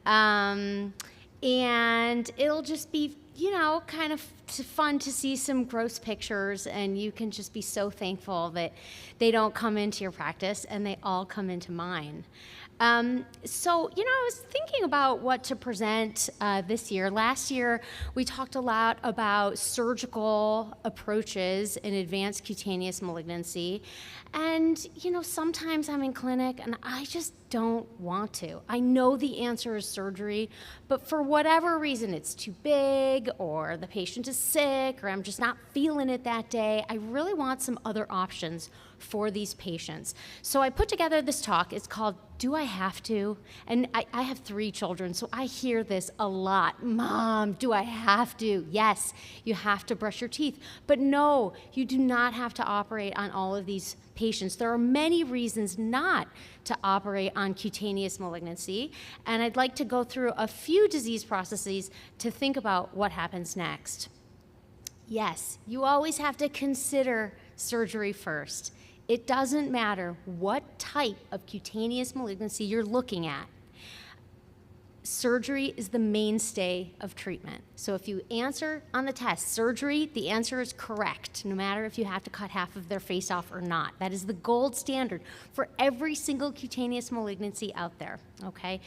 And it'll just be, kind of fun to see some gross pictures, and you can just be so thankful that they don't come into your practice and they all come into mine. So, I was thinking about what to present this year. Last year, we talked a lot about surgical approaches in advanced cutaneous malignancy. And, sometimes I'm in clinic and I just don't want to. I know the answer is surgery, but for whatever reason, it's too big, or the patient is sick, or I'm just not feeling it that day. I really want some other options for these patients. So I put together this talk. It's called Do I Have to? And I have 3 children, so I hear this a lot. Mom, do I have to? Yes, you have to brush your teeth. But no, you do not have to operate on all of these patients. There are many reasons not to operate on cutaneous malignancy, and I'd like to go through a few disease processes to think about what happens next. Yes, you always have to consider surgery first. It doesn't matter what type of cutaneous malignancy you're looking at. Surgery is the mainstay of treatment. So if you answer on the test surgery, the answer is correct, no matter if you have to cut half of their face off or not. That is the gold standard for every single cutaneous malignancy out there, okay?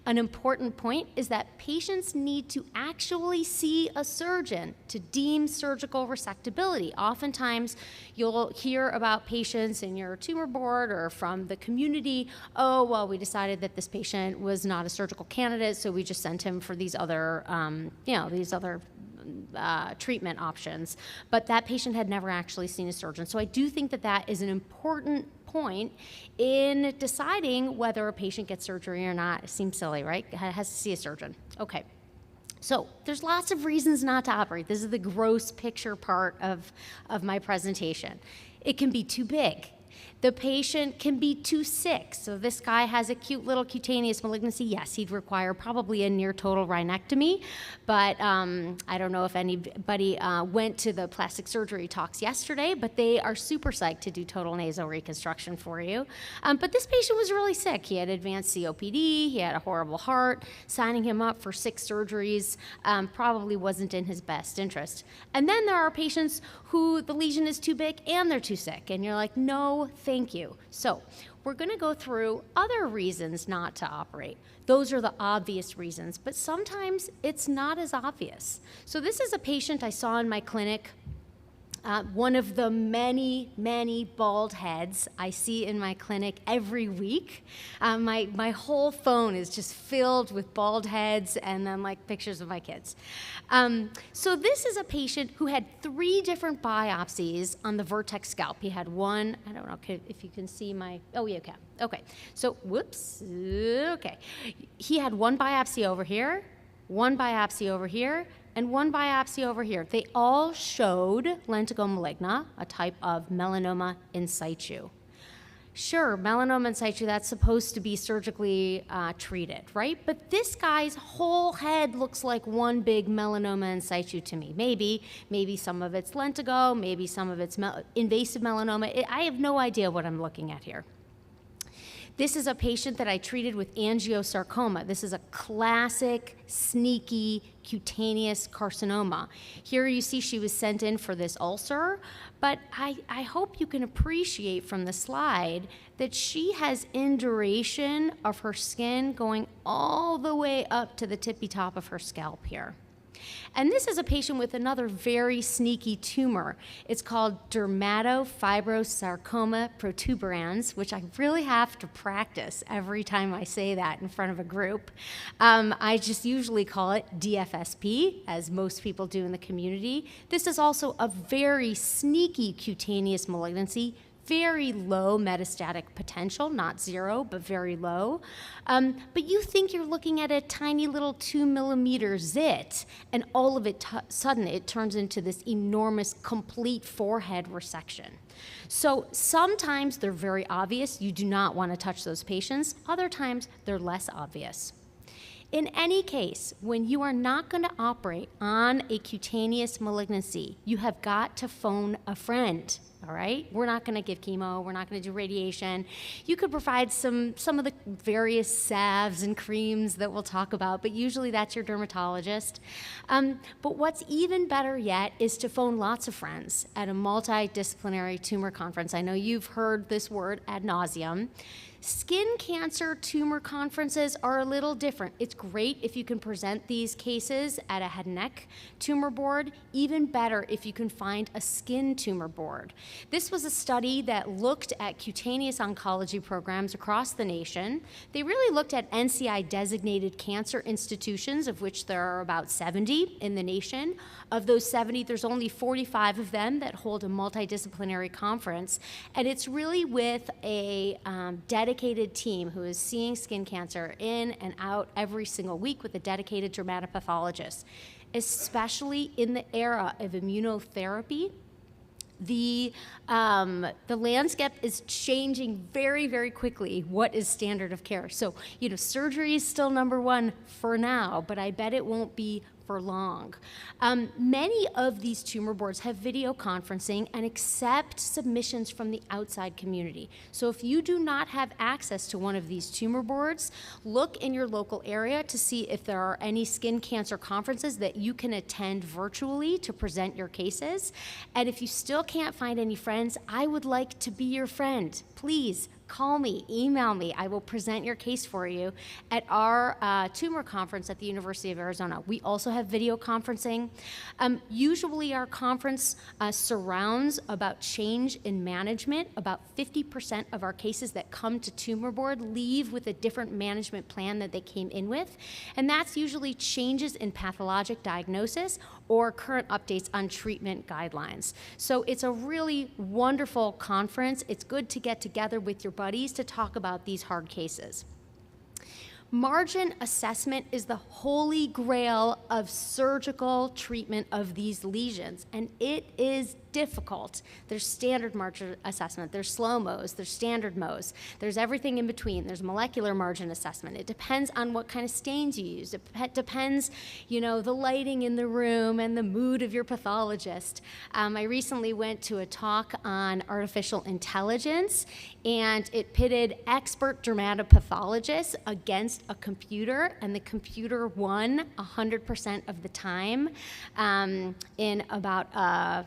An important point is that patients need to actually see a surgeon to deem surgical resectability. Oftentimes, you'll hear about patients in your tumor board or from the community, oh, well, we decided that this patient was not a surgical candidate, so we just sent him for these other, treatment options. But that patient had never actually seen a surgeon. So I do think that that is an important point in deciding whether a patient gets surgery or not. It seems silly, right? Has to see a surgeon. Okay. So there's lots of reasons not to operate. This is the gross picture part of my presentation. It can be too big. The patient can be too sick. So this guy has a cute little cutaneous malignancy. Yes, he'd require probably a near total rhinectomy, but I don't know if anybody went to the plastic surgery talks yesterday, but they are super psyched to do total nasal reconstruction for you. But this patient was really sick. He had advanced COPD, he had a horrible heart. Signing him up for 6 surgeries probably wasn't in his best interest. And then there are patients who the lesion is too big and they're too sick, and you're like, no, thank you. So we're going to go through other reasons not to operate. Those are the obvious reasons, but sometimes it's not as obvious. So this is a patient I saw in my clinic. One of the many, many bald heads I see in my clinic every week. My whole phone is just filled with bald heads and then like pictures of my kids. So this is a patient who had 3 different biopsies on the vertex scalp. He had one, I don't know if you can see my, oh yeah, okay. Okay, so whoops, okay. He had one biopsy over here, one biopsy over here, and one biopsy over here. They all showed lentigo maligna, a type of melanoma in situ. Sure, melanoma in situ, that's supposed to be surgically treated, right? But this guy's whole head looks like one big melanoma in situ to me. Maybe some of it's lentigo, maybe some of it's invasive melanoma. I have no idea what I'm looking at here. This is a patient that I treated with angiosarcoma. This is a classic, sneaky, cutaneous carcinoma. Here you see she was sent in for this ulcer, but I hope you can appreciate from the slide that she has induration of her skin going all the way up to the tippy top of her scalp here. And this is a patient with another very sneaky tumor. It's called dermatofibrosarcoma protuberans, which I really have to practice every time I say that in front of a group. I just usually call it DFSP, as most people do in the community. This is also a very sneaky cutaneous malignancy, very low metastatic potential, not 0, but very low. But you think you're looking at a tiny little 2 millimeter zit, and all of it sudden it turns into this enormous complete forehead resection. So sometimes they're very obvious. You do not want to touch those patients. Other times they're less obvious. In any case, when you are not going to operate on a cutaneous malignancy, you have got to phone a friend. All right, we're not going to give chemo, we're not going to do radiation. You could provide some of the various salves and creams that we'll talk about, but usually that's your dermatologist. But what's even better yet is to phone lots of friends at a multidisciplinary tumor conference. I know you've heard this word ad nauseum. Skin cancer tumor conferences are a little different. It's great if you can present these cases at a head and neck tumor board. Even better if you can find a skin tumor board. This was a study that looked at cutaneous oncology programs across the nation. They really looked at NCI-designated cancer institutions, of which there are about 70 in the nation. Of those 70, there's only 45 of them that hold a multidisciplinary conference. And it's really with a dedicated team who is seeing skin cancer in and out every single week with a dedicated dermatopathologist. Especially in the era of immunotherapy, the landscape is changing very, very quickly. What is standard of care? So, surgery is still #1 for now, but I bet it won't be for long. Many of these tumor boards have video conferencing and accept submissions from the outside community. So if you do not have access to one of these tumor boards, look in your local area to see if there are any skin cancer conferences that you can attend virtually to present your cases. And if you still can't find any friends, I would like to be your friend. Please call me, email me. I will present your case for you at our tumor conference at the University of Arizona. We also have video conferencing. Usually our conference surrounds about change in management. About 50% of our cases that come to tumor board leave with a different management plan that they came in with. And that's usually changes in pathologic diagnosis or current updates on treatment guidelines. So it's a really wonderful conference. It's good to get together with your buddies to talk about these hard cases. Margin assessment is the holy grail of surgical treatment of these lesions, and it is difficult. There's standard margin assessment, there's slow Mohs, there's standard Mohs, there's everything in between, there's molecular margin assessment. It depends on what kind of stains you use. It depends, the lighting in the room and the mood of your pathologist. I recently went to a talk on artificial intelligence, and it pitted expert dermatopathologists against a computer, and the computer won 100% of the time in about,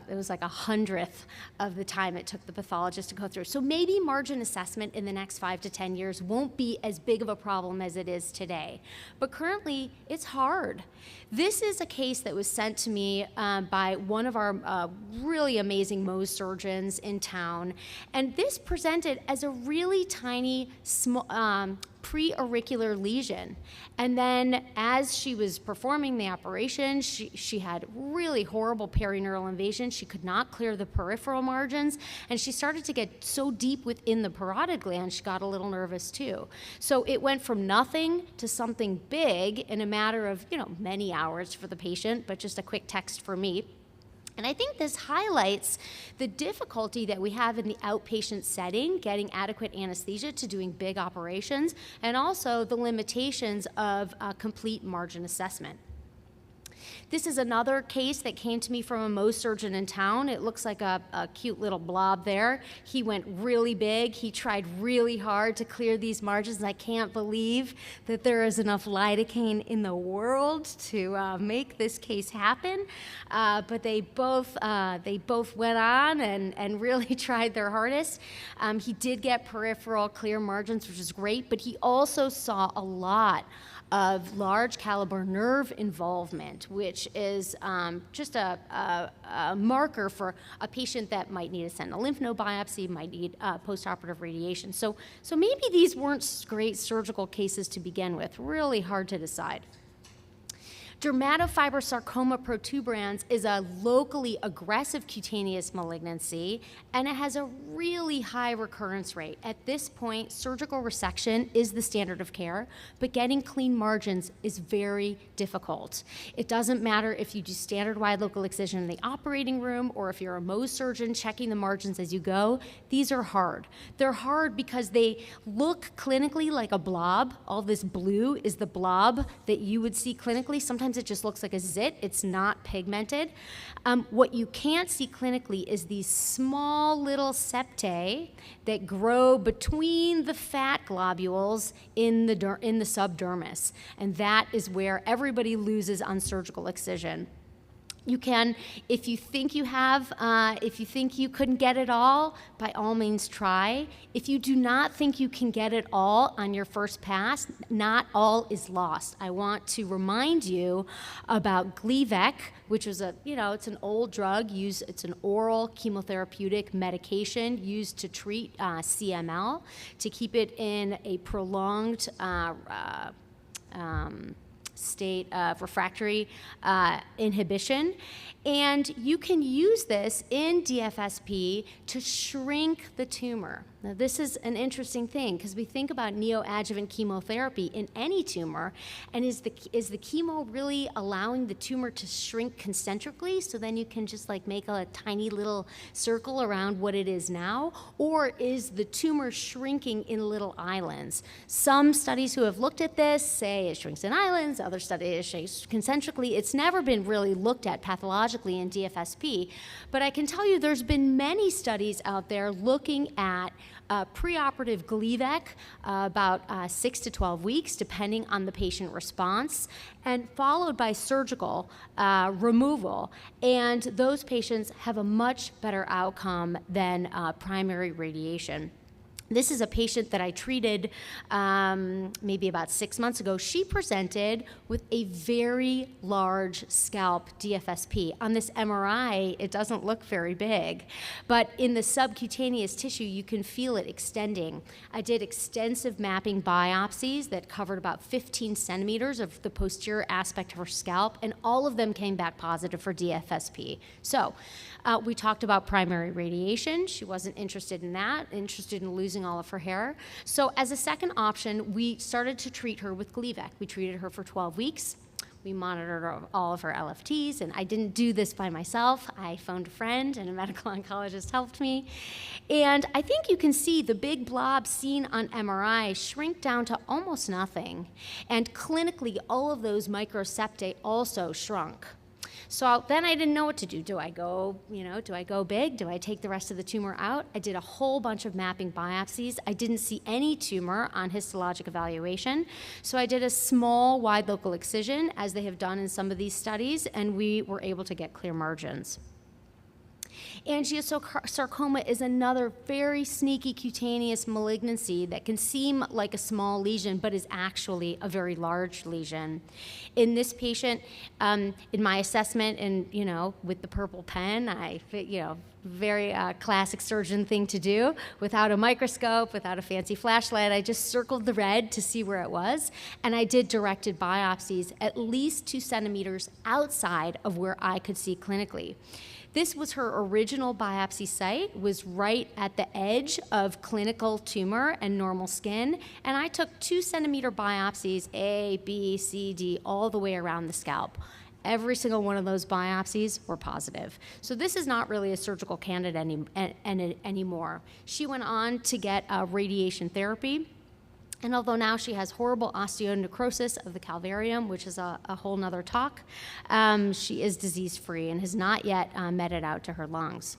it was like 100th of the time it took the pathologist to go through. So maybe margin assessment in the next 5 to 10 years won't be as big of a problem as it is today. But currently, it's hard. This is a case that was sent to me by one of our really amazing Mohs surgeons in town, and this presented as a really tiny, pre-auricular lesion. And then as she was performing the operation, she had really horrible perineural invasion. She could not clear the peripheral margins, and she started to get so deep within the parotid gland, she got a little nervous too. So it went from nothing to something big in a matter of, many hours for the patient, but just a quick text for me. And I think this highlights the difficulty that we have in the outpatient setting, getting adequate anesthesia to doing big operations, and also the limitations of complete margin assessment. This is another case that came to me from a Mohs surgeon in town. It looks like a cute little blob there. He went really big. He tried really hard to clear these margins. I can't believe that there is enough lidocaine in the world to make this case happen. But they both went on and really tried their hardest. He did get peripheral clear margins, which is great, but he also saw a lot of large caliber nerve involvement, which is just a marker for a patient that might need a sentinel lymph node biopsy, might need postoperative radiation. So maybe these weren't great surgical cases to begin with. Really hard to decide. Dermatofibrosarcoma protuberans is a locally aggressive cutaneous malignancy, and it has a really high recurrence rate. At this point, surgical resection is the standard of care, but getting clean margins is very difficult. It doesn't matter if you do standard wide local excision in the operating room or if you're a Mohs surgeon checking the margins as you go. These are hard. They're hard because they look clinically like a blob. All this blue is the blob that you would see clinically. Sometimes it just looks like a zit. It's not pigmented. What you can't see clinically is these small little septae that grow between the fat globules in the subdermis. And that is where everybody loses on surgical excision. You can, if you think you couldn't get it all, by all means try. If you do not think you can get it all on your first pass, not all is lost. I want to remind you about Gleevec, which is it's an old drug it's an oral chemotherapeutic medication used to treat CML, to keep it in a prolonged state of refractory inhibition. And you can use this in DFSP to shrink the tumor. Now, this is an interesting thing because we think about neoadjuvant chemotherapy in any tumor, and is the chemo really allowing the tumor to shrink concentrically so then you can just make a tiny little circle around what it is now? Or is the tumor shrinking in little islands? Some studies who have looked at this say it shrinks in islands, other studies say concentrically. It's never been really looked at pathologically in DFSP, but I can tell you there's been many studies out there looking at preoperative Gleevec, about 6 to 12 weeks, depending on the patient response, and followed by surgical removal. And those patients have a much better outcome than primary radiation. This is a patient that I treated maybe about 6 months ago. She presented with a very large scalp DFSP. On this MRI, it doesn't look very big, but in the subcutaneous tissue, you can feel it extending. I did extensive mapping biopsies that covered about 15 centimeters of the posterior aspect of her scalp, and all of them came back positive for DFSP. So we talked about primary radiation. She wasn't interested in that, interested in losing all of her hair. So as a second option, we started to treat her with Gleevec. We treated her for 12 weeks. We monitored all of her LFTs, and I didn't do this by myself. I phoned a friend, and a medical oncologist helped me. And I think you can see the big blob seen on MRI shrink down to almost nothing. And clinically, all of those microseptae also shrunk. So then I didn't know what to do. Do I go big? Do I take the rest of the tumor out? I did a whole bunch of mapping biopsies. I didn't see any tumor on histologic evaluation. So I did a small wide local excision, as they have done in some of these studies, and we were able to get clear margins. Angiosarcoma is another very sneaky cutaneous malignancy that can seem like a small lesion, but is actually a very large lesion. In this patient, in my assessment, and with the purple pen, very classic surgeon thing to do, without a microscope, without a fancy flashlight, I just circled the red to see where it was, and I did directed biopsies at least 2 centimeters outside of where I could see clinically. This was her original biopsy site, was right at the edge of clinical tumor and normal skin, and I took 2 centimeter biopsies, A, B, C, D, all the way around the scalp. Every single one of those biopsies were positive. So this is not really a surgical candidate anymore. She went on to get radiation therapy. And although now she has horrible osteonecrosis of the calvarium, which is a whole nother talk, she is disease-free and has not yet meted out to her lungs.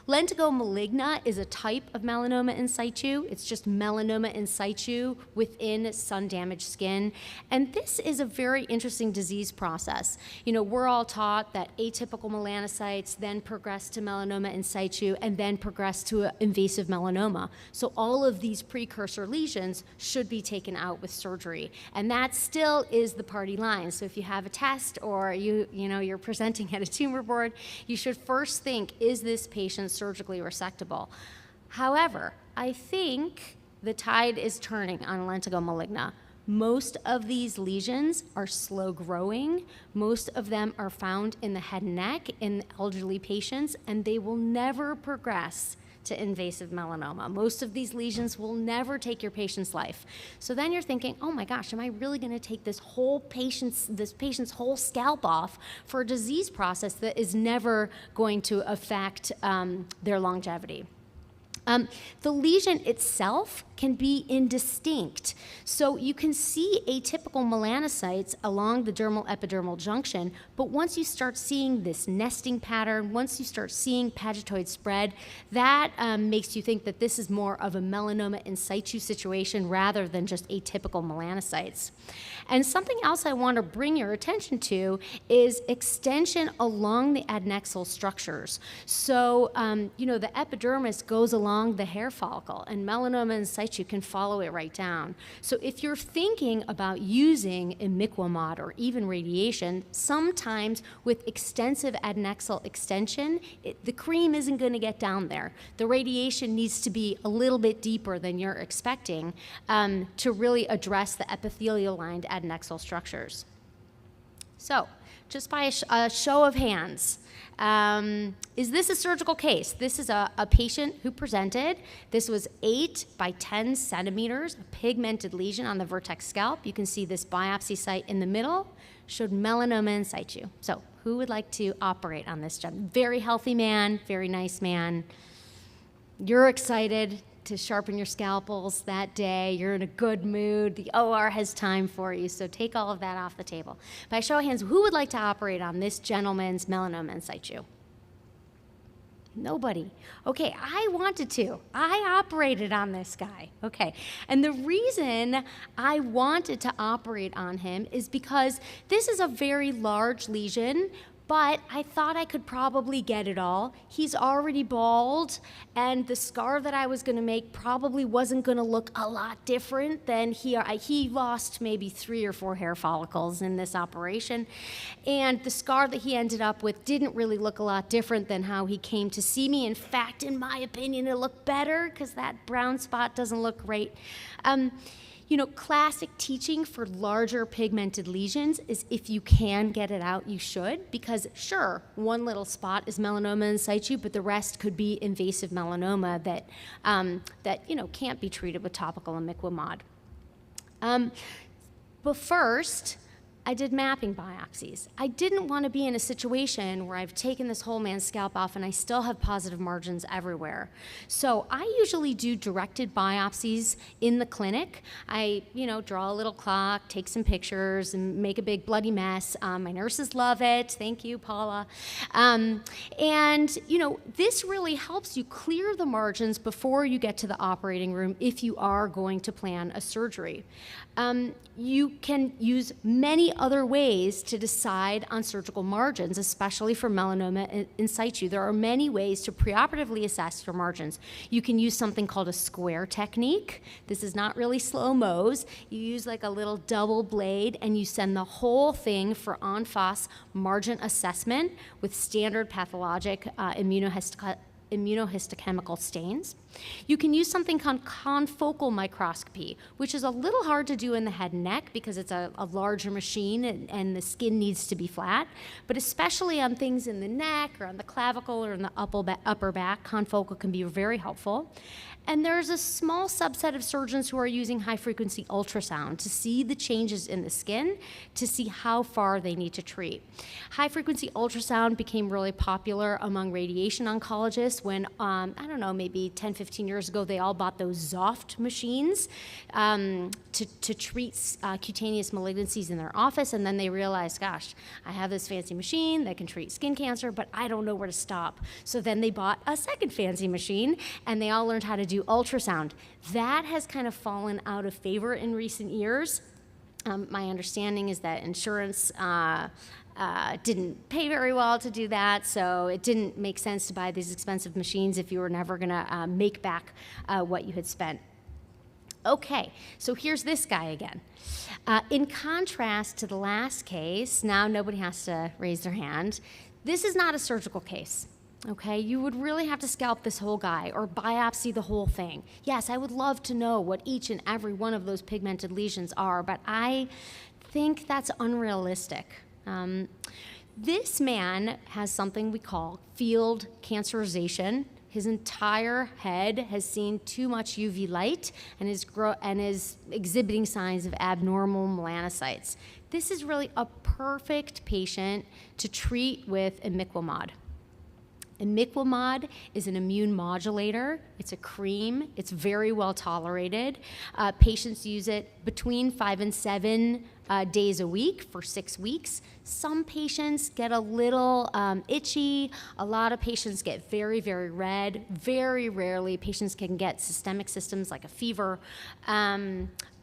Lentigo maligna is a type of melanoma in situ. It's just melanoma in situ within sun-damaged skin. And this is a very interesting disease process. We're all taught that atypical melanocytes then progress to melanoma in situ and then progress to invasive melanoma. So all of these precursor lesions should be taken out with surgery. And that still is the party line. So if you have a test or you're presenting at a tumor board, you should first think, is this patient surgically resectable? However, I think the tide is turning on lentigo maligna. Most of these lesions are slow growing. Most of them are found in the head and neck in elderly patients, and they will never progress to invasive melanoma. Most of these lesions will never take your patient's life. So then you're thinking, oh my gosh, am I really gonna take this patient's whole scalp off for a disease process that is never going to affect their longevity? The lesion itself can be indistinct. So you can see atypical melanocytes along the dermal epidermal junction, but once you start seeing this nesting pattern, once you start seeing pagetoid spread, that makes you think that this is more of a melanoma in situ situation rather than just atypical melanocytes. And something else I want to bring your attention to is extension along the adnexal structures. So, the epidermis goes along the hair follicle, and melanoma in situ can follow it right down. So if you're thinking about using imiquimod or even radiation, sometimes with extensive adnexal extension, the cream isn't going to get down there. The radiation needs to be a little bit deeper than you're expecting to really address the epithelial-lined adnexal structures. So, just by a show of hands, is this a surgical case? This is a patient who presented. This was 8 by 10 centimeters, a pigmented lesion on the vertex scalp. You can see this biopsy site in the middle, showed melanoma in situ. So who would like to operate on this gentleman? Very healthy man, very nice man. You're excited to sharpen your scalpels that day. You're in a good mood. The OR has time for you, so take all of that off the table. By show of hands, who would like to operate on this gentleman's melanoma in situ? Nobody. Okay, I wanted to. I operated on this guy. Okay, and the reason I wanted to operate on him is because this is a very large lesion, but I thought I could probably get it all. He's already bald, and the scar that I was gonna make probably wasn't gonna look a lot different than he lost maybe 3 or 4 hair follicles in this operation. And the scar that he ended up with didn't really look a lot different than how he came to see me. In fact, in my opinion, it looked better because that brown spot doesn't look great. Classic teaching for larger pigmented lesions is if you can get it out, you should, because sure, one little spot is melanoma in situ, but the rest could be invasive melanoma that can't be treated with topical imiquimod. But first, I did mapping biopsies. I didn't want to be in a situation where I've taken this whole man's scalp off and I still have positive margins everywhere. So I usually do directed biopsies in the clinic. I, draw a little clock, take some pictures, and make a big bloody mess. My nurses love it. Thank you, Paula. This really helps you clear the margins before you get to the operating room if you are going to plan a surgery. You can use many other ways to decide on surgical margins, especially for melanoma in situ. There are many ways to preoperatively assess your margins. You can use something called a square technique. This is not really slow-mos. You use like a little double blade and you send the whole thing for en face margin assessment with standard pathologic immunohistochemical stains. You can use something called confocal microscopy, which is a little hard to do in the head and neck because it's a larger machine and the skin needs to be flat, but especially on things in the neck or on the clavicle or in the upper back, confocal can be very helpful. And there's a small subset of surgeons who are using high-frequency ultrasound to see the changes in the skin, to see how far they need to treat. High-frequency ultrasound became really popular among radiation oncologists when, maybe 10, 15 years ago, they all bought those Zoft machines to treat cutaneous malignancies in their office, and then they realized, gosh, I have this fancy machine that can treat skin cancer, but I don't know where to stop. So then they bought a second fancy machine, and they all learned how to do ultrasound. That has kind of fallen out of favor in recent years. My understanding is that insurance didn't pay very well to do that, so it didn't make sense to buy these expensive machines if you were never going to make back what you had spent. Okay, so here's this guy again. In contrast to the last case, now nobody has to raise their hand. This is not a surgical case. Okay, you would really have to scalp this whole guy or biopsy the whole thing. Yes, I would love to know what each and every one of those pigmented lesions are, but I think that's unrealistic. This man has something we call field cancerization. His entire head has seen too much UV light and is exhibiting signs of abnormal melanocytes. This is really a perfect patient to treat with imiquimod. Imiquimod is an immune modulator. It's a cream. It's very well tolerated. Patients use it between 5 and 7 days a week for 6 weeks. Some patients get a little itchy. A lot of patients get very, very red. Very rarely patients can get systemic symptoms like a fever.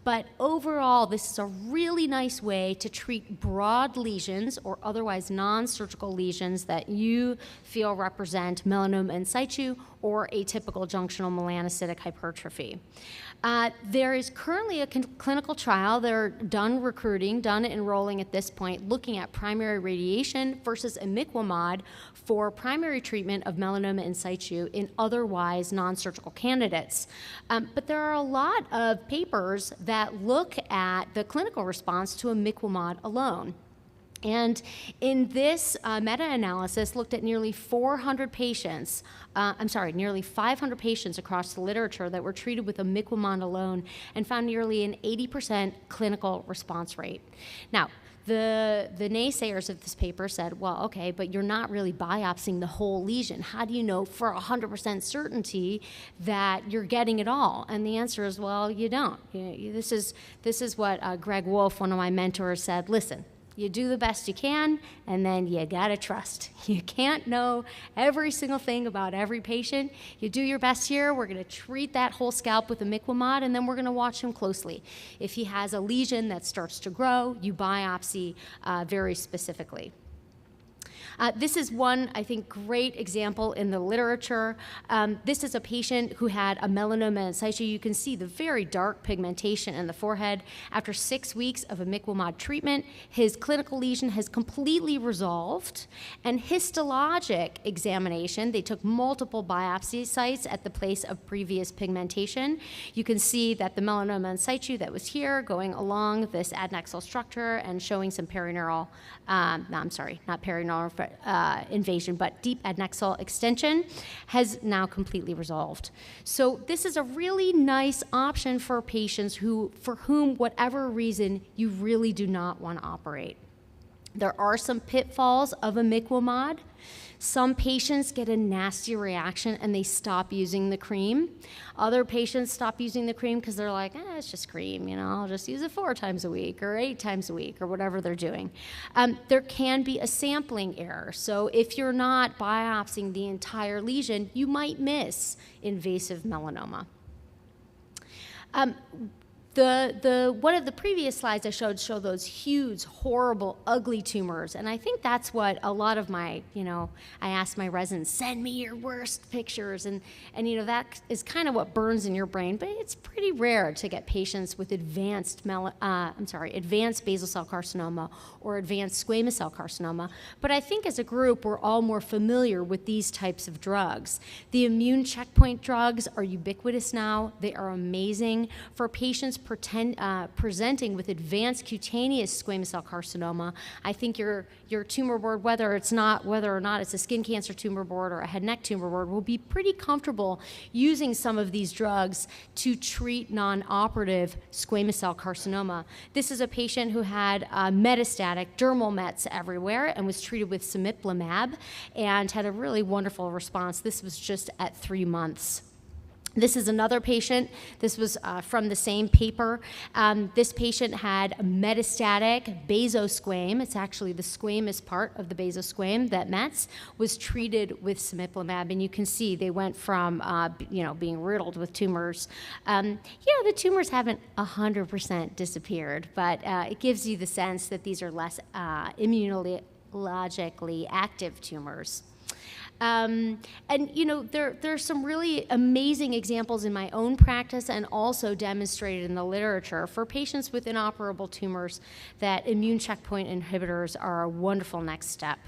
But overall, this is a really nice way to treat broad lesions or otherwise non-surgical lesions that you feel represent melanoma in situ or atypical junctional melanocytic hypertrophy. There is currently a clinical trial. They're done recruiting, done enrolling at this point, looking at primary radiation versus imiquimod for primary treatment of melanoma in situ in otherwise non-surgical candidates. But there are a lot of papers that look at the clinical response to imiquimod alone. And in this meta-analysis looked at nearly 400 patients, nearly 500 patients across the literature that were treated with imiquimod alone and found nearly an 80% clinical response rate. Now, the naysayers of this paper said, well, okay, but you're not really biopsying the whole lesion. How do you know for 100% certainty that you're getting it all? And the answer is, well, you don't. This is what Greg Wolf, one of my mentors, said. Listen, you do the best you can, and then you gotta trust. You can't know every single thing about every patient. You do your best here. We're gonna treat that whole scalp with imiquimod, and then we're gonna watch him closely. If he has a lesion that starts to grow, you biopsy very specifically. This is one, I think, great example in the literature. This is a patient who had a melanoma in situ. You can see the very dark pigmentation in the forehead. After 6 weeks of imiquimod treatment, his clinical lesion has completely resolved. And histologic examination, they took multiple biopsy sites at the place of previous pigmentation. You can see that the melanoma in situ that was here going along this adnexal structure and showing some perineural, not perineural, invasion, but deep adnexal extension has now completely resolved. So this is a really nice option for patients for whom, whatever reason, you really do not want to operate. There are some pitfalls of imiquimod. Some patients get a nasty reaction and they stop using the cream. Other patients stop using the cream because they're like, it's just cream, I'll just use it 4 times a week or 8 times a week or whatever they're doing. There can be a sampling error. So if you're not biopsying the entire lesion, you might miss invasive melanoma. One of the previous slides I showed those huge, horrible, ugly tumors. And I think that's what a lot of my, I asked my residents, send me your worst pictures. And that is kind of what burns in your brain. But it's pretty rare to get patients with advanced basal cell carcinoma or advanced squamous cell carcinoma. But I think as a group, we're all more familiar with these types of drugs. The immune checkpoint drugs are ubiquitous now. They are amazing for patients presenting with advanced cutaneous squamous cell carcinoma. I think your tumor board, whether or not it's a skin cancer tumor board or a head and neck tumor board, will be pretty comfortable using some of these drugs to treat non-operative squamous cell carcinoma. This is a patient who had metastatic dermal mets everywhere and was treated with cemiplimab and had a really wonderful response. This was just at 3 months. This is another patient. This was from the same paper. This patient had metastatic basosquame. It's actually the squamous part of the basosquame that mets, was treated with cemiplimab. And you can see they went from being riddled with tumors. The tumors haven't 100% disappeared, but it gives you the sense that these are less immunologically active tumors. There's some really amazing examples in my own practice and also demonstrated in the literature for patients with inoperable tumors that immune checkpoint inhibitors are a wonderful next step.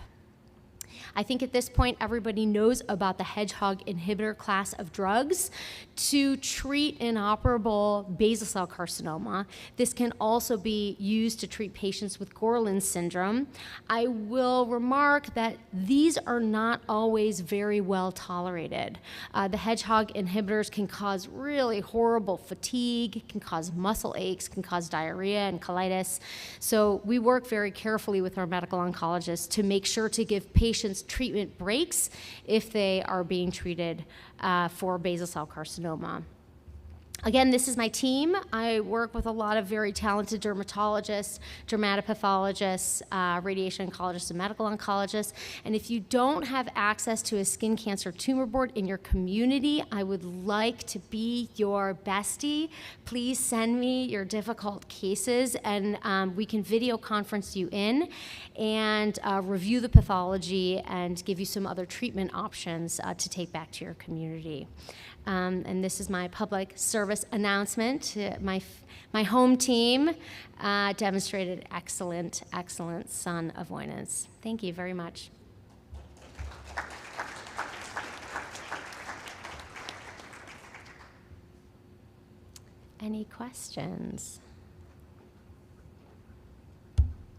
I think at this point, everybody knows about the hedgehog inhibitor class of drugs to treat inoperable basal cell carcinoma. This can also be used to treat patients with Gorlin syndrome. I will remark that these are not always very well tolerated. The hedgehog inhibitors can cause really horrible fatigue, can cause muscle aches, can cause diarrhea and colitis. So we work very carefully with our medical oncologists to make sure to give patients treatment breaks if they are being treated for basal cell carcinoma. Again, this is my team. I work with a lot of very talented dermatologists, dermatopathologists, radiation oncologists, and medical oncologists. And if you don't have access to a skin cancer tumor board in your community, I would like to be your bestie. Please send me your difficult cases, and we can video conference you in and review the pathology and give you some other treatment options to take back to your community. And this is my public service announcement. My home team demonstrated excellent sun avoidance. Thank you very much. Any questions?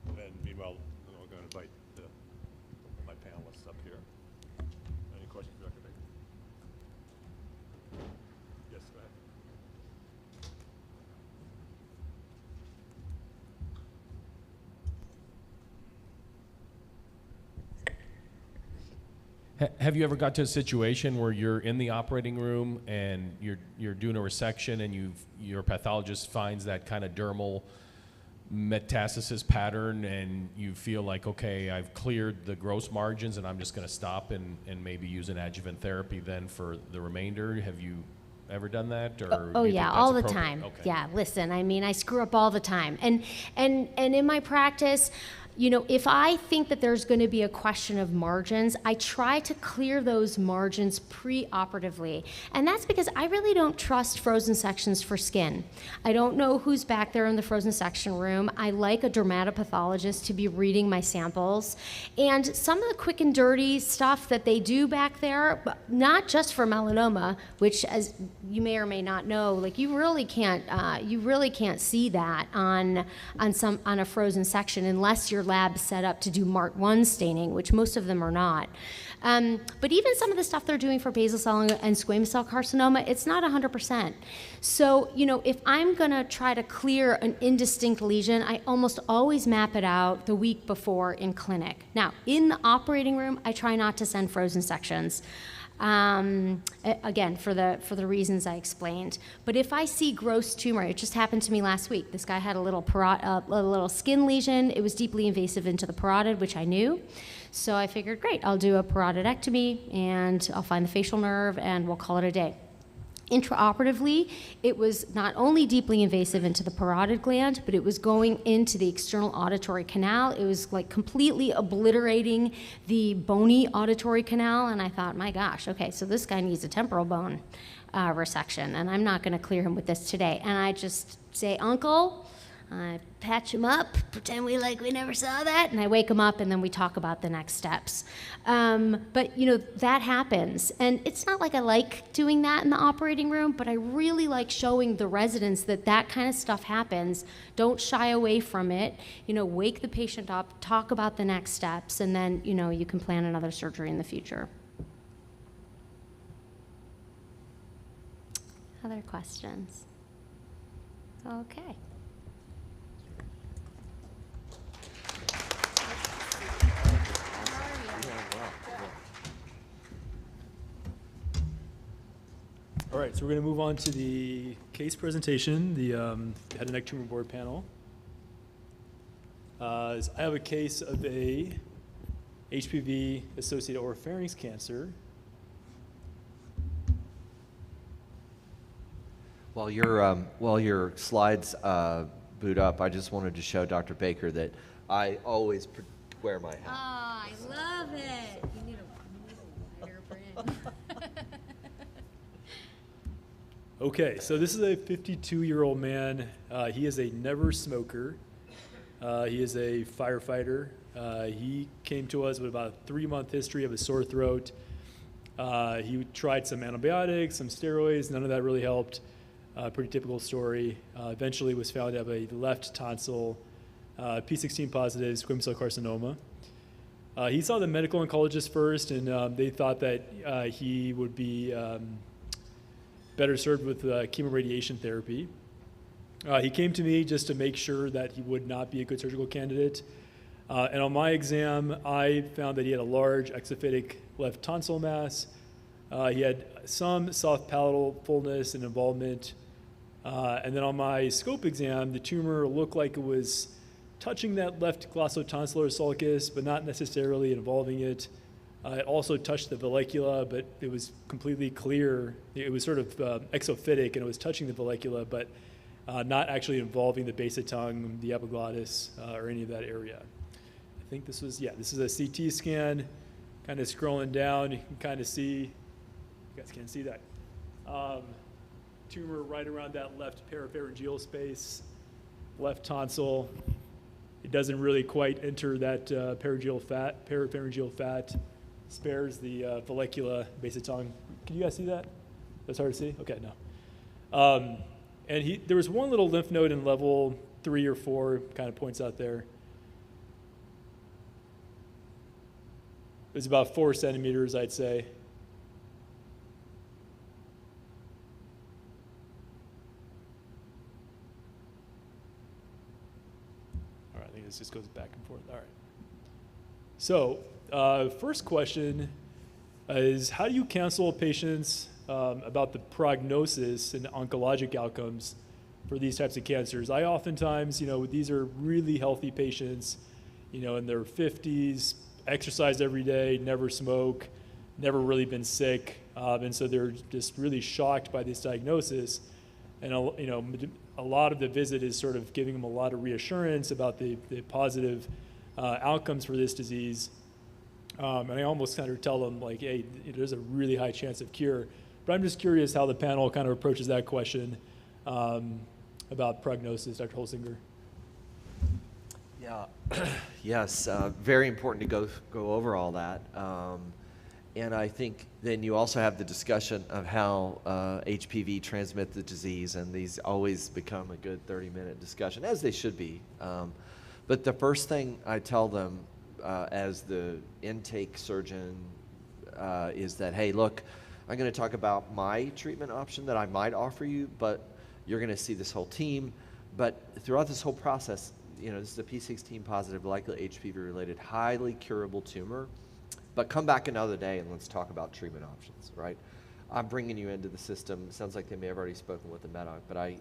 And meanwhile, I'm going to invite my panelists up here. Any questions, Dr. Baker? Yes, go ahead. Have you ever got to a situation where you're in the operating room and you're doing a resection and your pathologist finds that kind of dermal metastasis pattern and you feel like, okay, I've cleared the gross margins and I'm just going to stop and maybe use an adjuvant therapy then for the remainder? Have you ever done that? Or oh yeah, all the appropriate? time. Okay. Yeah, listen, I screw up all the time. And in my practice, if I think that there's going to be a question of margins, I try to clear those margins pre-operatively. And that's because I really don't trust frozen sections for skin. I don't know who's back there in the frozen section room. I like a dermatopathologist to be reading my samples. And some of the quick and dirty stuff that they do back there, but not just for melanoma, which, as you may or may not know, like you really can't see that on a frozen section unless you're your lab set up to do MART1 staining, which most of them are not. But even some of the stuff they're doing for basal cell and squamous cell carcinoma, it's not 100%. So, if I'm gonna try to clear an indistinct lesion, I almost always map it out the week before in clinic. Now, in the operating room, I try not to send frozen sections. Again, for the reasons I explained. But if I see gross tumor, it just happened to me last week. This guy had a little skin lesion. It was deeply invasive into the parotid, which I knew. So I figured, great, I'll do a parotidectomy and I'll find the facial nerve and we'll call it a day. Intraoperatively, it was not only deeply invasive into the parotid gland, but it was going into the external auditory canal. It was like completely obliterating the bony auditory canal, and I thought, my gosh, okay, so this guy needs a temporal bone resection, and I'm not gonna clear him with this today. And I just say, Uncle, I patch him up, pretend we never saw that, and I wake him up, and then we talk about the next steps. But that happens, and it's not like I like doing that in the operating room, but I really like showing the residents that that kind of stuff happens. Don't shy away from it. Wake the patient up, talk about the next steps, and then you can plan another surgery in the future. Other questions? Okay. All right, so we're going to move on to the case presentation, the head and neck tumor board panel. I have a case of a HPV-associated oropharynx cancer. While your slides boot up, I just wanted to show Dr. Baker that I always wear my hat. Oh, I love it. You need a wider brim. Okay, so this is a 52-year-old man. He is a never smoker. He is a firefighter. He came to us with about a 3-month history of a sore throat. He tried some antibiotics, some steroids. None of that really helped. Pretty typical story. Eventually was found to have a left tonsil, P16 positive squamous cell carcinoma. He saw the medical oncologist first, and they thought that he would be better served with chemoradiation therapy. He came to me just to make sure that he would not be a good surgical candidate. And on my exam, I found that he had a large exophytic left tonsil mass. He had some soft palatal fullness and involvement. And then on my scope exam, the tumor looked like it was touching that left glossotonsillar sulcus, but not necessarily involving it. It also touched the vallecula, but it was completely clear. It was sort of exophytic, and it was touching the vallecula, but not actually involving the base of tongue, the epiglottis, or any of that area. I think this is a CT scan. Kind of scrolling down, you can kind of see, you guys can't see that. Tumor right around that left parapharyngeal space, left tonsil. It doesn't really quite enter that parapharyngeal fat. Spares the vallecula, base of tongue. Can you guys see that? That's hard to see? Okay, no. And there was one little lymph node in level 3 or 4, kind of points out there. It was about 4 centimeters, I'd say. All right, I think this just goes back and forth. All right. So, first question is, how do you counsel patients about the prognosis and oncologic outcomes for these types of cancers? I oftentimes, these are really healthy patients, in their 50s, exercise every day, never smoke, never really been sick, and so they're just really shocked by this diagnosis. And a lot of the visit is sort of giving them a lot of reassurance about the positive outcomes for this disease. And I almost kind of tell them, like, hey, there's a really high chance of cure. But I'm just curious how the panel kind of approaches that question about prognosis, Dr. Holsinger. Yeah, yes, very important to go over all that. And I think then you also have the discussion of how HPV transmit the disease, and these always become a good 30-minute discussion, as they should be. But the first thing I tell them as the intake surgeon is that, hey, look, I'm going to talk about my treatment option that I might offer you, but you're going to see this whole team. But throughout this whole process, this is a P16 positive, likely HPV related, highly curable tumor. But come back another day and let's talk about treatment options, right? I'm bringing you into the system. It sounds like they may have already spoken with the med-onc, but I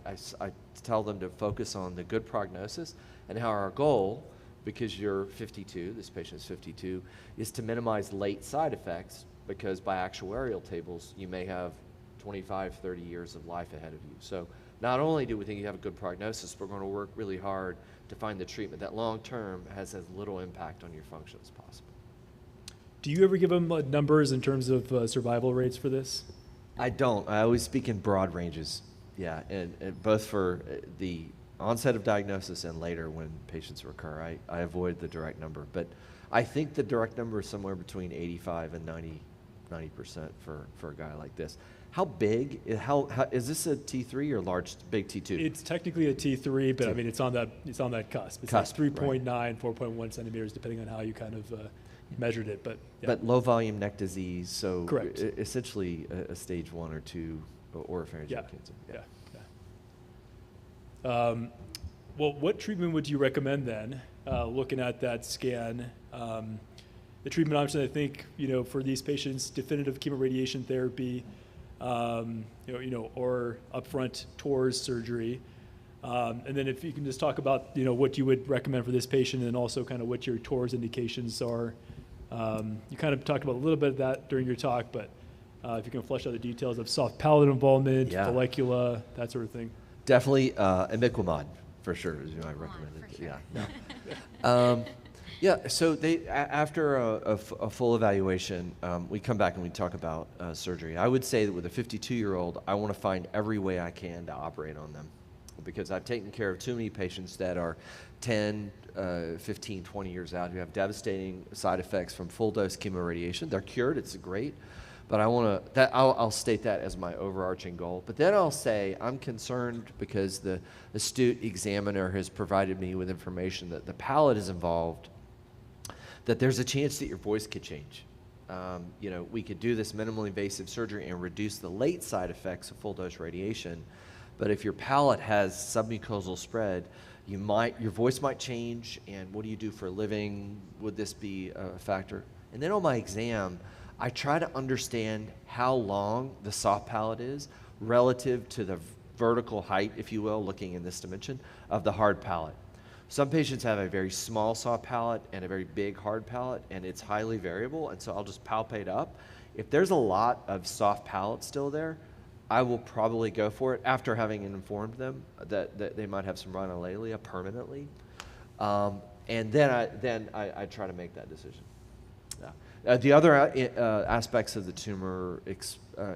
tell them to focus on the good prognosis and how our goal, because you're 52, this patient is 52, is to minimize late side effects, because by actuarial tables, you may have 25, 30 years of life ahead of you. So not only do we think you have a good prognosis, but we're going to work really hard to find the treatment that long-term has as little impact on your function as possible. Do you ever give them numbers in terms of survival rates for this? I don't. I always speak in broad ranges. Yeah, and both for the onset of diagnosis and later when patients recur. I avoid the direct number, but I think the direct number is somewhere between 85 and 90% for a guy like this. How big? How is this a T3 or large, big T2? It's technically a T3, but I mean it's on that cusp. It's Cusp, like 3.9, 4.1 centimeters, depending on how you kind of measured it. But yeah. But low volume neck disease, so correct. Essentially a stage 1 or 2 oropharyngeal cancer. Yeah. Well, what treatment would you recommend then? Looking at that scan, the treatment option, I think, for these patients, definitive chemoradiation therapy, or upfront TORS surgery. And then if you can just talk about, what you would recommend for this patient and also kind of what your TORS indications are. You kind of talked about a little bit of that during your talk, but if you can flesh out the details of soft palate involvement, follicula, that sort of thing. Definitely imiquimod, for sure, is I recommend it. Sure. Yeah. Yeah, so after a full evaluation, we come back and we talk about surgery. I would say that with a 52-year-old, I want to find every way I can to operate on them, because I've taken care of too many patients that are 10, 15, 20 years out who have devastating side effects from full dose chemoradiation. They're cured, it's great, but I'll state that as my overarching goal. But then I'll say I'm concerned because the astute examiner has provided me with information that the palate is involved, that there's a chance that your voice could change. We could do this minimally invasive surgery and reduce the late side effects of full dose radiation. But if your palate has submucosal spread, your voice might change. And what do you do for a living? Would this be a factor? And then on my exam, I try to understand how long the soft palate is relative to the vertical height, if you will, looking in this dimension, of the hard palate. Some patients have a very small soft palate and a very big hard palate, and it's highly variable, and so I'll just palpate up. If there's a lot of soft palate still there, I will probably go for it after having informed them that they might have some rhinolalia permanently. And then I try to make that decision. Yeah. The other aspects of the tumor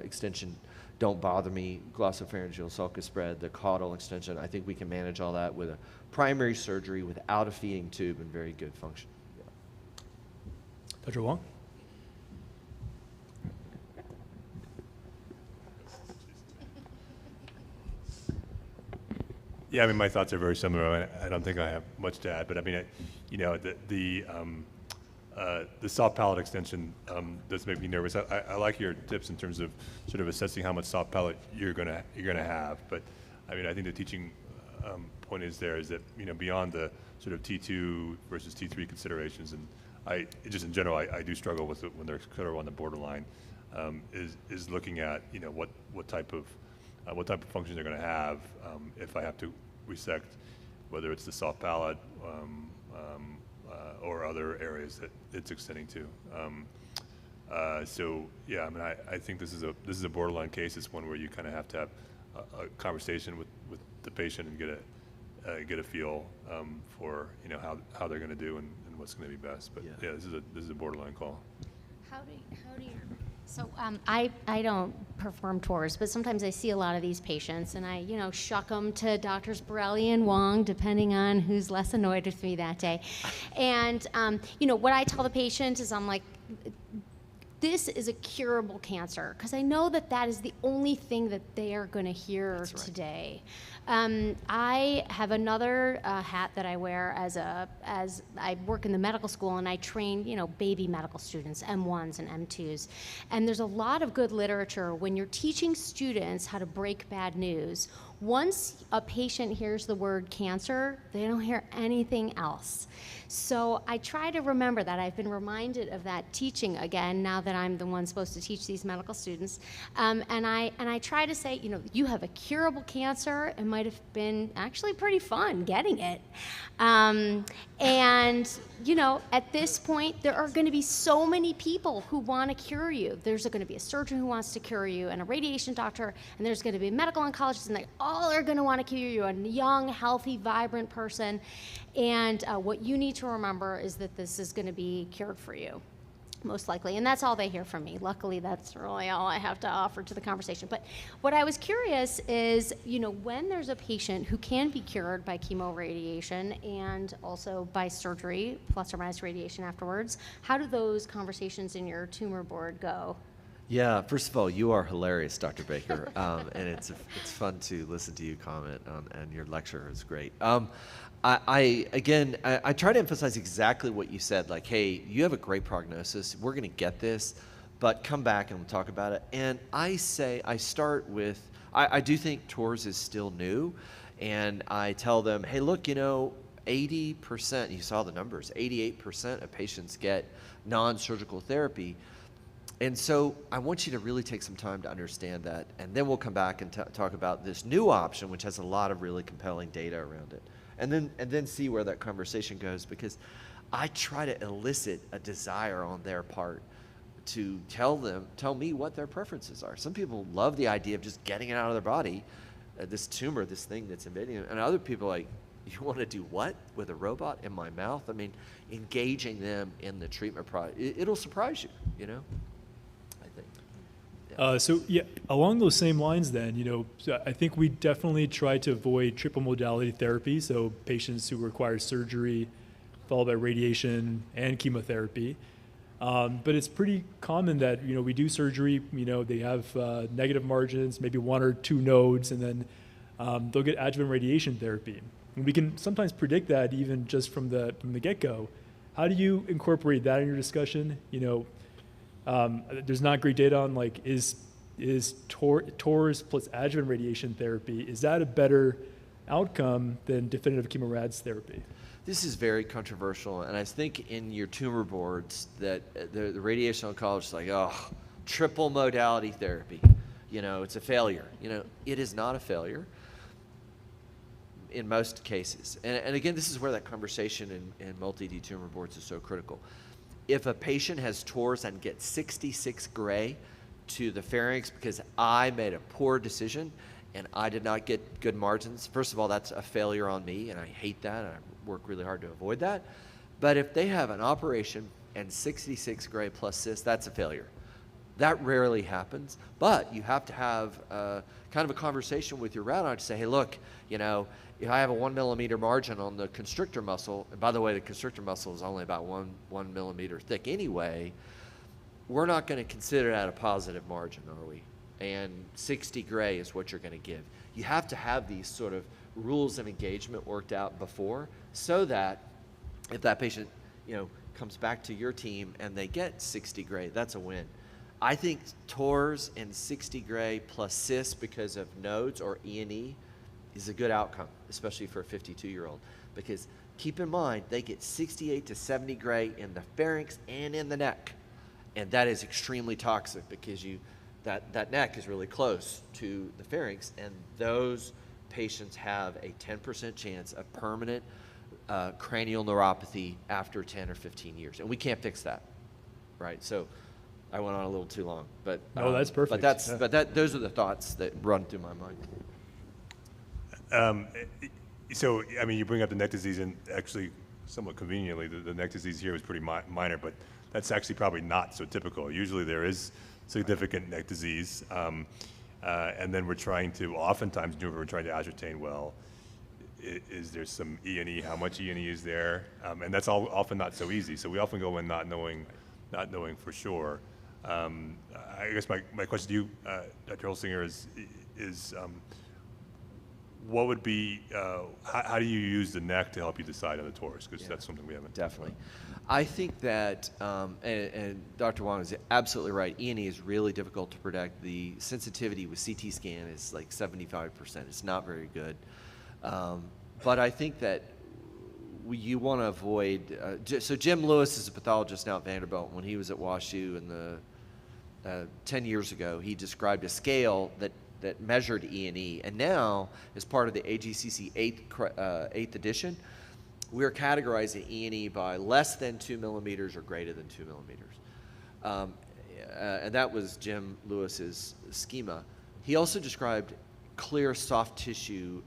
extension don't bother me. Glossopharyngeal sulcus spread, the caudal extension, I think we can manage all that with a primary surgery without a feeding tube and very good function. Yeah. Dr. Wong? Yeah, I mean, my thoughts are very similar. I don't think I have much to add, but I mean, the soft palate extension does make me nervous. I like your tips in terms of sort of assessing how much soft palate you're gonna have. But I mean, I think the teaching point is that beyond the sort of T2 versus T3 considerations, and just in general, I do struggle with it when they're sort of on the borderline. Is looking at what type of function they're going to have if I have to resect, whether it's the soft palate or other areas that it's extending to. So yeah, I mean, I think this is a borderline case. It's one where you kind of have to have a conversation with the patient and get a feel for how they're going to do and what's going to be best. But yeah, this is a borderline call. How do you? So I don't perform tours, but sometimes I see a lot of these patients, and I shuck them to Doctors Borelli and Wong, depending on who's less annoyed with me that day. And what I tell the patient is, I'm like, this is a curable cancer, because I know that that is the only thing that they are going to hear today. I have another hat that I wear as I work in the medical school, and I train, baby medical students, M1s and M2s. And there's a lot of good literature when you're teaching students how to break bad news. Once a patient hears the word cancer, they don't hear anything else. So I try to remember that. I've been reminded of that teaching again now that I'm the one supposed to teach these medical students. And I try to say, you have a curable cancer. It might have been actually pretty fun getting it. At this point, there are going to be so many people who want to cure you. There's going to be a surgeon who wants to cure you, and a radiation doctor, and there's going to be a medical oncologist, and they all are going to want to cure you, a young, healthy, vibrant person. And what you need to remember is that this is going to be cured for you, most likely. And that's all they hear from me. Luckily, that's really all I have to offer to the conversation. But what I was curious is, when there's a patient who can be cured by chemoradiation and also by surgery, plus or minus radiation afterwards, how do those conversations in your tumor board go? Yeah, first of all, you are hilarious, Dr. Baker, and it's fun to listen to you comment on, and your lecture is great. I try to emphasize exactly what you said, like, hey, you have a great prognosis, we're gonna get this, but come back and we'll talk about it. And I start with, I do think TORS is still new, and I tell them, hey, look, 80%, you saw the numbers, 88% of patients get non-surgical therapy. And so I want you to really take some time to understand that, and then we'll come back and talk about this new option, which has a lot of really compelling data around it. And then see where that conversation goes, because I try to elicit a desire on their part to tell me what their preferences are. Some people love the idea of just getting it out of their body, this tumor, this thing that's invading them. And other people are like, you want to do what with a robot in my mouth? I mean, engaging them in the treatment process, it'll surprise you, I think. Yeah. Along those same lines then, so I think we definitely try to avoid triple modality therapy, so patients who require surgery followed by radiation and chemotherapy. But it's pretty common that, we do surgery, they have negative margins, maybe 1 or 2 nodes, and then they'll get adjuvant radiation therapy. And we can sometimes predict that even just from the get-go. How do you incorporate that in your discussion? There's not great data on is TORS plus adjuvant radiation therapy, is that a better outcome than definitive chemorads therapy? This is very controversial, and I think in your tumor boards that the radiation oncologist is like, oh, triple modality therapy, it's a failure. It is not a failure in most cases. And again, this is where that conversation in multi-D tumor boards is so critical. If a patient has TORS and gets 66 gray to the pharynx because I made a poor decision and I did not get good margins, first of all, that's a failure on me, and I hate that, and I work really hard to avoid that. But if they have an operation and 66 gray plus cyst, that's a failure. That rarely happens, but you have to have kind of a conversation with your radiologist to say, hey, look, if I have a 1 millimeter margin on the constrictor muscle, and by the way, the constrictor muscle is only about one millimeter thick anyway, we're not going to consider that a positive margin, are we? And 60 gray is what you're going to give. You have to have these sort of rules of engagement worked out before, so that if that patient, comes back to your team and they get 60 gray, that's a win. I think TORS and 60 gray plus cyst because of nodes or E&E is a good outcome, especially for a 52-year-old, because keep in mind, they get 68 to 70 gray in the pharynx and in the neck, and that is extremely toxic because that neck is really close to the pharynx, and those patients have a 10% chance of permanent cranial neuropathy after 10 or 15 years, and we can't fix that, right? So I went on a little too long, but no, that's perfect. But those are the thoughts that run through my mind. So, you bring up the neck disease, and actually, somewhat conveniently, the neck disease here was pretty minor, but that's actually probably not so typical. Usually there is significant neck disease, and then oftentimes we're trying to ascertain, well, is there some E&E, how much E&E is there? And that's often not so easy. So we often go in not knowing for sure. I guess my question to you, Dr. Holsinger, is what would be, how do you use the neck to help you decide on the torus? Because that's something we haven't. Definitely. I think that, and Dr. Wong is absolutely right, E&E is really difficult to predict. The sensitivity with CT scan is like 75%. It's not very good. But I think that you want to avoid, so Jim Lewis is a pathologist now at Vanderbilt. When he was at WashU in the 10 years ago, he described a scale that measured E&E. And now, as part of the AGCC 8th edition, we're categorizing E&E by less than 2 millimeters or greater than 2 millimeters. And that was Jim Lewis's schema. He also described clear soft tissue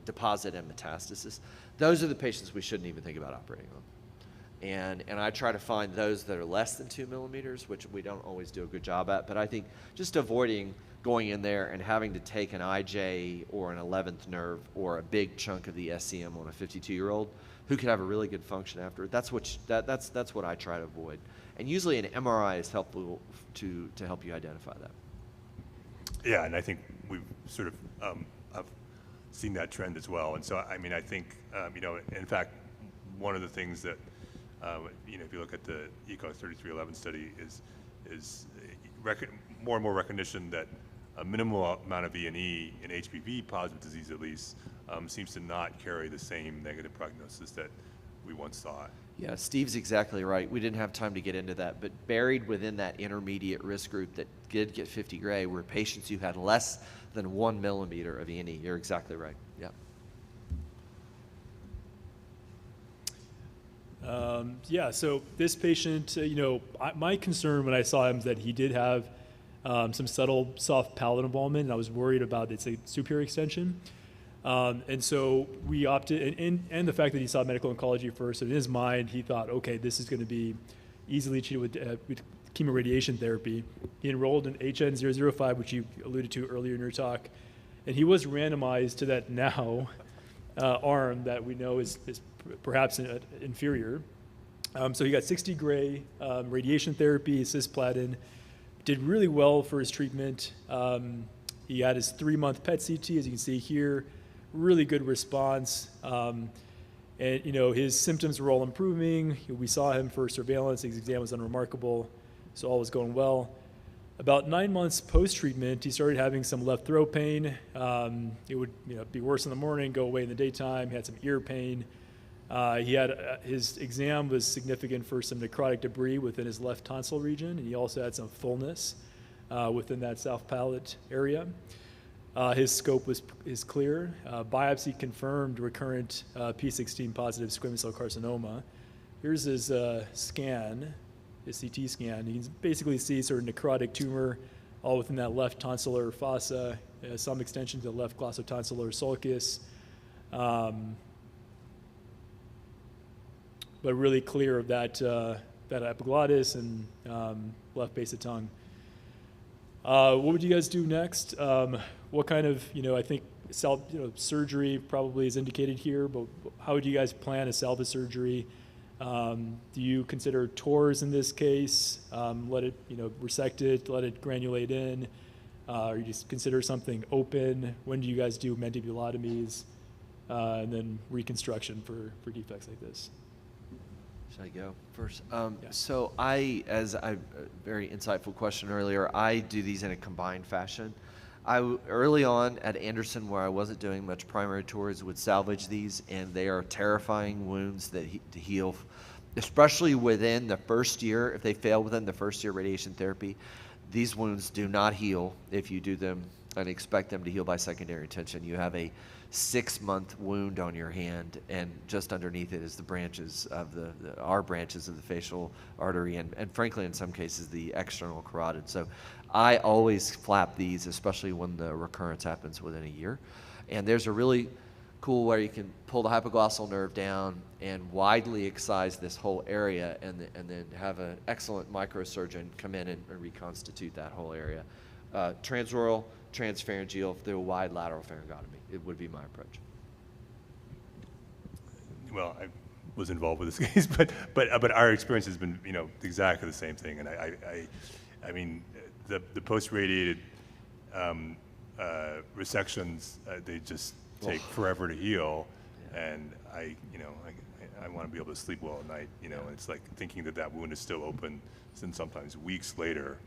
deposit and metastasis. Those are the patients we shouldn't even think about operating on. And I try to find those that are less than 2 millimeters, which we don't always do a good job at. But I think just avoiding going in there and having to take an IJ or an 11th nerve or a big chunk of the SCM on a 52-year-old who could have a really good function after it, that's what I try to avoid. And usually an MRI is helpful to help you identify that. Yeah, and I think we've sort of have seen that trend as well. And so, I mean, I think, in fact, one of the things that, if you look at the ECO 3311 study is more and more recognition that a minimal amount of E&E in HPV positive disease at least seems to not carry the same negative prognosis that we once thought. Yeah, Steve's exactly right. We didn't have time to get into that, but buried within that intermediate risk group that did get 50 gray were patients who had less than 1 millimeter of E&E. You're exactly right. Yeah. So this patient, my concern when I saw him is that he did have some subtle soft palate involvement, and I was worried about its superior extension. And so we opted, and the fact that he saw medical oncology first, in his mind, he thought, okay, this is going to be easily treated with chemoradiation therapy. He enrolled in HN005, which you alluded to earlier in your talk, and he was randomized to that now arm that we know is perhaps inferior. So he got 60 gray radiation therapy, cisplatin, did really well for his treatment. He had his 3-month PET CT, as you can see here, really good response. And his symptoms were all improving. We saw him for surveillance. His exam was unremarkable, so all was going well. About 9 months post-treatment, he started having some left throat pain. It would be worse in the morning, go away in the daytime. He had some ear pain. His exam was significant for some necrotic debris within his left tonsil region, and he also had some fullness within that south palate area. His scope is clear. Biopsy confirmed recurrent P16 positive squamous cell carcinoma. Here's his scan, his CT scan. You can basically see sort of necrotic tumor all within that left tonsillar fossa, some extension to the left glossotonsillar sulcus. But really clear of that epiglottis and left base of tongue. What would you guys do next? What kind of, I think surgery probably is indicated here, but how would you guys plan a salvage surgery? Do you consider TORS in this case? Let it, resect it, let it granulate in? Or you just consider something open? When do you guys do mandibulotomies? And then reconstruction for defects like this? Should I go first? So as a very insightful question earlier, I do these in a combined fashion. Early on at Anderson, where I wasn't doing much primary tours, would salvage these, and they are terrifying wounds to heal, especially within the first year. If they fail within the first year radiation therapy, these wounds do not heal if you do them and expect them to heal by secondary intention. You have a 6-month wound on your hand, and just underneath it is the branches of our branches of the facial artery, and frankly, in some cases, the external carotid. So I always flap these, especially when the recurrence happens within a year. And there's a really cool where you can pull the hypoglossal nerve down and widely excise this whole area, and then have an excellent microsurgeon come in and reconstitute that whole area. Transoral, transpharyngeal, through a wide lateral pharyngotomy. It would be my approach. Well, was involved with this case, but our experience has been, exactly the same thing. And I mean, the post-radiated resections, they just take forever to heal, and I want to be able to sleep well at night. And it's like thinking that wound is still open, and sometimes weeks later.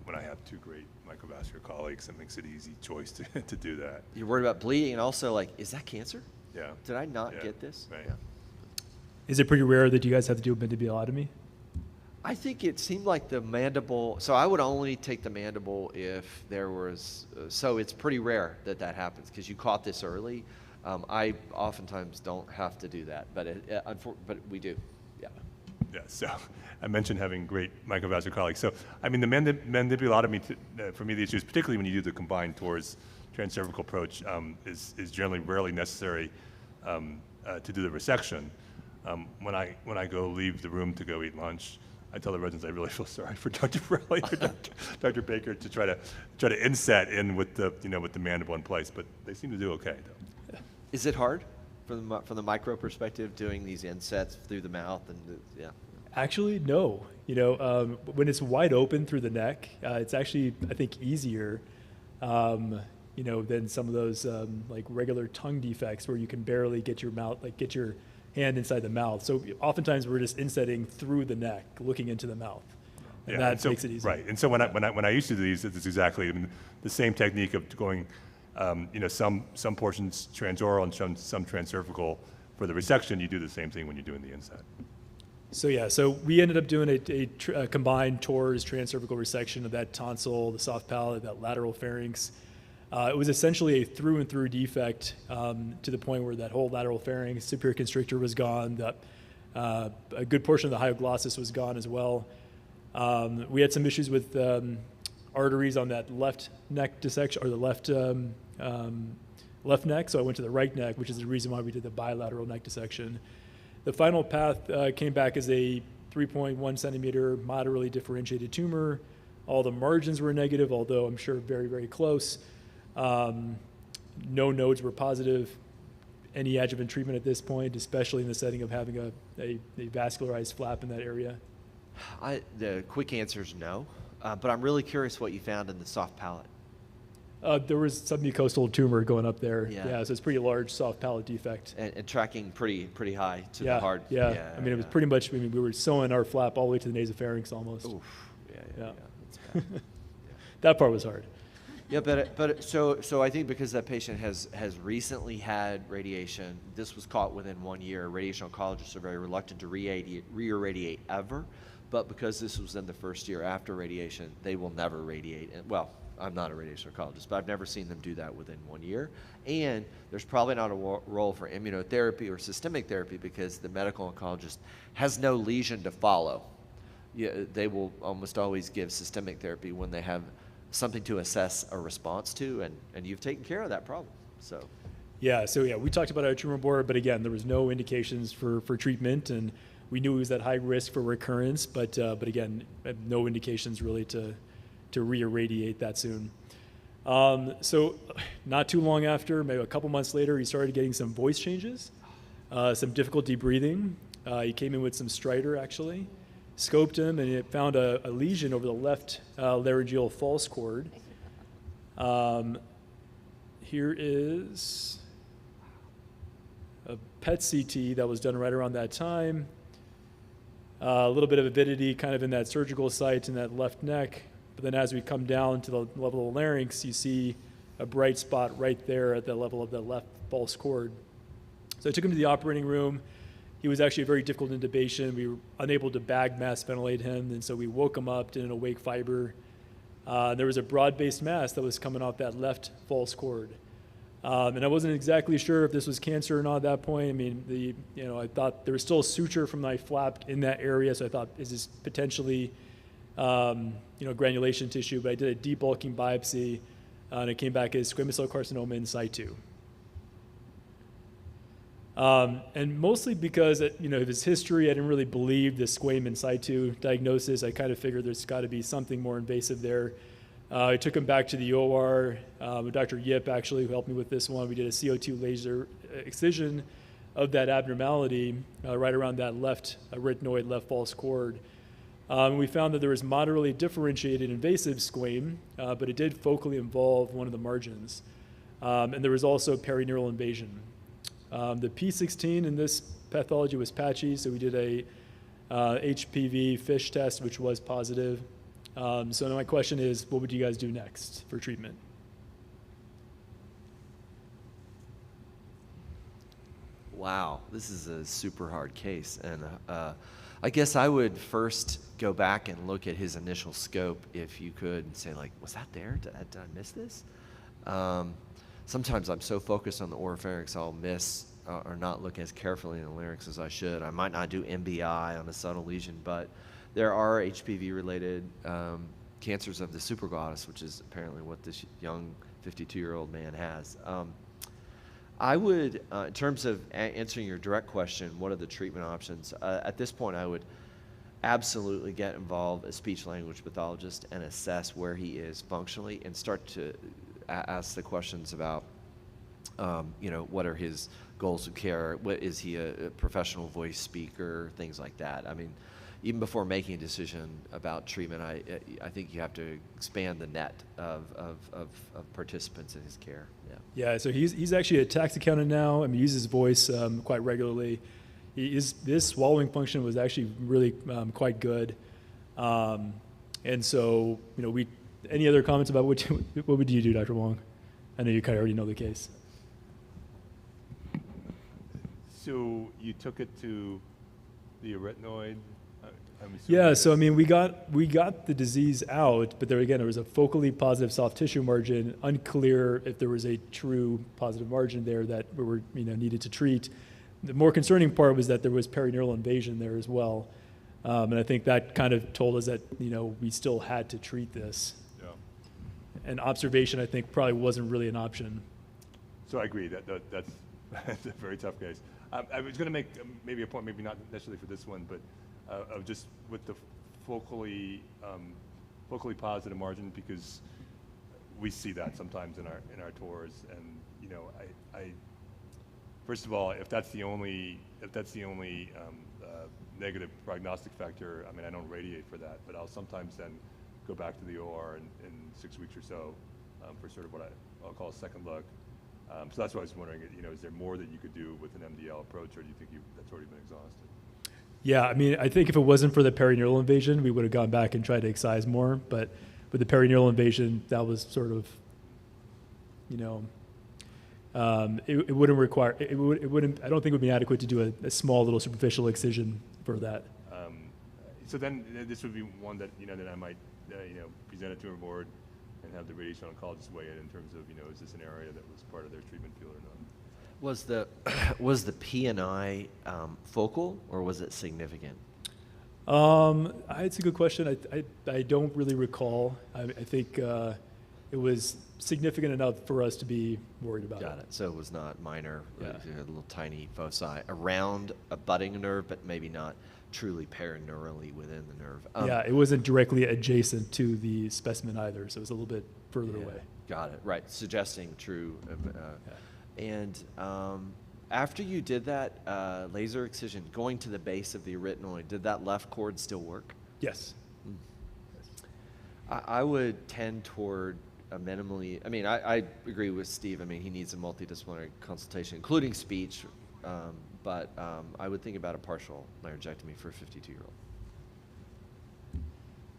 When I have two great microvascular colleagues, it makes it an easy choice to do that. You're worried about bleeding, and also like, is that cancer? Yeah. Did I not get this? Right. Yeah. Is it pretty rare that you guys have to do a mandibulotomy? I think it seemed like the mandible, so I would only take the mandible if there was, so it's pretty rare that happens because you caught this early. I oftentimes don't have to do that, but but we do, yeah. Yeah, so I mentioned having great microvascular colleagues. So, I mean, the mandibulotomy, for me, the issue is particularly when you do the combined TORS transcervical approach, is generally rarely necessary to do the resection. When I go leave the room to go eat lunch, I tell the residents I really feel sorry for Dr. Pirelli or Dr. Baker to try to inset in with the with the mandible in place, but they seem to do okay though. Is it hard from the micro perspective doing these insets through the mouth and yeah? Actually, no. When it's wide open through the neck, it's actually, I think, easier, than some of those like regular tongue defects where you can barely get your hand inside the mouth. So oftentimes we're just insetting through the neck, looking into the mouth, and that makes it easy. Right. And so when I used to do these, it's exactly the same technique of going, some portions transoral and some transcervical for the resection. You do the same thing when you're doing the inset. So we ended up doing a combined TORS transcervical resection of that tonsil, the soft palate, that lateral pharynx. It was essentially a through and through defect to the point where that whole lateral pharynx, superior constrictor was gone. A good portion of the hyoglossus was gone as well. We had some issues with arteries on that left neck dissection, or the left neck. So I went to the right neck, which is the reason why we did the bilateral neck dissection. The final path came back as a 3.1 centimeter moderately differentiated tumor. All the margins were negative, although I'm sure very, very close. No nodes were positive. Any adjuvant treatment at this point, especially in the setting of having a vascularized flap in that area? The quick answer is no, but I'm really curious what you found in the soft palate. There was some mucosal tumor going up there. Yeah. So it's pretty large soft palate defect. And tracking pretty high to the hard. Yeah. I mean, it was pretty much, we were sewing our flap all the way to the nasopharynx almost. Oof. Yeah. That part was hard. Yeah, but so I think because that patient has recently had radiation, this was caught within 1 year. Radiation oncologists are very reluctant to re-irradiate ever, but because this was in the first year after radiation, they will never radiate. And, well, I'm not a radiation oncologist, but I've never seen them do that within 1 year. And there's probably not a role for immunotherapy or systemic therapy because the medical oncologist has no lesion to follow. Yeah, they will almost always give systemic therapy when they have something to assess a response to, and you've taken care of that problem. So we talked about our tumor board, but again, there was no indications for treatment, and we knew it was at high risk for recurrence, but again, no indications really to re-irradiate that soon. So not too long after, maybe a couple months later, he started getting some voice changes, some difficulty breathing. He came in with some stridor, actually. Scoped him, and it found a lesion over the left laryngeal false chord. Here is a PET CT that was done right around that time. A little bit of avidity kind of in that surgical site in that left neck. But then as we come down to the level of the larynx, you see a bright spot right there at the level of the left false chord. So I took him to the operating room. He was actually very difficult intubation. We were unable to bag mass ventilate him, and so we woke him up, did an awake fiber. There was a broad-based mass that was coming off that left false chord. And I wasn't exactly sure if this was cancer or not at that point. I mean, I thought there was still a suture from my flap in that area, so I thought, is this potentially, granulation tissue? But I did a debulking biopsy, and it came back as squamous cell carcinoma in situ. And mostly because of his history, I didn't really believe the squam in situ diagnosis. I kind of figured there's got to be something more invasive there. I took him back to the OR. Dr. Yip actually helped me with this one. We did a CO2 laser excision of that abnormality right around that left arytenoid, left false chord. We found that there was moderately differentiated invasive squame, but it did focally involve one of the margins. And there was also perineural invasion. The P16 in this pathology was patchy, so we did a HPV FISH test, which was positive. So now my question is, what would you guys do next for treatment? Wow, this is a super hard case. And I guess I would first go back and look at his initial scope, if you could, and say, like, was that there? Did I miss this? Sometimes I'm so focused on the oropharynx, I'll miss or not look as carefully in the larynx as I should. I might not do MBI on a subtle lesion, but there are HPV-related cancers of the supraglottis, which is apparently what this young 52-year-old man has. I would, in terms of answering your direct question, what are the treatment options? At this point, I would absolutely get involved as speech-language pathologist and assess where he is functionally and start to ask the questions about, what are his goals of care? What, is he a professional voice speaker? Things like that. I mean, even before making a decision about treatment, I think you have to expand the net of participants in his care. Yeah. Yeah, so he's actually a tax accountant now. I mean, he uses his voice quite regularly. His swallowing function was actually really quite good. And so, any other comments about what would you do, Dr. Wong? I know you kind of already know the case. So you took it to the arytenoid? Yeah, so I mean, we got the disease out, but there was a focally positive soft tissue margin. Unclear if there was a true positive margin there that we were needed to treat. The more concerning part was that there was perineural invasion there as well, and I think that kind of told us that we still had to treat this. Yeah. And observation, I think, probably wasn't really an option. So I agree that's that's a very tough case. I was going to make maybe a point, maybe not necessarily for this one, but of just with the focally positive margin, because we see that sometimes in our tours, and I first of all, if that's the only negative prognostic factor, I mean, I don't radiate for that, but I'll sometimes then go back to the OR in 6 weeks or so for sort of what I'll call a second look. So that's why I was wondering, is there more that you could do with an MDL approach, or do you think that's already been exhausted? Yeah, I mean, I think if it wasn't for the perineural invasion, we would have gone back and tried to excise more. But with the perineural invasion, that was sort of, it wouldn't require, it wouldn't, I don't think it would be adequate to do a small little superficial excision for that. So then this would be one that, that I might, present it to our board and have the radiation oncologist weigh in terms of, is this an area that was part of their treatment field or not? Was the P&I focal, or was it significant? It's a good question. I don't really recall. I think it was significant enough for us to be worried about. Got it. So it was not minor. Yeah. You had a little tiny foci around a budding nerve, but maybe not truly perineural within the nerve. Yeah, it wasn't directly adjacent to the specimen either, so it was a little bit further away. Got it. Right, suggesting true. And after you did that laser excision, going to the base of the arytenoid, did that left cord still work? Yes. I would tend toward a minimally, I agree with Steve. I mean, he needs a multidisciplinary consultation, including speech, but I would think about a partial laryngectomy for a 52-year-old.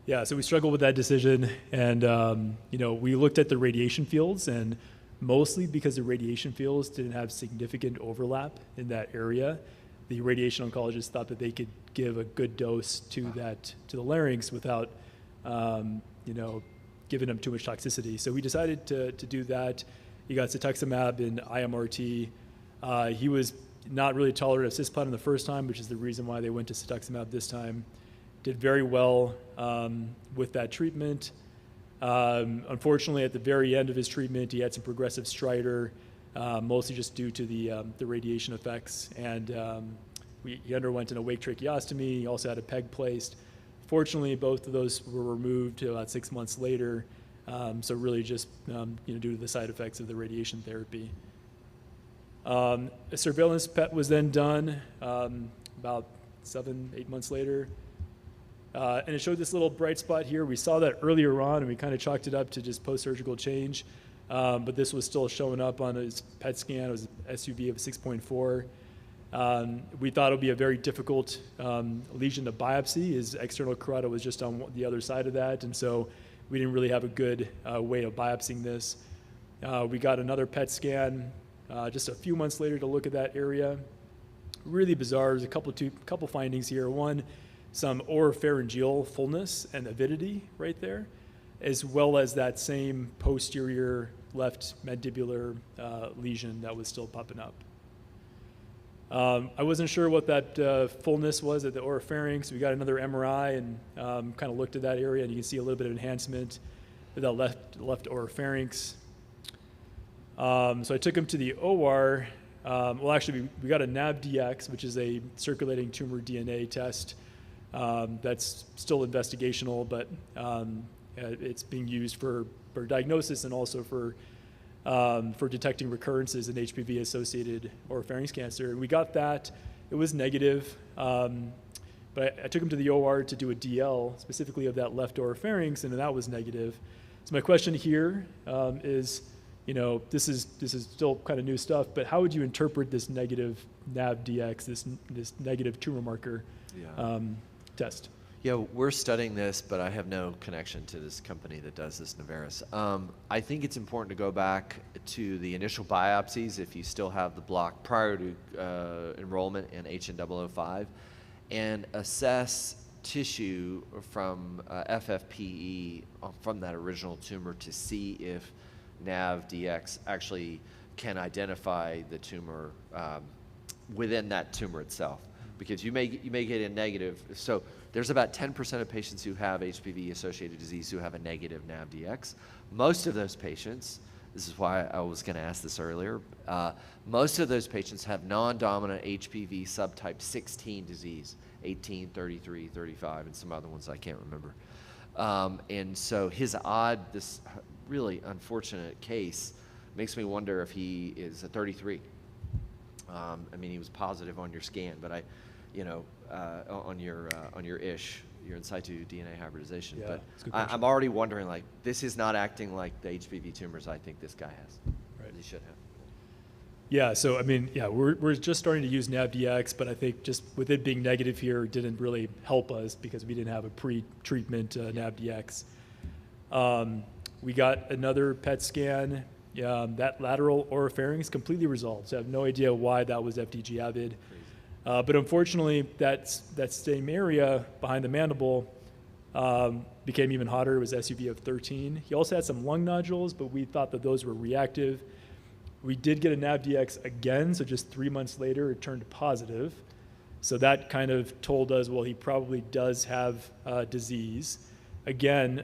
Yeah, so we struggled with that decision, and we looked at the radiation fields, and mostly because the radiation fields didn't have significant overlap in that area, the radiation oncologist thought that they could give a good dose to the larynx without, giving them too much toxicity. So we decided to do that. He got cetuximab in IMRT. He was not really tolerant of cisplatin the first time, which is the reason why they went to cetuximab this time. Did very well with that treatment. Unfortunately, at the very end of his treatment, he had some progressive stridor, mostly just due to the radiation effects. And he underwent an awake tracheostomy. He also had a peg placed. Fortunately, both of those were removed about 6 months later. So really just due to the side effects of the radiation therapy. A surveillance PET was then done about 7-8 months later. And it showed this little bright spot here. We saw that earlier on, and we kind of chalked it up to just post-surgical change. But this was still showing up on his PET scan. It was an SUV of 6.4. We thought it would be a very difficult lesion to biopsy. His external carotid was just on the other side of that, and so we didn't really have a good way of biopsying this. We got another PET scan just a few months later to look at that area. Really bizarre. There's a couple findings here. One, some oropharyngeal fullness and avidity right there, as well as that same posterior left mandibular lesion that was still popping up. I wasn't sure what that fullness was at the oropharynx. We got another MRI and kind of looked at that area, and you can see a little bit of enhancement at that left oropharynx. So I took him to the OR. Well, actually, we got a NAVDX, which is a circulating tumor DNA test. That's still investigational, but it's being used for diagnosis and also for detecting recurrences in HPV-associated oropharynx cancer. We got that. It was negative, but I took him to the OR to do a DL, specifically of that left oropharynx, and that was negative. So my question here is, you know, this is still kind of new stuff, but how would you interpret this negative NAVDX, this negative tumor marker test? Yeah, we're studying this, but I have no connection to this company that does this, Naveris. I think it's important to go back to the initial biopsies if you still have the block prior to enrollment in HN005 and assess tissue from FFPE from that original tumor to see if NAVDX actually can identify the tumor within that tumor itself. Because you may get a negative. So there's about 10% of patients who have HPV-associated disease who have a negative NAVDX. Most of those patients, this is why I was going to ask this earlier, most of those patients have non-dominant HPV subtype 16 disease, 18, 33, 35, and some other ones I can't remember. And so this really unfortunate case makes me wonder if he is a 33. I mean, he was positive on your scan, but on your in situ DNA hybridization. Yeah, but I'm already wondering, like, this is not acting like the HPV tumors I think this guy has. Right. He should have. Yeah, so I mean, yeah, we're just starting to use NAVDX, but I think just with it being negative here didn't really help us because we didn't have a pre-treatment NAVDX. We got another PET scan. That lateral oropharynx completely resolved, so I have no idea why that was FDG avid. But unfortunately, that same area behind the mandible became even hotter. It was SUV of 13. He also had some lung nodules, but we thought that those were reactive. We did get a NAVDX again, so just 3 months later, it turned positive. So that kind of told us, well, he probably does have disease. Again,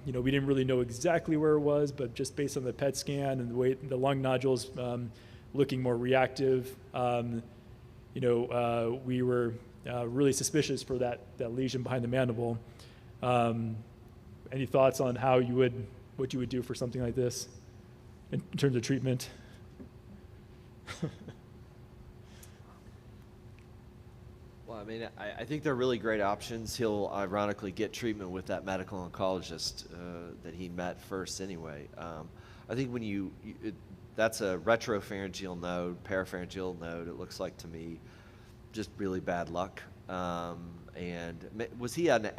we didn't really know exactly where it was, but just based on the PET scan and the way the lung nodules looking more reactive, we were really suspicious for that lesion behind the mandible. Any thoughts on what you would do for something like this in terms of treatment? Well, I mean, I think they're really great options. He'll ironically get treatment with that medical oncologist that he met first anyway. I think when that's a retropharyngeal node, parapharyngeal node, it looks like to me, just really bad luck. And was he did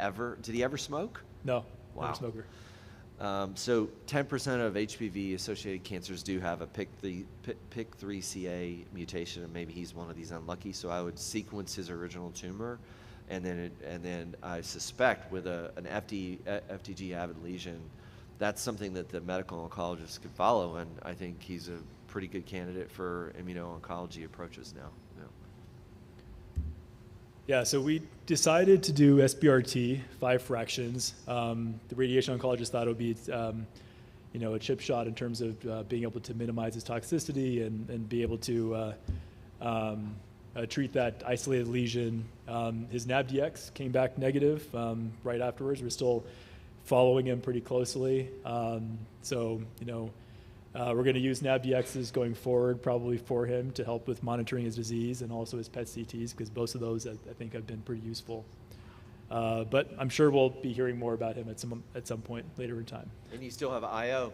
he ever smoke? No, wow. Not a smoker. So 10% of HPV-associated cancers do have a PIK3CA mutation, and maybe he's one of these unlucky. So I would sequence his original tumor, and then I suspect with an FDG avid lesion, that's something that the medical oncologist could follow, and I think he's a pretty good candidate for immuno-oncology approaches now. Yeah, so we decided to do SBRT, 5 fractions. The radiation oncologist thought it would be, a chip shot in terms of being able to minimize his toxicity and be able to treat that isolated lesion. His NAVDX came back negative right afterwards. We're still following him pretty closely. We're going to use NavDXs going forward, probably for him to help with monitoring his disease and also his PET CTs, because both of those I think have been pretty useful. But I'm sure we'll be hearing more about him at some point later in time. And you still have IO.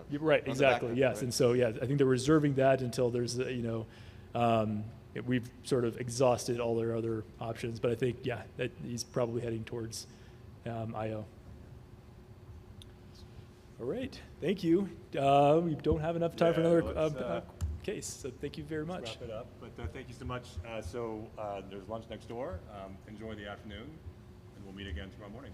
You're right, on the exactly, back, yes. right? And so, yeah, I think they're reserving that until there's, we've sort of exhausted all their other options. But I think, yeah, that he's probably heading towards IO. All right, thank you. We don't have enough time for another case, so thank you very much. Let's wrap it up, but thank you so much. There's lunch next door. Enjoy the afternoon, and we'll meet again tomorrow morning.